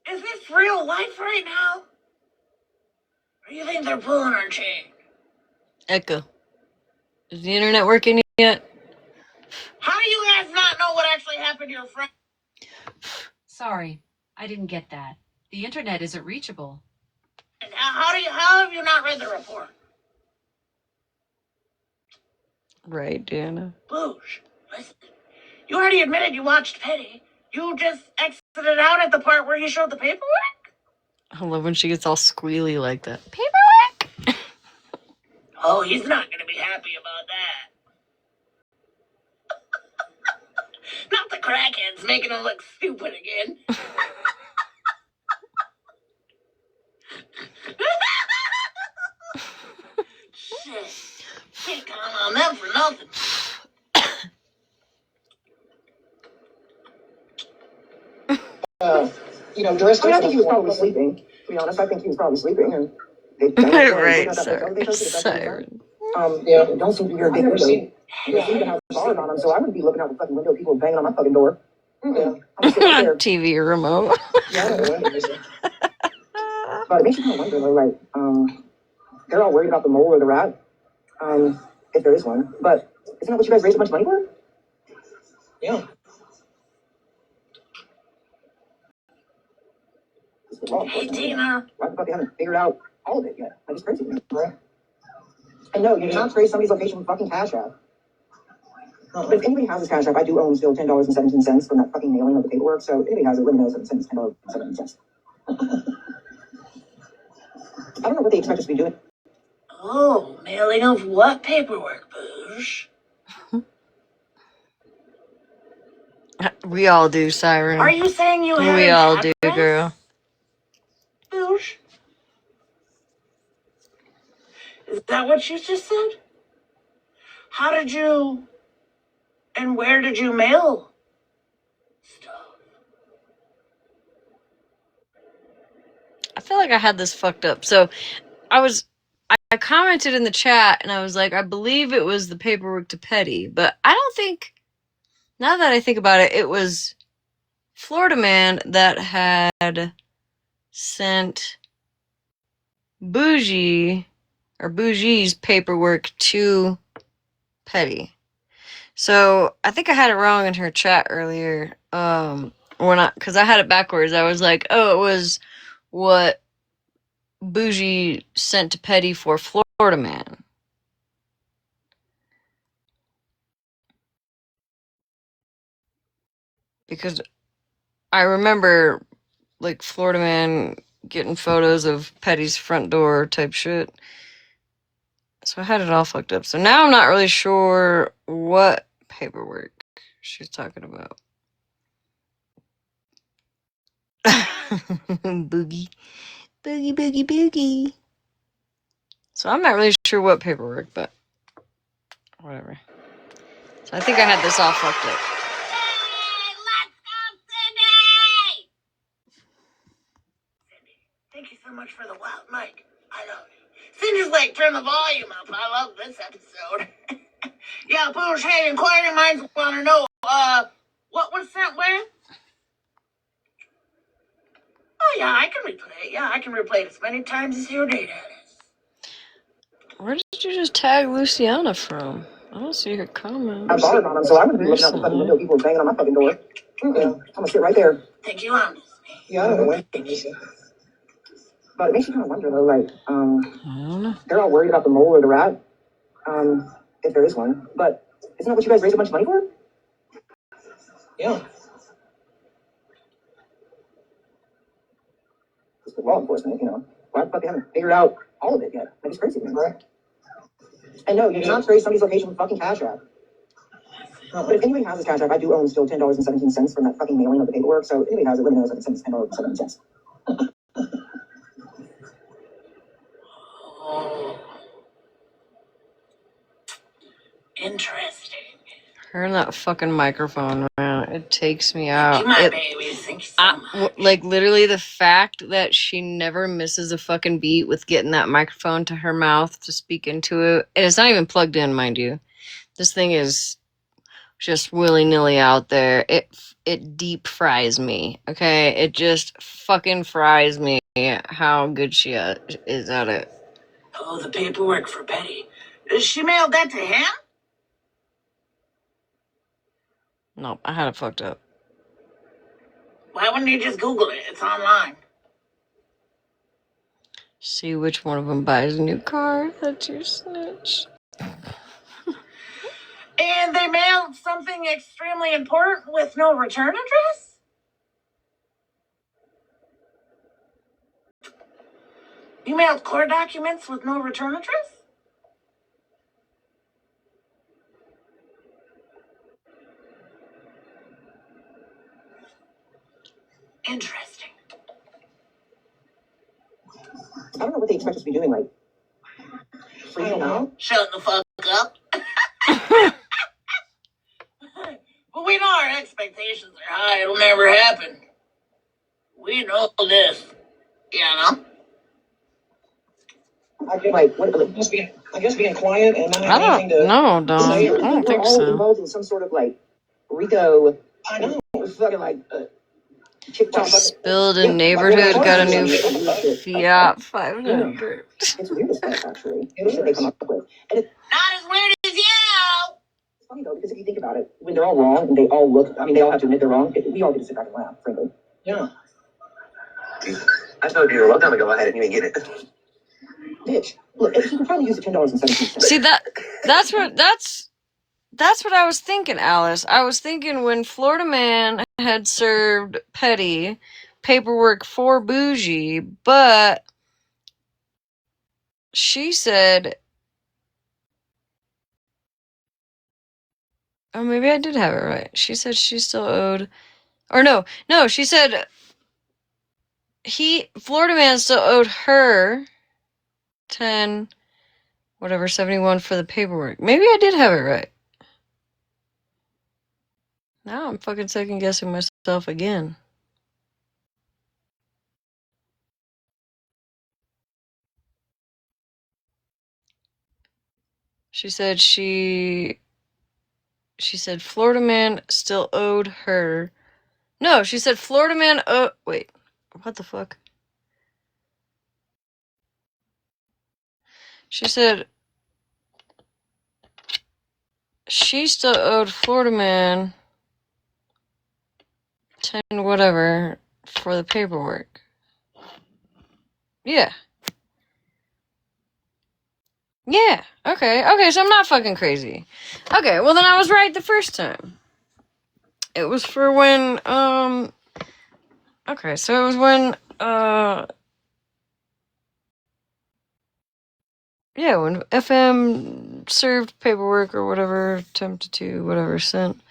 Is this real life right now? Or you think they're pulling our chain? Echo. Is the internet working yet? How do you guys not know what actually happened to your friend? Sorry, I didn't get that. The internet isn't reachable. And how have you not read the report? Right, Diana. Boosh, listen. You already admitted you watched Petty. You just exited out at the part where he showed the paperwork? I love when she gets all squealy like that. Paperwork! Oh, he's not gonna be happy about that. Not the crackheads making him look stupid again. Shit. Can't count on them for nothing. Dressed. I mean, I think he was probably sleeping. To be honest, I think he was probably sleeping. And Right, Siren. Yeah, don't seem to hear a big window. They seem to have bars on them, so I wouldn't be looking out the fucking window. People banging on my fucking door. Yeah, I'm sitting there. TV remote. Yeah, I don't know what it is. But it makes you kind of wonder, though, like, they're all worried about the mole or the rat, if there is one. But isn't that what you guys raised a bunch of money for? Yeah. Hey, Tina. Why the fuck they haven't figured out all of it yet? Like, it's crazy, right? And no, you do not trace somebody's location with fucking Cash App. But if anybody has this Cash App, I do own still $10.17 from that fucking mailing of the paperwork. So if anybody has it, let me know. So it's $10.17. I don't know what they expect us to be doing. Oh, mailing of what paperwork, Boosh? We all do, Siren. Are you saying you have We an all do, address, girl. Boosh? Is that what you just said? How did you and where did you mail stuff? I feel like I had this fucked up. So I commented in the chat and I was like, I believe it was the paperwork to Petty, but I don't think, now that I think about it, it was Florida Man that had sent Bougie's paperwork to Petty. So I think I had it wrong in her chat earlier. Because I had it backwards. I was like, oh, it was what Bougie sent to Petty for Florida Man. Because I remember, like, Florida Man getting photos of Petty's front door type shit. So I had it all fucked up. So now I'm not really sure what paperwork she's talking about. Boogie. Boogie, boogie, boogie. So I'm not really sure what paperwork, but whatever. So I think I had this all fucked up. Thank you so much for the wild mic. I love you. Cinder's like, turn the volume up. I love this episode. Yeah, Boosh, hey, inquiring minds want to know, what was sent where? Oh, yeah, I can replay it. Yeah, I can replay it as many times as your data is. Where did you just tag Luciana from? I don't see her comments. I'm bothered on them, so I'm gonna be looking out the fucking window. People are banging on my fucking door. Yeah, I'm gonna sit right there. Thank you, yeah, I don't know when. But it makes you kind of wonder, though, like, I don't know. they're all worried about the mole or the rat, if there is one. But isn't that what you guys raise a bunch of money for? Yeah. It's the law enforcement, you know. Why the fuck they haven't figured out all of it yet? Like, it's crazy, right? And no, you cannot trace somebody's location from fucking Cash App. But if anybody has this Cash App, I do own still $10.17 from that fucking mailing of the paperwork. So if anybody has it, let me know so I can send $10.17. Interesting. Her and that fucking microphone, man, it takes me out. My baby, thank you so much. Like, literally, the fact that she never misses a fucking beat with getting that microphone to her mouth to speak into it. And it's not even plugged in, mind you. This thing is just willy-nilly out there. It deep fries me, okay? It just fucking fries me how good she is at it. Oh, the paperwork for Betty. She mailed that to him? Nope, I had it fucked up. Why wouldn't you just Google it? It's online. See which one of them buys a new car. That's your snitch. And they mailed something extremely important with no return address? You mailed court documents with no return address? Interesting. I don't know what they expect us to be doing, like, freaking out? Shut the fuck up. But we know our expectations are high. It'll never happen. We know this. You know? I feel like, I guess being quiet and not having anything to No, Dom. I don't think so. Involved in some sort of, like, Rico. I know. Fucking, like, TikTok. Spilled in neighborhood, got a new Fiat 500. It's weird as fuck, actually. Shit they come up with. And it's not as weird as you! It's funny, though, because if you think about it, when they're all wrong and they all look, I mean, they all have to admit they're wrong, we all get to sit back and laugh, frankly. Yeah. I told you a long time ago I had it and you ain't get it. Bitch, look, you can probably use the $10.17. See, that's what I was thinking, Alice. I was thinking when Florida Man had served Petty paperwork for Bougie, but she said, oh, maybe I did have it right. She said she still owed, or no, she said Florida Man still owed her 71 for the paperwork. Maybe I did have it right. Now I'm fucking second guessing myself again. She said she said Florida Man still owed her. No, she said Florida Man wait. What the fuck? She said she still owed Florida Man 10 whatever for the paperwork. Yeah. Yeah. Okay, so I'm not fucking crazy. Okay, well then I was right the first time. It was for when, okay, so it was when, yeah, when FM served paperwork or whatever, attempted to, whatever, sent.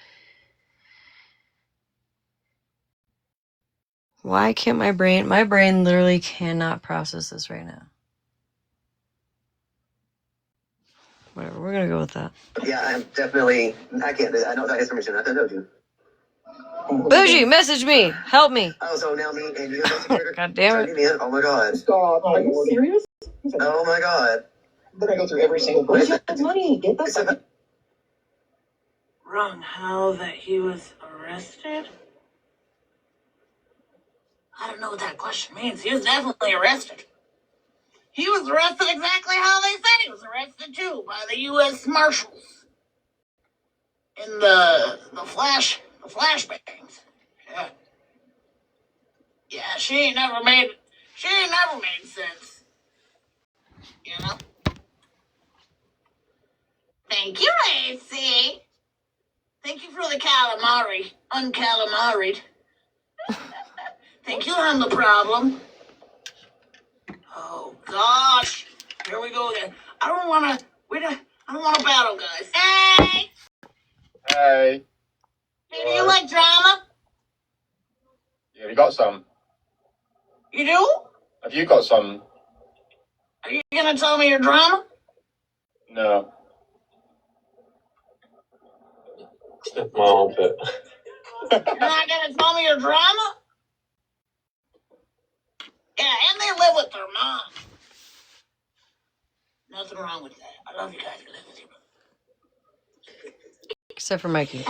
Why can't my brain literally cannot process this right now. Whatever, we're gonna go with that. Yeah, I can't do that. I know that information. I told you. Bougie, message me. Help me. Oh, so now me and you have God damn it. Oh my god. Stop. Are you serious? Oh my god. We're gonna go through every single person. Money. Get the How that he was arrested? I don't know what that question means. He was definitely arrested. He was arrested exactly how they said he was arrested too, by the U.S. Marshals. In the flashbangs. Yeah. Yeah, she ain't never made sense. You know? Thank you, Lacey. Thank you for the calamari. Uncalamaried. Thank you, I'm the problem. Oh, gosh. Here we go again. I don't want to battle, guys. Hey! Hey. Hey, do you like drama? Yeah, you got some? You do? Have you got some? Are you going to tell me your drama? No. Sniff my armpit. You're not going to tell me your drama? Yeah, and they live with their mom. Nothing wrong with that. I love you guys. I live with you. Except for Mikey.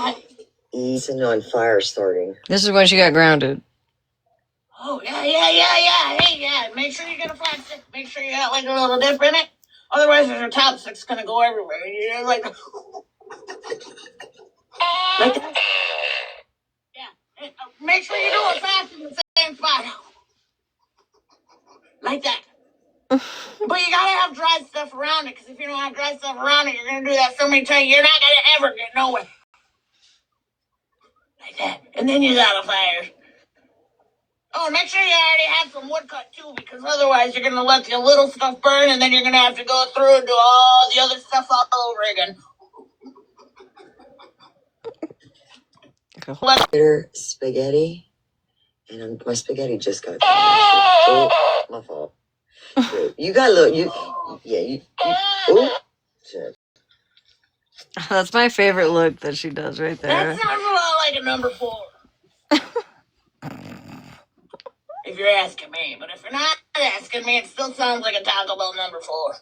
He's on fire starting. This is when she got grounded. Oh, yeah. Hey, yeah. Make sure you get a flat stick. Make sure you got like a little dip in it. Otherwise, your top stick's going to go everywhere. You're like that. Yeah. Make sure you do it fast in the same spot. Like that. But you gotta have dry stuff around it, because if you don't have dry stuff around it, you're gonna do that so many times, you're not gonna ever get nowhere. Like that. And then you got a fire. Oh, and make sure you already have some wood cut too, because otherwise you're gonna let the little stuff burn, and then you're gonna have to go through and do all the other stuff all over again. Spaghetti, and my spaghetti just got. Oh, my fault. You got a little. Oh, shit. That's my favorite look that she does right there. That sounds a lot like a number 4. If you're asking me, but if you're not asking me, it still sounds like a Taco Bell number 4.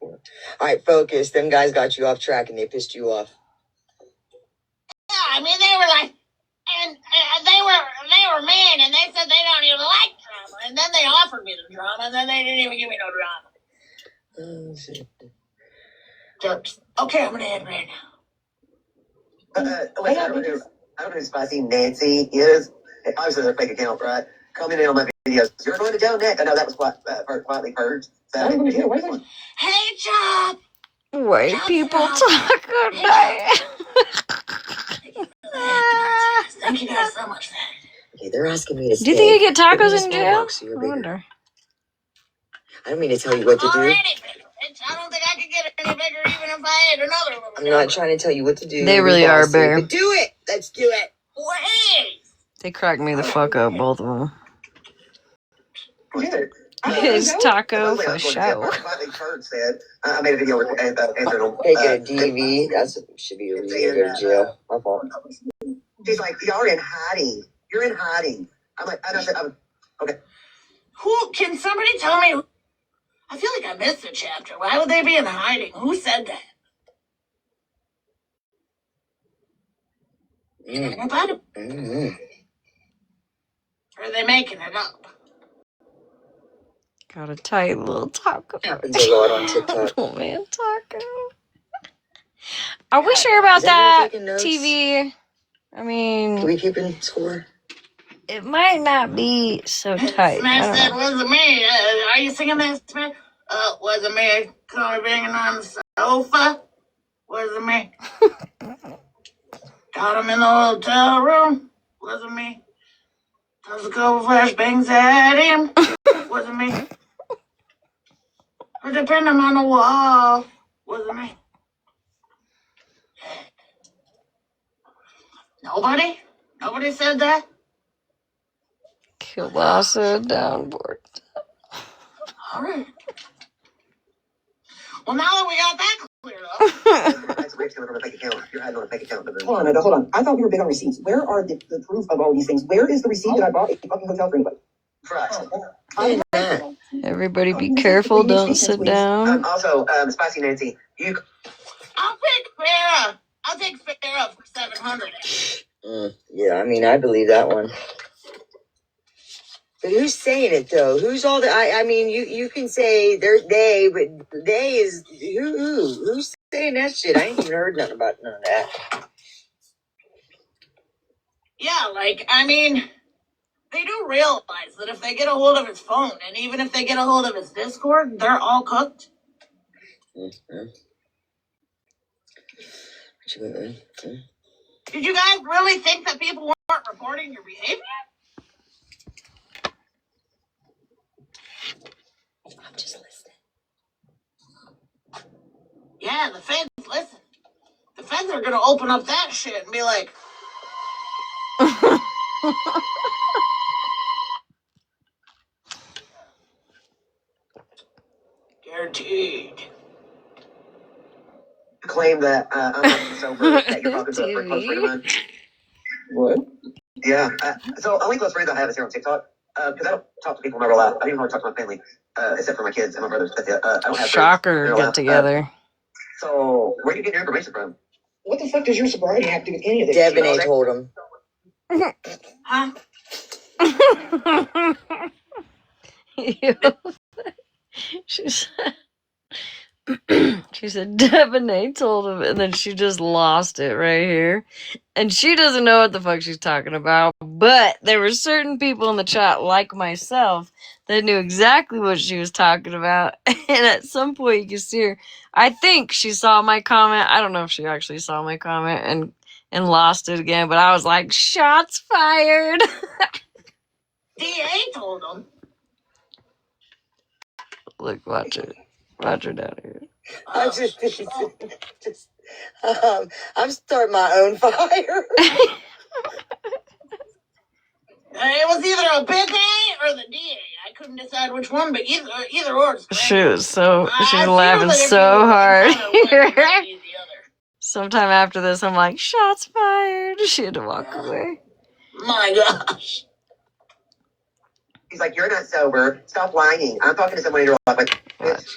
All right, focus. Them guys got you off track and they pissed you off. Yeah, I mean, they were like, and they were mean, and they said they don't even like drama, and then they offered me the drama, and then they didn't even give me no drama. Oh, shit. Jerks. Okay, I'm gonna head right now. Wait, I don't know who Spicy Nancy is. Obviously, their fake account, right? Comment in on my videos. You're going to jail next. I know that was quietly purged. Hey, Chop! White people talk all night. Thank you guys so much for that. Okay, they're asking me to stay. Do you think you get tacos in jail? I wonder. I don't mean to tell you what to do. I don't think I could get any bigger even if I had another one. I'm not trying to tell you what to do. They really are, Bear. But do it! Let's do it! Wait! They crack me the fuck up, both of them. His taco for show. I made a video answering them. Hey, get a DV. That should be a reason to go to jail. My fault. She's like, y'all are in hiding. You're in hiding. I'm like, okay. Who can somebody tell me? I feel like I missed a chapter. Why would they be in hiding? Who said that? Anybody? Or are they making it up? Got a tight little taco. Happens a lot on TikTok. Oh man, taco. Are we sure about that TV? I mean, can we keep in score? It might not be so tight. Smash that wasn't me. Are you singing that, Smash? Wasn't me. Call me banging on the sofa. Wasn't me. Got him in the hotel room. Wasn't me. Does a couple flashbangs at him. Wasn't me. Or depend him on the wall. Wasn't me. Nobody? Nobody said that? Kielbasa downboard. All right. Well, now that we got that cleared up. Hold on. I thought we were big on receipts. Where are the proof of all these things? Where is the receipt that I bought a fucking hotel for anybody? Everybody be careful, don't sit down. Also, Spicy Nancy, I'll pick mean, I believe that one. But who's saying it though? Who's all the? I mean, you can say they're they, but they is who's saying that shit? I ain't even heard nothing about none of that. Yeah, like, I mean, they do realize that if they get a hold of his phone, and even if they get a hold of his Discord, they're all cooked. Mm-hmm. Did you guys really think that people weren't reporting your behavior? I'm just listening. Yeah, the feds listen. The feds are gonna open up that shit and be like, guaranteed. Claim that I'm not sober, that you're talking to a close friend of mine. What? Yeah. So only close friends I have is here on TikTok. Because I don't talk to people in my real life. I don't even want to talk to my family, except for my kids and my brothers. That's it. I don't have Shocker, friends get together. So where do you get your information from? What the fuck does your sobriety have to do with any of this? Devin told him. Huh? She said, she said Devin told him, and then she just lost it right here. And she doesn't know what the fuck she's talking about, but there were certain people in the chat, like myself, that knew exactly what she was talking about. And at some point you can see her, I think she saw my comment. I don't know if she actually saw my comment and lost it again, but I was like, shots fired. DA told them. Look, watch it. Watch her down here. I'm I'm starting my own fire. It was either a big A or the DA. I couldn't decide which one, but either or. She was so, she's laughing so hard. Sometime after this, I'm like, shots fired. She had to walk away. My gosh. He's like, you're not sober. Stop lying. I'm talking to someone in your life. Like, bitch.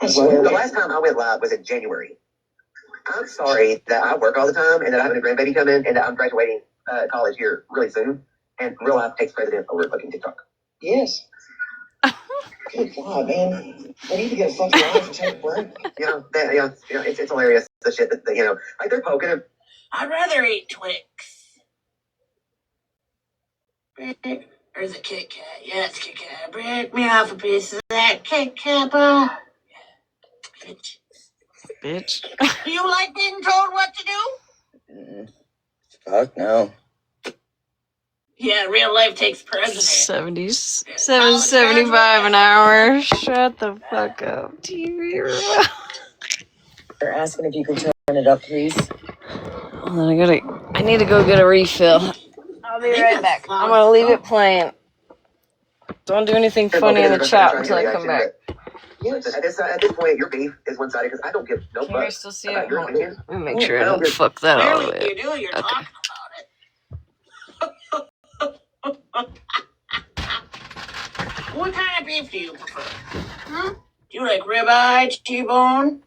The last time I went live was in January. I'm sorry that I work all the time and that I'm having a grandbaby come in and that I'm graduating college here really soon. And real life takes precedence over fucking TikTok. Yes. Good God, man. I need to get a fucking life and take a break. It's hilarious. The shit that, like they're poking him. I'd rather eat Twix. Or is it Kit Kat? Yeah, it's Kit Kat. Break me off a piece of that Kit Kat bar. Bitch. Bitch. Do you like being told what to do? Fuck no. Yeah, real life takes precedent. $7.75 an hour. Shut the fuck up, TV remote. They're asking if you can turn it up, please. Hold on, I need to go get a refill. I'll be right back. I'm gonna leave it playing. Don't do anything funny in the chat until I come back. Yes. At this point, your beef is one-sided because I don't give no fuck. Can you still see it? Your opinion. Let me make sure I don't fuck that all the way. You do, you're talking about it. What kind of beef do you prefer? Do you like ribeye, T-bone?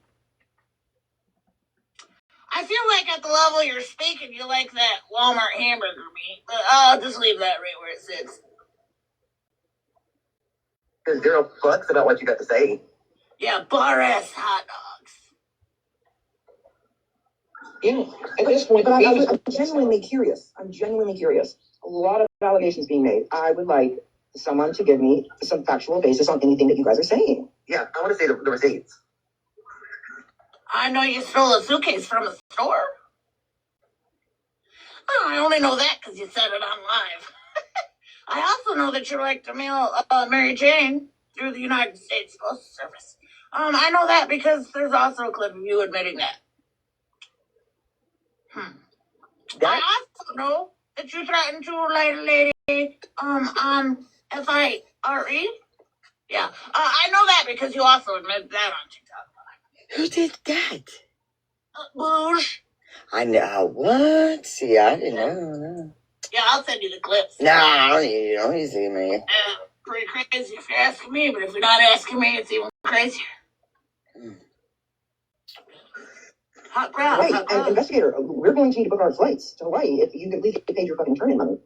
I feel like at the level you're speaking, you like that Walmart hamburger meat, but I'll just leave that right where it sits. There's zero fucks about what you got to say. Yeah, bar-ass hot dogs. Yeah, at this point, but I'm genuinely curious. I'm genuinely curious. A lot of allegations being made. I would like someone to give me some factual basis on anything that you guys are saying. Yeah, I want to see the receipts. I know you stole a suitcase from a store. Oh, I only know that because you said it on live. I also know that you like to mail Mary Jane through the United States Postal Service. I know that because there's also a clip of you admitting that. I also know that you threatened to write a lady on FIRE. Yeah, I know that because you also admitted that on TikTok. Who did that? Boosh. I know. What? See, I didn't know. Yeah, I'll send you the clips. No, I don't need you. Don't need to see me. Pretty crazy if you're asking me, but if you're not asking me, it's even crazier. Hot ground. Right, Hot and ground. investigator, we're going to need to book our flights to Hawaii if you could at least get paid your fucking turn-in money.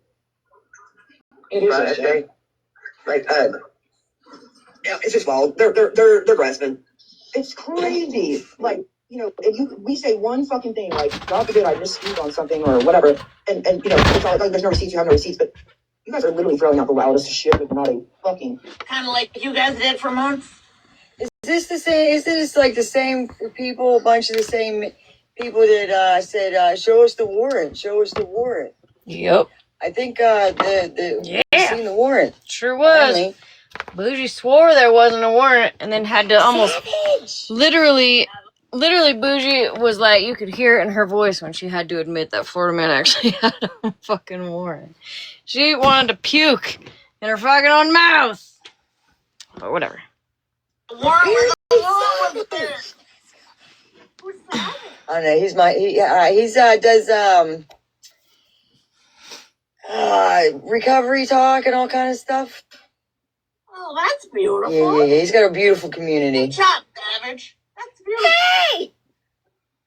It is Right, SJ. okay. Like, yeah, it's just wild. They're grasping. It's crazy. Like, you know, if we say one fucking thing, like, God forbid I misspeak on something or whatever, and you know, it's all like, there's no receipts, you have no receipts, but you guys are literally throwing out the wildest shit with not a fucking... Kind of like you guys did for months. Is this the same? Is this like the same people? A bunch of the same people that said, "Show us the warrant. Show us the warrant." Yep. I think we've seen the warrant. Sure was. Finally. Bougie swore there wasn't a warrant and then had to almost literally Bougie was like, you could hear it in her voice when she had to admit that Florida man actually had a fucking warrant. She wanted to puke in her fucking own mouth. But whatever. I don't know. He's does recovery talk and all kind of stuff. Oh, that's beautiful. Yeah. He's got a beautiful community. Good job, Savage. That's beautiful. Hey!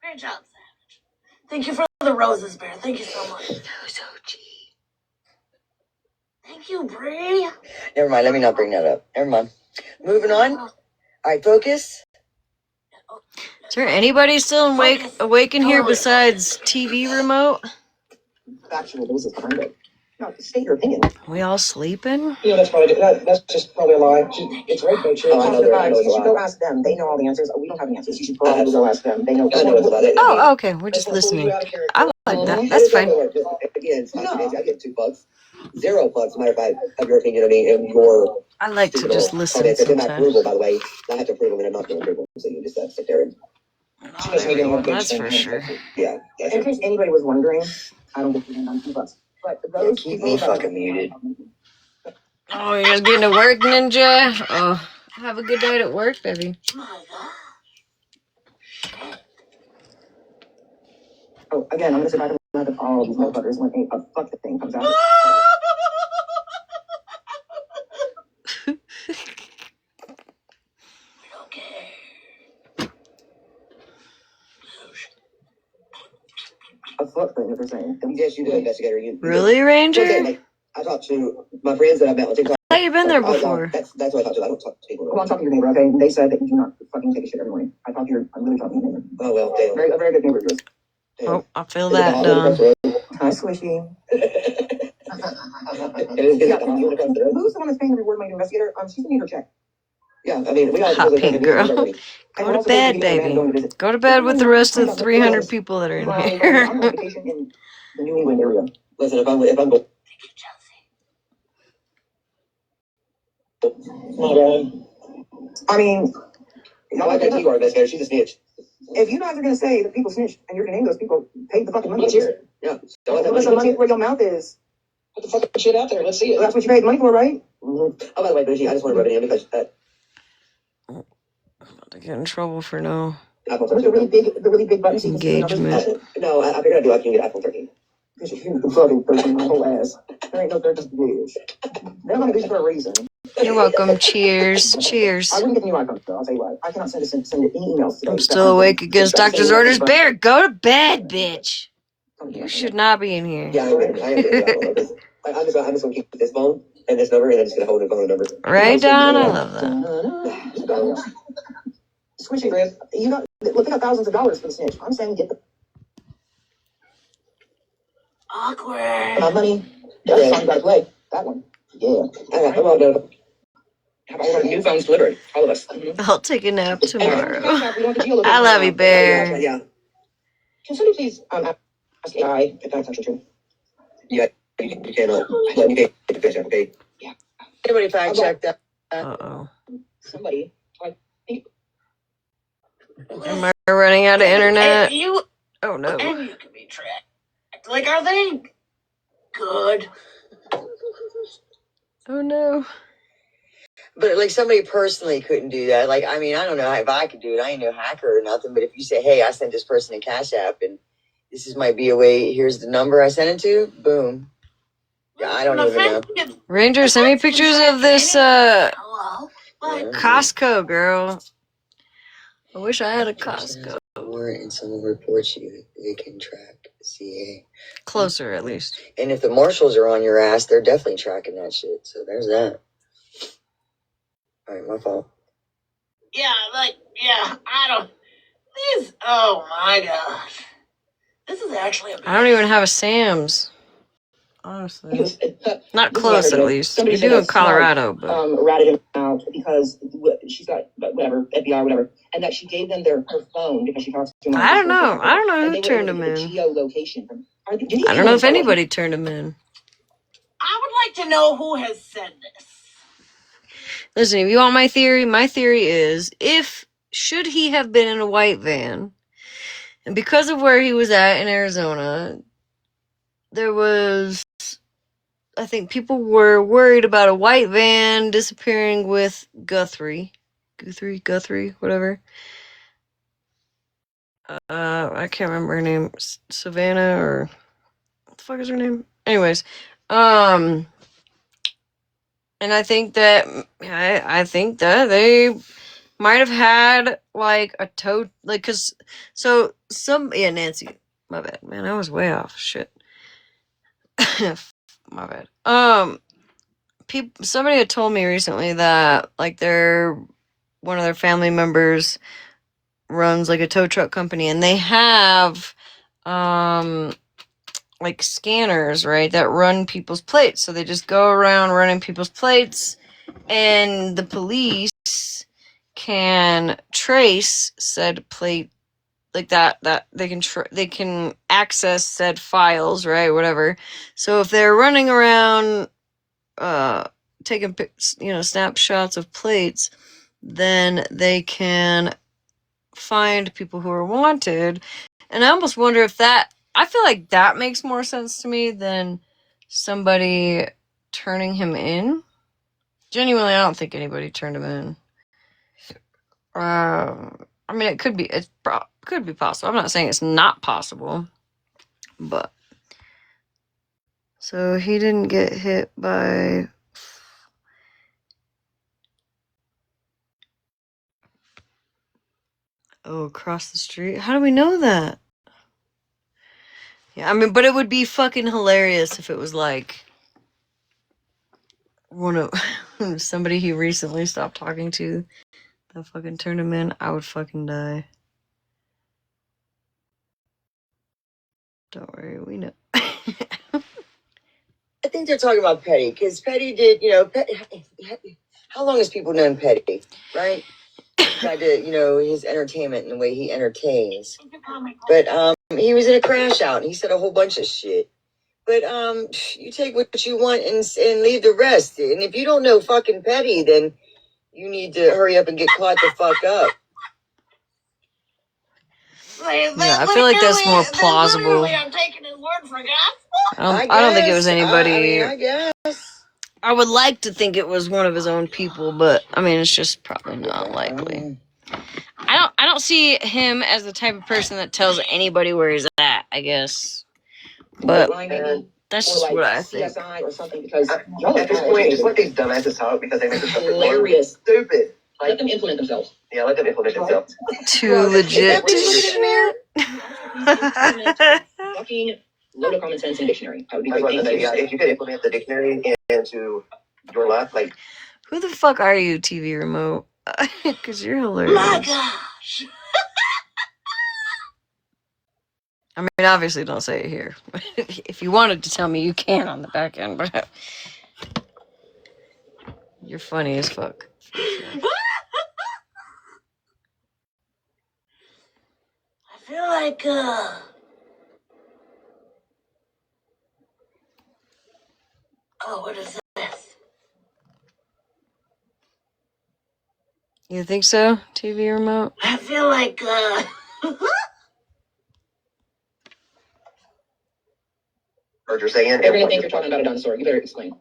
Great job, Savage. Thank you for the roses, Bear. Thank you so much. So cheap. Thank you, Bree. Never mind. Let me not bring that up. Never mind. Moving on. All right, focus. Is there anybody still awake in here besides TV remote? Factual basis behind it. No, state your opinion. We all sleeping? You know, that's just probably a lie. It's right, though, chill. You should go ask them. They know all the answers. We don't have the answers. You should probably go ask them. They know. Oh, okay. We're just listening. I like that. That's fine. Again, I get 2 bucks. 0 bucks, matter of your opinion of me and your... I like to just listen It's in my sometimes. approval, by the way. I have to approve them and I'm not going to approve them. So you just sit there and... That's for sure. Yeah. In case anybody was wondering, I don't get paid on 2 bucks. But those Keep me fucking muted. Oh, you're just getting to work, Ninja? Oh, have a good night at work, baby. Oh, again, I'm gonna sit back and let them follow these motherfuckers when a fuck thing comes out. A fuck thing, they're saying. Yes, you do, investigator. Really, Ranger? Like, I talked to my friends that I've met on TikTok. I thought you've been there before. That's what I talked to. I don't talk to people. Well, I'm talking to your neighbor, okay? They said that you do not fucking take a shit every morning. I'm really talking to your neighbor. Oh, well, damn. A very good neighbor of yours. Oh, I feel that, Don. Hi, Squishy. Who's the one that's paying the reward money to investigator? She's gonna need her check. Yeah, I mean, we all Hot pink girl. Go to bed, baby. Go to bed with the rest of the 300 people that are in here. I'm on vacation in the New England area. Listen, if I'm going... I mean... I like that you are, investigator. She's a snitch. If you guys are gonna say that people snitch and you're gonna name those people, pay the fucking money. Yeah. Put some money where your mouth is. Put the fucking shit out there. Let's see it. Well, that's what you paid money for, right? Mm-hmm. Oh, by the way, Bougie, I just want to rub it in because... I'm about to get in trouble for no Where's the really big button? engagement. No, I figured I'd do it. I can get iPhone 13. Because you can fucking 13 my whole ass. There ain't no 13 years. They're gonna do this for a reason. You're welcome. Cheers. Cheers. I wouldn't get the new iPhone, though. I'll tell you what. I cannot send any emails today. I'm still awake against doctor's orders. Bear, go to bed, bitch. You should not be in here. Yeah, I am. I'm just going to keep this phone and this number, and I'm just going to hold the phone number. Right, Don? I love that. Squishy, Riz. You got, look, they got thousands of dollars for the snitch. I'm saying get the Awkward. money. That's the song you gotta play. That one. Yeah. How about new phones delivered? All of us. I'll take a nap tomorrow. I love you, Bear. Yeah. Can somebody please ask AI if that's actually true? Yeah, you cannot. You can't fix it, okay? Yeah. Anybody fact check that? Uh-oh. Somebody. Am I running out of internet? And you, Oh, no. and you can be tracked. Like, are they good? Oh, no. But like somebody personally couldn't do that. Like, I mean, I don't know if I could do it. I ain't no hacker or nothing. But if you say, hey, I sent this person a Cash App and this is my BOA, here's the number I sent it to, boom. Yeah, I don't even know. Ranger, send me pictures of this Hello? But Costco, girl. I wish I had a Costco. warrant and someone reports you, they can track CA. Closer, at least. And if the marshals are on your ass, they're definitely tracking that shit. So there's that. All right, my fault. Yeah, I don't. This, oh my gosh. This is actually a I don't even have a Sam's. Honestly. Not close, at least. We do in Colorado, but... ratted him out because she's got, whatever, FBI, whatever, and that she gave them her phone because she talks to him. I don't know who turned him in. Geolocation. I don't know if anybody turned him in. I would like to know who has said this. Listen, if you want my theory is, should he have been in a white van, and because of where he was at in Arizona, there was, I think people were worried about a white van disappearing with Guthrie, whatever. I can't remember her name, Savannah, or what the fuck is her name? Anyways, and I think that they might have had like a tow, like, cause Nancy, my bad, man, I was way off. Shit, my bad. Somebody had told me recently that like one of their family members runs like a tow truck company, and they have like scanners, right, that run people's plates. So they just go around running people's plates, and the police can trace said plate, like that they can access said files, right, whatever. So if they're running around taking snapshots of plates, then they can find people who are wanted. And I almost wonder if I feel like that makes more sense to me than somebody turning him in. Genuinely, I don't think anybody turned him in. I mean, it could be possible. I'm not saying it's not possible, but so he didn't get hit by across the street. How do we know that? Yeah, I mean, but it would be fucking hilarious if it was like one of somebody he recently stopped talking to that fucking turned him in. I would fucking die. Don't worry, we know. I think they're talking about Petty, because Petty did, how long has people known Petty, right? Tried to, his entertainment and the way he entertains. But he was in a crash out and he said a whole bunch of shit. But you take what you want and leave the rest. And if you don't know fucking Petty, then you need to hurry up and get caught the fuck up. Yeah, I feel like that's more plausible. I'm taking his word for gospel. I don't think it was anybody. I guess. I would like to think it was one of his own people, but I mean, it's just probably not likely. I don't see him as the type of person that tells anybody where he's at, I guess. But that's just what I think. Or something, because at this point, just let these dumbasses talk because they make this hilarious. Stupid. Let them implement themselves. Yeah, let them implement themselves. Too legit to shit. Fucking load of common sense in dictionary. That would be great. If you could implement the dictionary into your life, like. Who the fuck are you, TV remote? Because you're hilarious. My gosh. I mean, obviously don't say it here. If you wanted to tell me, you can on the back end, but you're funny as fuck. I feel like, oh, what is this? You think so, TV remote? I feel like, Heard you're saying. They're gonna think you're talking about a dinosaur. You better explain.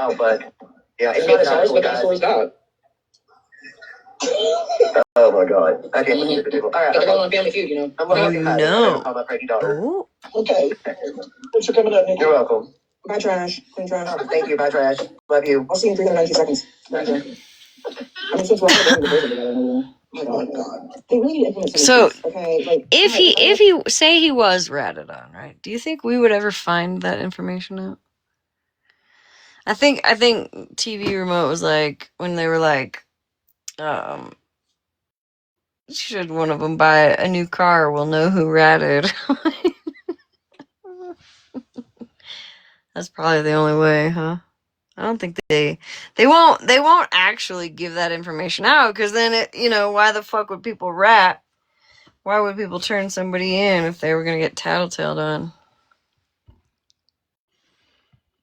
Oh, but yeah, It's not dinosaurs, but dinosaurs got. Oh my god. I can't believe it. All right, They're going on Family Feud, Oh no. Oh. Okay. Thanks for coming up, Nick. You're welcome. Bye, Trash. Clean Trash. Oh, thank you. Bye, Trash. Love you. I'll see you in 392 seconds. Bye, Trash. I mean, since we're all going to visit together, Oh my god. They really need to implement some So, things, okay? Like, if he say he was ratted on, right? Do you think we would ever find that information out? I think TV Remote was like when they were like, should one of them buy a new car, we'll know who ratted. That's probably the only way, huh? I don't think they won't actually give that information out, because then why the fuck would people rat? Why would people turn somebody in if they were gonna get tattletaled on?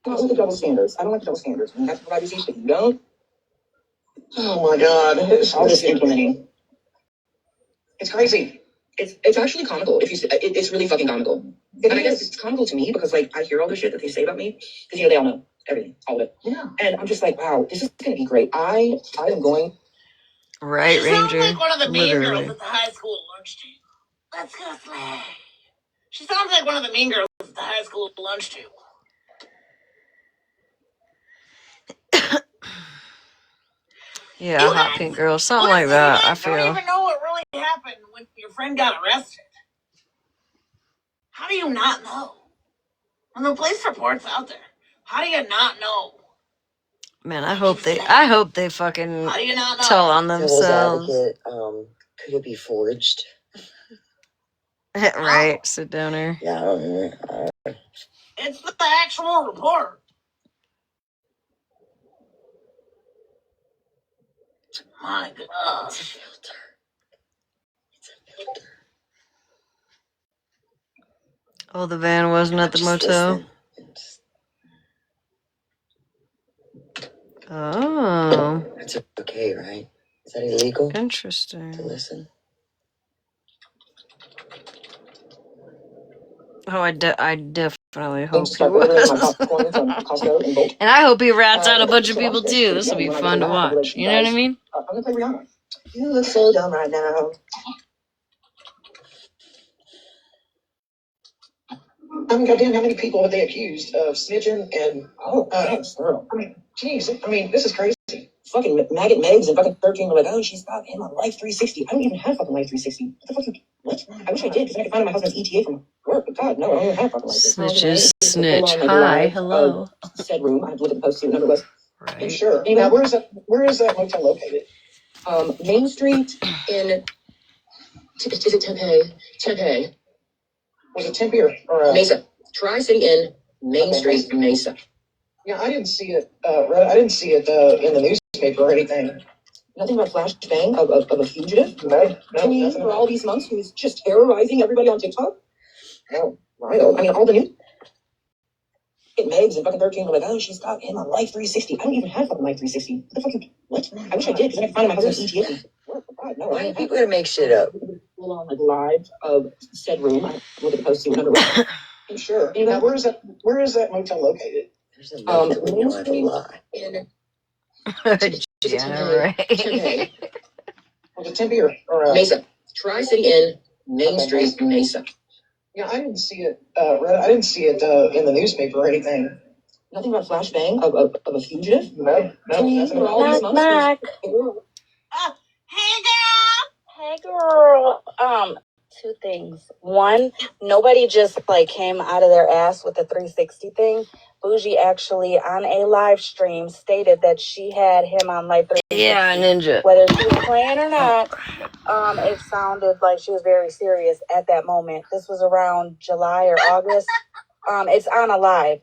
I don't like the double standards. I don't like the double standards. You have to provide receipts, but you don't. Oh my god. All this implementing. It's crazy. It's actually comical. If you, it's really fucking comical. And I guess it's comical to me because like I hear all the shit that they say about me because they all know everything, all of it. Yeah. And I'm just like, wow, this is gonna be great. I am going. Right, She Ranger. sounds like one of the mean Literally. girls at the high school lunch table. Let's go slay. She sounds like one of the mean girls at the high school lunch table. Yeah, Hot Pink Girl, something like that. I feel. I don't even know what really happened when your friend got arrested. How do you not know? When the police report's out there, how do you not know? Man, I hope they fucking How do you not know? tell on Devil's themselves. advocate, could it be forged? Right, sit down there. Yeah, I don't know. It's the actual report. My gosh. Oh, the van wasn't at the motel? Oh. That's okay, right? Is that illegal? Interesting. To listen? Oh, I definitely hope he Start ordering my was. popcorn from Costco and Bolt. And I hope he rats out a bunch of So people that's too. good. This will be When I fun get to back, I'll let watch. you You know what I guys- mean? I'm gonna play Rihanna. You look so dumb right now. I mean, goddamn, how many people have they accused of snitching and I mean, geez, I mean, this is crazy. Fucking Maggot Megs and fucking 13 were like, oh, she's got him on Life 360. I don't even have fucking Life 360. What the fuck? What? I wish I did, because I could find my husband's ETA from work. But God, no, I don't even have fucking Life 360. Snitches snitch. Hi, hello. Said room. I have to look at the post, see what number it was. Right. And sure. Now, where is that motel located? Main Street in. Is it Tempe? Tempe. Was it Tempe or Mesa? Tri-City Inn, Main Street, Mesa. Yeah, I didn't see it. I didn't see it in the newspaper or anything. Nothing about flashbang of a fugitive. No. Me for all these months, who's just terrorizing everybody on TikTok. No, right. I mean, all the new. Megs and fucking 13 were like, oh, she's got him on Life 360. I don't even have fucking Life 360. What the fuck? What? I wish I did, because I could find my husband's ETA. God, no, Why are people gonna make shit up? Full on like live of said room. I look at the post, see what number it was. I'm sure. Now, where is that motel located? There's a method when you don't have to lie. In Jenna, right? Tempe. Was it Tempe or Mesa? Tri-City Inn, Main Street, Mesa. Yeah, I didn't see it. I didn't see it in the newspaper or anything. Nothing about flashbang of a fugitive. No. For all these months. Hey, girl. Hey girl. Two things. One, nobody just like came out of their ass with the 360 thing. Bougie actually on a live stream stated that she had him on Life 360. Yeah, Ninja. Whether she was playing or not, it sounded like she was very serious at that moment. This was around July or August. It's on a live.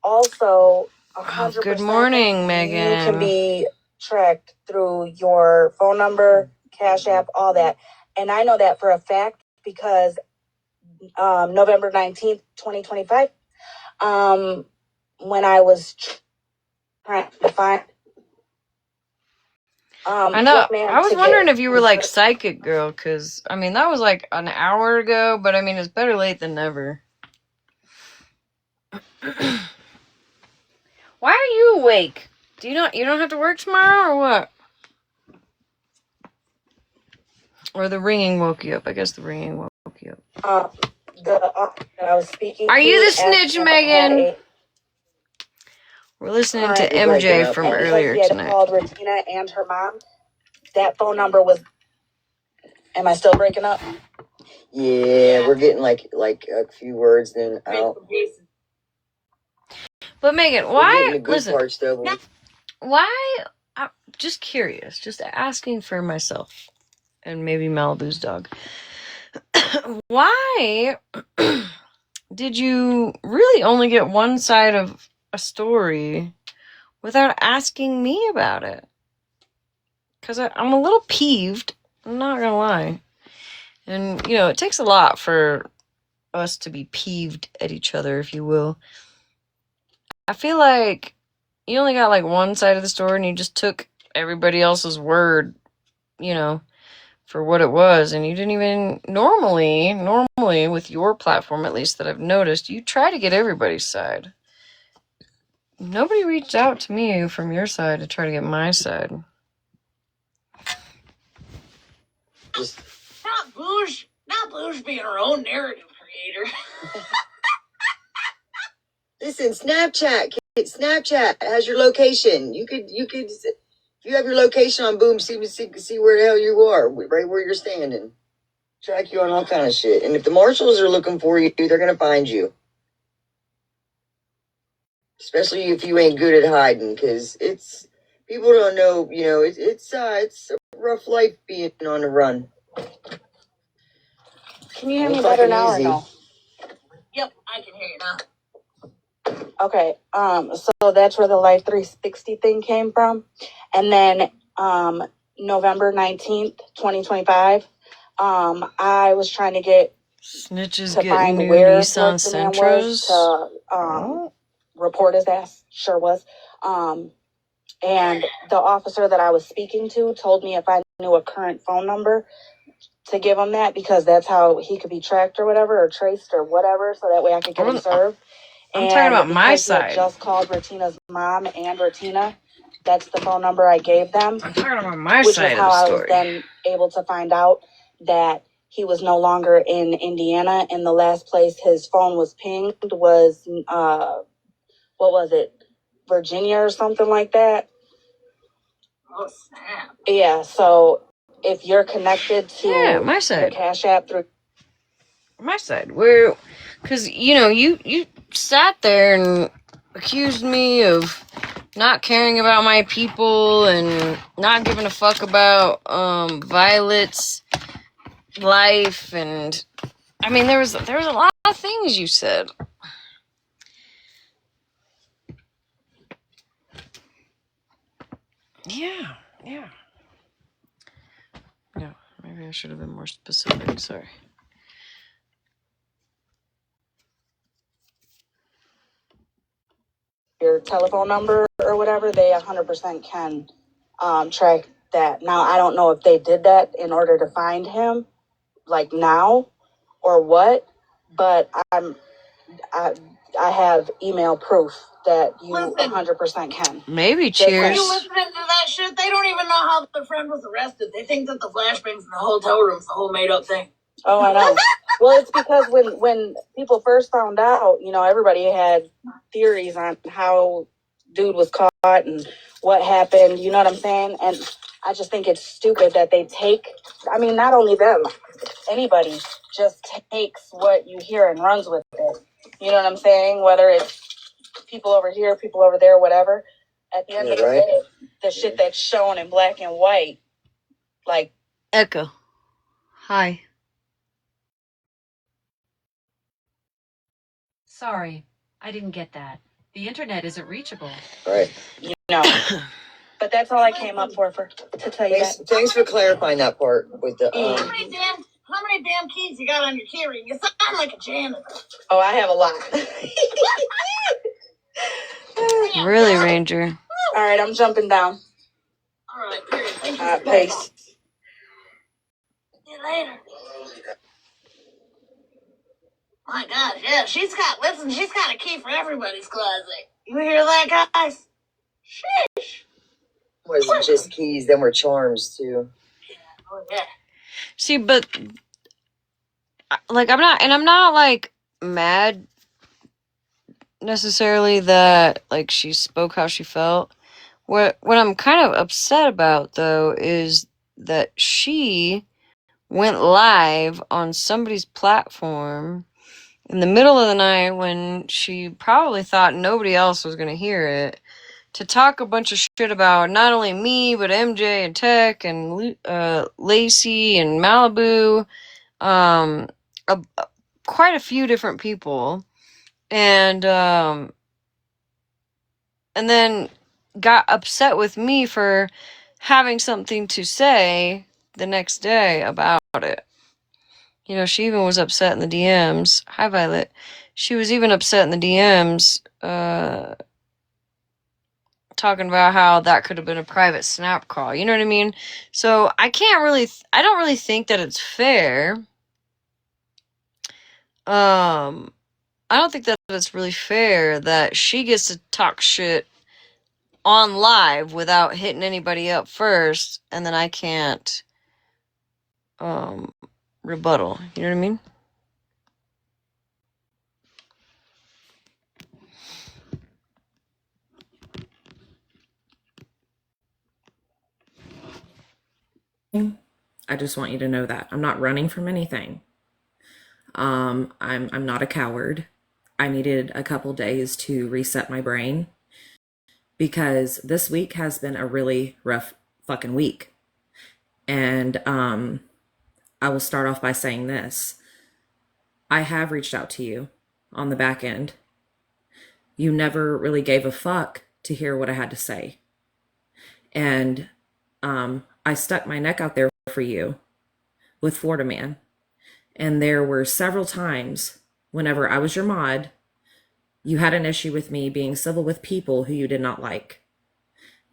Also, 100%. Good morning, Megan. You can be tracked through your phone number, Cash App, all that. And I know that for a fact because November 19th, 2025, when I was trying to find... I know. I was wondering if you were like Psychic Girl, because, I mean, that was like an hour ago, but I mean, it's better late than never. Why are you awake? You don't have to work tomorrow, or what? Or the ringing woke you up. I guess the ringing woke you up. I was speaking. Are you the snitch, Megan? We're listening to MJ from earlier he had tonight. called Regina and her mom. That phone number was Am I still breaking up? Yeah, we're getting like a few words then out. But Megan, We're why? getting the good Listen, parts though. why? I'm just curious, just asking for myself and maybe Malibu's dog. Why did you really only get one side of a story without asking me about it? Because I'm a little peeved, I'm not gonna lie. And, you know, it takes a lot for us to be peeved at each other, if you will. I feel like you only got like one side of the story and you just took everybody else's word, you know, for what it was, and you didn't even normally with your platform, at least that I've noticed, you try to get everybody's side. Nobody reached out to me from your side to try to get my side. Not Boosh being her own narrative creator. Listen, Snapchat has your location. You could if you have your location on Boom, see where the hell you are, right where you're standing. Track you on all kind of shit. And if the marshals are looking for you, they're gonna find you. Especially if you ain't good at hiding, because it's people don't know. You know, it's a rough life being on the run. Can you hear Ain't me better fucking now easy. or no? Yep, I can hear you now. Okay, so that's where the Life 360 thing came from. And then November 19th, 2025, I was trying to get Snitches to getting find new where Nissan the man was Sentras. to report his ass. Sure was. And the officer that I was speaking to told me if I knew a current phone number to give him that, because that's how he could be tracked or whatever, or traced or whatever, so that way I could get him served. I'm talking about my because he had side. just called Bertina's mom and Bertina. That's the phone number I gave them. I'm talking about my which side is of how the I was story. then able to find out that he was no longer in Indiana, and the last place his phone was pinged was what was it, Virginia or something like that. Oh snap! Yeah, so if you're connected to my the side. Cash App through My side, where, because you know, you sat there and accused me of not caring about my people and not giving a fuck about Violet's life, and I mean there was a lot of things you said. Yeah. Maybe I should have been more specific. Sorry. your telephone number or whatever, they 100% can track that. Now, I don't know if they did that in order to find him, like now, or what, but I have email proof that you 100% can. Maybe When you cheers. listening to that shit, they don't even know how their friend was arrested. They think that the flashbangs in the hotel room's the whole made up thing. Oh, I know. Well, it's because when people first found out, you know, everybody had theories on how dude was caught and what happened. You know what I'm saying? And I just think it's stupid that they take. I mean, not only them, anybody just takes what you hear and runs with it. You know what I'm saying? Whether it's people over here, people over there, whatever. At the end of the day, the shit that's shown in black and white, like Echo. Hi. Sorry, I didn't get that. The internet isn't reachable. Right. you know. But that's all I came up for to tell you that. Thanks for clarifying that part with the How many damn keys you got on your key ring? You sound like a janitor. Oh, I have a lot. Really, Ranger. All right, I'm jumping down. All right, period. Thank you. Peace. See you later. My gosh, yeah, she's got a key for everybody's closet. You hear that, guys? Sheesh. wasn't just keys, them were charms too. Oh yeah. See, but like I'm not like mad necessarily that like she spoke how she felt. What I'm kind of upset about though is that she went live on somebody's platform in the middle of the night when she probably thought nobody else was going to hear it, to talk a bunch of shit about not only me, but MJ and Tech and Lacey and Malibu, quite a few different people, and then got upset with me for having something to say the next day about it. You know, she even was upset in the DMs. Hi, Violet. She was even upset in the DMs, talking about how that could have been a private snap call. You know what I mean? So I don't really think that it's fair. I don't think that it's really fair that she gets to talk shit on live without hitting anybody up first, and then I can't rebuttal. You know what I mean? I just want you to know that I'm not running from anything. I'm not a coward. I needed a couple days to reset my brain because this week has been a really rough fucking week. And I will start off by saying this. I have reached out to you on the back end. You never really gave a fuck to hear what I had to say. And I stuck my neck out there for you with Florida Man. And there were several times whenever I was your mod, you had an issue with me being civil with people who you did not like.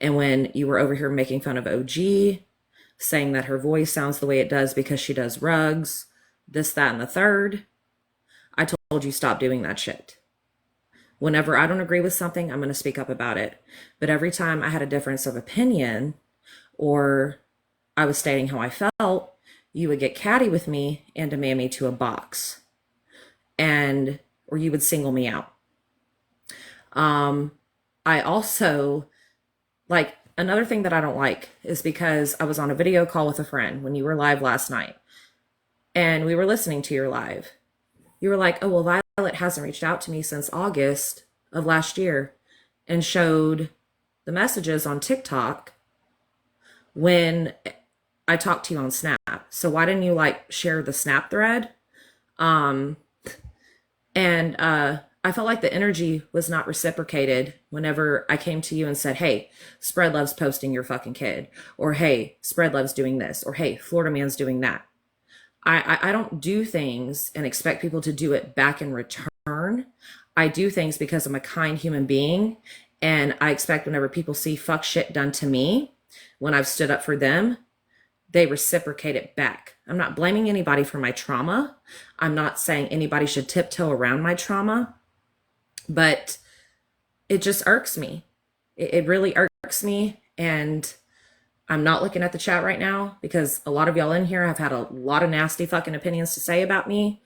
And when you were over here making fun of OG, saying that her voice sounds the way it does because she does rugs, this, that, and the third, I told you stop doing that shit. Whenever I don't agree with something, I'm going to speak up about it. But every time I had a difference of opinion or I was stating how I felt, you would get catty with me and demand me to a box. Or you would single me out. I also, like, another thing that I don't like is because I was on a video call with a friend when you were live last night. And we were listening to your live. You were like, oh, well, Violet hasn't reached out to me since August of last year and showed the messages on TikTok when I talked to you on Snap. So why didn't you share the Snap thread? I felt like the energy was not reciprocated whenever I came to you and said, hey, Spread Love's posting your fucking kid, or hey, Spread Love's doing this, or hey, Florida Man's doing that. I don't do things and expect people to do it back in return. I do things because I'm a kind human being, and I expect whenever people see fuck shit done to me, when I've stood up for them, they reciprocate it back. I'm not blaming anybody for my trauma. I'm not saying anybody should tiptoe around my trauma, but it just irks me. It really irks me, and I'm not looking at the chat right now because a lot of y'all in here have had a lot of nasty fucking opinions to say about me.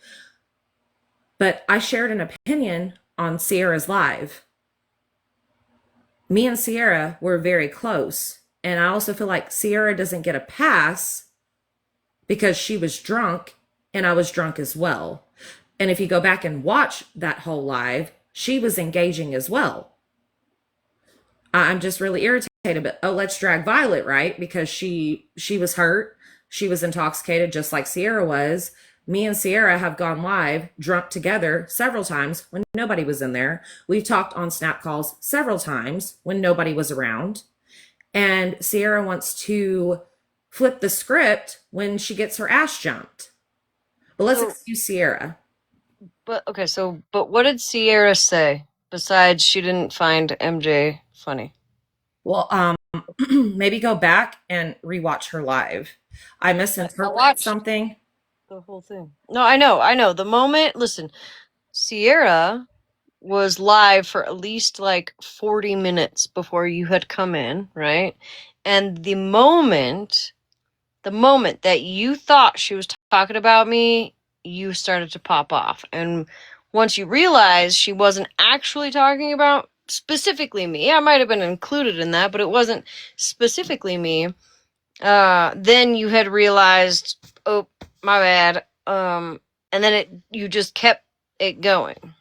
But I shared an opinion on Sierra's live. Me and Sierra were very close. And I also feel like Sierra doesn't get a pass because she was drunk and I was drunk as well. And if you go back and watch that whole live, she was engaging as well. I'm just really irritated. But let's drag Violet, right? Because she was hurt. She was intoxicated just like Sierra was. Me and Sierra have gone live drunk together several times when nobody was in there. We've talked on Snap calls several times when nobody was around. And Sierra wants to flip the script when she gets her ass jumped. But let's excuse Sierra. But what did Sierra say besides she didn't find MJ funny? Well, maybe go back and rewatch her live. I misinterpreted something. The whole thing. No, I know. The moment, listen, Sierra was live for at least 40 minutes before you had come in, right? And the moment that you thought she was talking about me, you started to pop off. And once you realized she wasn't actually talking about specifically me, I might have been included in that, but it wasn't specifically me, then you had realized, oh, My bad. And then you just kept it going.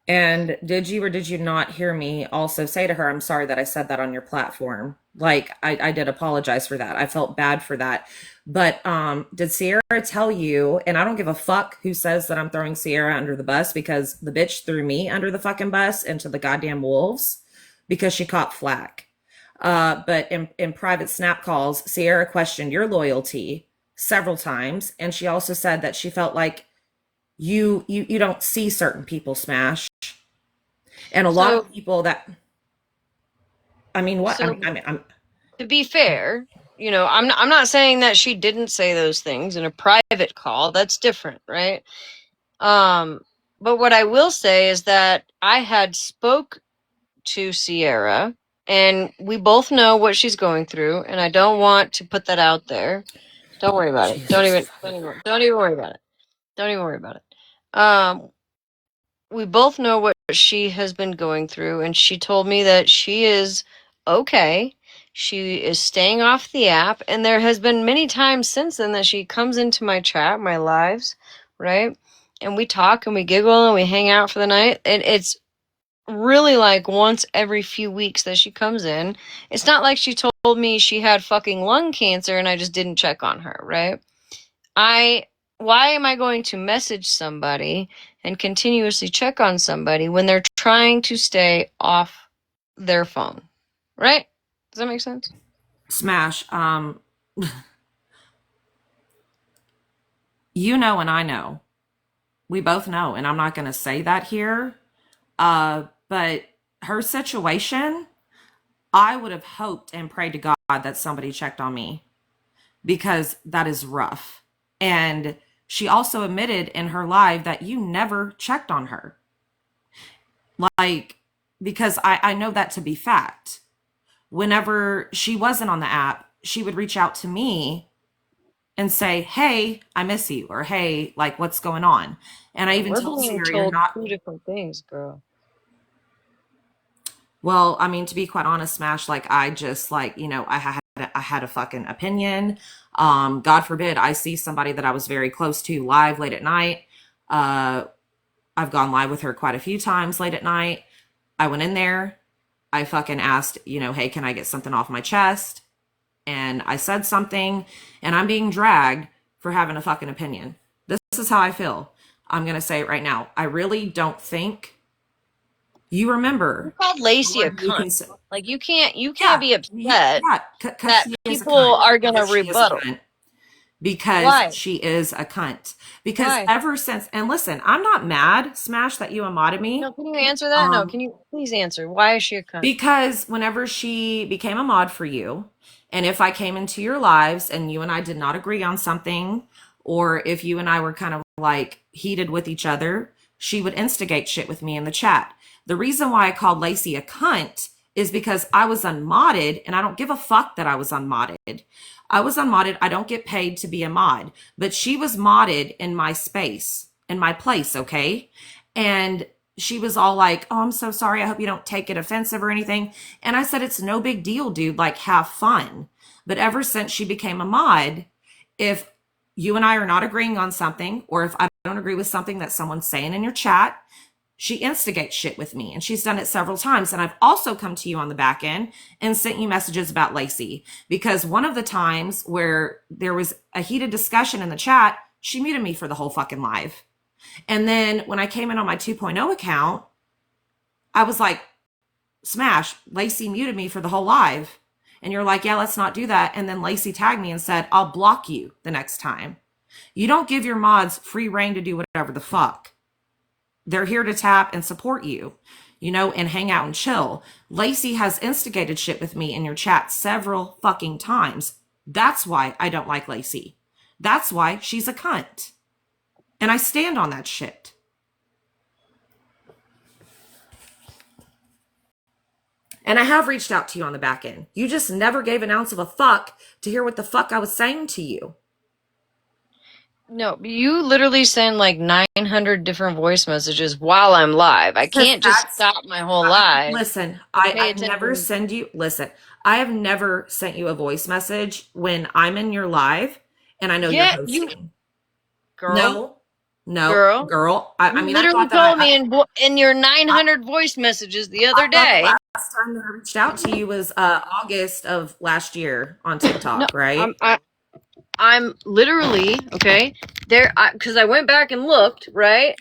And did you or did you not hear me also say to her, I'm sorry that I said that on your platform? Like, I did apologize for that. I felt bad for that. But did Sierra tell you, and I don't give a fuck who says that I'm throwing Sierra under the bus, because the bitch threw me under the fucking bus into the goddamn wolves because she caught flack. But in private snap calls, Sierra questioned your loyalty several times. And she also said that she felt like you don't see certain people, Smash. And a lot of people that, I mean, what? So, I'm to be fair, you know, I'm not saying that she didn't say those things in a private call. That's different, right? But what I will say is that I had spoke to Sierra, and we both know what she's going through, and I don't want to put that out there. Don't worry about it. Don't even worry about it. Don't even worry about it. We both know what she has been going through, and she told me that she is okay. She is staying off the app, and there has been many times since then that she comes into my chat, my lives, right? And we talk and we giggle and we hang out for the night, and it's really like once every few weeks that she comes in. It's not like she told me she had fucking lung cancer and I just didn't check on her, right? Why am I going to message somebody and continuously check on somebody when they're trying to stay off their phone? Right? Does that make sense? Smash. You know, and I know. We both know, and I'm not going to say that here. But her situation, I would have hoped and prayed to God that somebody checked on me, because that is rough. And she also admitted in her live that you never checked on her. Like, because I know that to be fact. Whenever she wasn't on the app, she would reach out to me and say, hey, I miss you, or hey, like, what's going on? And I even told Sierra, you're not two different things, girl. Well, I mean, to be quite honest, Smash, like, I just, like, you know, I had a fucking opinion. God forbid I see somebody that I was very close to live late at night. I've gone live with her quite a few times late at night. I went in there. I fucking asked, you know, hey, can I get something off my chest? And I said something, and I'm being dragged for having a fucking opinion. This is how I feel. I'm going to say it right now. I really don't think you remember. You called Lacey a cunt. Like, you can't be upset that people are going to rebuttal. Because she is a cunt. Because ever since, and listen, I'm not mad, Smash, that you modded me. No, can you answer that? No, can you please answer? Why is she a cunt? Because whenever she became a mod for you, and if I came into your lives and you and I did not agree on something, or if you and I were kind of like heated with each other, she would instigate shit with me in the chat. The reason why I called Lacey a cunt is because I was unmodded, and I don't give a fuck that I was unmodded. I was unmodded. I don't get paid to be a mod, but she was modded in my space, in my place, okay? And she was all like, oh, I'm so sorry. I hope you don't take it offensive or anything. And I said, it's no big deal, dude. Like, have fun. But ever since she became a mod, if you and I are not agreeing on something, or if I don't agree with something that someone's saying in your chat, she instigates shit with me, and she's done it several times. And I've also come to you on the back end and sent you messages about Lacey, because one of the times where there was a heated discussion in the chat, she muted me for the whole fucking live. And then when I came in on my 2.0 account, I was like, Smash, Lacey muted me for the whole live. And you're like, yeah, let's not do that. And then Lacey tagged me and said, I'll block you the next time. You don't give your mods free reign to do whatever the fuck. They're here to tap and support you, you know, and hang out and chill. Lacey has instigated shit with me in your chat several fucking times. That's why I don't like Lacey. That's why she's a cunt. And I stand on that shit. And I have reached out to you on the back end. You just never gave an ounce of a fuck to hear what the fuck I was saying to you. No, you literally send like 900 different voice messages while I'm live. I can't just stop my whole live. Listen, I never send you, listen, I have never sent you a voice message when I'm in your live and I know you're Yeah, you hosting. girl, No, girl. girl. You I mean, I literally thought that told me in your 900 voice messages the other I thought the day. last time that I reached out to you was August of last year on No, TikTok, right? I'm literally okay there because I went back and looked, right?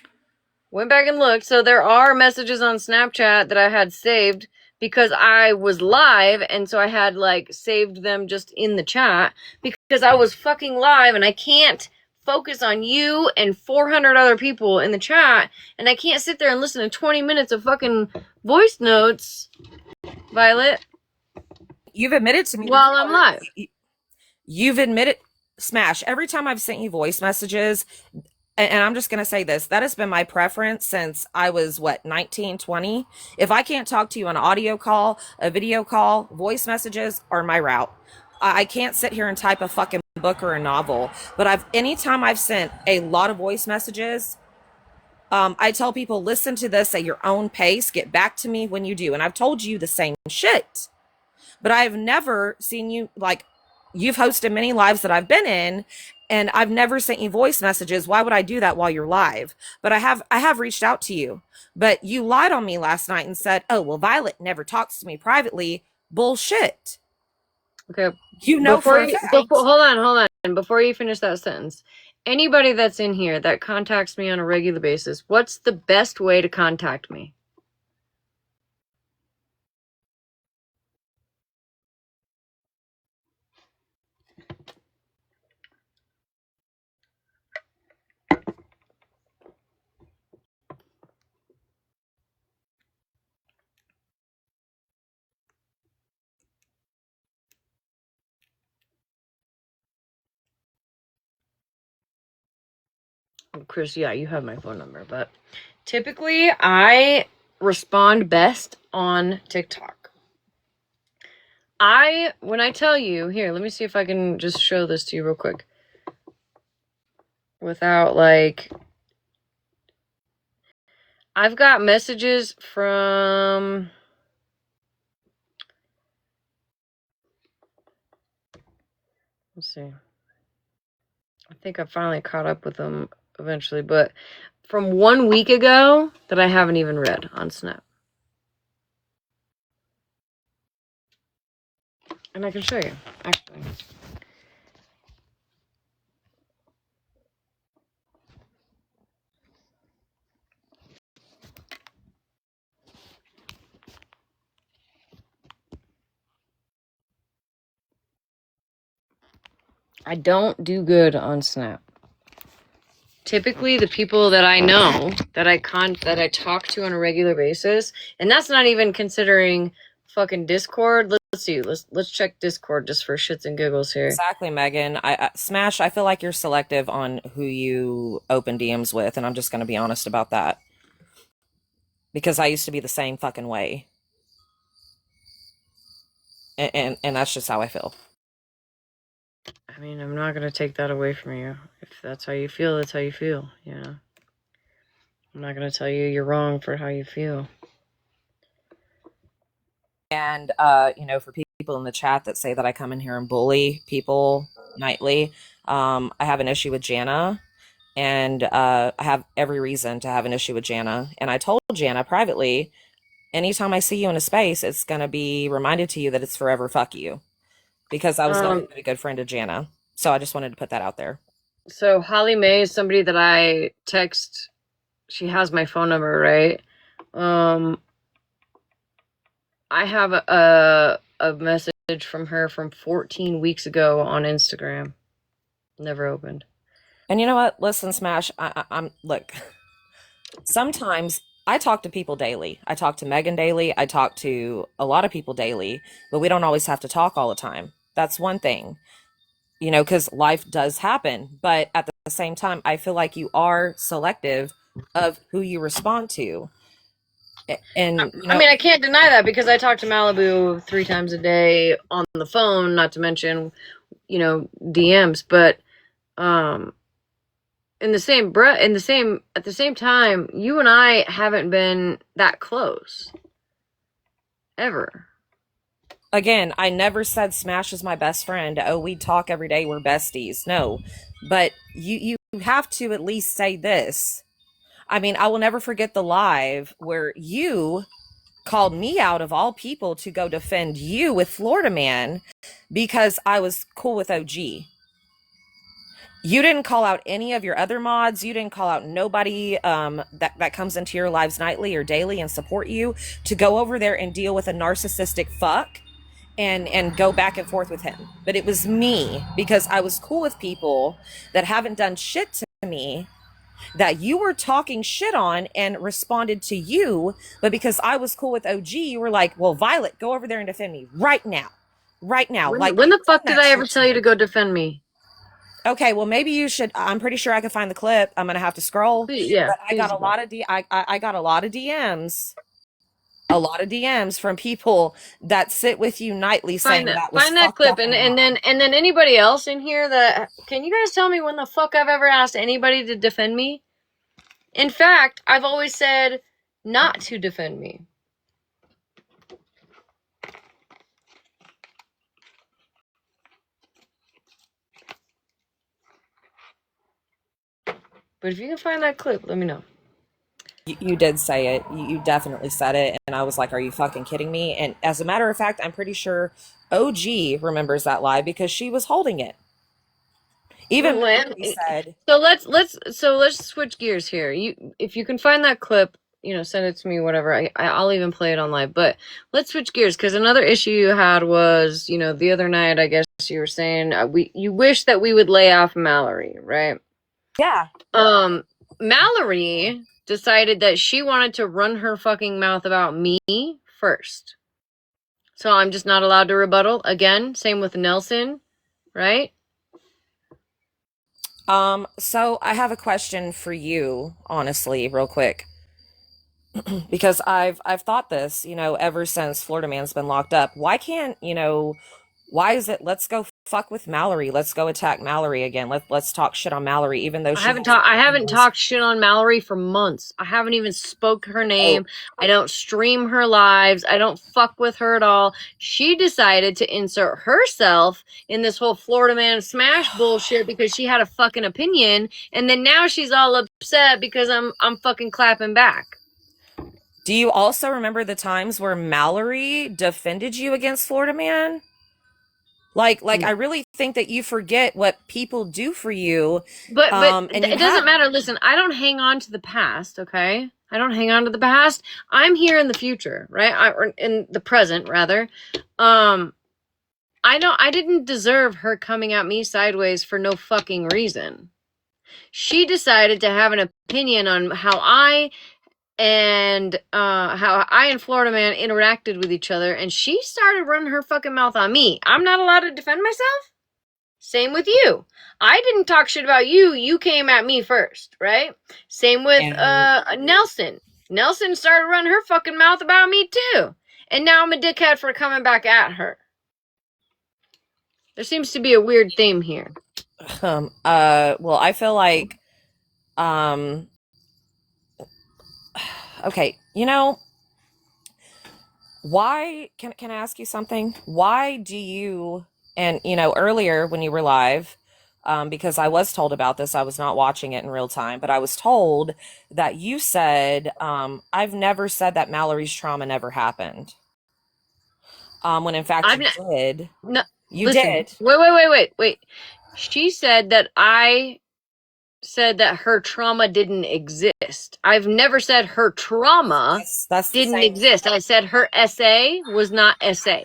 Went back and looked. So there are messages on Snapchat that I had saved because I was live, and so I had like saved them just in the chat because I was fucking live, and I can't focus on you and 400 other people in the chat, and I can't sit there and listen to 20 minutes of fucking voice notes, Violet, You've admitted to me while I'm live. You've admitted, Smash, every time I've sent you voice messages, and I'm just going to say this, that has been my preference since I was, 19, 20. If I can't talk to you on an audio call, a video call, voice messages are my route. I can't sit here and type a fucking book or a novel, but anytime I've sent a lot of voice messages, I tell people, listen to this at your own pace, get back to me when you do. And I've told you the same shit, but I've never seen you, you've hosted many lives that I've been in, and I've never sent you voice messages. Why would I do that while you're live? But I have reached out to you, but you lied on me last night and said, oh, well, Violet never talks to me privately. Bullshit. Okay. You know, for a fact. Hold on. Before you finish that sentence, anybody that's in here that contacts me on a regular basis, what's the best way to contact me? Chris, yeah, you have my phone number, but typically I respond best on TikTok. When I tell you, here, let me see if I can just show this to you real quick. Without, I've got messages from... Let's see. I think I finally caught up with them eventually, but from 1 week ago that I haven't even read on Snap. And I can show you, actually. I don't do good on Snap. Typically, the people that I know, that I talk to on a regular basis, and that's not even considering fucking Discord. Let's see. Let's check Discord just for shits and giggles here. Exactly, Megan. Smash, I feel like you're selective on who you open DMs with, and I'm just going to be honest about that. Because I used to be the same fucking way. And that's just how I feel. I mean, I'm not going to take that away from you. If that's how you feel, that's how you feel, you know? I'm not going to tell you you're wrong for how you feel. And, for people in the chat that say that I come in here and bully people nightly, I have an issue with Jana. And I have every reason to have an issue with Jana. And I told Jana privately, anytime I see you in a space, it's going to be reminded to you that it's forever fuck you. Because I was not a good friend of Jana. So I just wanted to put that out there. So Holly Mae is somebody that I text. She has my phone number, right? I have a message from her from 14 weeks ago on Instagram. Never opened. And you know what? Listen, Smash, look, sometimes I talk to people daily. I talk to Megan daily. I talk to a lot of people daily, but we don't always have to talk all the time. That's one thing, because life does happen. But at the same time, I feel like you are selective of who you respond to. And I mean, I can't deny that because I talk to Malibu 3 times a day on the phone, not to mention, DMs. But at the same time, you and I haven't been that close ever. again, I never said Smash is my best friend. Oh, we talk every day, we're besties. No. But you have to at least say this. I mean, I will never forget the live where you called me out of all people to go defend you with Florida Man because I was cool with OG. You didn't call out any of your other mods. You didn't call out nobody that comes into your lives nightly or daily and support you to go over there and deal with a narcissistic fuck and go back and forth with him. But it was me because I was cool with people that haven't done shit to me that you were talking shit on and responded to you. But because I was cool with OG, you were like, well, Violet, go over there and defend me right now. Right now. When, Like, when the you've done fuck did that I ever shit tell you to go defend me? Okay, well maybe you should. I'm pretty sure I can find the clip. I'm gonna have to scroll. Yeah, But I got a please. lot of I got a lot of DMs. A lot of DMs from people that sit with you nightly saying that was Find that fucked clip up and wrong. then anybody else in here that can you guys tell me when the fuck I've ever asked anybody to defend me? In fact, I've always said not to defend me. But if you can find that clip, let me know. You did say it. You definitely said it, and I was like, "Are you fucking kidding me?" And as a matter of fact, I'm pretty sure OG remembers that lie because she was holding it. Even Mallory said, So let's switch gears here. If you can find that clip, send it to me, whatever. I'll even play it on live. But let's switch gears because another issue you had was, the other night, I guess you were saying you wish that we would lay off Mallory, right? Yeah. Mallory decided that she wanted to run her fucking mouth about me first. So I'm just not allowed to rebuttal. Again, same with Nelson, right? So I have a question for you, honestly, real quick. Because I've thought this, ever since Florida Man's been locked up. Why can't, why is it let's go fuck with Mallory. Let's go attack Mallory again. Let's talk shit on Mallory, even though I haven't talked shit on Mallory for months. I haven't even spoke her name. I don't stream her lives. I don't fuck with her at all. She decided to insert herself in this whole Florida Man smash bullshit because she had a fucking opinion, and then now she's all upset because I'm fucking clapping back. Do you also remember the times where Mallory defended you against Florida Man? Like I really think that you forget what people do for you. But and it doesn't matter. Listen, I don't hang on to the past, okay? I don't hang on to the past. I'm here in the future, right? Or in the present, rather. I didn't deserve her coming at me sideways for no fucking reason. She decided to have an opinion on how I and Florida Man interacted with each other, and she started running her fucking mouth on me. I'm not allowed to defend myself? Same with you. I didn't talk shit about you. You came at me first, right? Same with Nelson. Nelson started running her fucking mouth about me too. And now I'm a dickhead for coming back at her. There seems to be a weird theme here. Well, I feel like okay, why can I ask you something? Why do you and earlier when you were live, because I was told about this, I was not watching it in real time, but I was told that you said, I've never said that Mallory's trauma never happened. When in fact you did. No, you did. Wait. She said that I said that her trauma didn't exist. I've never said her trauma didn't exist. I said her SA was not SA.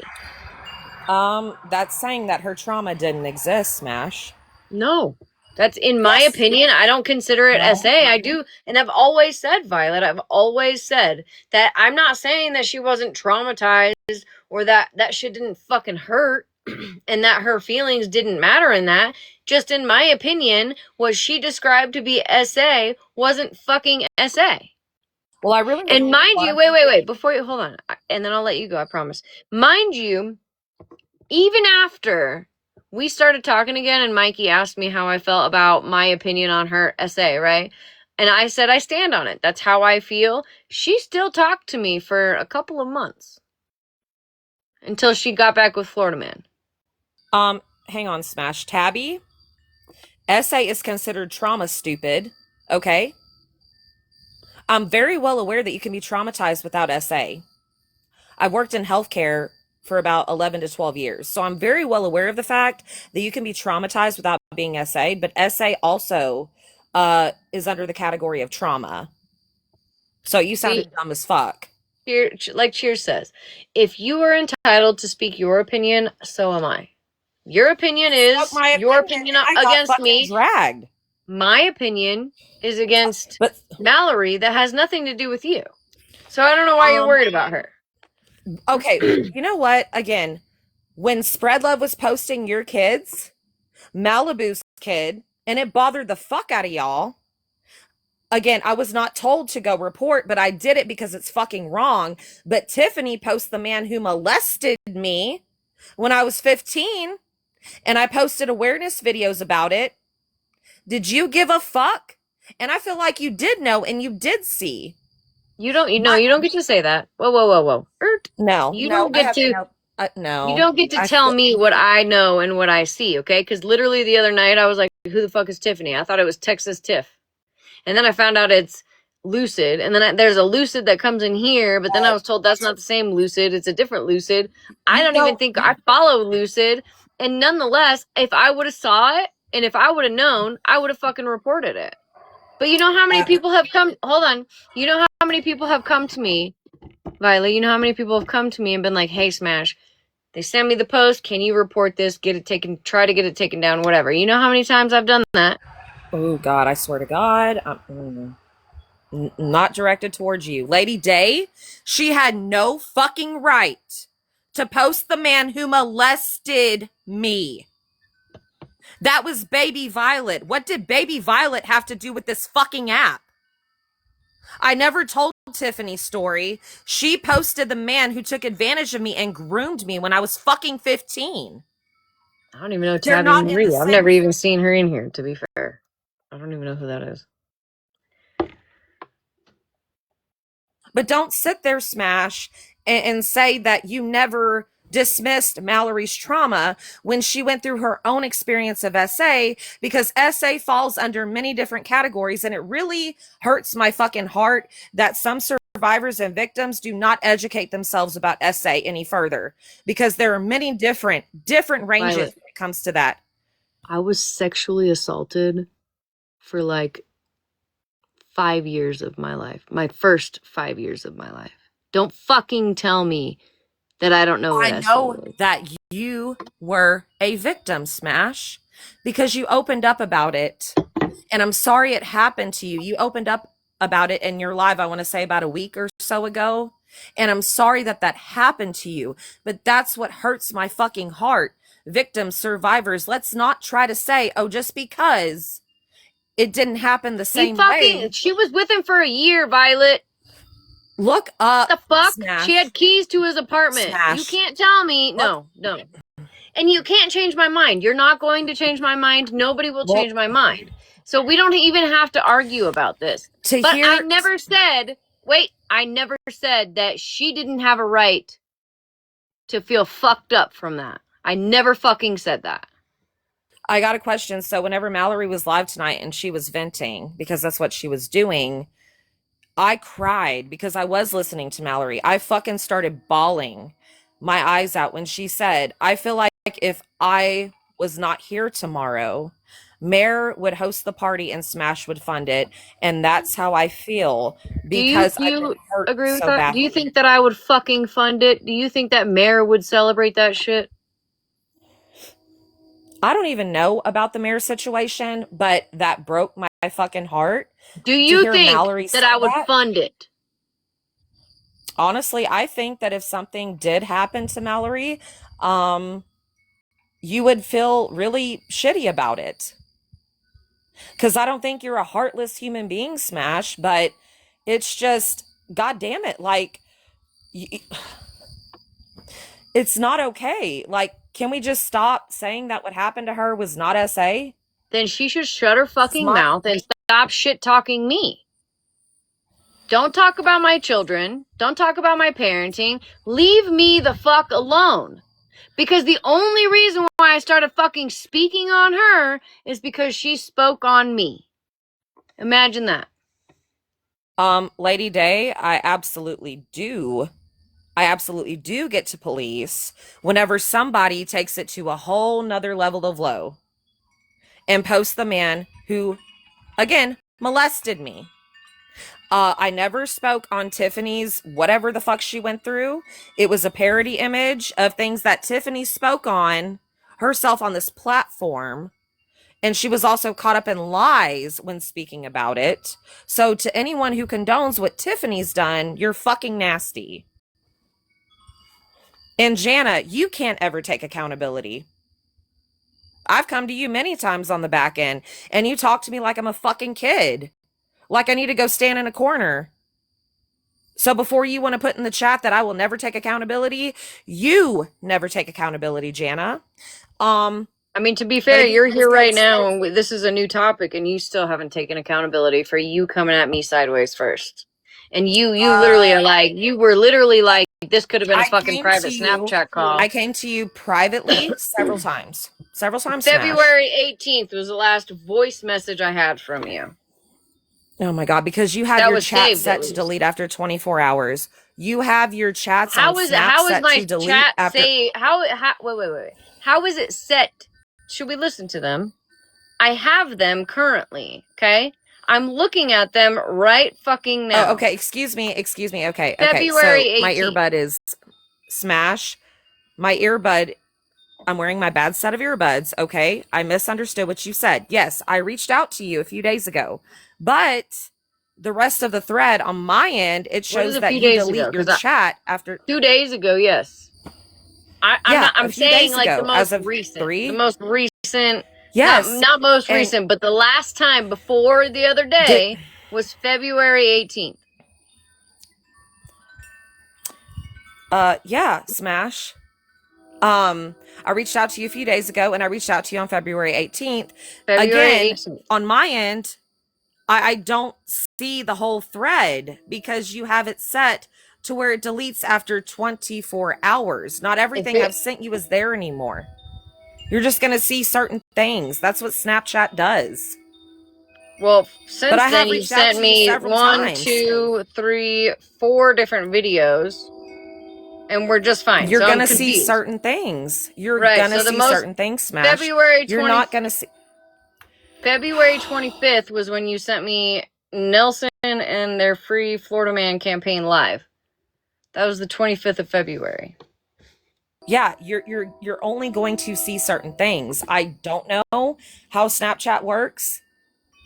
That's saying that her trauma didn't exist, Smash. No. That's in my opinion. I don't consider it SA. I do, and I've always said, Violet, I've always said that I'm not saying that she wasn't traumatized or that shit didn't fucking hurt and that her feelings didn't matter in that. Just in my opinion, what she described to be SA wasn't fucking SA. Well, I really... And mind you, wait, before you, hold on, and then I'll let you go, I promise. Mind you, even after we started talking again and Mikey asked me how I felt about my opinion on her SA, right? And I said I stand on it. That's how I feel. She still talked to me for a couple of months. until she got back with Florida Man. Hang on, Smash. Tabby, SA is considered trauma stupid, okay? I'm very well aware that you can be traumatized without SA. I've worked in healthcare for about 11 to 12 years, so I'm very well aware of the fact that you can be traumatized without being SA, but SA also is under the category of trauma. So you sounded dumb as fuck. Like Cheers says, if you are entitled to speak your opinion, so am I. Your opinion is your opinion against me. Dragged. My opinion is against Mallory that has nothing to do with you. So I don't know why you're worried about her. Okay, you know what? Again, when Spread Love was posting your kids, Malibu's kid, and it bothered the fuck out of y'all. Again, I was not told to go report, but I did it because it's fucking wrong. But Tiffany posts the man who molested me when I was 15, and I posted awareness videos about it. Did you give a fuck? And I feel like you did know and you did see. You don't get to say that. Whoa. No. You don't get to no. You don't get to tell me what I know and what I see, okay? Because literally the other night I was like, who the fuck is Tiffany? I thought it was Texas Tiff. And then I found out it's Lucid. And then there's a Lucid that comes in here, but then I was told that's not the same Lucid. It's a different Lucid. I don't even think I follow Lucid. And nonetheless, if I would have saw it and if I would have known, I would have fucking reported it. But you know how many people have come? Hold on. You know how many people have come to me, Violet? You know how many people have come to me and been like, hey, Smash, they send me the post. Can you report this? Get it taken, try to get it taken down, whatever. You know how many times I've done that? Oh, God, I swear to God. Not directed towards you. Lady Day, she had no fucking right to post the man who molested me. That was Baby Violet. What did Baby Violet have to do with this fucking app? I never told Tiffany's story. She posted the man who took advantage of me and groomed me when I was fucking 15. I don't even know Tabby Marie. I've never even seen her in here, to be fair. I don't even know who that is. But don't sit there, Smash, and say that you never dismissed Mallory's trauma when she went through her own experience of SA, because SA falls under many different categories, and it really hurts my fucking heart that some survivors and victims do not educate themselves about SA any further, because there are many different ranges when it comes to that. I was sexually assaulted for like 5 years of my life. My first 5 years of my life. Don't fucking tell me that I don't know what I know that you were a victim, Smash, because you opened up about it. And I'm sorry it happened to you. You opened up about it in your live, I want to say about a week or so ago. And I'm sorry that happened to you. But that's what hurts my fucking heart. Victims, survivors, let's not try to say, oh, just because it didn't happen the same way. She was with him for a year, Violet. Look up. What the fuck? Smash. She had keys to his apartment. Smash. You can't tell me. No. And you can't change my mind. You're not going to change my mind. Nobody will change my mind. So we don't even have to argue about this. I never said that she didn't have a right to feel fucked up from that. I never fucking said that. I got a question. So whenever Mallory was live tonight and she was venting, because that's what she was doing, I cried because I was listening to Mallory. I fucking started bawling my eyes out when she said, I feel like if I was not here tomorrow, Mayor would host the party and Smash would fund it. And that's how I feel, because do you agree with so that? badly. Do you think that I would fucking fund it? Do you think that Mayor would celebrate that shit? I don't even know about the Mayor situation, but that broke my fucking heart. Do you think that I would fund it? Honestly, I think that if something did happen to Mallory, you would feel really shitty about it. Because I don't think you're a heartless human being, Smash, but it's just, God damn it, like, it's not okay. Like, can we just stop saying that what happened to her was not SA? Then she should shut her fucking mouth and stop shit talking me. Don't talk about my children. Don't talk about my parenting. Leave me the fuck alone. Because the only reason why I started fucking speaking on her is because she spoke on me. Imagine that. Lady Day, I absolutely do get to police whenever somebody takes it to a whole nother level of low and posts the man who, again, molested me. I never spoke on Tiffany's whatever the fuck she went through. It was a parody image of things that Tiffany spoke on herself on this platform. And she was also caught up in lies when speaking about it. So to anyone who condones what Tiffany's done, you're fucking nasty. And Jana, you can't ever take accountability. I've come to you many times on the back end, and you talk to me like I'm a fucking kid. Like I need to go stand in a corner. So before you want to put in the chat that I will never take accountability, you never take accountability, Jana. I mean, to be fair, you're here right now, and this is a new topic, and you still haven't taken accountability for you coming at me sideways first. And you literally are like, you were literally like, this could have been a fucking private Snapchat call. I came to you privately several times. February 18th was the last voice message I had from you. Oh my God, because you had your chat set to delete after 24 hours. You have your chats on Snap set to delete after... wait. How is it set? Should we listen to them? I have them currently, okay? I'm looking at them right fucking now. Oh, okay, excuse me. Okay, February 18th. So my earbud is smash. My earbud, I'm wearing my bad set of earbuds, okay? I misunderstood what you said. Yes, I reached out to you a few days ago, but the rest of the thread on my end, it shows that you delete your chat after 2 days ago. Yes, I'm saying like the most recent, the most recent. Yes, not most recent, but the last time before the other day was February 18th. Yeah, smash. I reached out to you a few days ago, and I reached out to you on February 18th. Again, 18th. On my end, I don't see the whole thread because you have it set to where it deletes after 24 hours. Not everything I've sent you is there anymore. You're just going to see certain things. That's what Snapchat does. Well, since then you sent me 1, 2, 3, 4 different videos. And we're just fine. You're going to see certain things. You're going to see certain things, Smash. You're not going to see... February 25th was when you sent me Nelson and their Free Florida Man campaign live. That was the 25th of February. Yeah, you're only going to see certain things. I don't know how Snapchat works,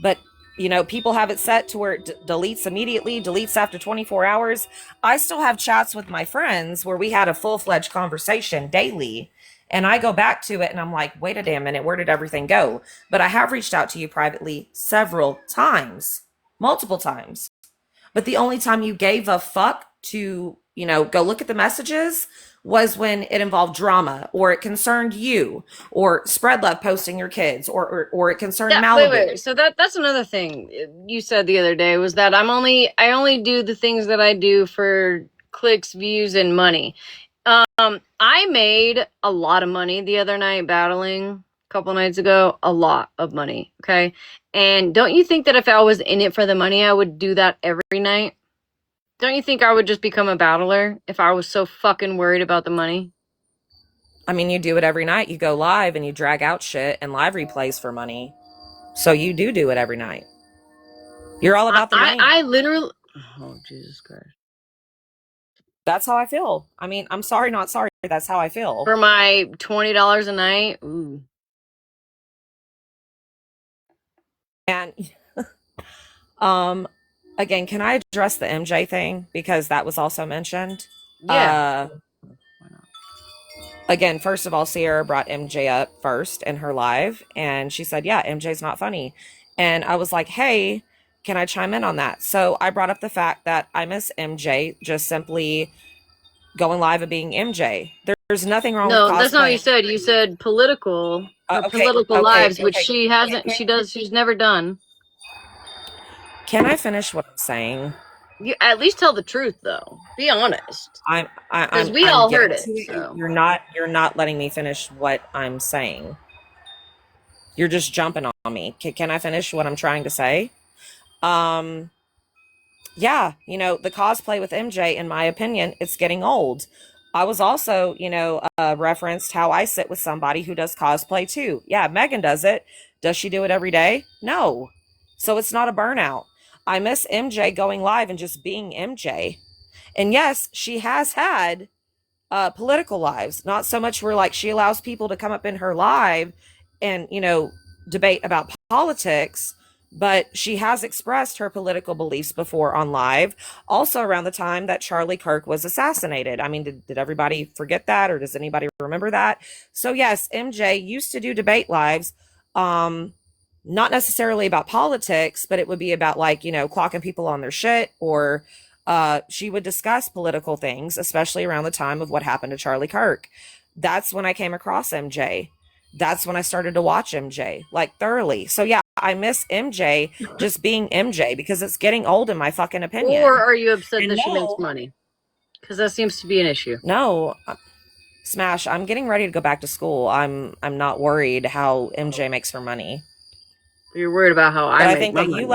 but you know, people have it set to where it deletes immediately, deletes after 24 hours. I still have chats with my friends where we had a full-fledged conversation daily. And I go back to it and I'm like, wait a damn minute, where did everything go? But I have reached out to you privately several times, multiple times. But the only time you gave a fuck to, you know, go look at the messages was when it involved drama or it concerned you or Spread Love posting your kids or it concerned Malibu. Wait. So that's another thing you said the other day was that I only do the things that I do for clicks, views, and money. I made a lot of money the other night battling a couple nights ago, a lot of money. Okay. And don't you think that if I was in it for the money, I would do that every night? Don't you think I would just become a battler if I was so fucking worried about the money? I mean, you do it every night. You go live and you drag out shit and live replays for money. So you do it every night. You're all about the money. I literally... Oh, Jesus Christ. That's how I feel. I mean, I'm sorry, not sorry. That's how I feel. For my $20 a night? Ooh. And, again, can I address the MJ thing? Because that was also mentioned. Yeah. Again, first of all, Sierra brought MJ up first in her live. And she said, yeah, MJ's not funny. And I was like, hey, can I chime in on that? So I brought up the fact that I miss MJ just simply going live and being MJ. There's nothing wrong with cosplay. No, that's not what you said. You said political. Political lives, which she hasn't, she's never done. Can I finish what I'm saying? You at least tell the truth, though. Be honest. I'm Because we I'm all getting heard it. to it. So. You're not letting me finish what I'm saying. You're just jumping on me. Can I finish what I'm trying to say? Yeah, you know, the cosplay with MJ, in my opinion, it's getting old. I was also, referenced how I sit with somebody who does cosplay too. Yeah, Megan does it. Does she do it every day? No. So it's not a burnout. I miss MJ going live and just being MJ. And yes, she has had political lives, not so much where like she allows people to come up in her live and, debate about politics, but she has expressed her political beliefs before on live, also around the time that Charlie Kirk was assassinated. I mean, did everybody forget that, or does anybody remember that? So yes, MJ used to do debate lives, not necessarily about politics, but it would be about like, clocking people on their shit, or she would discuss political things, especially around the time of what happened to Charlie Kirk. That's when I came across MJ. That's when I started to watch MJ, like, thoroughly. So yeah, I miss MJ just being MJ because it's getting old, in my fucking opinion. Or are you upset that she makes money? Because that seems to be an issue. No, Smash, I'm getting ready to go back to school. I'm not worried how MJ makes her money. You're worried about how I think that money.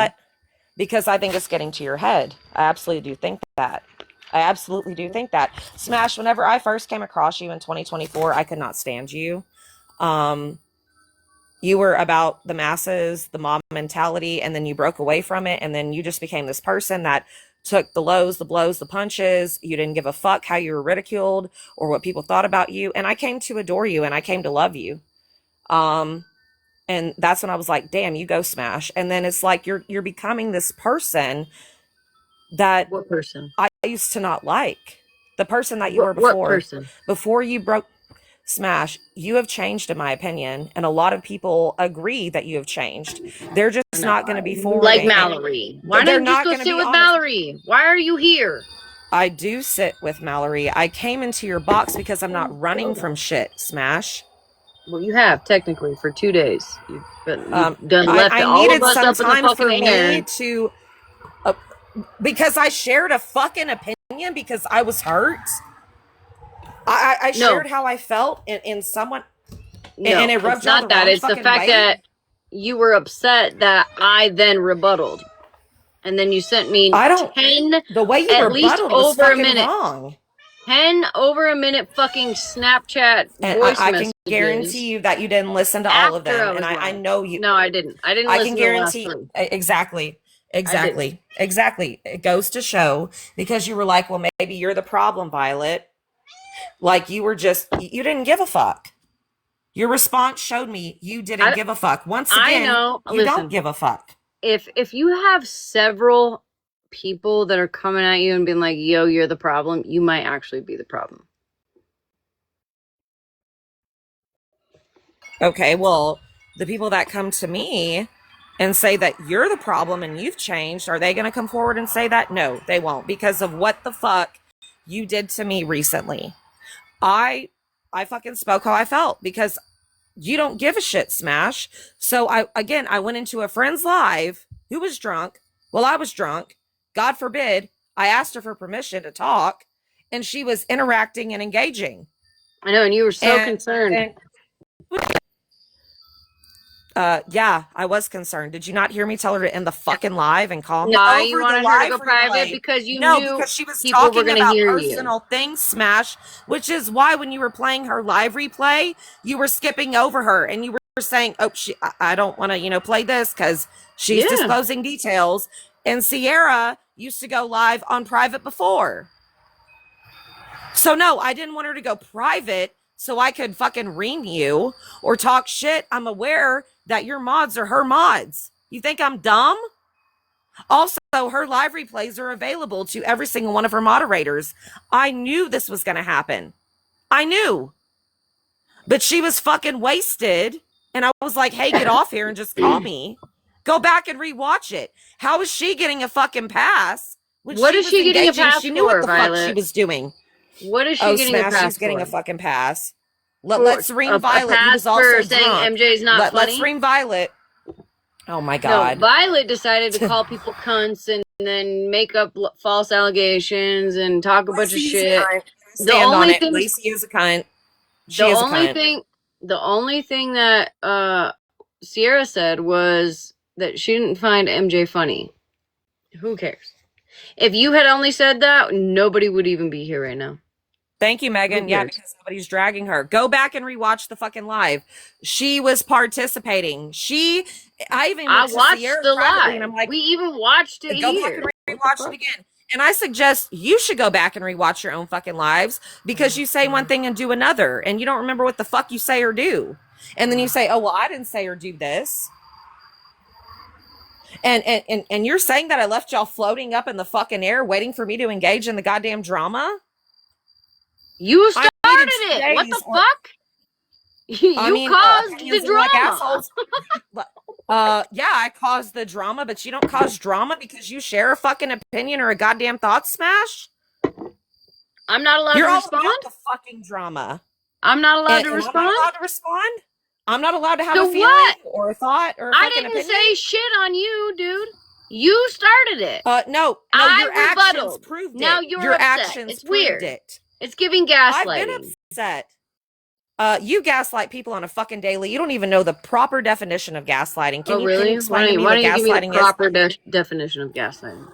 Because I think it's getting to your head. I absolutely do think that. Smash, whenever I first came across you in 2024, I could not stand you. You were about the masses, the mob mentality, and then you broke away from it, and then you just became this person that took the lows, the blows, the punches. You didn't give a fuck how you were ridiculed or what people thought about you. And I came to adore you, and I came to love you. And that's when I was like, damn, you go Smash. And then it's like you're becoming this person that what person I used to not like. The person that you were before. What person? Before you broke Smash, you have changed, in my opinion, and a lot of people agree that you have changed. They're just not going to be forwarding. Like Mallory. Why don't you just go sit with Mallory? Why are you here? I do sit with Mallory. I came into your box because I'm not running from shit, Smash. Well, you have technically for 2 days. You've done left I all needed of us some up in the time for fucking air. me to, because I shared a fucking opinion because I was hurt. I shared how I felt in someone, and it rubbed it's not that. It's the fact that you were upset that I then rebutted, and then you sent me 10. The way you at least rebutted was over a fucking minute. wrong. 10 over a minute fucking Snapchat And voice I messages. can guarantee you that you didn't listen to all of them, and I know you. No, I didn't. I didn't. I listen can guarantee to the last 3. exactly. It goes to show, because you were like, well, maybe you're the problem, Violet. Like you didn't give a fuck. Your response showed me you didn't give a fuck. Once again, you don't give a fuck. If you have several people that are coming at you and being like, yo, you're the problem, you might actually be the problem. Okay, well, the people that come to me and say that you're the problem and you've changed, are they going to come forward and say that? No, they won't, because of what the fuck you did to me recently. I fucking spoke how I felt because you don't give a shit, Smash. So I went into a friend's live who was drunk. Well, I was drunk. God forbid. I asked her for permission to talk, and she was interacting and engaging. I know, and you were so concerned. Yeah, I was concerned. Did you not hear me tell her to end the fucking live and call me? Why you wanted her to go private? Because you knew because she was people were talking going to about hear personal things, Smash, which is why when you were playing her live replay, you were skipping over her and you were saying, oh, I don't want to, play this because she's disclosing details. And Sierra used to go live on private before. So no, I didn't want her to go private so I could fucking ream you or talk shit. I'm aware that your mods are her mods. You think I'm dumb? Also, her live replays are available to every single one of her moderators. I knew this was going to happen. I knew. But she was fucking wasted. And I was like, hey, get off here and just call me. Go back and rewatch it. How is she getting a fucking pass? What is she getting a pass She knew what for, the Violet? fuck she was doing. What is she getting a pass She's getting for? a fucking pass. Let's ream Violet. He was also saying MJ's not funny. Let's ream Violet. Oh my god. No, Violet decided to call people cunts and then make up false allegations and talk a bunch of Lacey is a shit. cunt. The Stand on only it. thing, Lacey is a cunt. She the is a only cunt. thing, the only thing that Sierra said was that she didn't find MJ funny. Who cares? If you had only said that, nobody would even be here right now. Thank you, Megan. Yeah, because nobody's dragging her. Go back and rewatch the fucking live. She was participating. I even went to watched Sierra the privately, live. and I'm like, We even watched it go here. back and rewatch it again. And I suggest you should go back and rewatch your own fucking lives, because you say one thing and do another, and you don't remember what the fuck you say or do. And then you say, oh, well, I didn't say or do this. And you're saying that I left y'all floating up in the fucking air waiting for me to engage in the goddamn drama? You started it. What the fuck? You caused the drama. Like assholes. Yeah, I caused the drama, but you don't cause drama because you share a fucking opinion or a goddamn thought smash? I'm not allowed to respond? You're all about the fucking drama. I'm not allowed to respond? I'm not allowed to respond? I'm not allowed to have So a feeling what? or a thought or a I fucking didn't opinion? say shit on you, dude. You started it. No, your actions proved it. Now you're your upset. actions It's proved weird. it. It's giving gaslighting. I've been upset. You gaslight people on a fucking daily. You don't even know the proper definition of gaslighting. Can you explain to me what Why don't you give me gaslighting the proper definition of gaslighting?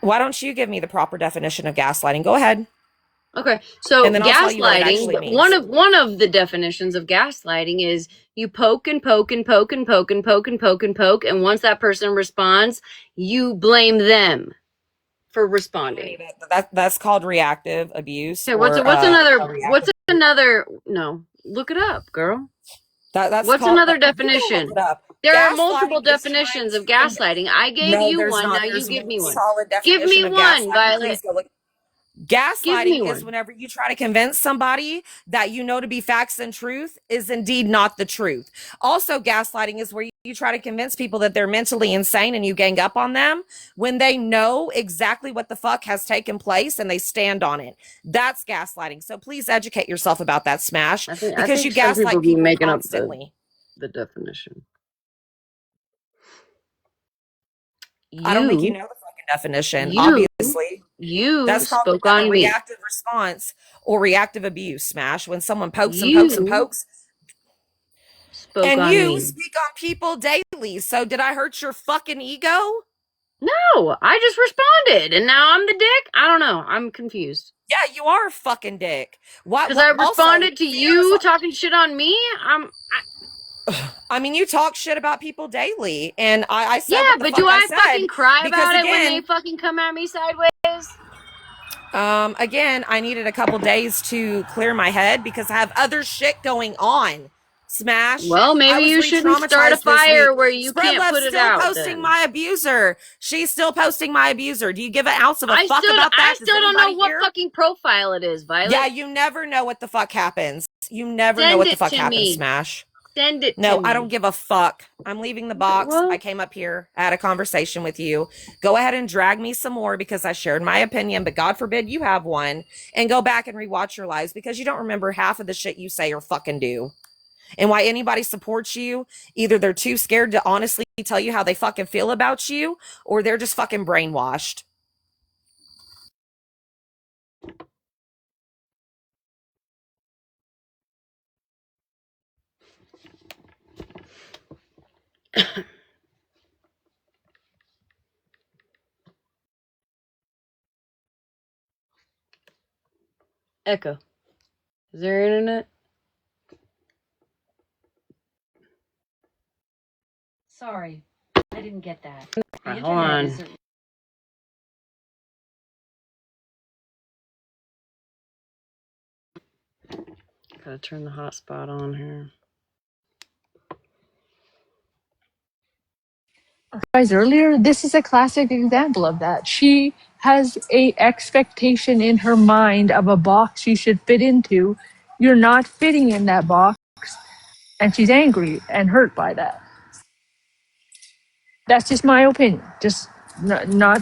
Why don't you give me the proper definition of gaslighting? Go ahead. Okay, so And then I'll tell you what it actually gaslighting, means. one of the definitions of gaslighting is you poke and poke and poke and poke and poke and poke and poke, and once that person responds, you blame them for responding. That's called reactive abuse. Okay, what's another? No, look it up, girl. That's what's called, another definition? There are multiple definitions of gaslighting. I gave you one. Now you give me one. Give me one, Violet. Gaslighting is whenever you try to convince somebody that you know to be facts and truth is indeed not the truth. Also, gaslighting is where you try to convince people that they're mentally insane and you gang up on them when they know exactly what the fuck has taken place and they stand on it. That's gaslighting. So please educate yourself about that, Smash, because you gaslight people constantly. The definition. I don't think you know the fucking definition. Obviously, that's called spoke on a me. reactive response or reactive abuse. Smash, when someone pokes and pokes and pokes. And you speak on people daily. So did I hurt your fucking ego? No, I just responded, and now I'm the dick. I don't know. I'm confused. Yeah, you are a fucking dick. Why? Because I responded to you talking shit on me. I mean, you talk shit about people daily, and I said yeah, what the but fuck do I said fucking cry about it again, when they fucking come at me sideways? Again, I needed a couple days to clear my head because I have other shit going on. Smash. Well, maybe you shouldn't start a fire where you can't put it out. Still posting my abuser. She's still posting my abuser. Do you give an ounce of a fuck about that? I still don't know what fucking profile it is, Violet. Yeah, you never know what the fuck happens. You never know what the fuck happens, Smash. Send it to No, me. I don't give a fuck. I'm leaving the box. I came up here. I had a conversation with you. Go ahead and drag me some more because I shared my opinion, but God forbid you have one. And go back and rewatch your lives because you don't remember half of the shit you say or fucking do. And why anybody supports you, either they're too scared to honestly tell you how they fucking feel about you, or they're just fucking brainwashed. Echo. Is there internet? Sorry, I didn't get that. Hold on. Gotta turn the hotspot on here. Guys, earlier, this is a classic example of that. She has a expectation in her mind of a box you should fit into. You're not fitting in that box, and she's angry and hurt by that. That's just my opinion. Just not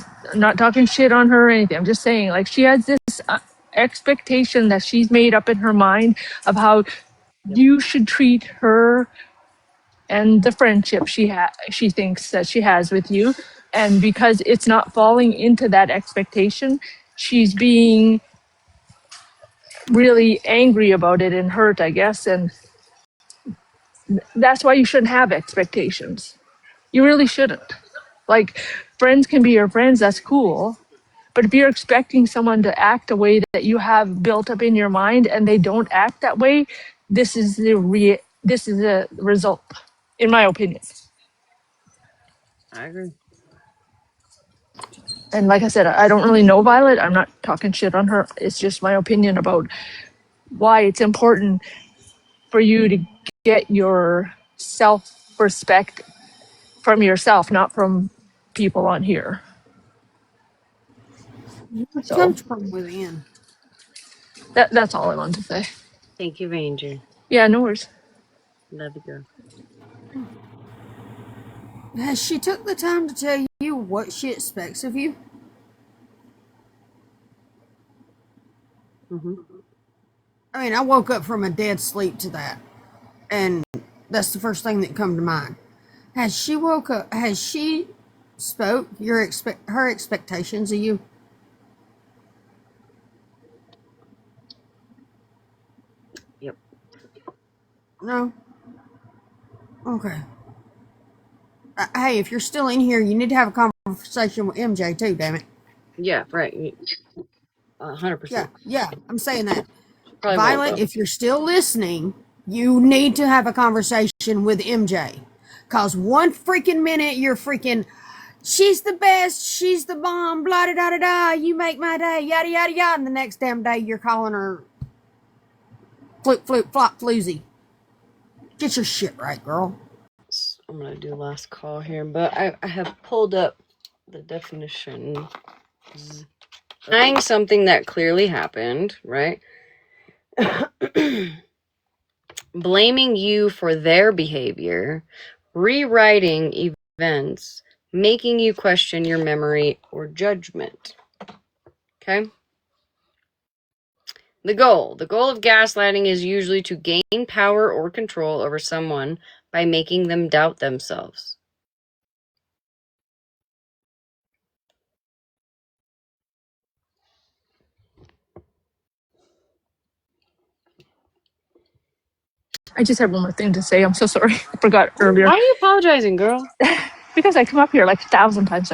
talking shit on her or anything. I'm just saying, like, she has this expectation that she's made up in her mind of how you should treat her and the friendship she thinks that she has with you, And because it's not falling into that expectation, she's being really angry about it and hurt, I guess. And that's why you shouldn't have expectations. You really shouldn't. Like, friends can be your friends, that's cool. But if you're expecting someone to act a way that you have built up in your mind and they don't act that way, this is the result, in my opinion. I agree. And like I said, I don't really know Violet. I'm not talking shit on her. It's just my opinion about why it's important for you to get your self-respect from yourself, not from people on here. It So comes from within. that's all I wanted to say. Thank you, Ranger. Yeah, no worries. Love you, girl. Has she took the time to tell you what she expects of you? Mm-hmm. I mean, I woke up from a dead sleep to that, and that's the first thing that come to mind. Has she woke up? Has she spoke her expectations of you? Yep. No. Okay. Hey, if you're still in here, you need to have a conversation with MJ too. Damn it. Yeah, right. 100%. Yeah. I'm saying that. Probably won't, Violet, though. if you're still listening, you need to have a conversation with MJ. Cause one freaking minute you're freaking, she's the best, she's the bomb, blah da da da da, you make my day, yada yada yada, and the next damn day you're calling her flip flop floozy. Get your shit right, girl. I'm gonna do last call here, but I have pulled up the definition. Denying something that clearly happened, right? Blaming you for their behavior, rewriting events, making you question your memory or judgment. Okay? The goal of gaslighting is usually to gain power or control over someone by making them doubt themselves. I just have one more thing to say. I'm so sorry. I forgot earlier. Why are you apologizing, girl? Because I come up here like 1,000 times.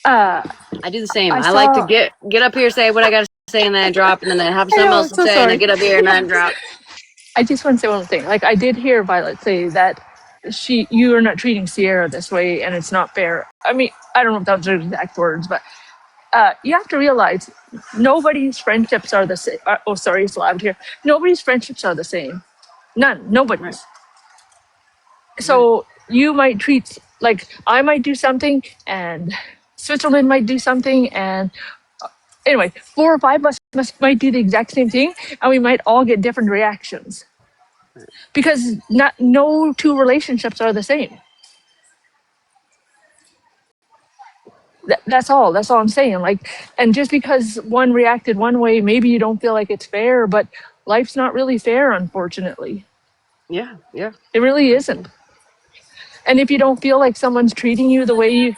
I do the same. I saw, like to get up here, say what I gotta say, and then I drop, and then I have something else to say, and I get up here and I drop. I just want to say one thing. Like, I did hear Violet say that you are not treating Sierra this way, and it's not fair. I mean, I don't know if that was her exact words, but you have to realize nobody's friendships are the same. Oh, sorry, it's loud here. Nobody's friendships are the same. None. Nobody's. Right. So you might treat, like, I might do something, and Switzerland might do something, and anyway, 4 or 5 of us might do the exact same thing, and we might all get different reactions. Because no two relationships are the same. That's all I'm saying. Like, and just because one reacted one way, maybe you don't feel like it's fair, but life's not really fair, unfortunately. Yeah. It really isn't. And if you don't feel like someone's treating you the way you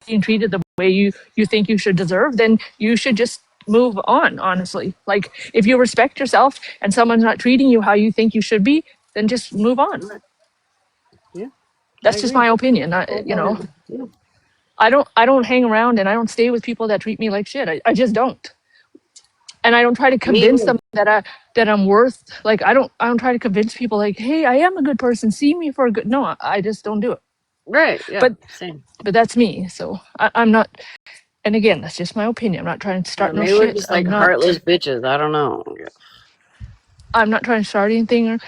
being treated the way you think you should deserve, then you should just move on, honestly. Like, if you respect yourself and someone's not treating you how you think you should be, then just move on. Yeah. That's just my opinion. I don't hang around and I don't stay with people that treat me like shit. I just don't. And I don't try to convince them that I'm worth, like, I don't try to convince people like, hey, I am a good person, see me for a good, no, I just don't do it. Right. Yeah. Same. But that's me. So I'm not, and again, that's just my opinion. I'm not trying to start no maybe we're shit. just like heartless bitches. I don't know. I'm not trying to start anything. Or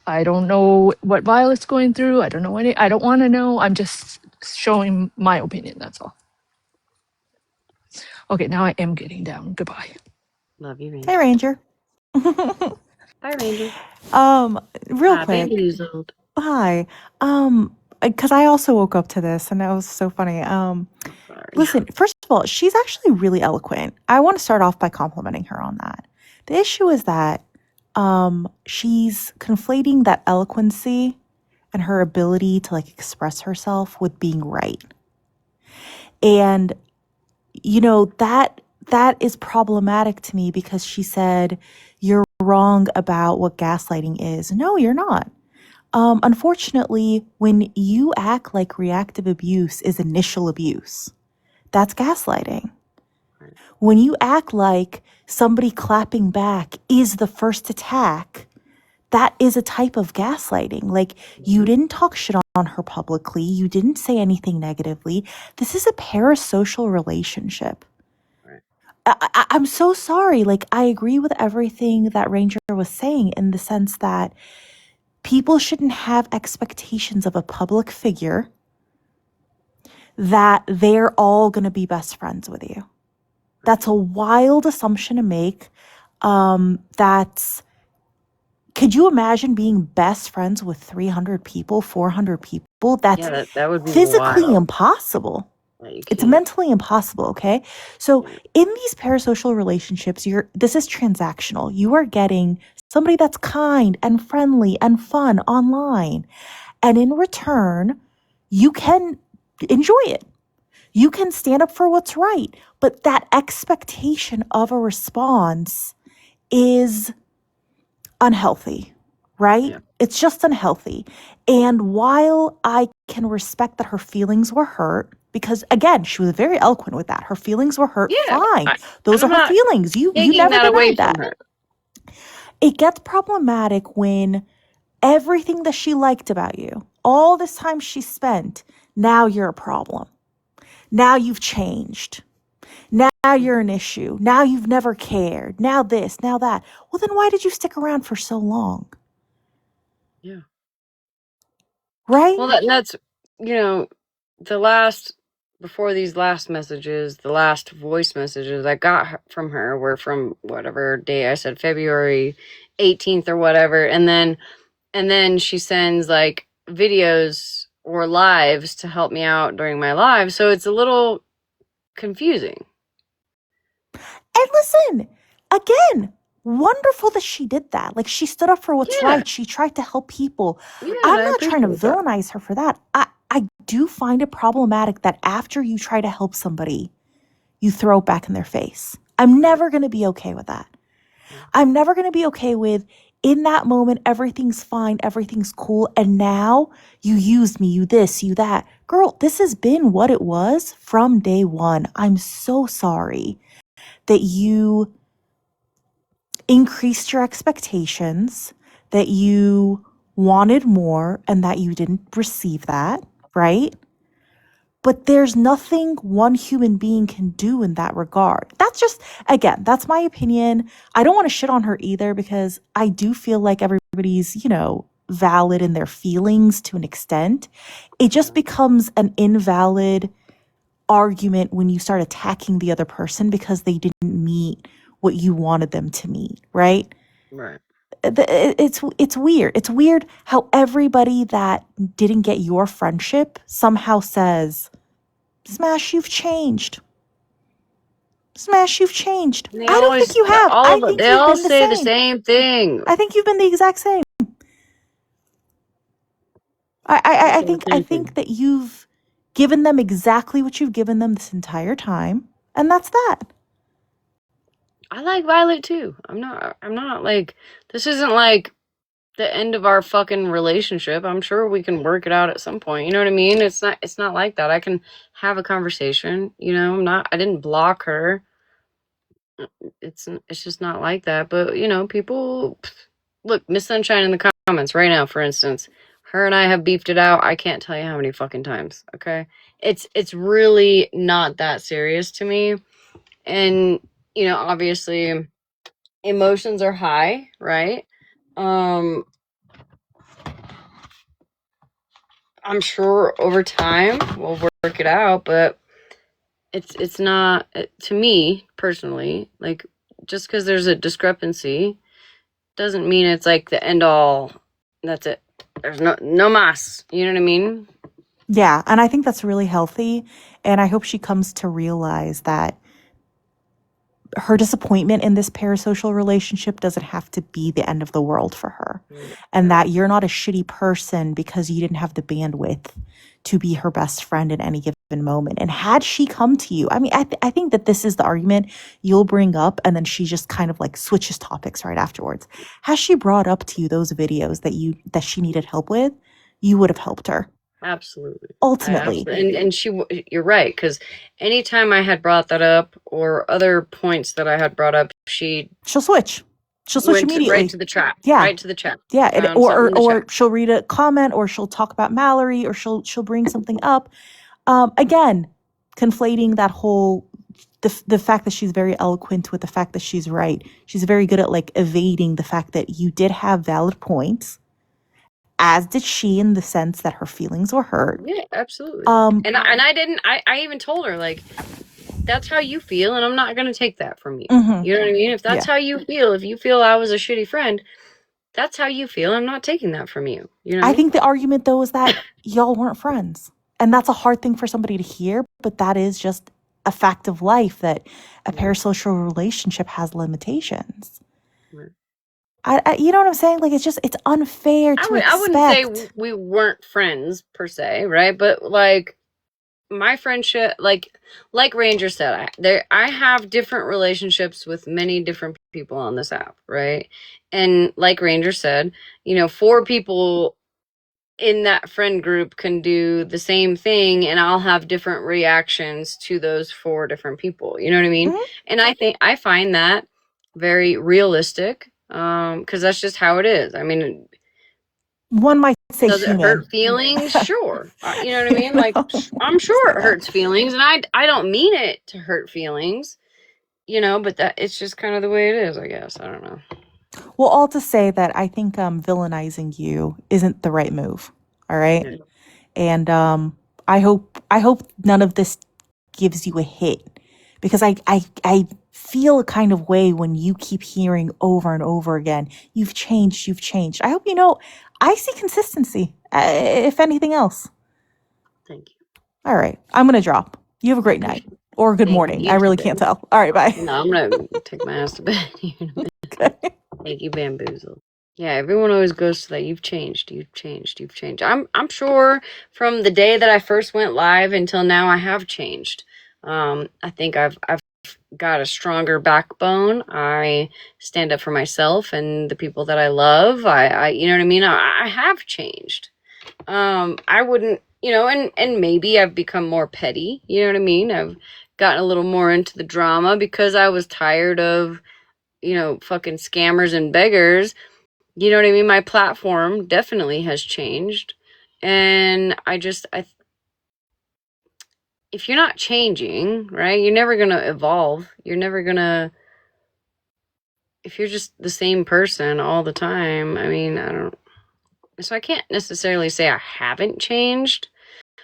I don't know what Violet's going through. I don't know I don't want to know. I'm just showing my opinion. That's all. Okay, now I am getting down. Goodbye. Love you, Ranger. Hey, Ranger. Hi, Ranger. Real Hi, quick. bamboozled. Hi. Because I also woke up to this and that was so funny. Listen, first of all, she's actually really eloquent. I want to start off by complimenting her on that. The issue is that she's conflating that eloquency and her ability to like express herself with being right. And you know, that is problematic to me because she said, you're wrong about what gaslighting is. No, you're not. Unfortunately, when you act like reactive abuse is initial abuse, that's gaslighting. When you act like somebody clapping back is the first attack, that is a type of gaslighting. Like, you didn't talk shit on her publicly. You didn't say anything negatively. This is a parasocial relationship. I'm so sorry. Like, I agree with everything that Ranger was saying in the sense that people shouldn't have expectations of a public figure that they're all going to be best friends with you. That's a wild assumption to make. Could you imagine being best friends with 300 people, 400 people? That's that would be physically wild. impossible. You It's can't. mentally impossible, okay? So in these parasocial relationships, this is transactional. You are getting somebody that's kind and friendly and fun online. And in return, you can enjoy it. You can stand up for what's right. But that expectation of a response is unhealthy, right? Yeah. It's just unhealthy. And while I can respect that her feelings were hurt, because again, she was very eloquent with that. Her feelings were hurt. Yeah, Fine. Those are I'm her not feelings. You taking never that away denied from that. her. It gets problematic when everything that she liked about you, all this time she spent, now you're a problem. Now you've changed. Now you're an issue. Now you've never cared. Now this, now that. Well, then why did you stick around for so long? Yeah. Right? Well, that's, before these last messages, the last voice messages I got from her were from whatever day I said, February 18th or whatever. And then she sends like videos or lives to help me out during my live. So it's a little confusing. And listen, again, wonderful that she did that. Like, she stood up for what's Yeah. right. She tried to help people. Yeah, I'm I not trying to appreciate that. villainize her for that. I do find it problematic that after you try to help somebody, you throw it back in their face. I'm never going to be okay with that. I'm never going to be okay with, in that moment, everything's fine, everything's cool, and now you used me, you this, you that. Girl, this has been what it was from day one. I'm so sorry that you increased your expectations, that you wanted more, and that you didn't receive that, right? But there's nothing one human being can do in that regard. That's just, again, that's my opinion. I don't want to shit on her either because I do feel like everybody's, valid in their feelings to an extent. It just becomes an invalid argument when you start attacking the other person because they didn't meet what you wanted them to meet, right? Right. It's weird. It's weird how everybody that didn't get your friendship somehow says, Smash, you've changed. Smash, you've changed. They I don't think you have. I think they you've all been the say the same. same thing. I think you've been the exact same. I think that you've given them exactly what you've given them this entire time, and that's that. I like Violet too. I'm not like, this isn't like the end of our fucking relationship. I'm sure we can work it out at some point. You know what I mean? It's not like that. I can have a conversation, I didn't block her. It's just not like that. But, people look, Miss Sunshine in the comments right now, for instance. Her and I have beefed it out. I can't tell you how many fucking times, okay? It's really not that serious to me. And, obviously emotions are high, right? I'm sure over time we'll work it out, but it's not, to me personally, like, just because there's a discrepancy doesn't mean it's like the end all. That's it. There's no mas. You know what I mean? Yeah, and I think that's really healthy, and I hope she comes to realize that her disappointment in this parasocial relationship doesn't have to be the end of the world for her. And that you're not a shitty person because you didn't have the bandwidth to be her best friend in any given moment. And had she come to you, I mean, I think that this is the argument you'll bring up, and then she just kind of like switches topics right afterwards. Has she brought up to you those videos that she needed help with, you would have helped her. Absolutely. Ultimately. And you're right, because anytime I had brought that up or other points that I had brought up, she'll switch. She'll switch immediately. Right to the trap. Yeah. Right to the trap. Yeah, Found something in the or chat. she'll read a comment, or she'll talk about Mallory, or she'll bring something up. Again, conflating that whole the fact that she's very eloquent with the fact that she's right. She's very good at like evading the fact that you did have valid points, as did she, in the sense that her feelings were hurt. Yeah, absolutely. And I didn't. I even told her, like, that's how you feel, and I'm not gonna take that from you. Mhm. You know what I mean? If that's Yeah. how you feel, if you feel I was a shitty friend, that's how you feel. I'm not taking that from you. You know? I think the argument though is that y'all weren't friends. And that's a hard thing for somebody to hear, but that is just a fact of life, that a parasocial relationship has limitations. Right. I you know what I'm saying? Like, it's unfair to I wouldn't expect. say we weren't friends per se, right? But like my friendship, like Ranger said, I have different relationships with many different people on this app, right? And like Ranger said, 4 people in that friend group can do the same thing, and I'll have different reactions to those 4 different people. You know what I mean? And I find that very realistic, because that's just how it is. I mean, One might say does it human. hurt feelings? Sure. You know what I mean? Like, I'm sure it hurts feelings, and I don't mean it to hurt feelings, but that it's just kind of the way it is, I guess. I don't know. Well, all to say that I think villainizing you isn't the right move. All right? Yeah. And I hope none of this gives you a hit, because I feel a kind of way when you keep hearing over and over again, you've changed. I hope I see consistency, if anything else. Thank you. All right, I'm gonna drop. You have a great night or good Thank morning. you I really too, can't baby. tell. All right, bye. No, I'm gonna take my ass to bed here in a minute. Thank you, Bamboozle. Yeah, everyone always goes to that. You've changed. I'm sure from the day that I first went live until now, I have changed. I think I've got a stronger backbone. I stand up for myself and the people that I love. I you know what I mean? I have changed. I wouldn't, and maybe I've become more petty. You know what I mean? I've gotten a little more into the drama because I was tired of, fucking scammers and beggars. You know what I mean? My platform definitely has changed. And if you're not changing, right, you're never going to evolve. You're never going to, if you're just the same person all the time, I mean, so I can't necessarily say I haven't changed,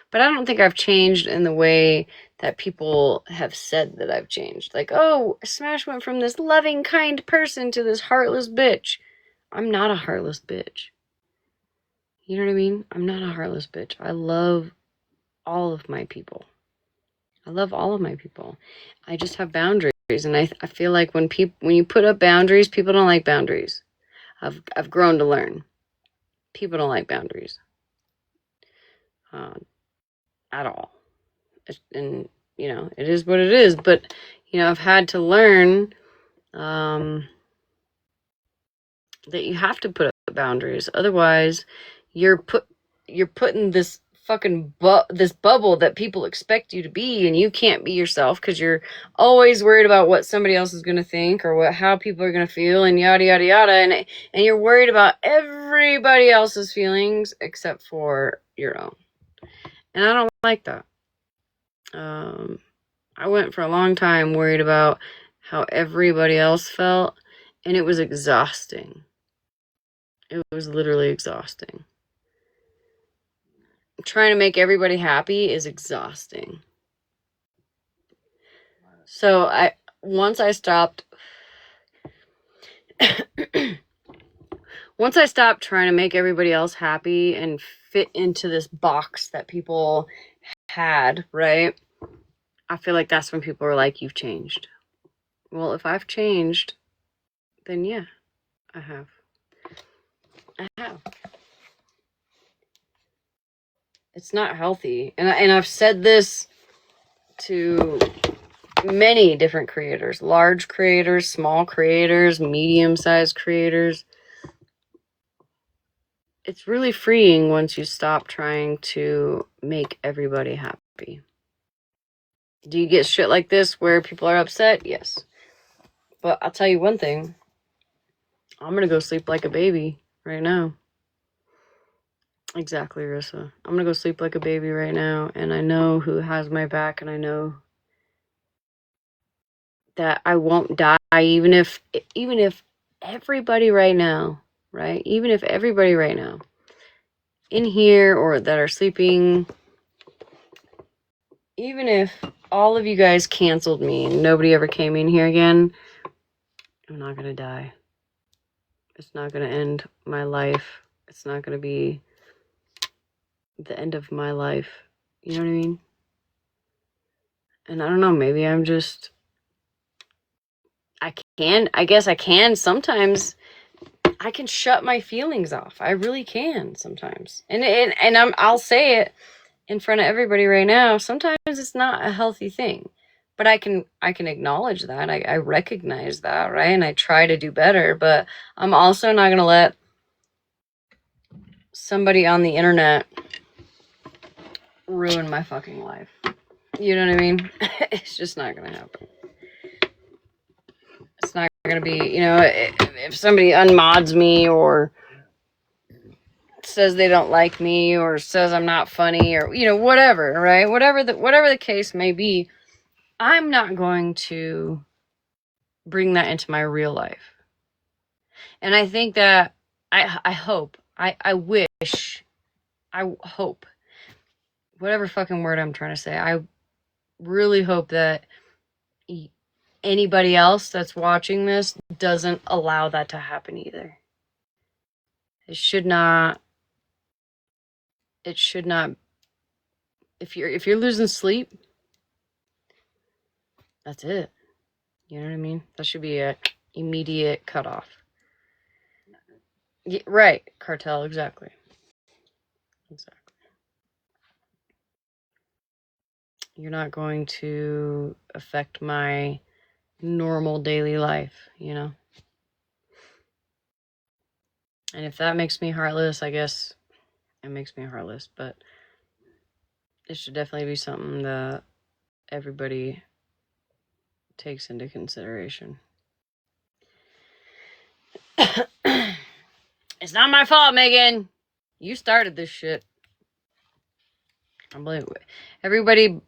but I don't think I've changed in the way that people have said that I've changed. Like, oh, Smash went from this loving, kind person to this heartless bitch. I'm not a heartless bitch. You know what I mean? I'm not a heartless bitch. I love all of my people. I just have boundaries, and I feel like when you put up boundaries, people don't like boundaries. I've grown to learn. People don't like boundaries. At all. And it is what it is, but I've had to learn that you have to put up boundaries. Otherwise, you're putting this fucking this bubble that people expect you to be, and you can't be yourself because you're always worried about what somebody else is going to think or how people are going to feel, and yada yada yada, and you're worried about everybody else's feelings except for your own. And I don't like that. I went for a long time worried about how everybody else felt, and it was exhausting. It was literally exhausting. Trying to make everybody happy is exhausting. So once I stopped trying to make everybody else happy and fit into this box that people had, right? I feel like that's when people were like, you've changed. Well, if I've changed, then yeah, I have. I have. It's not healthy. And I've said this to many different creators, large creators, small creators, medium-sized creators. It's really freeing once you stop trying to make everybody happy. Do you get shit like this where people are upset? Yes. But I'll tell you one thing. I'm gonna go sleep like a baby right now. Exactly, Rissa. I'm gonna go sleep like a baby right now, and I know who has my back, and I know that I won't die, even if everybody right now, right? Even if everybody right now in here or that are sleeping, even if all of you guys canceled me and nobody ever came in here again, I'm not gonna die. It's not gonna end my life. It's not gonna be the end of my life. You know what I mean? And I don't know, maybe I'm just, I guess I can sometimes. I can shut my feelings off. I really can sometimes. And I'll say it in front of everybody right now. Sometimes it's not a healthy thing. But I can acknowledge that. I recognize that, right? And I try to do better, but I'm also not going to let somebody on the internet ruin my fucking life. You know what I mean? It's just not going to happen. It's not going to be, if somebody unmods me or says they don't like me or says I'm not funny or, whatever, right? Whatever the case may be, I'm not going to bring that into my real life. And I think that I hope, I wish, I hope, whatever fucking word I'm trying to say, I really hope that anybody else that's watching this doesn't allow that to happen either. It should not, if you're losing sleep, that's it. You know what I mean? That should be a immediate cutoff. Yeah, right, Cartel, exactly. You're not going to affect my normal daily life, And if that makes me heartless, I guess it makes me heartless, but it should definitely be something that everybody takes into consideration. It's not my fault, Megan. You started this shit. I believe it. Everybody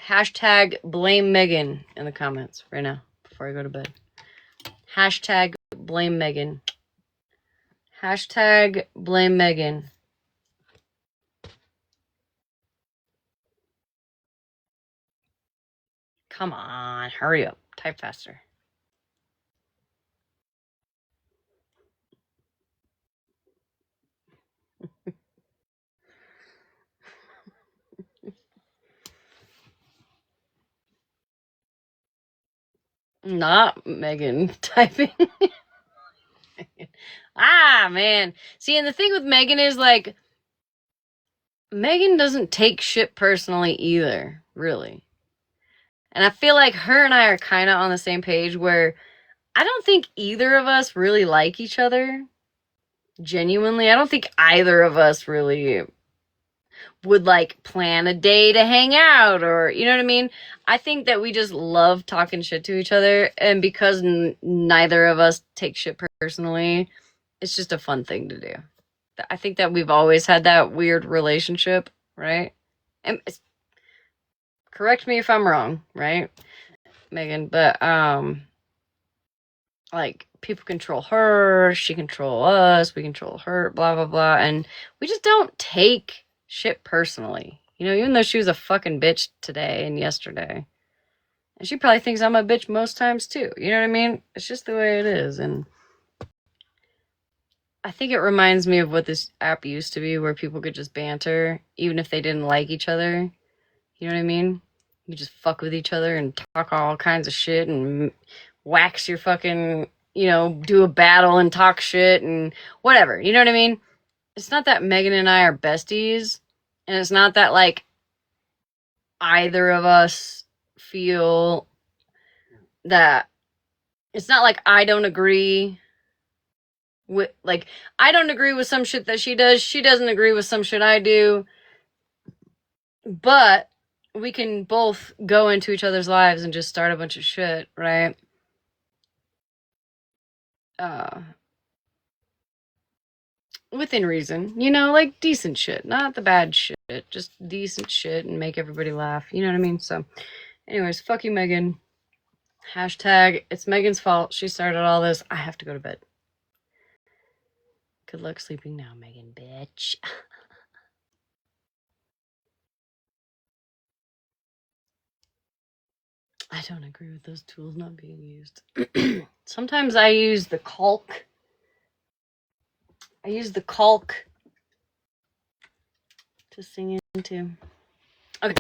hashtag blame Megan in the comments right now before I go to bed. Hashtag blame Megan. Hashtag blame Megan. Come on, hurry up. Type faster. Not Megan typing. Man. See, and the thing with Megan is, like, Megan doesn't take shit personally either, really. And I feel like her and I are kind of on the same page where I don't think either of us really like each other. Genuinely. I don't think either of us really would, like, plan a day to hang out or, you know what I mean? I think that we just love talking shit to each other. And because neither of us take shit personally, it's just a fun thing to do. I think that we've always had that weird relationship, right? And correct me if I'm wrong, right, Megan? But, like, people control her, she control us, we control her, blah, blah, blah. And we just don't take shit personally. Even though she was a fucking bitch today and yesterday. And she probably thinks I'm a bitch most times too. You know what I mean? It's just the way it is. And I think it reminds me of what this app used to be, where people could just banter, even if they didn't like each other. You know what I mean? You just fuck with each other and talk all kinds of shit and wax your fucking, do a battle and talk shit and whatever. You know what I mean? It's not that Megan and I are besties, and it's not that, like, either of us feel that, it's not like I don't agree with, like, I don't agree with some shit that she does. She doesn't agree with some shit I do. But we can both go into each other's lives and just start a bunch of shit, right? Within reason, like decent shit, not the bad shit, just decent shit, and make everybody laugh. You know what I mean? So, anyways, fuck you, Megan. Hashtag, it's Megan's fault. She started all this. I have to go to bed. Good luck sleeping now, Megan, bitch. I don't agree with those tools not being used. Sometimes I use the caulk. To sing into. Okay.